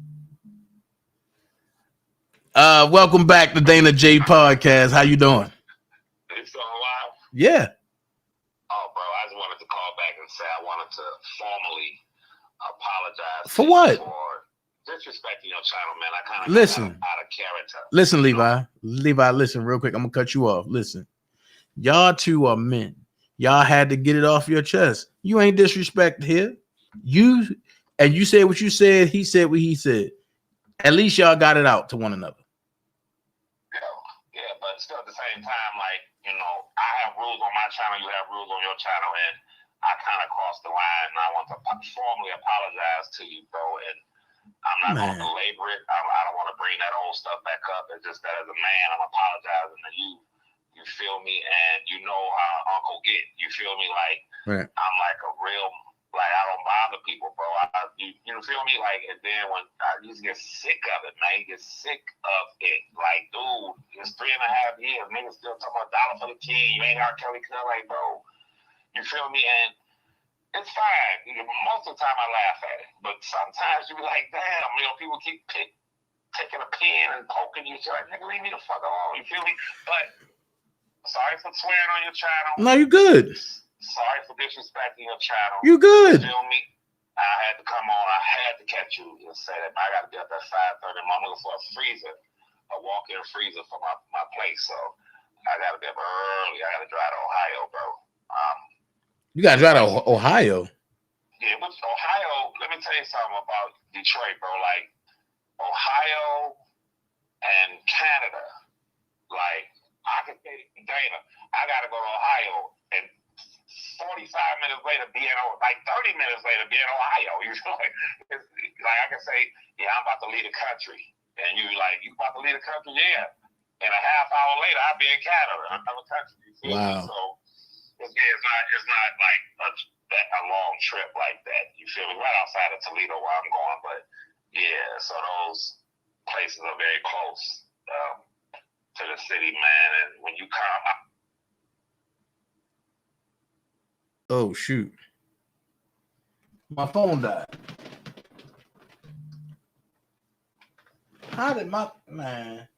Speaker 11: Welcome back to Dana J Podcast. How you doing?
Speaker 15: It's on live.
Speaker 11: Yeah.
Speaker 15: Oh, bro, I just wanted to call back and say I wanted to formally apologize
Speaker 11: For what?
Speaker 15: For disrespecting your channel, man. I kind of
Speaker 11: Listen.
Speaker 15: got out of character.
Speaker 11: Listen, Levi. Levi, listen real quick. I'm gonna cut you off. Listen. Y'all two are men. Y'all had to get it off your chest. You ain't disrespect here. You said what you said. He said what he said. At least y'all got it out to one another.
Speaker 15: Yeah, but still at the same time, like, I have rules on my channel, you have rules on your channel, and I kind of crossed the line, and I want to formally apologize to you, bro, and I'm not going to belabor it. I don't want to bring that old stuff back up. It's just that as a man, I'm apologizing to you. You feel me? And you know how Uncle get. You feel me? Like,
Speaker 11: right.
Speaker 15: I'm like a real, like, I don't bother people, bro. You feel me? Like, and then when I used to get sick of it, man, you get sick of it. Like, dude, it's 3.5 years. Niggas still talking about $1 for the king. You ain't R. Kelly. Like, bro, you feel me? And it's fine. Most of the time I laugh at it. But sometimes you be like, damn, people keep taking a pen and poking you. You're like, nigga, leave me the fuck alone. You feel me? But sorry for swearing on your channel.
Speaker 11: No, you good.
Speaker 15: Sorry for disrespecting your channel.
Speaker 11: You good.
Speaker 15: You feel me? I had to come on. I had to catch you and say that. I got to get up at 5:30. I'm looking for a freezer, a walk-in freezer for my place. So I got to be up early. I got to drive to Ohio, bro.
Speaker 11: You got to drive to Ohio.
Speaker 15: Yeah, but Ohio, let me tell you something about Detroit, bro. Like, Ohio and Canada, like, I can say to Dana, I got to go to Ohio and 45 minutes later be in, like 30 minutes later be in Ohio. You feel like, it's, like I can say, yeah, I'm about to leave the country. And you like, you about to leave the country? Yeah. And a half hour later, I'll be in Canada, another country. You feel me? So, it's not like a long trip like that. You feel me? Right outside of Toledo where I'm going. But, yeah, so those places are very close to the city, man. And when you come out.
Speaker 11: Oh, shoot. My phone died. How did man?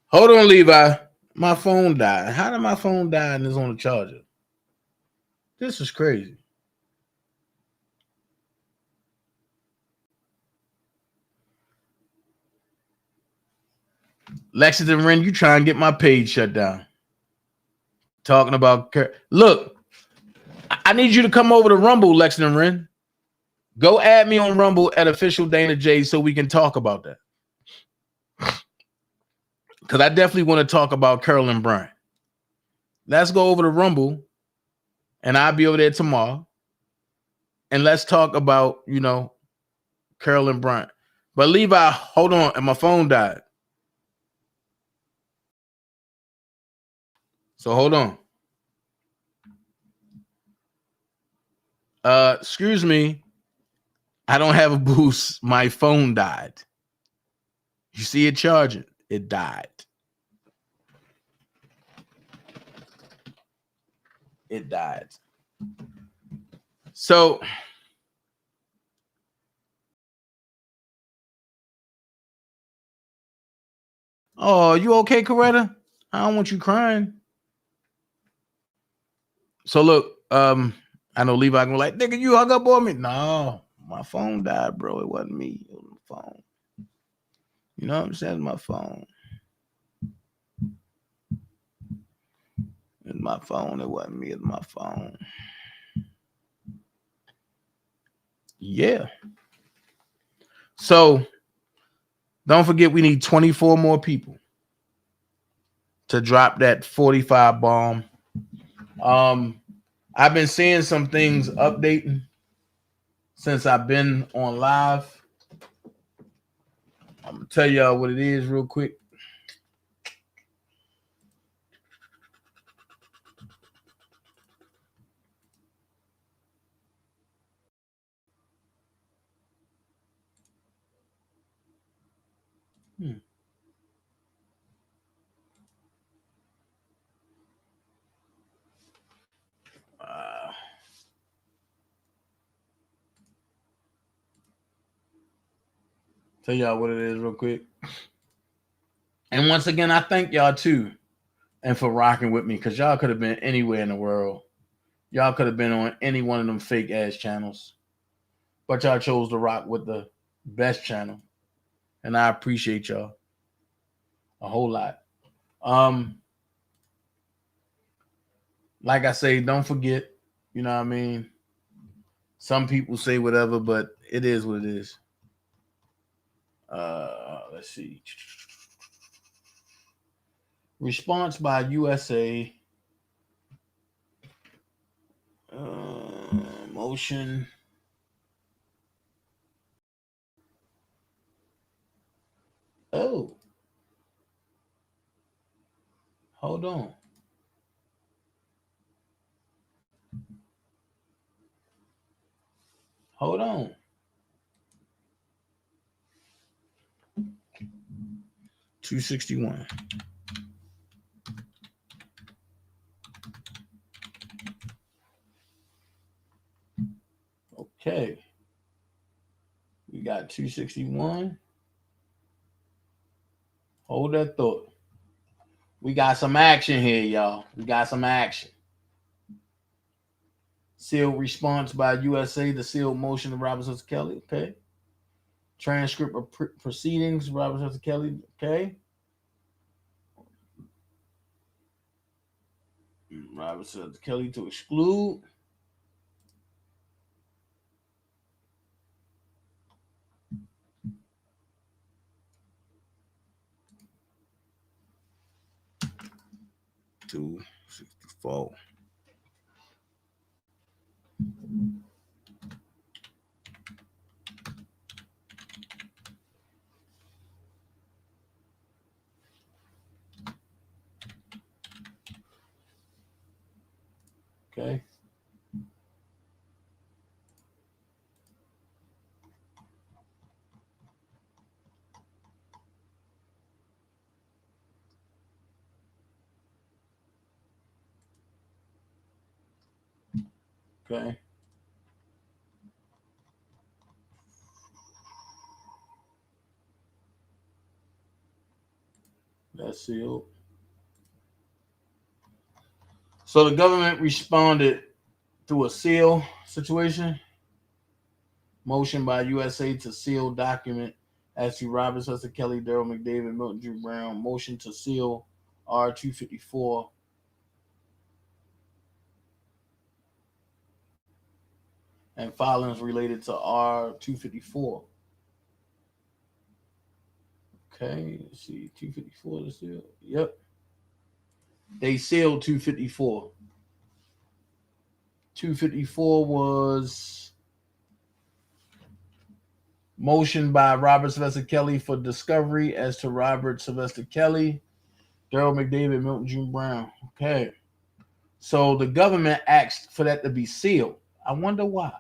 Speaker 11: Hold on, Levi. My phone died. How did my phone die and it's on the charger? This is crazy. Lexington Wren, you try and get my page shut down. Talking about look, I need you to come over to Rumble, Lexington Wren. Go add me on Rumble at official Dana J so we can talk about that. Because I definitely want to talk about Carolyn Bryant. Let's go over to Rumble, and I'll be over there tomorrow. And let's talk about, Carolyn Bryant. But Levi, hold on, and my phone died. So hold on. Excuse me. I don't have a boost. My phone died. You see it charging? It died. it died. So oh, you okay, Coretta? I don't want you crying. So look, I know Levi gonna like, nigga, you hung up on me. No, my phone died, bro. It wasn't me. It was my phone. You know what I'm saying? My phone. It's my phone. It wasn't me. It's my phone. Yeah. So don't forget, we need 24 more people to drop that 45 bomb. I've been seeing some things updating since I've been on live. I'm gonna tell y'all what it is real quick. Tell y'all what it is real quick. And once again, I thank y'all too, and for rocking with me, because y'all could have been anywhere in the world. Y'all could have been on any one of them fake ass channels, but y'all chose to rock with the best channel, and I appreciate y'all a whole lot. Like I say, don't forget, you know what I mean? Some people say whatever, but it is what it is. Let's see. Response by USA. Motion. Oh. Hold on. Hold on. $261. Okay. We got 261. Hold that thought. We got some action here, y'all. We got some action. Sealed response by USA, the sealed motion of Robert Sister Kelly. Okay. Transcript of proceedings, Robert Sister Kelly. Okay. Robert Sister Kelly to exclude. $264. Okay. Okay. That's sealed. So the government responded through a seal situation. Motion by USA to seal document as to Robert Sister Kelly, Daryl McDavid, Milton Drew Brown. Motion to seal R254. And filings related to R254. Okay, let's see. 254 to seal. Yep. They sealed 254. 254 was motion by Robert Sylvester Kelly for discovery as to Robert Sylvester Kelly, Daryl McDavid, Milton June Brown. Okay. So the government asked for that to be sealed. I wonder why.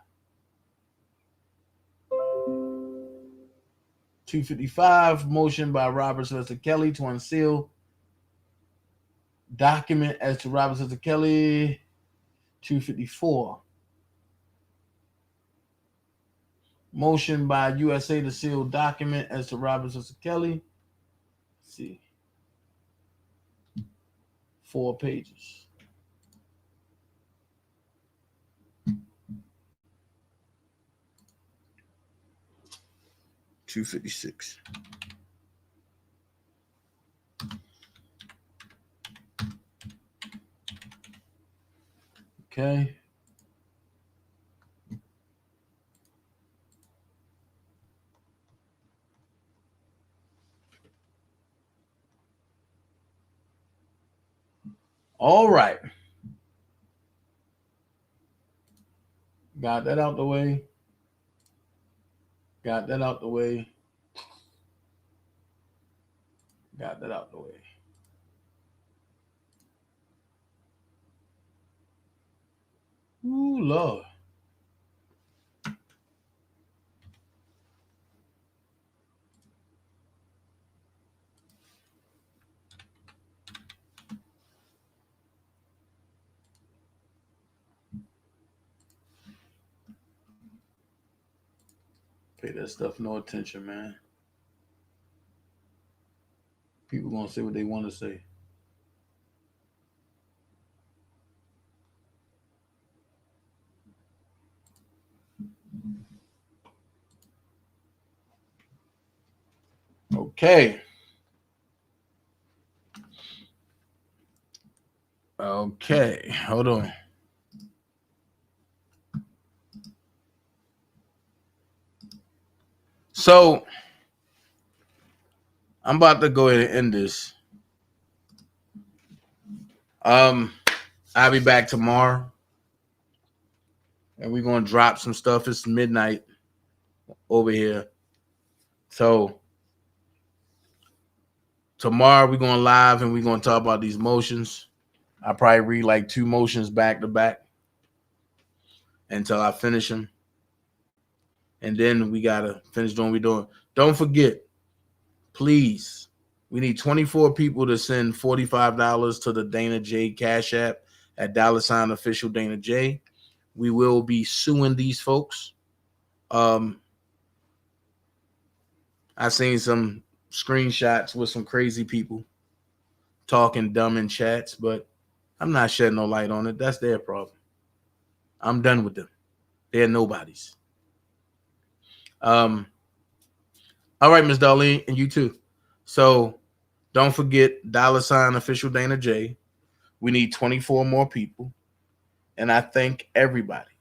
Speaker 11: 255, motion by Robert Sylvester Kelly to unseal document as to Robert Sylvester Kelly, 254. Motion by USA to seal document as to Robert Sooo Kelly. Let's see. 4 pages. $256. Okay. All right. Got that out the way. Got that out the way. Got that out the way. Ooh, Lord. Pay that stuff no attention, man. People gonna say what they want to say. Okay. Okay. Hold on. So I'm about to go ahead and end this. I'll be back tomorrow. And we're gonna drop some stuff. It's midnight over here. So tomorrow we're going live and we're gonna talk about these motions. I probably read like 2 motions back to back until I finish them. And then we gotta finish doing what we're doing. Don't forget, please, we need 24 people to send $45 to the Dana J Cash App at $official Dana J. We will be suing these folks. I seen some screenshots with some crazy people talking dumb in chats, but I'm not shedding no light on it. That's their problem. I'm done with them. They're nobodies. All right, Ms. Darlene, and you too. So don't forget $official Dana J. We need 24 more people. And I thank everybody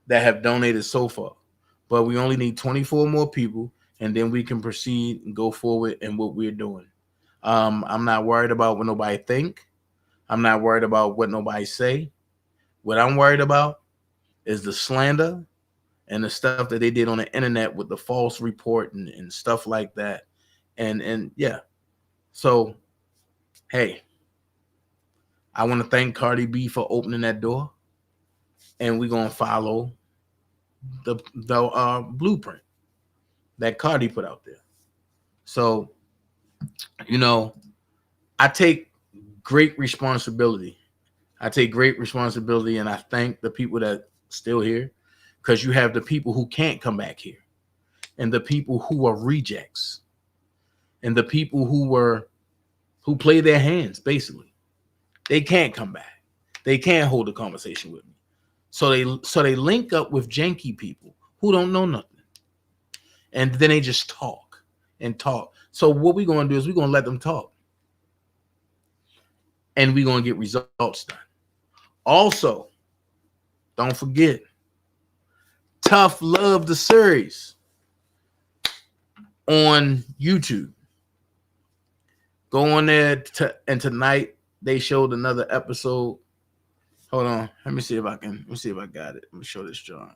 Speaker 11: that have donated so far. But we only need 24 more people, and then we can proceed and go forward in what we're doing. I'm not worried about what nobody think. I'm not worried about what nobody say. What I'm worried about is the slander and the stuff that they did on the internet with the false report and stuff like that. And yeah. So, hey, I want to thank Cardi B for opening that door. And we're going to follow the blueprint that Cardi put out there. So, you know, I take great responsibility. I take great responsibility, and I thank the people that still here, because you have the people who can't come back here, and the people who are rejects, and the people who play their hands. Basically, they can't come back. They can't hold a conversation with me. So they link up with janky people who don't know nothing, and then they just talk and talk. So what we're gonna do is we're gonna let them talk, and we're gonna get results done. Also, don't forget, Tough Love the series on YouTube. Go on there, and tonight they showed another episode. Hold on, let me see if I got it. Let me show this joint.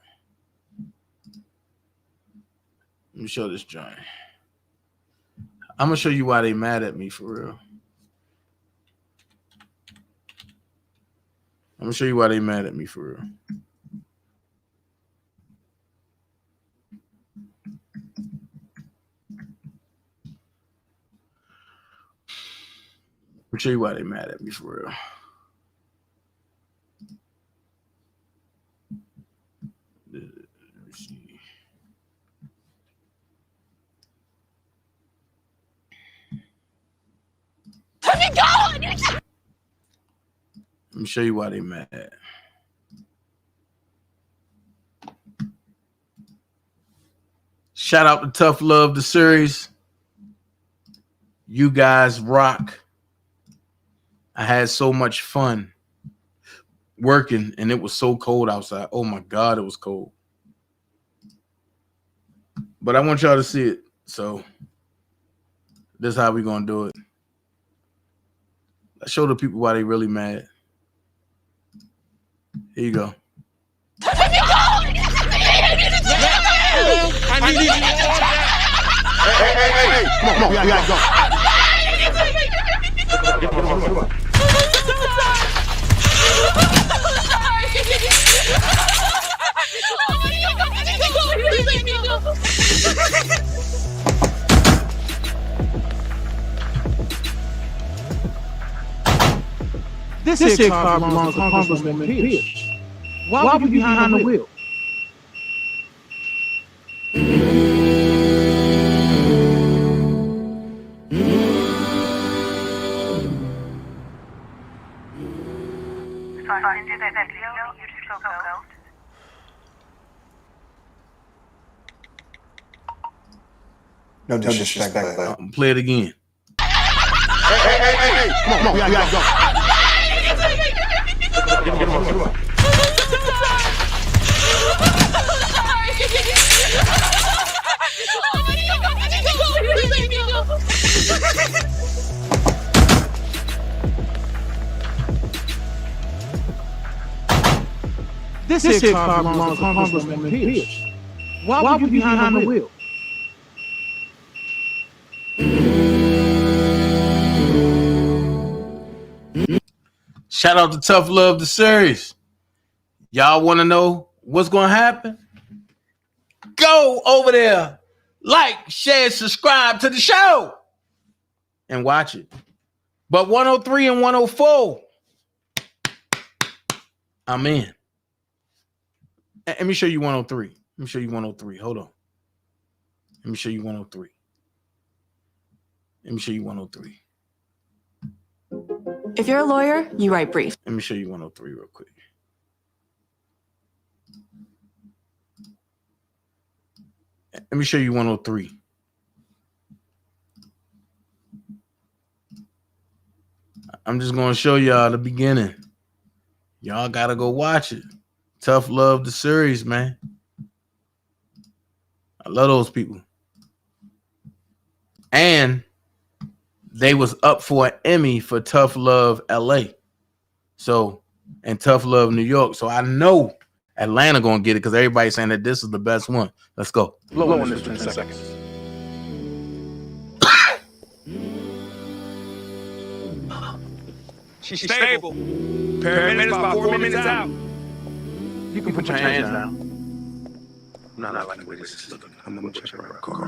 Speaker 11: I'm gonna show you why they mad at me for real. I'm gonna show you why they mad at me for real. I'll show you why they mad at me for real. me show you why they mad. Shout out to Tough Love, the series. You guys rock. I had so much fun working, and it was so cold outside. Oh my God, it was cold. But I want y'all to see it. So this is how we gonna do it. Let's show the people why they really mad. Here you go.
Speaker 9: Hey, come on, we gotta go.
Speaker 20: This here car belongs to Congresswoman Pierce. Why would you be behind the wheel?
Speaker 9: No disrespect, but
Speaker 11: play it again.
Speaker 9: Hey, come on, we gotta go.
Speaker 20: This here car belongs to Congresswoman Pierce. Why would you be behind the wheel?
Speaker 11: Shout out to Tough Love, the series. Y'all want to know what's going to happen? Go over there, like, share, subscribe to the show, and watch it. But 103 and 104, I'm in. Let me show you 103. Let me show you 103. Hold on. Let me show you 103. Let me show you 103.
Speaker 21: If you're a lawyer, you write briefs.
Speaker 11: Let me show you 103 real quick. Let me show you 103. I'm just going to show y'all the beginning. Y'all got to go watch it. Tough Love, the series, man. I love those people. And they was up for an Emmy for Tough Love LA. So, and Tough Love New York. So I know Atlanta gonna get it because everybody's saying that this is the best one. Let's go.
Speaker 20: Blow on this for 10 seconds.
Speaker 12: She's stable. Paramedics about 4 minutes out.
Speaker 20: You can put your hands down.
Speaker 9: I'm not liking the way this is looking. I'm gonna check her car.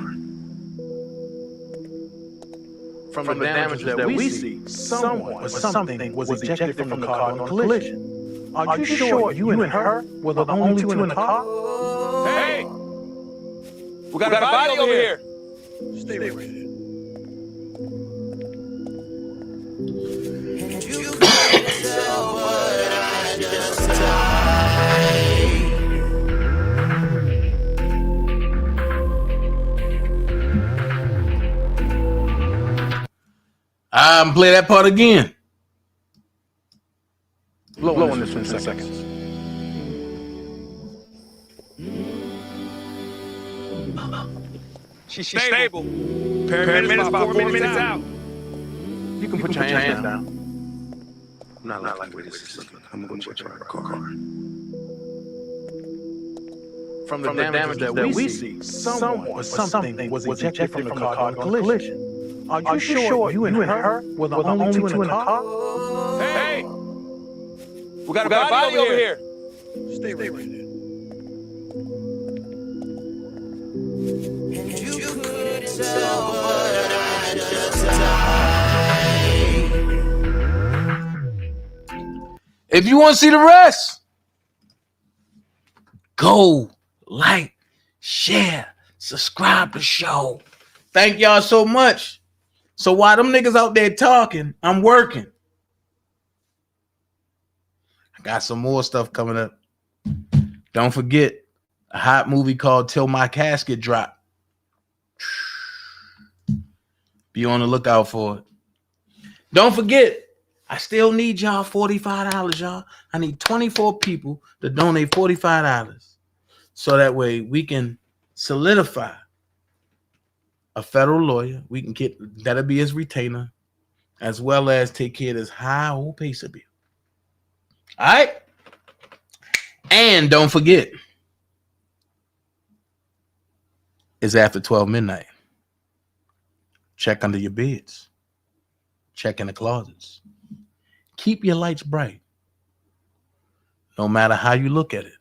Speaker 20: From the damages that we see, someone or something was ejected from the car on a collision. Are you sure you and her were the only two in the car?
Speaker 12: Hey! We got a body over here.
Speaker 9: Stay right there.
Speaker 11: I'm play that part again.
Speaker 20: Blow on this for 10 seconds.
Speaker 12: She's stable. Paramedics about 4 minutes out.
Speaker 20: You can put your hands down.
Speaker 9: I'm not liking the way this is looking. I'm gonna check her car.
Speaker 20: From the damages that we see, someone or something was ejected from the car on a collision. Are you sure you and her were the only two in the car?
Speaker 12: Hey! We got a body over here.
Speaker 9: Stay right there.
Speaker 11: If you want to see the rest, go like, share, subscribe to the show. Thank y'all so much. So while them niggas out there talking, I'm working. I got some more stuff coming up. Don't forget a hot movie called Till My Casket Drop. Be on the lookout for it. Don't forget, I still need y'all $45, y'all. I need 24 people to donate $45. So that way we can solidify a federal lawyer. We can get, that'll be his retainer, as well as take care of this high old pacer bill. All right? And don't forget, it's after 12 midnight. Check under your beds. Check in the closets. Keep your lights bright. No matter how you look at it,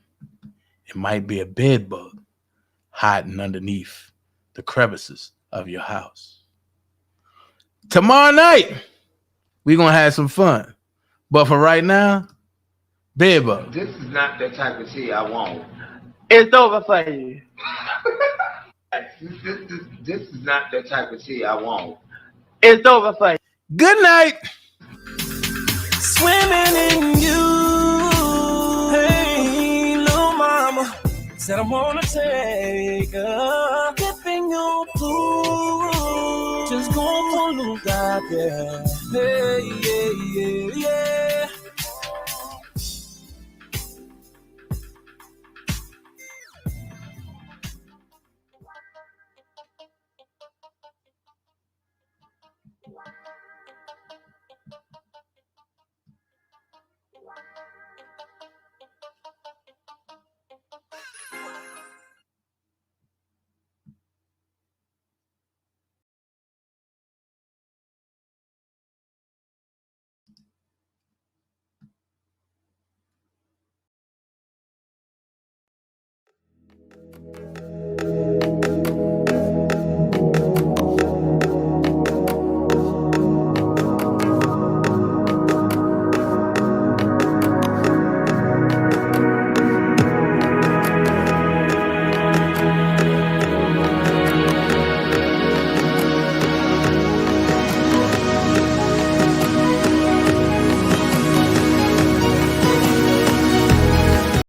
Speaker 11: it might be a bed bug hiding underneath the crevices of your house. Tomorrow night, we're going to have some fun. But for right now, bed bug.
Speaker 2: This is not the type of tea I want.
Speaker 4: It's over for you.
Speaker 2: This is not the type of tea I want.
Speaker 4: It's over for you.
Speaker 11: Good night.
Speaker 12: Swimming in you. Hey, little mama. Said I wanna take a dip in your pool. Just go for a little dive, yeah. Hey, yeah, yeah.